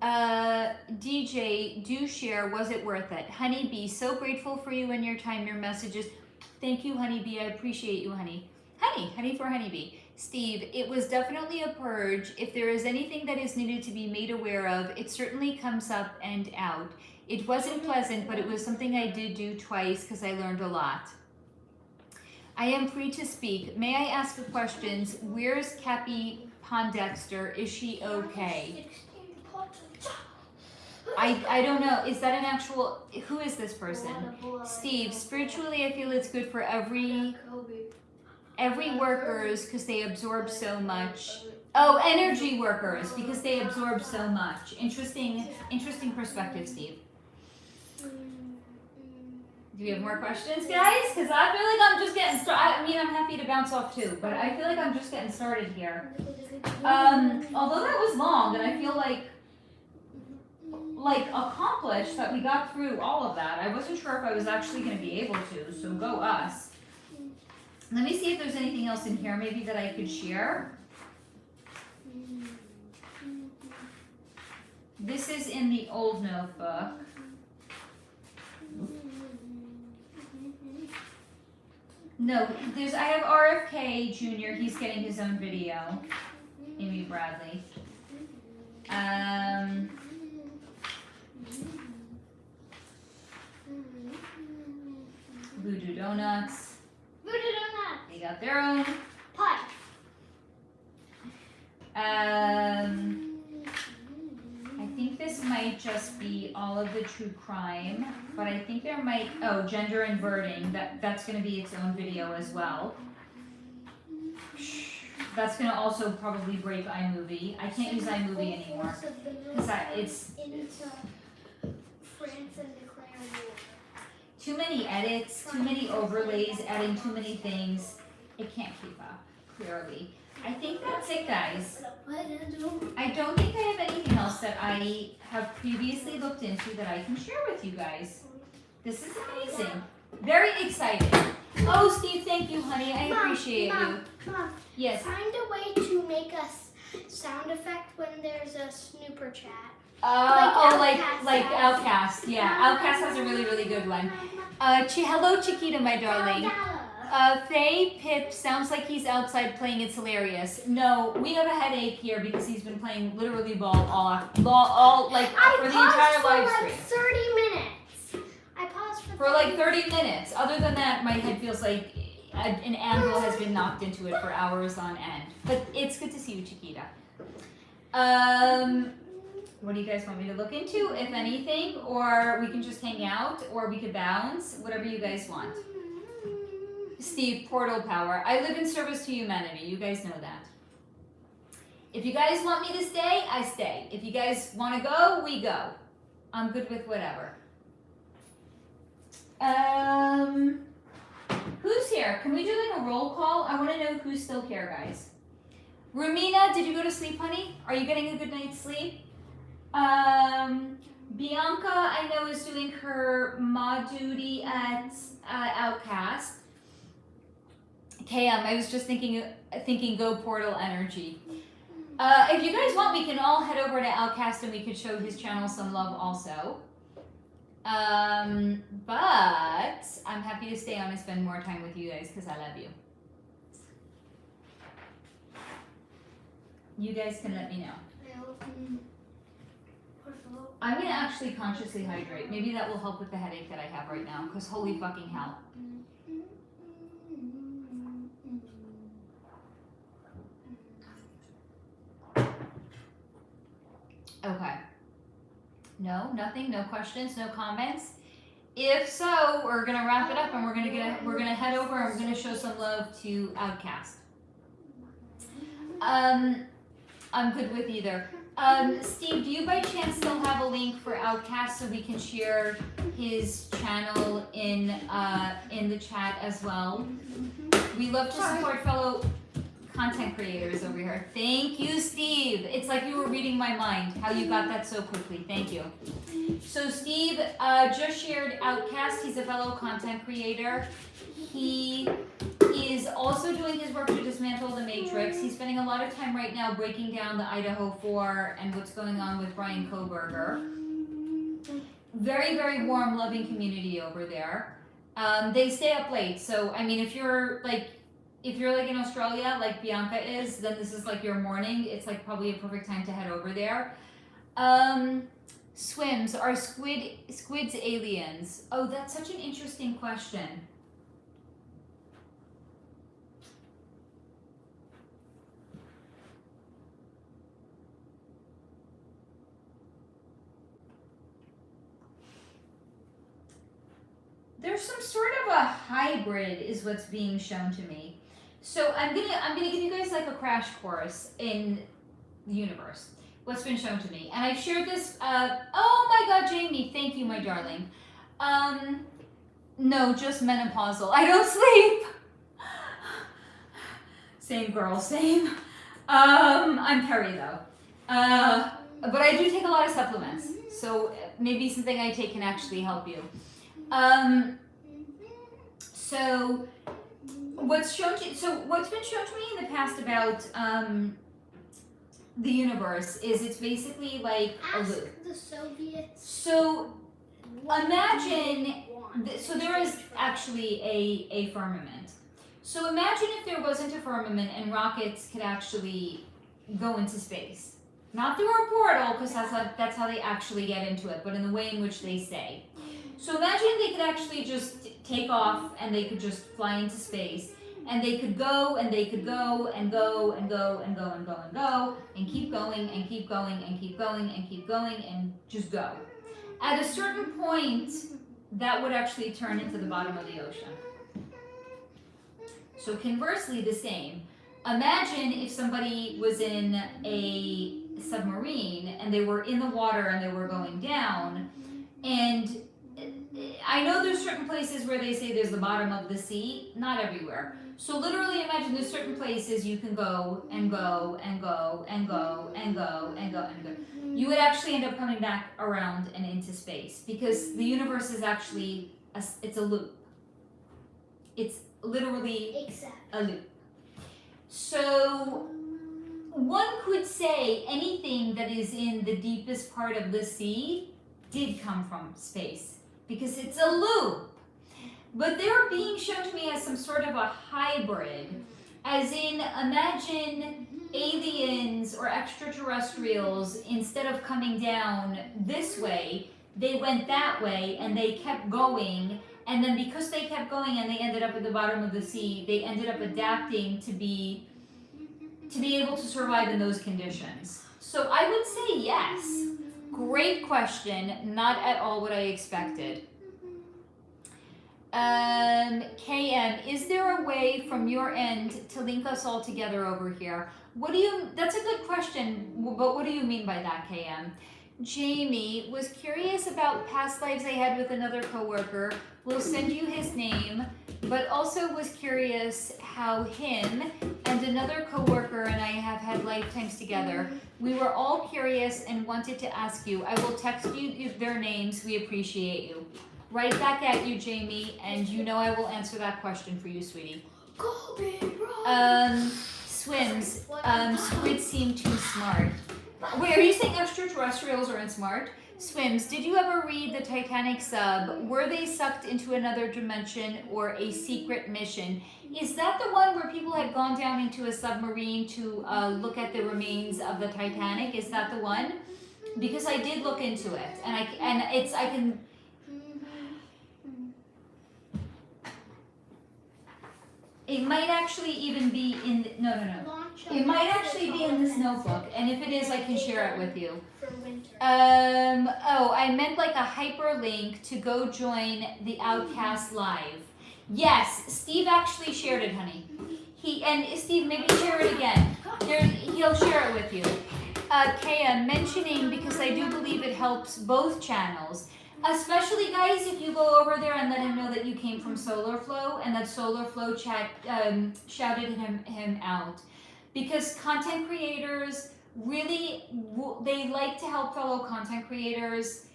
DJ, do share. Was it worth it? Honeybee, so grateful for you and your time, your messages. Thank you, Honeybee. I appreciate you, honey. Honey for Honeybee. Steve, it was definitely a purge. If there is anything that is needed to be made aware of, it certainly comes up and out. It wasn't pleasant, but it was something I did do twice because I learned a lot. I am free to speak. May I ask the questions? Where's Cappy Pondexter? Is she okay? I don't know. Is that an actual... Who is this person? Steve, spiritually I feel it's good for every workers because they absorb so much. Oh, energy workers because they absorb so much. Interesting perspective, Steve. Do we have more questions, guys? Because I feel like I'm just getting started. I mean, I'm happy to bounce off too, but I feel like I'm just getting started here. Although that was long, and I feel like accomplished that we got through all of that. I wasn't sure if I was actually going to be able to, so go us. Let me see if there's anything else in here maybe that I could share. This is in the old notebook. No, I have RFK Jr. He's getting his own video. Amy Bradley. Voodoo Donuts. Voodoo Donuts. They got their own. Pie. I think this might just be all all of the true crime, but I think there might, gender inverting, that's gonna be its own video as well. That's gonna also probably break iMovie. I can't use iMovie anymore. Because it's France and declare war. too many edits, too many overlays, adding too many things. It can't keep up, clearly. I think that's it, guys. I don't think I have anything else that I have previously looked into that I can share with you guys. This is amazing. Very excited. Oh, Steve, thank you, honey. I appreciate you. Mom, Yes. find a way to make a sound effect when there's a snooper chat. Like OutKast. OutKast. Yeah, OutKast has a really, really good one. Hello, Chiquita, my darling. Faye Pip sounds like he's outside playing. It's hilarious. No, we have a headache here because he's been playing literally ball for the entire live stream. 30 minutes. I paused for For 30 minutes. Other than that, my head feels like an anvil has been knocked into it for hours on end. But it's good to see you, Chiquita. What do you guys want me to look into, if anything? Or we can just hang out, or we could bounce, whatever you guys want. Steve, portal power. I live in service to humanity. You guys know that. If you guys want me to stay, I stay. If you guys want to go, we go. I'm good with whatever. Who's here? Can we do a roll call? I want to know who's still here, guys. Rumina, did you go to sleep, honey? Are you getting a good night's sleep? Bianca, I know, is doing her mod duty at OutKast. KM, I was just thinking go portal energy. If you guys want, we can all head over to OutKast and we could show his channel some love also. But I'm happy to stay on and spend more time with you guys because I love you. You guys can let me know. I'm gonna actually consciously hydrate. Maybe that will help with the headache that I have right now, because holy fucking hell. Okay. No, nothing, no questions, no comments. If so, we're gonna wrap it up and we're gonna head over and we're gonna show some love to OutKast. I'm good with either. Steve, do you by chance still have a link for OutKast so we can share his channel in the chat as well? We love to support fellow content creators over here. Thank you, Steve. It's like you were reading my mind, how you got that so quickly. Thank you. So Steve just shared OutKast. He's a fellow content creator. He is also doing his work to dismantle the Matrix. He's spending a lot of time right now breaking down the Idaho 4 and what's going on with Brian Koberger. Very, very warm, loving community over there. They stay up late, so I mean, if you're in Australia, like Bianca is, then this is like your morning. It's like probably a perfect time to head over there. Swims, are squids aliens? Oh, that's such an interesting question. There's some sort of a hybrid is what's being shown to me. So I'm gonna give you guys like a crash course in the universe. What's been shown to me. And I've shared this, oh my God, Jamie, thank you, my darling. No, just menopausal. I don't sleep. Same girl, same. I'm Perry though. But I do take a lot of supplements. So maybe something I take can actually help you. So what's been shown to me in the past about the universe is it's basically like a loop. The Soviets. So imagine, so there is actually a firmament. So imagine if there wasn't a firmament and rockets could actually go into space. Not through a portal, because that's how they actually get into it, but in the way in which they say. So imagine they could actually just take off and they could just fly into space. And they could go and they could go and go and go and go and go and go and keep going and keep going and keep going and keep going and just go. At a certain point, that would actually turn into the bottom of the ocean. So conversely, the same. Imagine if somebody was in a submarine and they were in the water and they were going down, and I know there's certain places where they say there's the bottom of the sea, not everywhere. So literally imagine there's certain places you can go and go and go and go and go and go and go. You would actually end up coming back around and into space because the universe is actually, it's a loop. It's literally a loop. So one could say anything that is in the deepest part of the sea did come from space because it's a loop. But they're being shown to me as some sort of a hybrid, as in imagine aliens or extraterrestrials, instead of coming down this way, they went that way and they kept going, and then because they kept going and they ended up at the bottom of the sea, they ended up adapting to be able to survive in those conditions. So I would say yes. Great question, not at all what I expected. KM, is there a way from your end to link us all together over here? That's a good question, but what do you mean by that, KM? Jamie was curious about past lives I had with another coworker. We'll send you his name, but also was curious how him and another coworker and I have had lifetimes together. We were all curious and wanted to ask you. I will text you their names. We appreciate you. Right back at you, Jamie, and you know I will answer that question for you, sweetie. Swims. Squids seem too smart. Wait, are you saying extraterrestrials aren't smart? Swims. Did you ever read the Titanic sub? Were they sucked into another dimension or a secret mission? Is that the one where people had gone down into a submarine to look at the remains of the Titanic? Is that the one? Because I did look into it, and I can. It might actually even be in no. It might actually be in this notebook, and if it is, I can share it with you. Oh, I meant like a hyperlink to go join the OutKast live. Yes, Steve actually shared it, honey. Steve, maybe share it again. He'll share it with you. Kaya, mentioning because I do believe it helps both channels. Especially, guys, if you go over there and let him know that you came from SolarFlow and that SolarFlow shouted him out. Because content creators really, they like to help fellow content creators,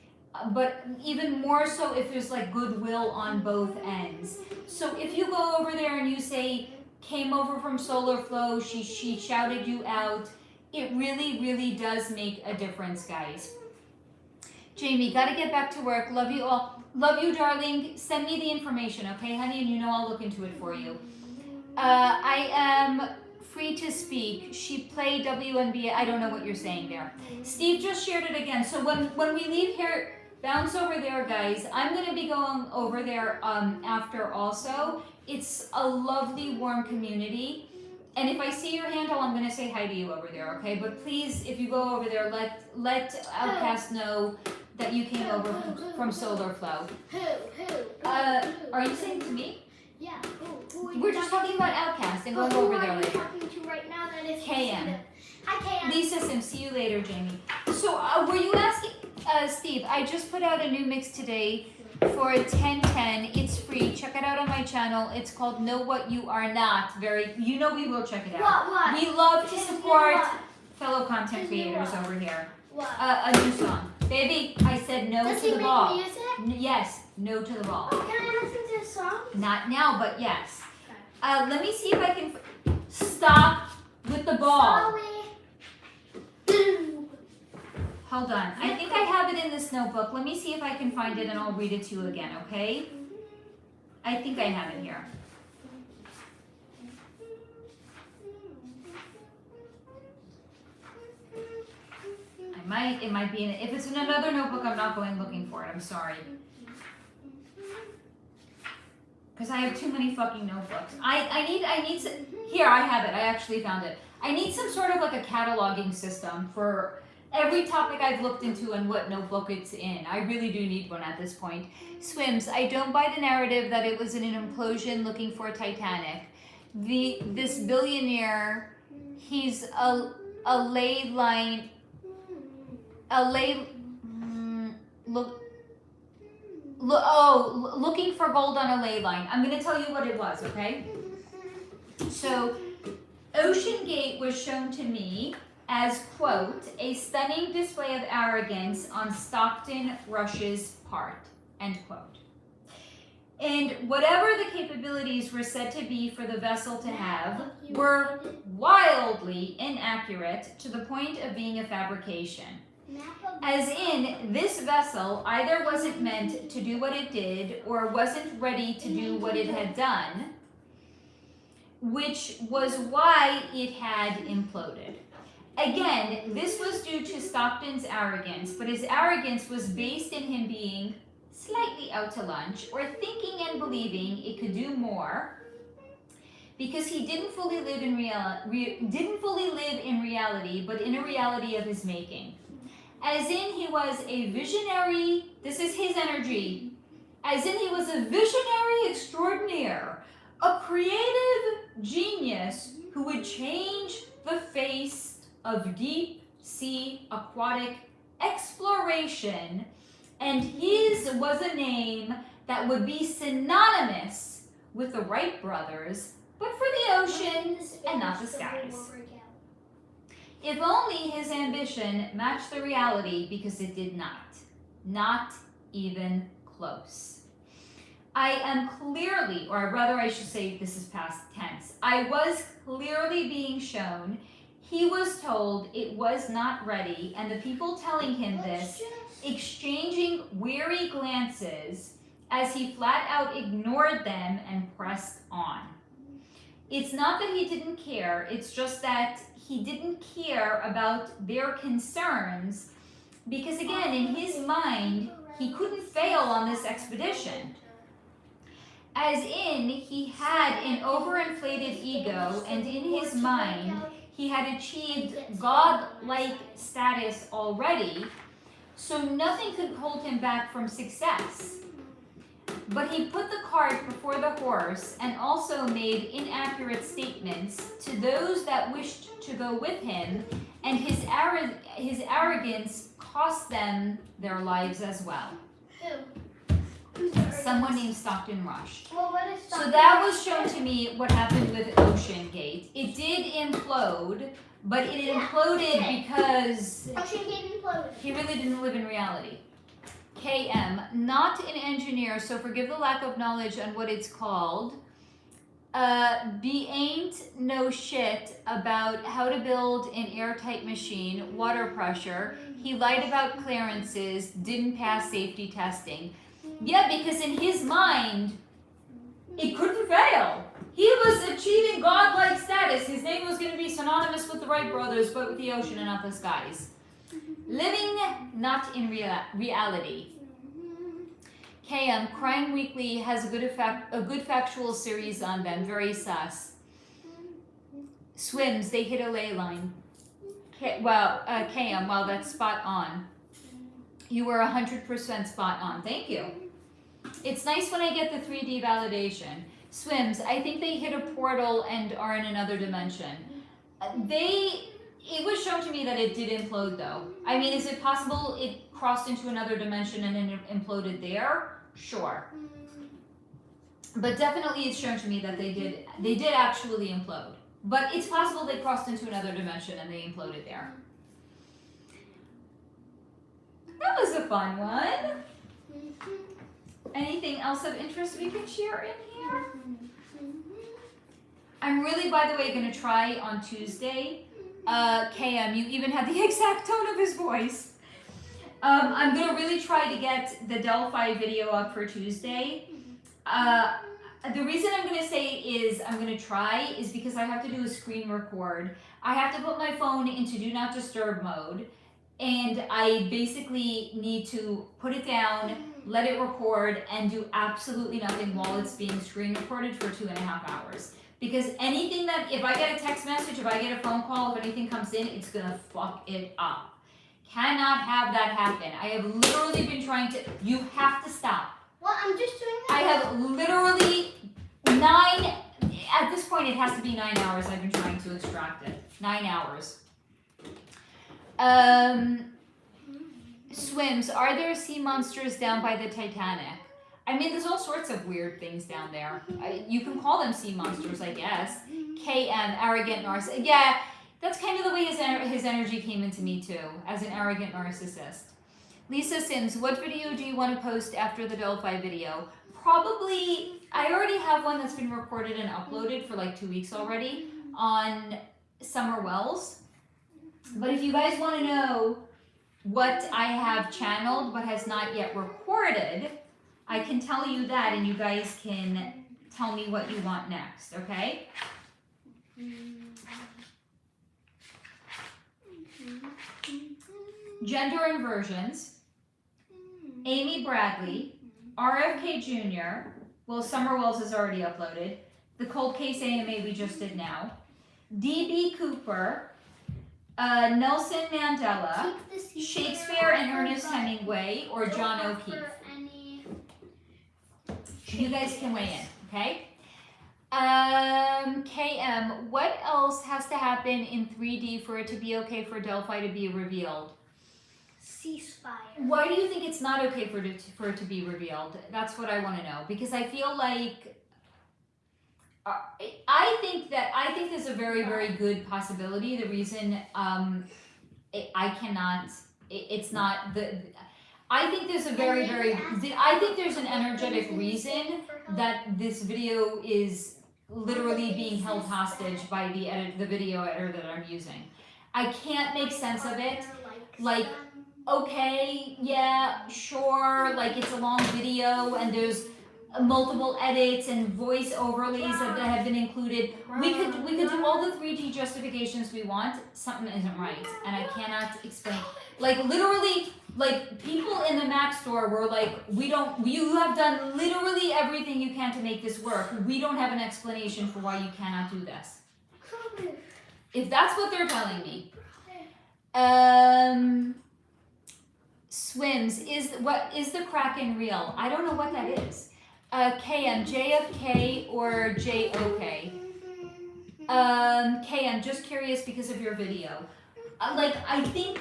but even more so if there's like goodwill on both ends. So if you go over there and you say, came over from SolarFlow, she shouted you out, it really, really does make a difference, guys. Jamie, gotta get back to work. Love you all. Love you, darling. Send me the information, okay, honey? And you know I'll look into it for you. I am free to speak. She played WNBA. I don't know what you're saying there. Steve just shared it again. So when we leave here, bounce over there, guys. I'm going to be going over there after also. It's a lovely, warm community. And if I see your handle, I'm going to say hi to you over there, okay? But please, if you go over there, let OutKast know that you came over from SolarFlow. Are you saying to me? Yeah. We're just talking about OutKast and going over there later. Who are you talking to right now? That is KM. Hi, KM. Lisa Sim, see you later, Jamie. So were you asking, Steve, I just put out a new mix today for 1010. It's free. Check it out on my channel. It's called Know What You Are Not. You know we will check it out. What? We love to support fellow content creators over here. What? A new song. Baby, I said no Does to he the make ball. music? Yes, no to the ball. Oh, can I listen to the song? Not now, but yes. Okay. Let me see if I can stop with the ball. Sorry. Hold on. I think I have it in this notebook. Let me see if I can find it and I'll read it to you again, okay? I think I have it here. It might be in it. If it's in another notebook, I'm not going looking for it. I'm sorry. Because I have too many fucking notebooks. I need here, I have it. I actually found it. I need some sort of like a cataloging system for, every topic I've looked into and what notebook it's in. I really do need one at this point. Swims, I don't buy the narrative that it was in an implosion looking for Titanic. This billionaire, he's looking for gold on a ley line. I'm going to tell you what it was, okay? So, Ocean Gate was shown to me as, quote, a stunning display of arrogance on Stockton Rush's part, end quote. And whatever the capabilities were said to be for the vessel to have were wildly inaccurate to the point of being a fabrication. As in, this vessel either wasn't meant to do what it did or wasn't ready to do what it had done, which was why it had imploded. Again, this was due to Stockton's arrogance, but his arrogance was based in him being slightly out to lunch or thinking and believing it could do more because he didn't fully live in reality, but in a reality of his making. As in he was a visionary, this is his energy, as in he was a visionary extraordinaire, a creative genius who would change the face of deep sea aquatic exploration, and his was a name that would be synonymous with the Wright brothers, but for the oceans and not the skies. If only his ambition matched the reality, because it did not even close. I am clearly, or rather I should say this is past tense, I was clearly being shown, he was told it was not ready, and the people telling him this, exchanging weary glances as he flat out ignored them and pressed on. It's not that he didn't care, it's just that he didn't care about their concerns, because again, in his mind, he couldn't fail on this expedition. As in, he had an overinflated ego, and in his mind, he had achieved God-like status already, so nothing could hold him back from success. But he put the cart before the horse and also made inaccurate statements to those that wished to go with him, and his arrogance cost them their lives as well. Someone named Stockton Rush. Well, what is So that was shown to me what happened with Ocean Gate. It did implode, but it imploded because Ocean Gate imploded. he really didn't live in reality. KM, not an engineer, so forgive the lack of knowledge on what it's called. Be ain't no shit about how to build an airtight machine, water pressure. He lied about clearances, didn't pass safety testing. Yeah, because in his mind, it couldn't fail. He was achieving godlike status. His name was going to be synonymous with the Wright brothers, but with the ocean and not the skies. Living not in reality. KM, Crime Weekly has a good factual series on them, very sus. Swims, they hit a ley line. KM, well, that's spot on. You were 100% spot on. Thank you. It's nice when I get the 3D validation. Swims, I think they hit a portal and are in another dimension. It was shown to me that it did implode though. I mean, is it possible it crossed into another dimension and then it imploded there? Sure. But definitely it's shown to me that they did actually implode. But it's possible they crossed into another dimension and they imploded there. That was a fun one. Anything else of interest we can share in here? I'm really, by the way, going to try on Tuesday. KM, you even had the exact tone of his voice. I'm going to really try to get the Delphi video up for Tuesday. The reason I'm going to say is I'm going to try is because I have to do a screen record. I have to put my phone into Do Not Disturb mode. And I basically need to put it down, let it record, and do absolutely nothing while it's being screen recorded for 2.5 hours. Because anything that, if I get a text message, if I get a phone call, if anything comes in, it's gonna fuck it up. Cannot have that happen. I have literally been trying to, you have to stop. Well, I'm just doing that. I have literally at this point it has to be 9 hours I've been trying to extract it. 9 hours. Swims, are there sea monsters down by the Titanic? I mean, there's all sorts of weird things down there. You can call them sea monsters, I guess. KM, arrogant narcissist. Yeah, that's kind of the way his energy came into me too, as an arrogant narcissist. Lisa Sims, what video do you want to post after the Delphi video? Probably, I already have one that's been recorded and uploaded for like 2 weeks already on Summer Wells. But if you guys want to know what I have channeled but has not yet recorded, I can tell you that and you guys can tell me what you want next, okay? Gender inversions. Amy Bradley, RFK Jr., well, Summer Wells is already uploaded. The Cold Case AMA we just did now. D.B. Cooper, Nelson Mandela, Shakespeare and Ernest Hemingway, or John O'Keefe. You guys can weigh in, okay? KM, what else has to happen in 3D for it to be okay for Delphi to be revealed? Ceasefire. Why do you think it's not okay for it to be revealed? That's what I want to know, because I feel like I think there's a very, very good possibility. The reason it's not the. I think there's a very, I think there's an energetic reason that this video is literally being held hostage by the video editor that I'm using. I can't make sense of it. Like, okay, yeah, sure, like it's a long video and there's multiple edits and voice overlays that have been included. We could do all the 3D justifications we want. Something isn't right, and I cannot explain. Like literally, like people in the Mac store were like, you have done literally everything you can to make this work. We don't have an explanation for why you cannot do this. If that's what they're telling me. Swims, is the Kraken real? I don't know what that is. KM, JFK or JOK? KM, just curious because of your video. I think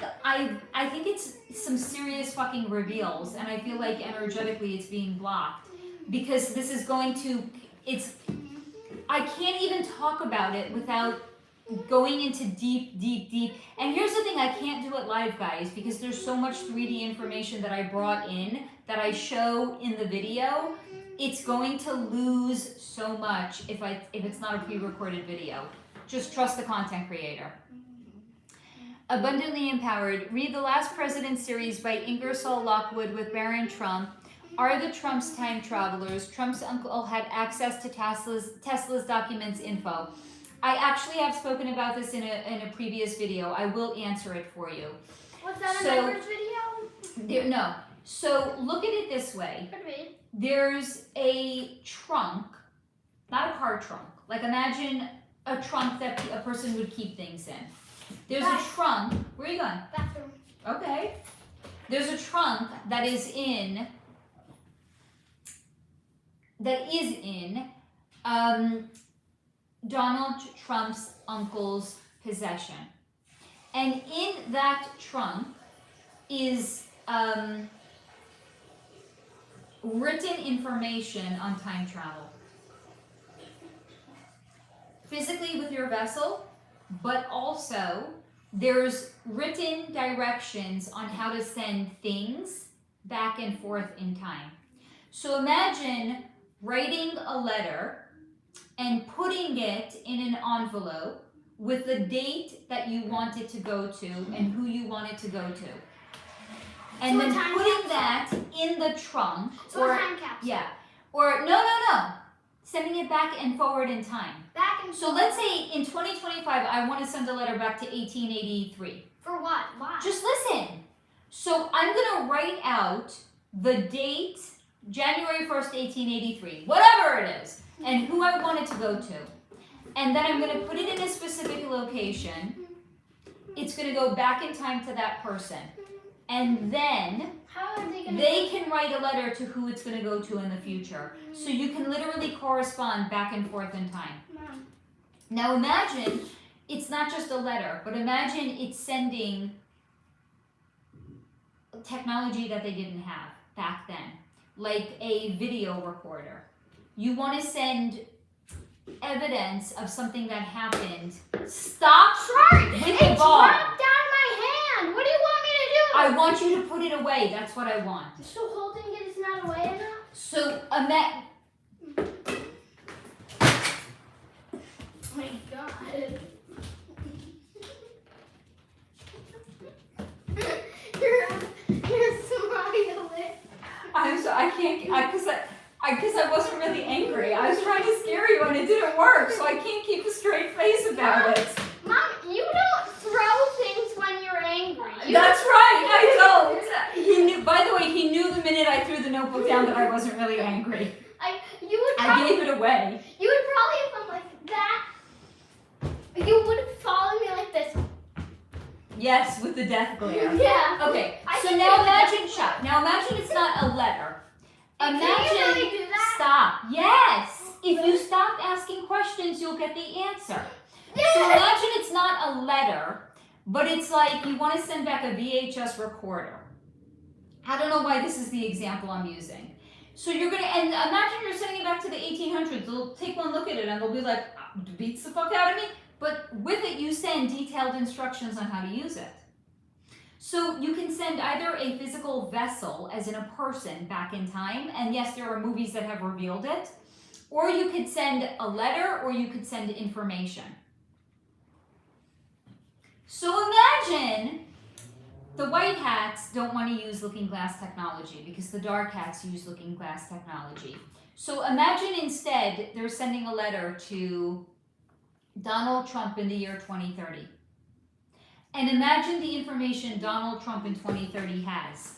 it's some serious fucking reveals, and I feel like energetically it's being blocked because this is going to. I can't even talk about it without going into deep. And here's the thing: I can't do it live, guys, because there's so much 3D information that I brought in that I show in the video. It's going to lose so much if it's not a pre-recorded video. Just trust the content creator. Abundantly Empowered. Read the Last President series by Ingersoll Lockwood with Barron Trump. Are the Trumps time travelers? Trump's uncle had access to Tesla's documents info. I actually have spoken about this in a previous video. I will answer it for you. Was that a members video? No. So look at it this way. There's a trunk, not a car trunk. Like imagine a trunk that a person would keep things in. There's a trunk. Where are you going? Bathroom. Okay. There's a trunk that is in Donald Trump's uncle's possession. And in that trunk is written information on time travel. Physically with your vessel, but also there's written directions on how to send things back and forth in time. So imagine writing a letter and putting it in an envelope with the date that you want it to go to and who you want it to go to. And then putting that in the trunk. So a time capsule. Yeah. Or no. Sending it back and forward in time. So let's say in 2025, I want to send a letter back to 1883. For what? Why? Just listen. So I'm going to write out the date, January 1st, 1883, whatever it is, and who I want it to go to. And then I'm going to put it in a specific location. it's going to go back in time to that person. And then How are they gonna? they can write a letter to who it's going to go to in the future. So you can literally correspond back and forth in time. Mom. Now imagine it's not just a letter, but imagine it's sending technology that they didn't have back then, like a video recorder. You want to send evidence of something that happened. Stop with the It ball. dropped out of my hand. What do you want me to do? I want you to put it away. That's what I want. So holding it is not away enough? So Oh my god. You're smiling. because I wasn't really angry. I was trying to scare you and it didn't work, so I can't keep a straight face about it. Mom, you don't throw things when you're angry. That's right, I don't. He knew. By the way, he knew the minute I threw the notebook down that I wasn't really angry. I gave it away. You would probably, if I'm like that, you would follow me like this. Yes, with the death glare. Yeah. Okay, I so can now do imagine, that. now imagine it's not a letter. Can Imagine, you really do that? stop. Yes, if you stop asking questions, you'll get the answer. So imagine it's not a letter, but it's like you want to send back a VHS recorder. I don't know why this is the example I'm using. So you're gonna, and imagine you're sending it back to the 1800s. They'll take one look at it and they'll be like, beats the fuck out of me. But with it, you send detailed instructions on how to use it. So you can send either a physical vessel, as in a person, back in time. And yes, there are movies that have revealed it. Or you could send a letter, or you could send information. So imagine the white hats don't want to use looking glass technology because the dark hats use looking glass technology. So imagine instead they're sending a letter to Donald Trump in the year 2030. And imagine the information Donald Trump in 2030 has.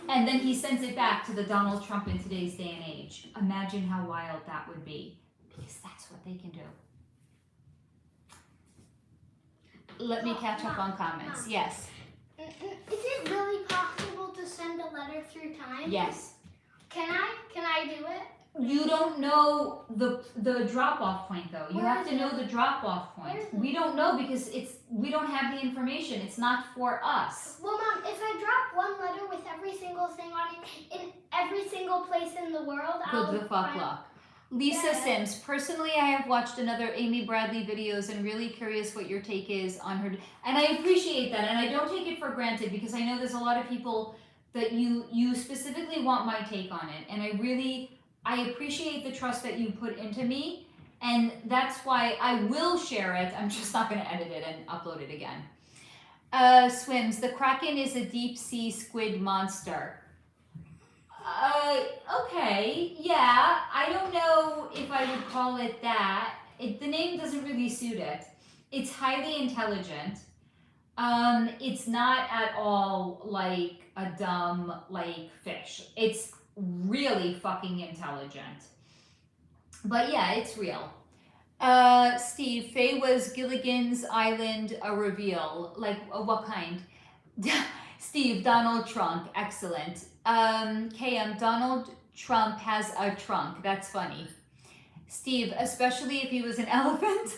And then he sends it back to the Donald Trump in today's day and age. Imagine how wild that would be. Because that's what they can do. Let me catch up on comments. Mom. Yes. Is it really possible to send a letter through time? Yes. Can I do it? You don't know the drop-off point though. You Where have is to know it? the drop-off point. Where is it? We don't know because we don't have the information. It's not for us. Well, Mom, if I drop one letter with every single thing on it in every single place in the world, I'll Good the fuck find- luck. Lisa Yeah. Sims, personally I have watched another Amy Bradley videos and really curious what your take is on her. And I appreciate that and I don't take it for granted because I know there's a lot of people that you specifically want my take on it. And I appreciate the trust that you put into me. And that's why I will share it. I'm just not going to edit it and upload it again. Swims, the Kraken is a deep sea squid monster. Okay, yeah, I don't know if I would call it that. The name doesn't really suit it. It's highly intelligent. It's not at all like a dumb, like, fish. It's really fucking intelligent. But yeah, it's real. Steve, Faye, was Gilligan's Island a reveal? Like, what kind? Steve, Donald Trump, excellent. KM, Donald Trump has a trunk. That's funny. Steve, especially if he was an elephant.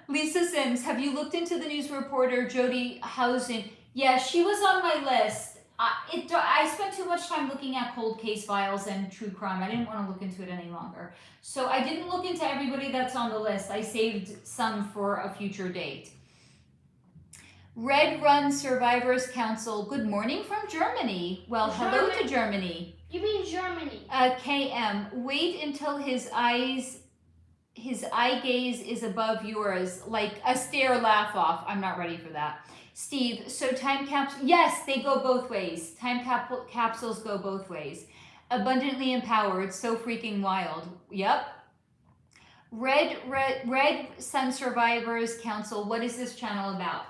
Lisa Sims, have you looked into the news reporter Jody Housen? Yeah, she was on my list. I spent too much time looking at cold case files and true crime. I didn't want to look into it any longer. So I didn't look into everybody that's on the list. I saved some for a future date. Red Run Survivors Council, good morning from Germany. Well, hello to Germany. You mean Germany? KM, wait until his eye gaze is above yours, like a stare laugh off. I'm not ready for that. Steve, so time capsules, yes, they go both ways. Time capsules go both ways. Abundantly empowered, so freaking wild. Yep. Red Sun Survivors Council, what is this channel about?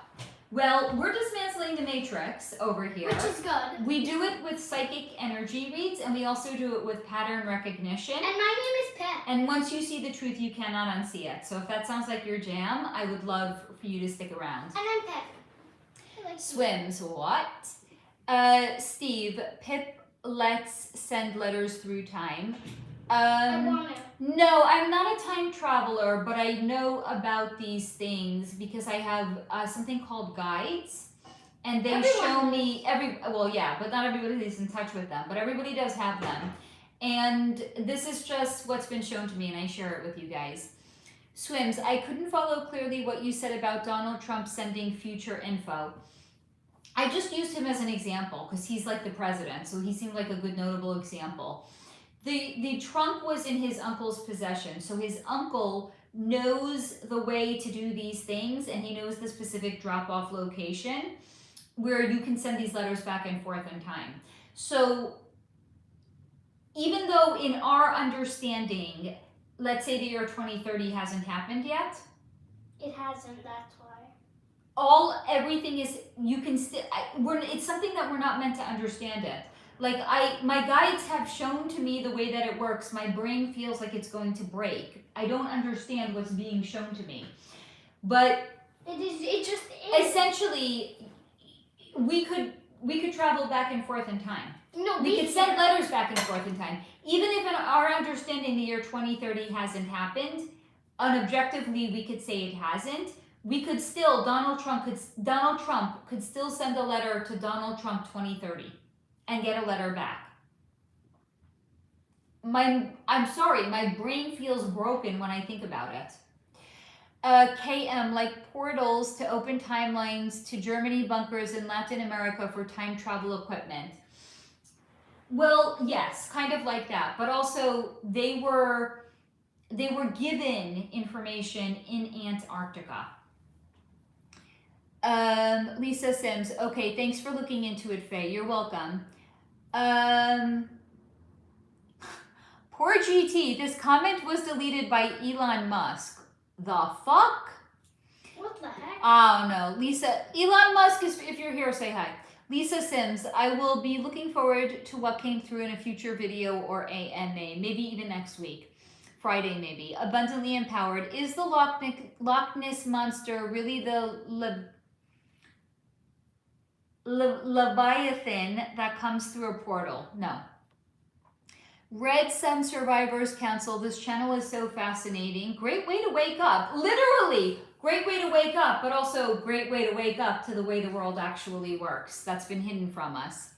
Well, we're dismantling the Matrix over here. Which is good. We do it with psychic energy reads, and we also do it with pattern recognition. And my name is Pet. And once you see the truth, you cannot unsee it. So if that sounds like your jam, I would love for you to stick around. And I'm Pet. Swims, what? Steve, Pip, let's send letters through time. I want it. No, I'm not a time traveler, but I know about these things because I have something called guides, and they show me but not everybody is in touch with them, but everybody does have them. And this is just what's been shown to me, and I share it with you guys. Swims, I couldn't follow clearly what you said about Donald Trump sending future info. I just used him as an example because he's like the president, so he seemed like a good notable example. The trunk was in his uncle's possession, so his uncle knows the way to do these things, and he knows the specific drop-off location where you can send these letters back and forth in time. So even though in our understanding, let's say the year 2030 hasn't happened yet. It hasn't, that's why. Everything is, you can still, it's something that we're not meant to understand it. Like my guides have shown to me the way that it works. My brain feels like it's going to break. I don't understand what's being shown to me. But it just is. Essentially, we could travel back and forth in time. No, we could send letters back and forth in time. Even if in our understanding the year 2030 hasn't happened, objectively we could say it hasn't. We could still, Donald Trump could still send a letter to Donald Trump 2030 and get a letter back. I'm sorry, my brain feels broken when I think about it. KM, like portals to open timelines to Germany bunkers in Latin America for time travel equipment. Well, yes, kind of like that, but also they were given information in Antarctica. Lisa Sims, okay, thanks for looking into it, Faye. You're welcome. Poor GT, this comment was deleted by Elon Musk. The fuck? What the heck? Oh no, Lisa, Elon Musk is, if you're here, say hi. Lisa Sims, I will be looking forward to what came through in a future video or AMA, maybe even next week. Friday maybe. Abundantly empowered. Is the Loch Ness monster really the Leviathan that comes through a portal? No. Red Sun Survivors Council. This channel is so fascinating. Great way to wake up. Literally, great way to wake up, but also great way to wake up to the way the world actually works. That's been hidden from us.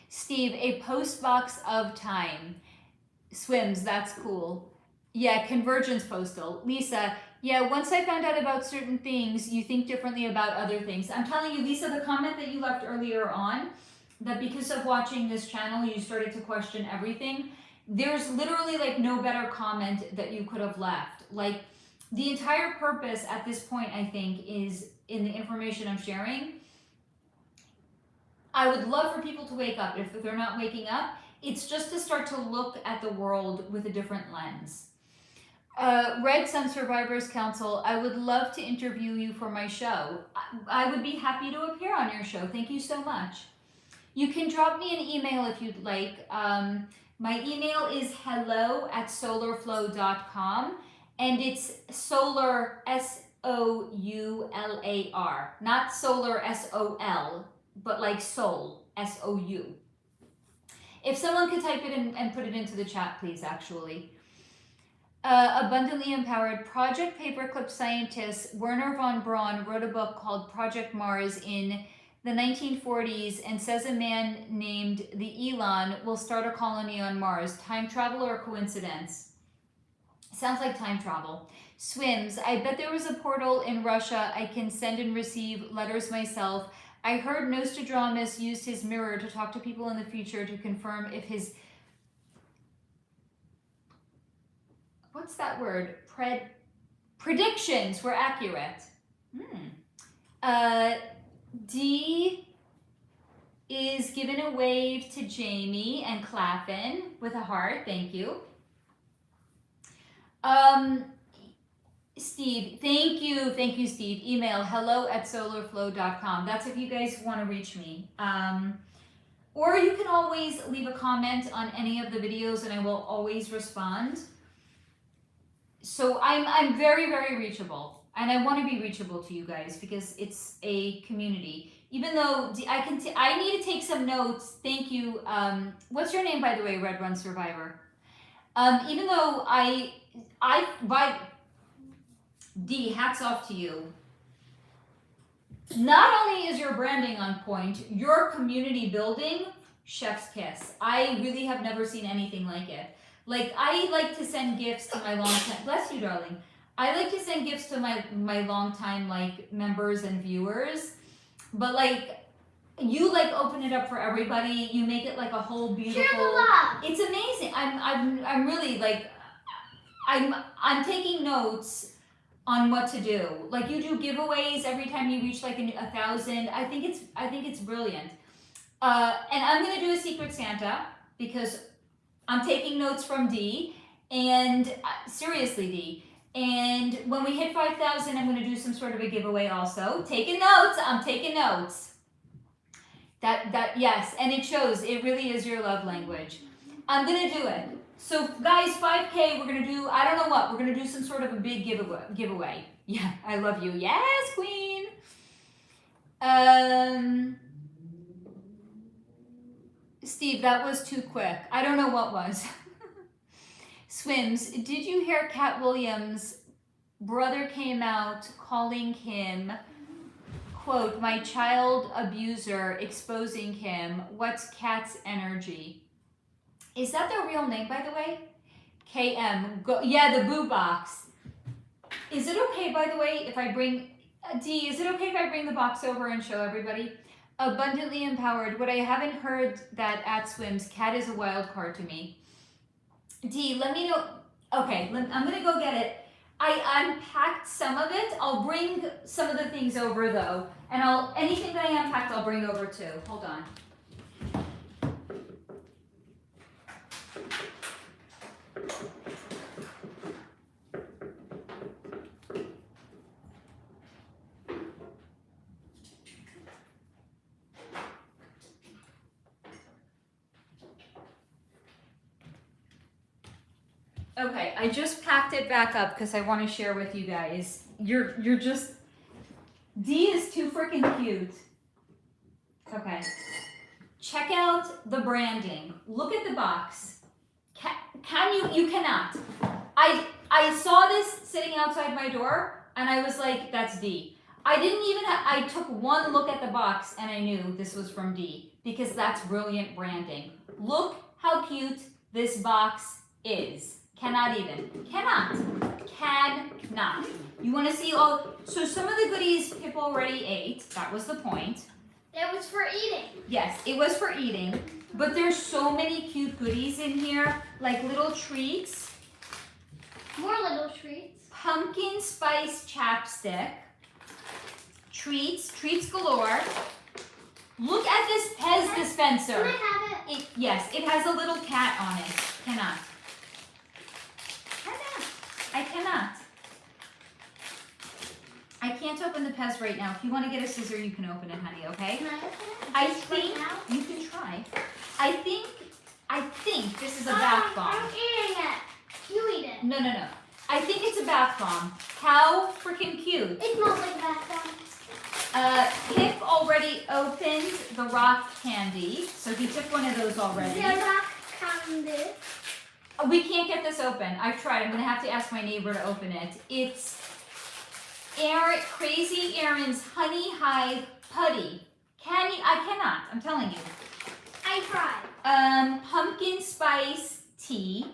Steve, a post box of time. Swims, that's cool. Yeah, convergence postal. Lisa, yeah, once I found out about certain things, you think differently about other things. I'm telling you, Lisa, the comment that you left earlier on, that because of watching this channel, you started to question everything. There's literally like no better comment that you could have left. Like the entire purpose at this point, I think, is in the information I'm sharing. I would love for people to wake up. If they're not waking up, it's just to start to look at the world with a different lens. Red Sun Survivors Council, I would love to interview you for my show. I would be happy to appear on your show. Thank you so much. You can drop me an email if you'd like. My email is hello@solarflow.com, and it's solar, SOULAR, not solar, SOL, but like soul, SOU. If someone could type it in and put it into the chat, please, actually. Abundantly Empowered. Project Paperclip scientist Werner von Braun wrote a book called Project Mars in the 1940s and says a man named the Elon will start a colony on Mars. Time travel or coincidence? Sounds like time travel. Swims. I bet there was a portal in Russia. I can send and receive letters myself. I heard Nostradamus used his mirror to talk to people in the future to confirm if his... What's that word? Predictions were accurate. D is giving a wave to Jamie and clapping with a heart. Thank you. Steve, thank you, Steve. Email hello@solarflow.com. That's if you guys want to reach me. Or you can always leave a comment on any of the videos and I will always respond. So I'm very, very reachable. And I want to be reachable to you guys because it's a community. Even though I need to take some notes. Thank you. What's your name, by the way, Red Run Survivor? Even though by Dee, hats off to you. Not only is your branding on point, your community building, chef's kiss. I really have never seen anything like it. Like, I like to send gifts to my long-time, bless you, darling. I like to send gifts to my long-time, like, members and viewers. But, like, you, like, open it up for everybody. You make it, like, a whole beautiful... Share the love. It's amazing. I'm really, like, I'm taking notes on what to do. Like, you do giveaways every time you reach, like, 1,000. I think it's brilliant. And I'm gonna do a Secret Santa because I'm taking notes from Dee, and seriously, Dee. And when we hit 5,000, I'm gonna do some sort of a giveaway also. Taking notes, I'm taking notes. Yes, and it shows. It really is your love language. I'm gonna do it. So guys, 5K, we're gonna do, I don't know what, we're gonna do some sort of a big giveaway. Yeah, I love you. Yes, queen. Steve, that was too quick. I don't know what was. Swims, did you hear Cat Williams' brother came out calling him, quote, my child abuser, exposing him. What's Cat's energy? Is that their real name, by the way? KM. Yeah, the boo box. Is it okay, by the way, if I bring... Dee, is it okay if I bring the box over and show everybody? Abundantly empowered. What I haven't heard that at Swims, Cat is a wild card to me. Dee, let me know. Okay, I'm going to go get it. I unpacked some of it. I'll bring some of the things over, though. And anything that I unpacked, I'll bring over, too. Hold on. Okay, I just packed it back up because I want to share with you guys. You're just... Dee is too freaking cute. Okay. Check out the branding. Look at the box. You cannot. I saw this sitting outside my door and I was like, that's Dee. I took one look at the box and I knew this was from Dee because that's brilliant branding. Look how cute this box is. Cannot. You want to see all... So some of the goodies Pip already ate. That was the point. It was for eating. Yes, it was for eating. But there's so many cute goodies in here. Like little treats. More little treats. Pumpkin spice chapstick. Treats galore. Look at this Pez dispenser. Can I have it? Yes, it has a little cat on it. Cannot. I cannot. I can't open the Pez right now. If you want to get a scissor, you can open it, honey, okay? Can I open it? I Just think right now? you can try. I think this is a bath bomb. I'm eating it. You eat it. No. I think it's a bath bomb. How freaking cute. It smells like bath bomb. Pip already opened the rock candy, so he took one of those already. The rock candy. We can't get this open. I've tried. I'm going to have to ask my neighbor to open it. It's Crazy Aaron's Honey Hive Putty. I cannot. I'm telling you. I tried. Pumpkin spice tea.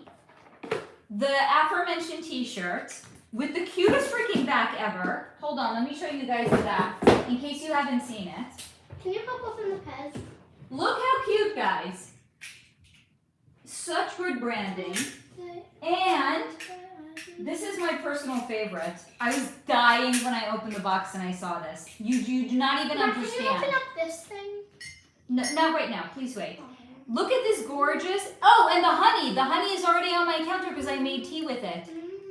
The aforementioned t-shirt with the cutest freaking back ever. Hold on. Let me show you guys the back in case you haven't seen it. Can you pop open the Pez? Look how cute, guys. Such good branding. And this is my personal favorite. I was dying when I opened the box and I saw this. You do not even understand. Can you open up this thing? No, not right now. Please wait. Okay. Look at this gorgeous... Oh, and the honey. The honey is already on my counter because I made tea with it.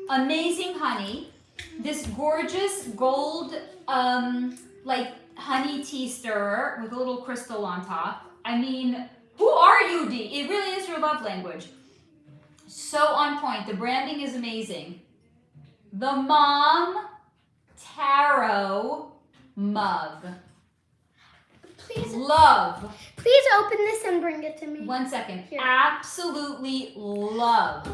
Amazing honey. This gorgeous gold, like, honey tea stirrer with a little crystal on top. I mean... Who are you, Dee? It really is your love language. So on point. The branding is amazing. The Mom Tarot mug. Please. Love. Please open this and bring it to me. 1 second. Here. Absolutely love.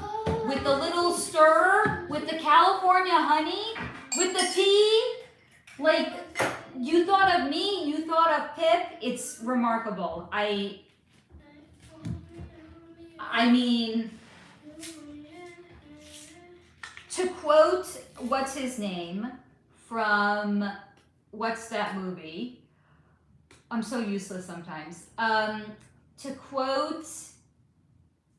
With the little stir, with the California honey, with the tea. Like, you thought of me, you thought of Pip. It's remarkable. I mean, to quote, what's his name from, what's that movie? I'm so useless sometimes. To quote,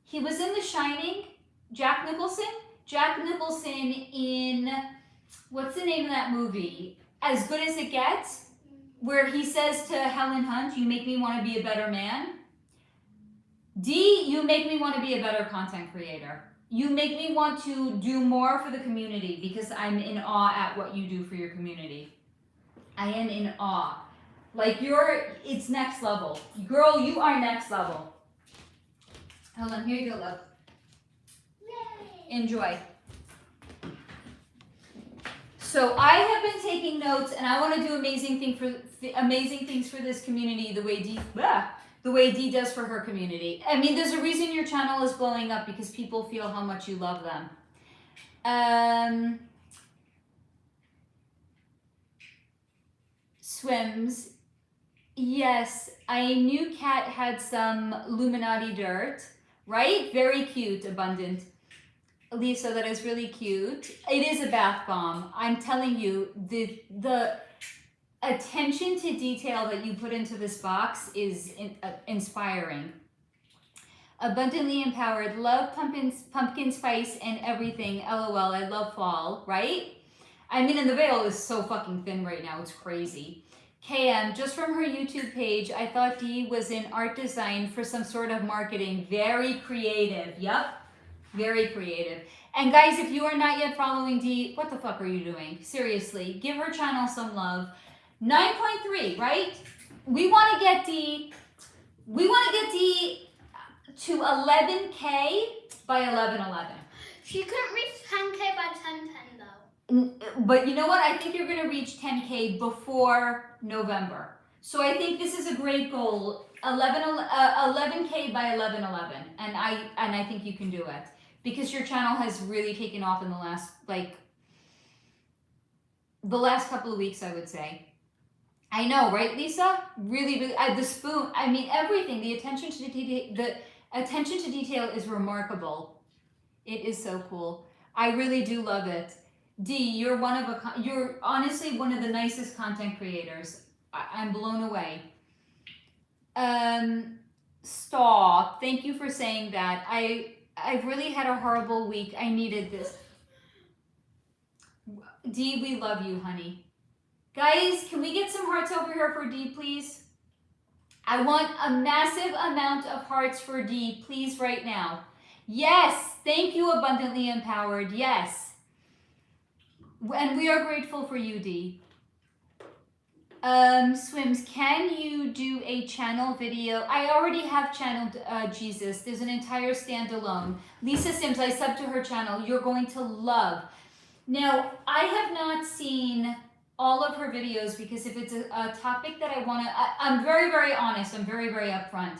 he was in The Shining, Jack Nicholson. Jack Nicholson in, what's the name of that movie? As Good as It Gets, where he says to Helen Hunt, you make me want to be a better man. Dee, you make me want to be a better content creator. You make me want to do more for the community because I'm in awe at what you do for your community. I am in awe. Like it's next level. Girl, you are next level. Hold on, here you go, love. Yay. Enjoy. So I have been taking notes, and I want to do amazing things for this community the way Dee does for her community. I mean, there's a reason your channel is blowing up because people feel how much you love them. Swims. Yes, I knew Kat had some Illuminati dirt, right? Very cute, abundant. Lisa, that is really cute. It is a bath bomb. I'm telling you, the attention to detail that you put into this box is inspiring. Abundantly empowered. Love pumpkin spice and everything. LOL, I love fall, right? I mean, and the veil is so fucking thin right now. It's crazy. KM, just from her YouTube page, I thought Dee was in art design for some sort of marketing. Very creative. Yep. Very creative. And guys, if you are not yet following Dee, what the fuck are you doing? Seriously, give her channel some love. 9.3, right? We want to get Dee to 11K by 11:11. She couldn't reach 10K by 10:10 though. But you know what? I think you're going to reach 10K before November. So I think this is a great goal. 11K by 11:11, and I think you can do it because your channel has really taken off in the last couple of weeks, I would say. I know, right, Lisa? Really, really. The spoon. I mean, everything. The attention to detail is remarkable. It is so cool. I really do love it. Dee, you're you're honestly one of the nicest content creators. I'm blown away. Stop. Thank you for saying that. I've really had a horrible week. I needed this. Dee, we love you, honey. Guys, can we get some hearts over here for Dee, please? I want a massive amount of hearts for Dee, please, right now. Yes, thank you, Abundantly Empowered. Yes. And we are grateful for you, Dee. Swims, can you do a channel video? I already have channeled Jesus. There's an entire standalone. Lisa Sims, I subbed to her channel. You're going to love. Now, I have not seen all of her videos because if it's a topic that I want to, I'm very, very honest. I'm very, very upfront.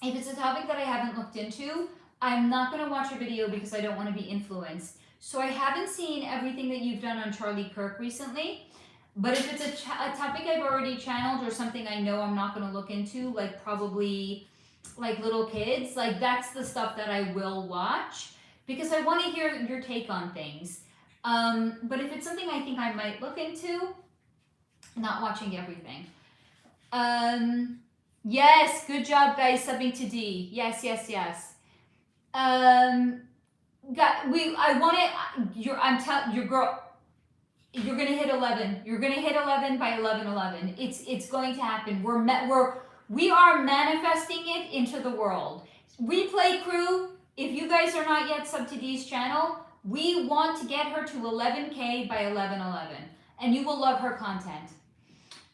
If it's a topic that I haven't looked into, I'm not going to watch a video because I don't want to be influenced. So I haven't seen everything that you've done on Charlie Kirk recently. But if it's a topic I've already channeled or something I know I'm not going to look into, like probably like little kids, like that's the stuff that I will watch because I want to hear your take on things. But if it's something I think I might look into, not watching everything. Yes, good job, guys, subbing to Dee. Yes, yes, yes. I want it. Your girl. You're gonna hit 11. You're gonna hit 11 by 11:11. It's going to happen. We are manifesting it into the world. Replay crew, if you guys are not yet subbed to Dee's channel, we want to get her to 11K by 11:11, and you will love her content.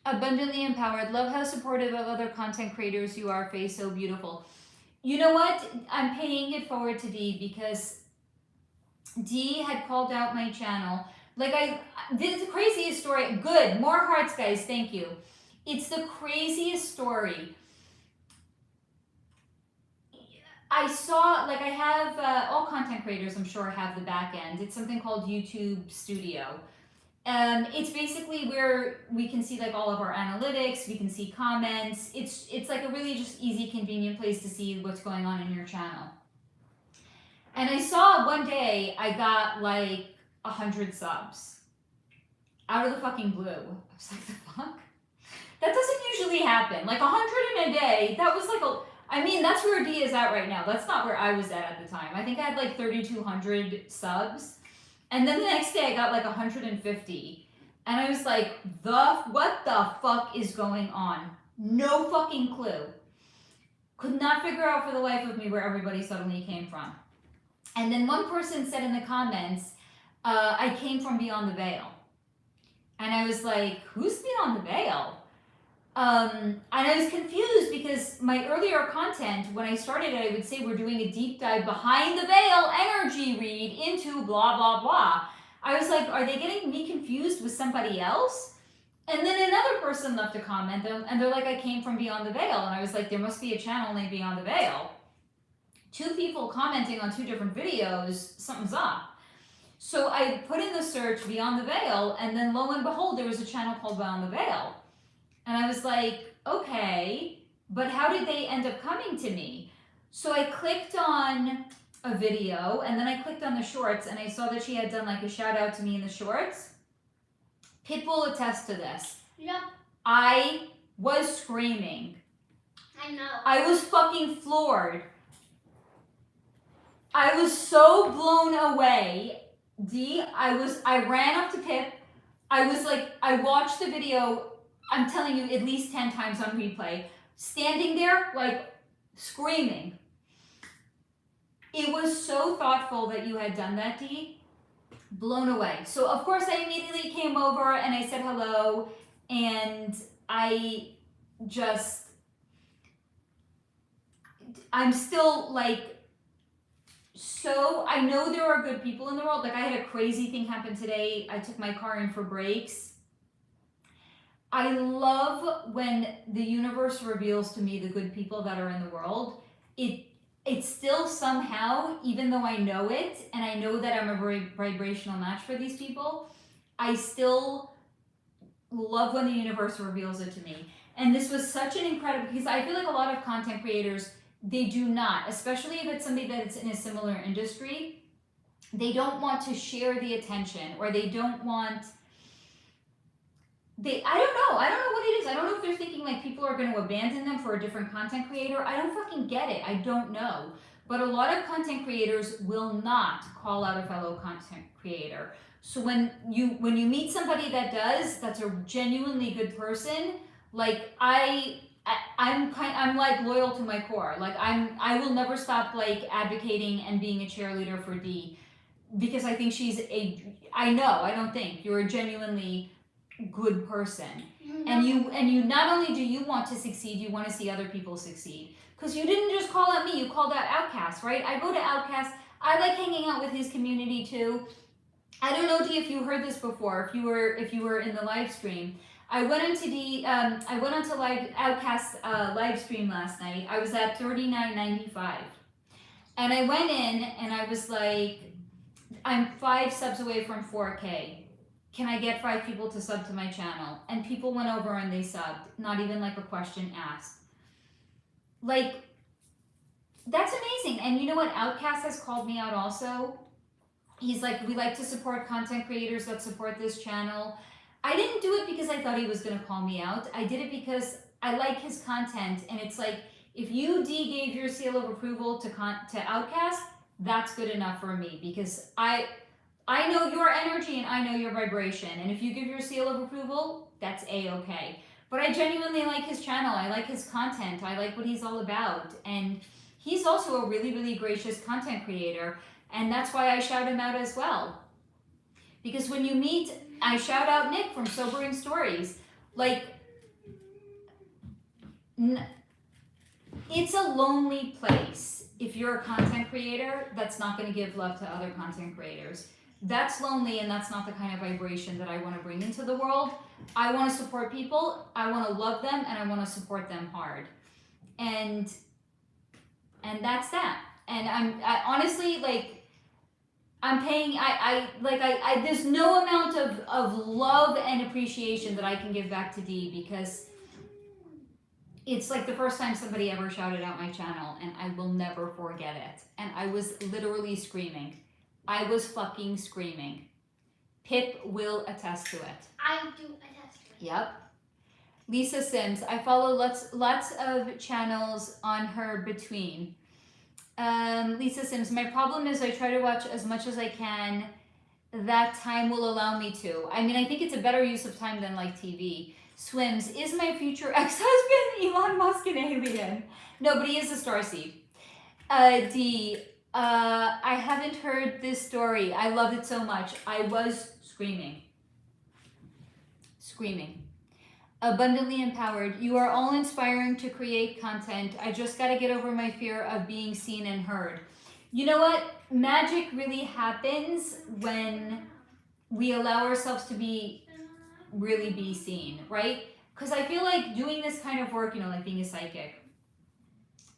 Abundantly Empowered. Love how supportive of other content creators you are, Faye. So beautiful. You know what? I'm paying it forward to Dee because Dee had called out my channel. Like this is the craziest story. Good. More hearts, guys. Thank you. It's the craziest story. I saw, like I have, all content creators I'm sure have the back end. It's something called YouTube Studio. It's basically where we can see like all of our analytics, we can see comments. It's like a really just easy, convenient place to see what's going on in your channel. And I saw one day I got like 100 subs out of the fucking blue. I was like, the fuck? That doesn't usually happen. Like 100 in a day, that was like I mean, that's where Dee is at right now. That's not where I was at the time. I think I had like 3,200 subs. And then the next day I got like 150. And I was like, what the fuck is going on? No fucking clue. Could not figure out for the life of me where everybody suddenly came from. And then one person said in the comments, I came from Beyond the Veil. And I was like, who's Beyond the Veil? And I was confused because my earlier content, when I started it, I would say we're doing a deep dive behind the veil energy read into blah, blah, blah. I was like, are they getting me confused with somebody else? And then another person left a comment and they're like, I came from Beyond the Veil. And I was like, there must be a channel named Beyond the Veil. 2 people commenting on 2 different videos, something's up. So I put in the search Beyond the Veil, and then lo and behold, there was a channel called Beyond the Veil. And I was like, okay, but how did they end up coming to me? So I clicked on a video, and then I clicked on the shorts, and I saw that she had done like a shout out to me in the shorts. Pitbull attests to this. Yep. I was screaming. I know. I was fucking floored. I was so blown away. Dee, I ran up to Pip. I was like, I watched the video, I'm telling you, at least 10 times on replay, standing there, like, screaming. It was so thoughtful that you had done that, Dee. Blown away. So, of course, I immediately came over and I said hello, and I'm still, like, so, I know there are good people in the world. Like, I had a crazy thing happen today. I took my car in for brakes. I love when the universe reveals to me the good people that are in the world. It's still somehow, even though I know it, and I know that I'm a very vibrational match for these people, I still love when the universe reveals it to me. And this was such an incredible, because I feel like a lot of content creators, they do not, especially if it's somebody that's in a similar industry, they don't want to share the attention, or they don't want, I don't know what it is. I don't know if they're thinking like people are going to abandon them for a different content creator. I don't fucking get it. I don't know. But a lot of content creators will not call out a fellow content creator. So when you meet somebody that does, that's a genuinely good person, like I'm like loyal to my core. Like I will never stop like advocating and being a cheerleader for Dee, because I think you're a genuinely good person. Mm-hmm. And you not only do you want to succeed, you want to see other people succeed. Because you didn't just call out me, you called out OutKast, right? I go to OutKast. I like hanging out with his community too. I don't know, Dee, if you heard this before, if you were in the live stream. I went onto OutKast live stream last night. I was at $39.95. And I went in and I was like, I'm 5 subs away from 4K. Can I get 5 people to sub to my channel? And people went over and they subbed. Not even like a question asked. Like, that's amazing. And you know what? OutKast has called me out also. He's like, we like to support content creators that support this channel. I didn't do it because I thought he was going to call me out. I did it because I like his content. And it's like, if you, Dee, gave your seal of approval to OutKast, that's good enough for me. Because I know your energy and I know your vibration. And if you give your seal of approval, that's A-okay. But I genuinely like his channel. I like his content. I like what he's all about. And he's also a really, really gracious content creator. And that's why I shout him out as well. Because when you meet, I shout out Nick from Sobering Stories. Like, it's a lonely place if you're a content creator that's not going to give love to other content creators. that's lonely, and that's not the kind of vibration that I want to bring into the world. I want to support people, I want to love them, and I want to support them hard. And that's that. And I honestly, like, I'm paying, there's no amount of love and appreciation that I can give back to Dee, because it's like the first time somebody ever shouted out my channel, and I will never forget it. And I was literally screaming. I was fucking screaming. Pip will attest to it. I do attest to it. Yep. Lisa Sims, I follow lots of channels on her between. Lisa Sims, my problem is I try to watch as much as I can. That time will allow me to. I mean, I think it's a better use of time than like TV. Swims, is my future ex-husband Elon Musk an alien? No, but he is a starseed. Dee, I haven't heard this story. I loved it so much. I was screaming. Screaming. Abundantly empowered. You are all inspiring to create content. I just got to get over my fear of being seen and heard. You know what? Magic really happens when we allow ourselves to really be seen, right? Because I feel like doing this kind of work, you know, like being a psychic,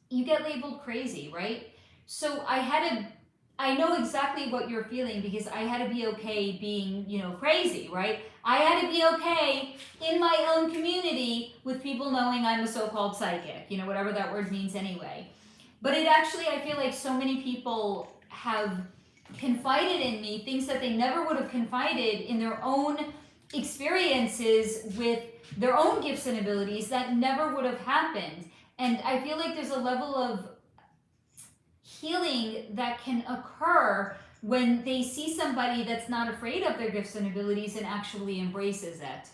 you get labeled crazy, right? So I know exactly what you're feeling, because I had to be okay being, you know, crazy, right? I had to be okay in my own community with people knowing I'm a so-called psychic, you know, whatever that word means anyway. But it actually, I feel like so many people have confided in me things that they never would have confided in their own experiences with their own gifts and abilities that never would have happened. And I feel like there's a level of healing that can occur when they see somebody that's not afraid of their gifts and abilities and actually embraces it.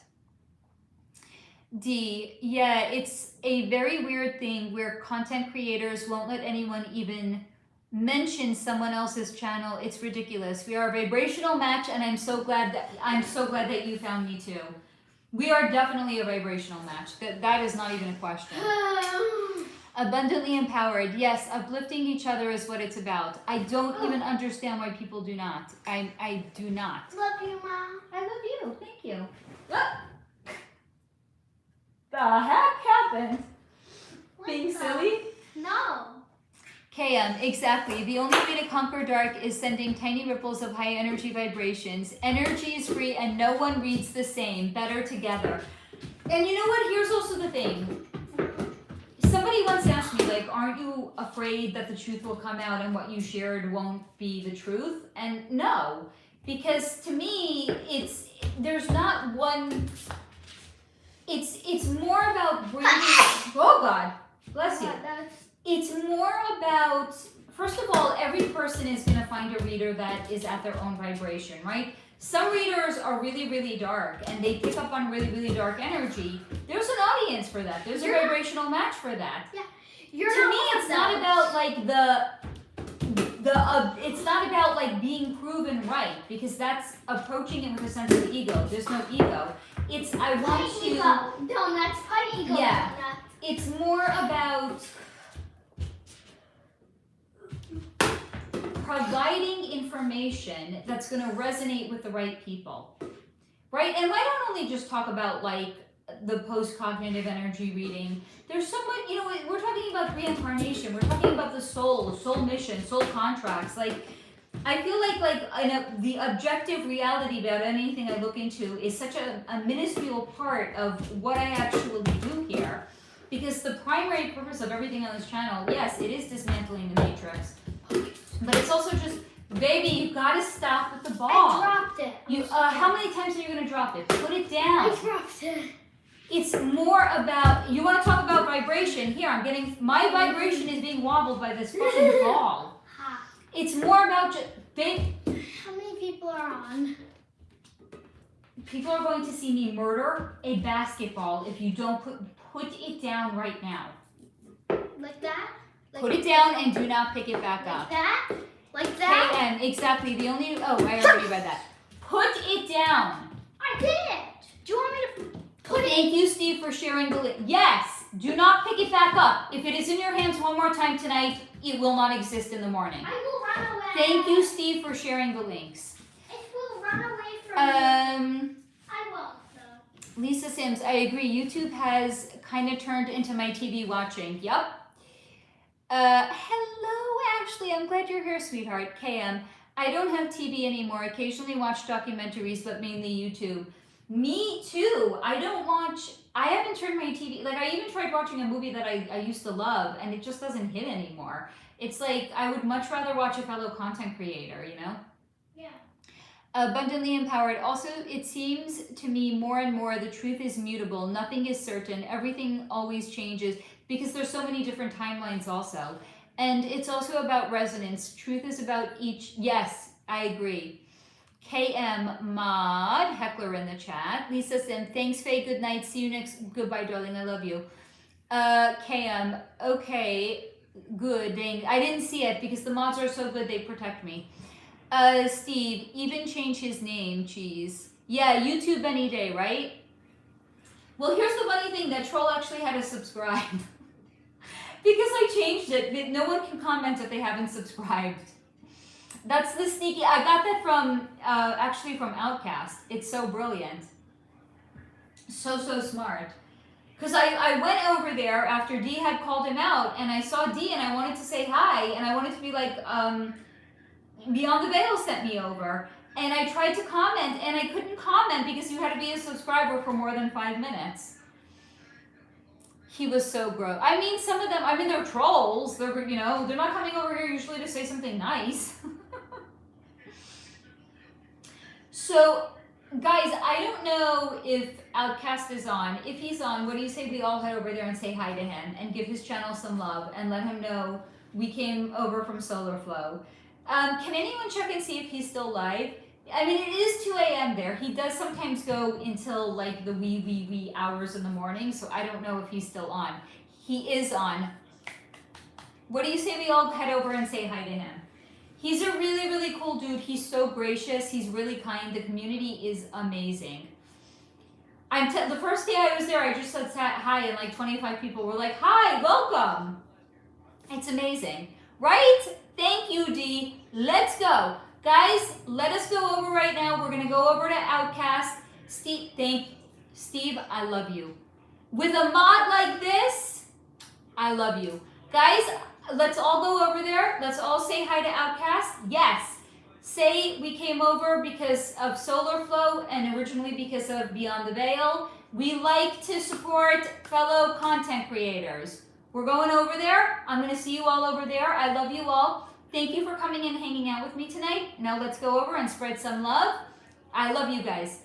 Dee, yeah, it's a very weird thing where content creators won't let anyone even mention someone else's channel. It's ridiculous. We are a vibrational match, and I'm so glad that you found me too. We are definitely a vibrational match. That is not even a question. Abundantly empowered. Yes, uplifting each other is what it's about. I don't even understand why people do not. I do not. Love you, Mom. I love you. Thank you. What the heck happened? Being silly? No. KM, exactly. The only way to conquer dark is sending tiny ripples of high energy vibrations. Energy is free and no one reads the same. Better together. And you know what? Here's also the thing. Somebody once asked me, like, aren't you afraid that the truth will come out and what you shared won't be the truth? And no, because to me, there's not one, it's more about bringing, oh God, bless you. It's more about, first of all, every person is going to find a reader that is at their own vibration, right? Some readers are really, really dark and they pick up on really, really dark energy. There's an audience for that. There's a vibrational match for that. Yeah. To me, it's not about like it's not about like being proven right, because that's approaching it with a sense of ego. There's no ego. It's I want to. Ego. No, that's putty ego. Yeah. It's more about providing information that's going to resonate with the right people, right? And I don't only just talk about like the post-cognitive energy reading. There's so much, you know, we're talking about reincarnation. We're talking about the soul mission, soul contracts. Like, I feel like the objective reality about anything I look into is such a minuscule part of what I actually do here. Because the primary purpose of everything on this channel, yes, it is dismantling the matrix. But it's also just, baby, you gotta stop with the ball. I dropped it. How many times are you gonna drop it? Put it down. I dropped it. It's more about, you wanna talk about vibration? Here, my vibration is being wobbled by this fucking ball. It's more about just, babe. How many people are on? People are going to see me murder a basketball if you don't put it down right now. Like that? Put it down and do not pick it back up. Like that? Like that? KM, exactly. I already read that. Put it down. I did it. Do you want me to put it? Thank you, Steve, for sharing the link. Yes, do not pick it back up. If it is in your hands one more time tonight, it will not exist in the morning. I will run away. Thank you, Steve, for sharing the links. It's Sims, I agree. YouTube has kind of turned into my TV watching. Yep. Hello, Ashley. I'm glad you're here, sweetheart. KM. I don't have TV anymore. Occasionally watch documentaries, but mainly YouTube. Me too. I haven't turned my TV, like I even tried watching a movie that I used to love and it just doesn't hit anymore. It's like, I would much rather watch a fellow content creator, you know? Yeah. Abundantly empowered. Also, it seems to me more and more the truth is mutable. Nothing is certain. Everything always changes because there's so many different timelines also. And it's also about resonance. Truth is about each. Yes, I agree. KM Mod, heckler in the chat. Lisa Sim, thanks Faye, good night. See you next. Goodbye, darling. I love you. KM, okay, good. Dang, I didn't see it because the mods are so good. They protect me. Steve, even change his name, cheese. Yeah, YouTube any day, right? Well, here's the funny thing, that troll actually had to subscribe. Because I changed it, no one can comment if they haven't subscribed. That's the sneaky, I got that from, actually from OutKast. It's so brilliant. So smart. Because I went over there after Dee had called him out, and I saw Dee and I wanted to say hi, and I wanted to be like, Beeyondtheveil sent me over. And I tried to comment, and I couldn't comment because you had to be a subscriber for more than 5 minutes. He was so gross. I mean, some of them, I mean, they're trolls. They're, you know, they're not coming over here usually to say something nice. So, guys, I don't know if OutKast is on. If he's on, what do you say we all head over there and say hi to him and give his channel some love and let him know we came over from Solar Flow. Can anyone check and see if he's still live? I mean, it is 2 a.m. there. He does sometimes go until like the wee hours in the morning, so I don't know if he's still on. He is on. What do you say we all head over and say hi to him? He's a really cool dude. He's so gracious. He's really kind. The community is amazing. The first day I was there, I just said hi, and like 25 people were like, hi, welcome. It's amazing. Right? Thank you, Dee. Let's go. Guys, let us go over right now. We're going to go over to OutKast. Steve, I love you. With a mod like this, I love you. Guys, let's all go over there. Let's all say hi to OutKast. Yes. Say we came over because of Solar Flow and originally because of Beeyondtheveil. We like to support fellow content creators. We're going over there. I'm going to see you all over there. I love you all. Thank you for coming and hanging out with me tonight. Now let's go over and spread some love. I love you guys.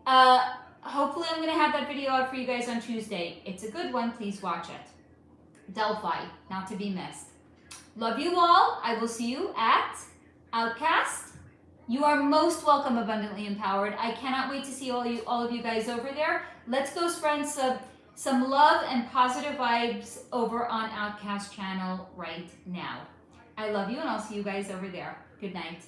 Hopefully I'm going to have that video out for you guys on Tuesday. It's a good one. Please watch it. Delphi, not to be missed. Love you all. I will see you at OutKast. You are most welcome, Abundantly Empowered. I cannot wait to see all of you guys over there. Let's go spread some love and positive vibes over on OutKast channel right now. I love you, and I'll see you guys over there. Good night.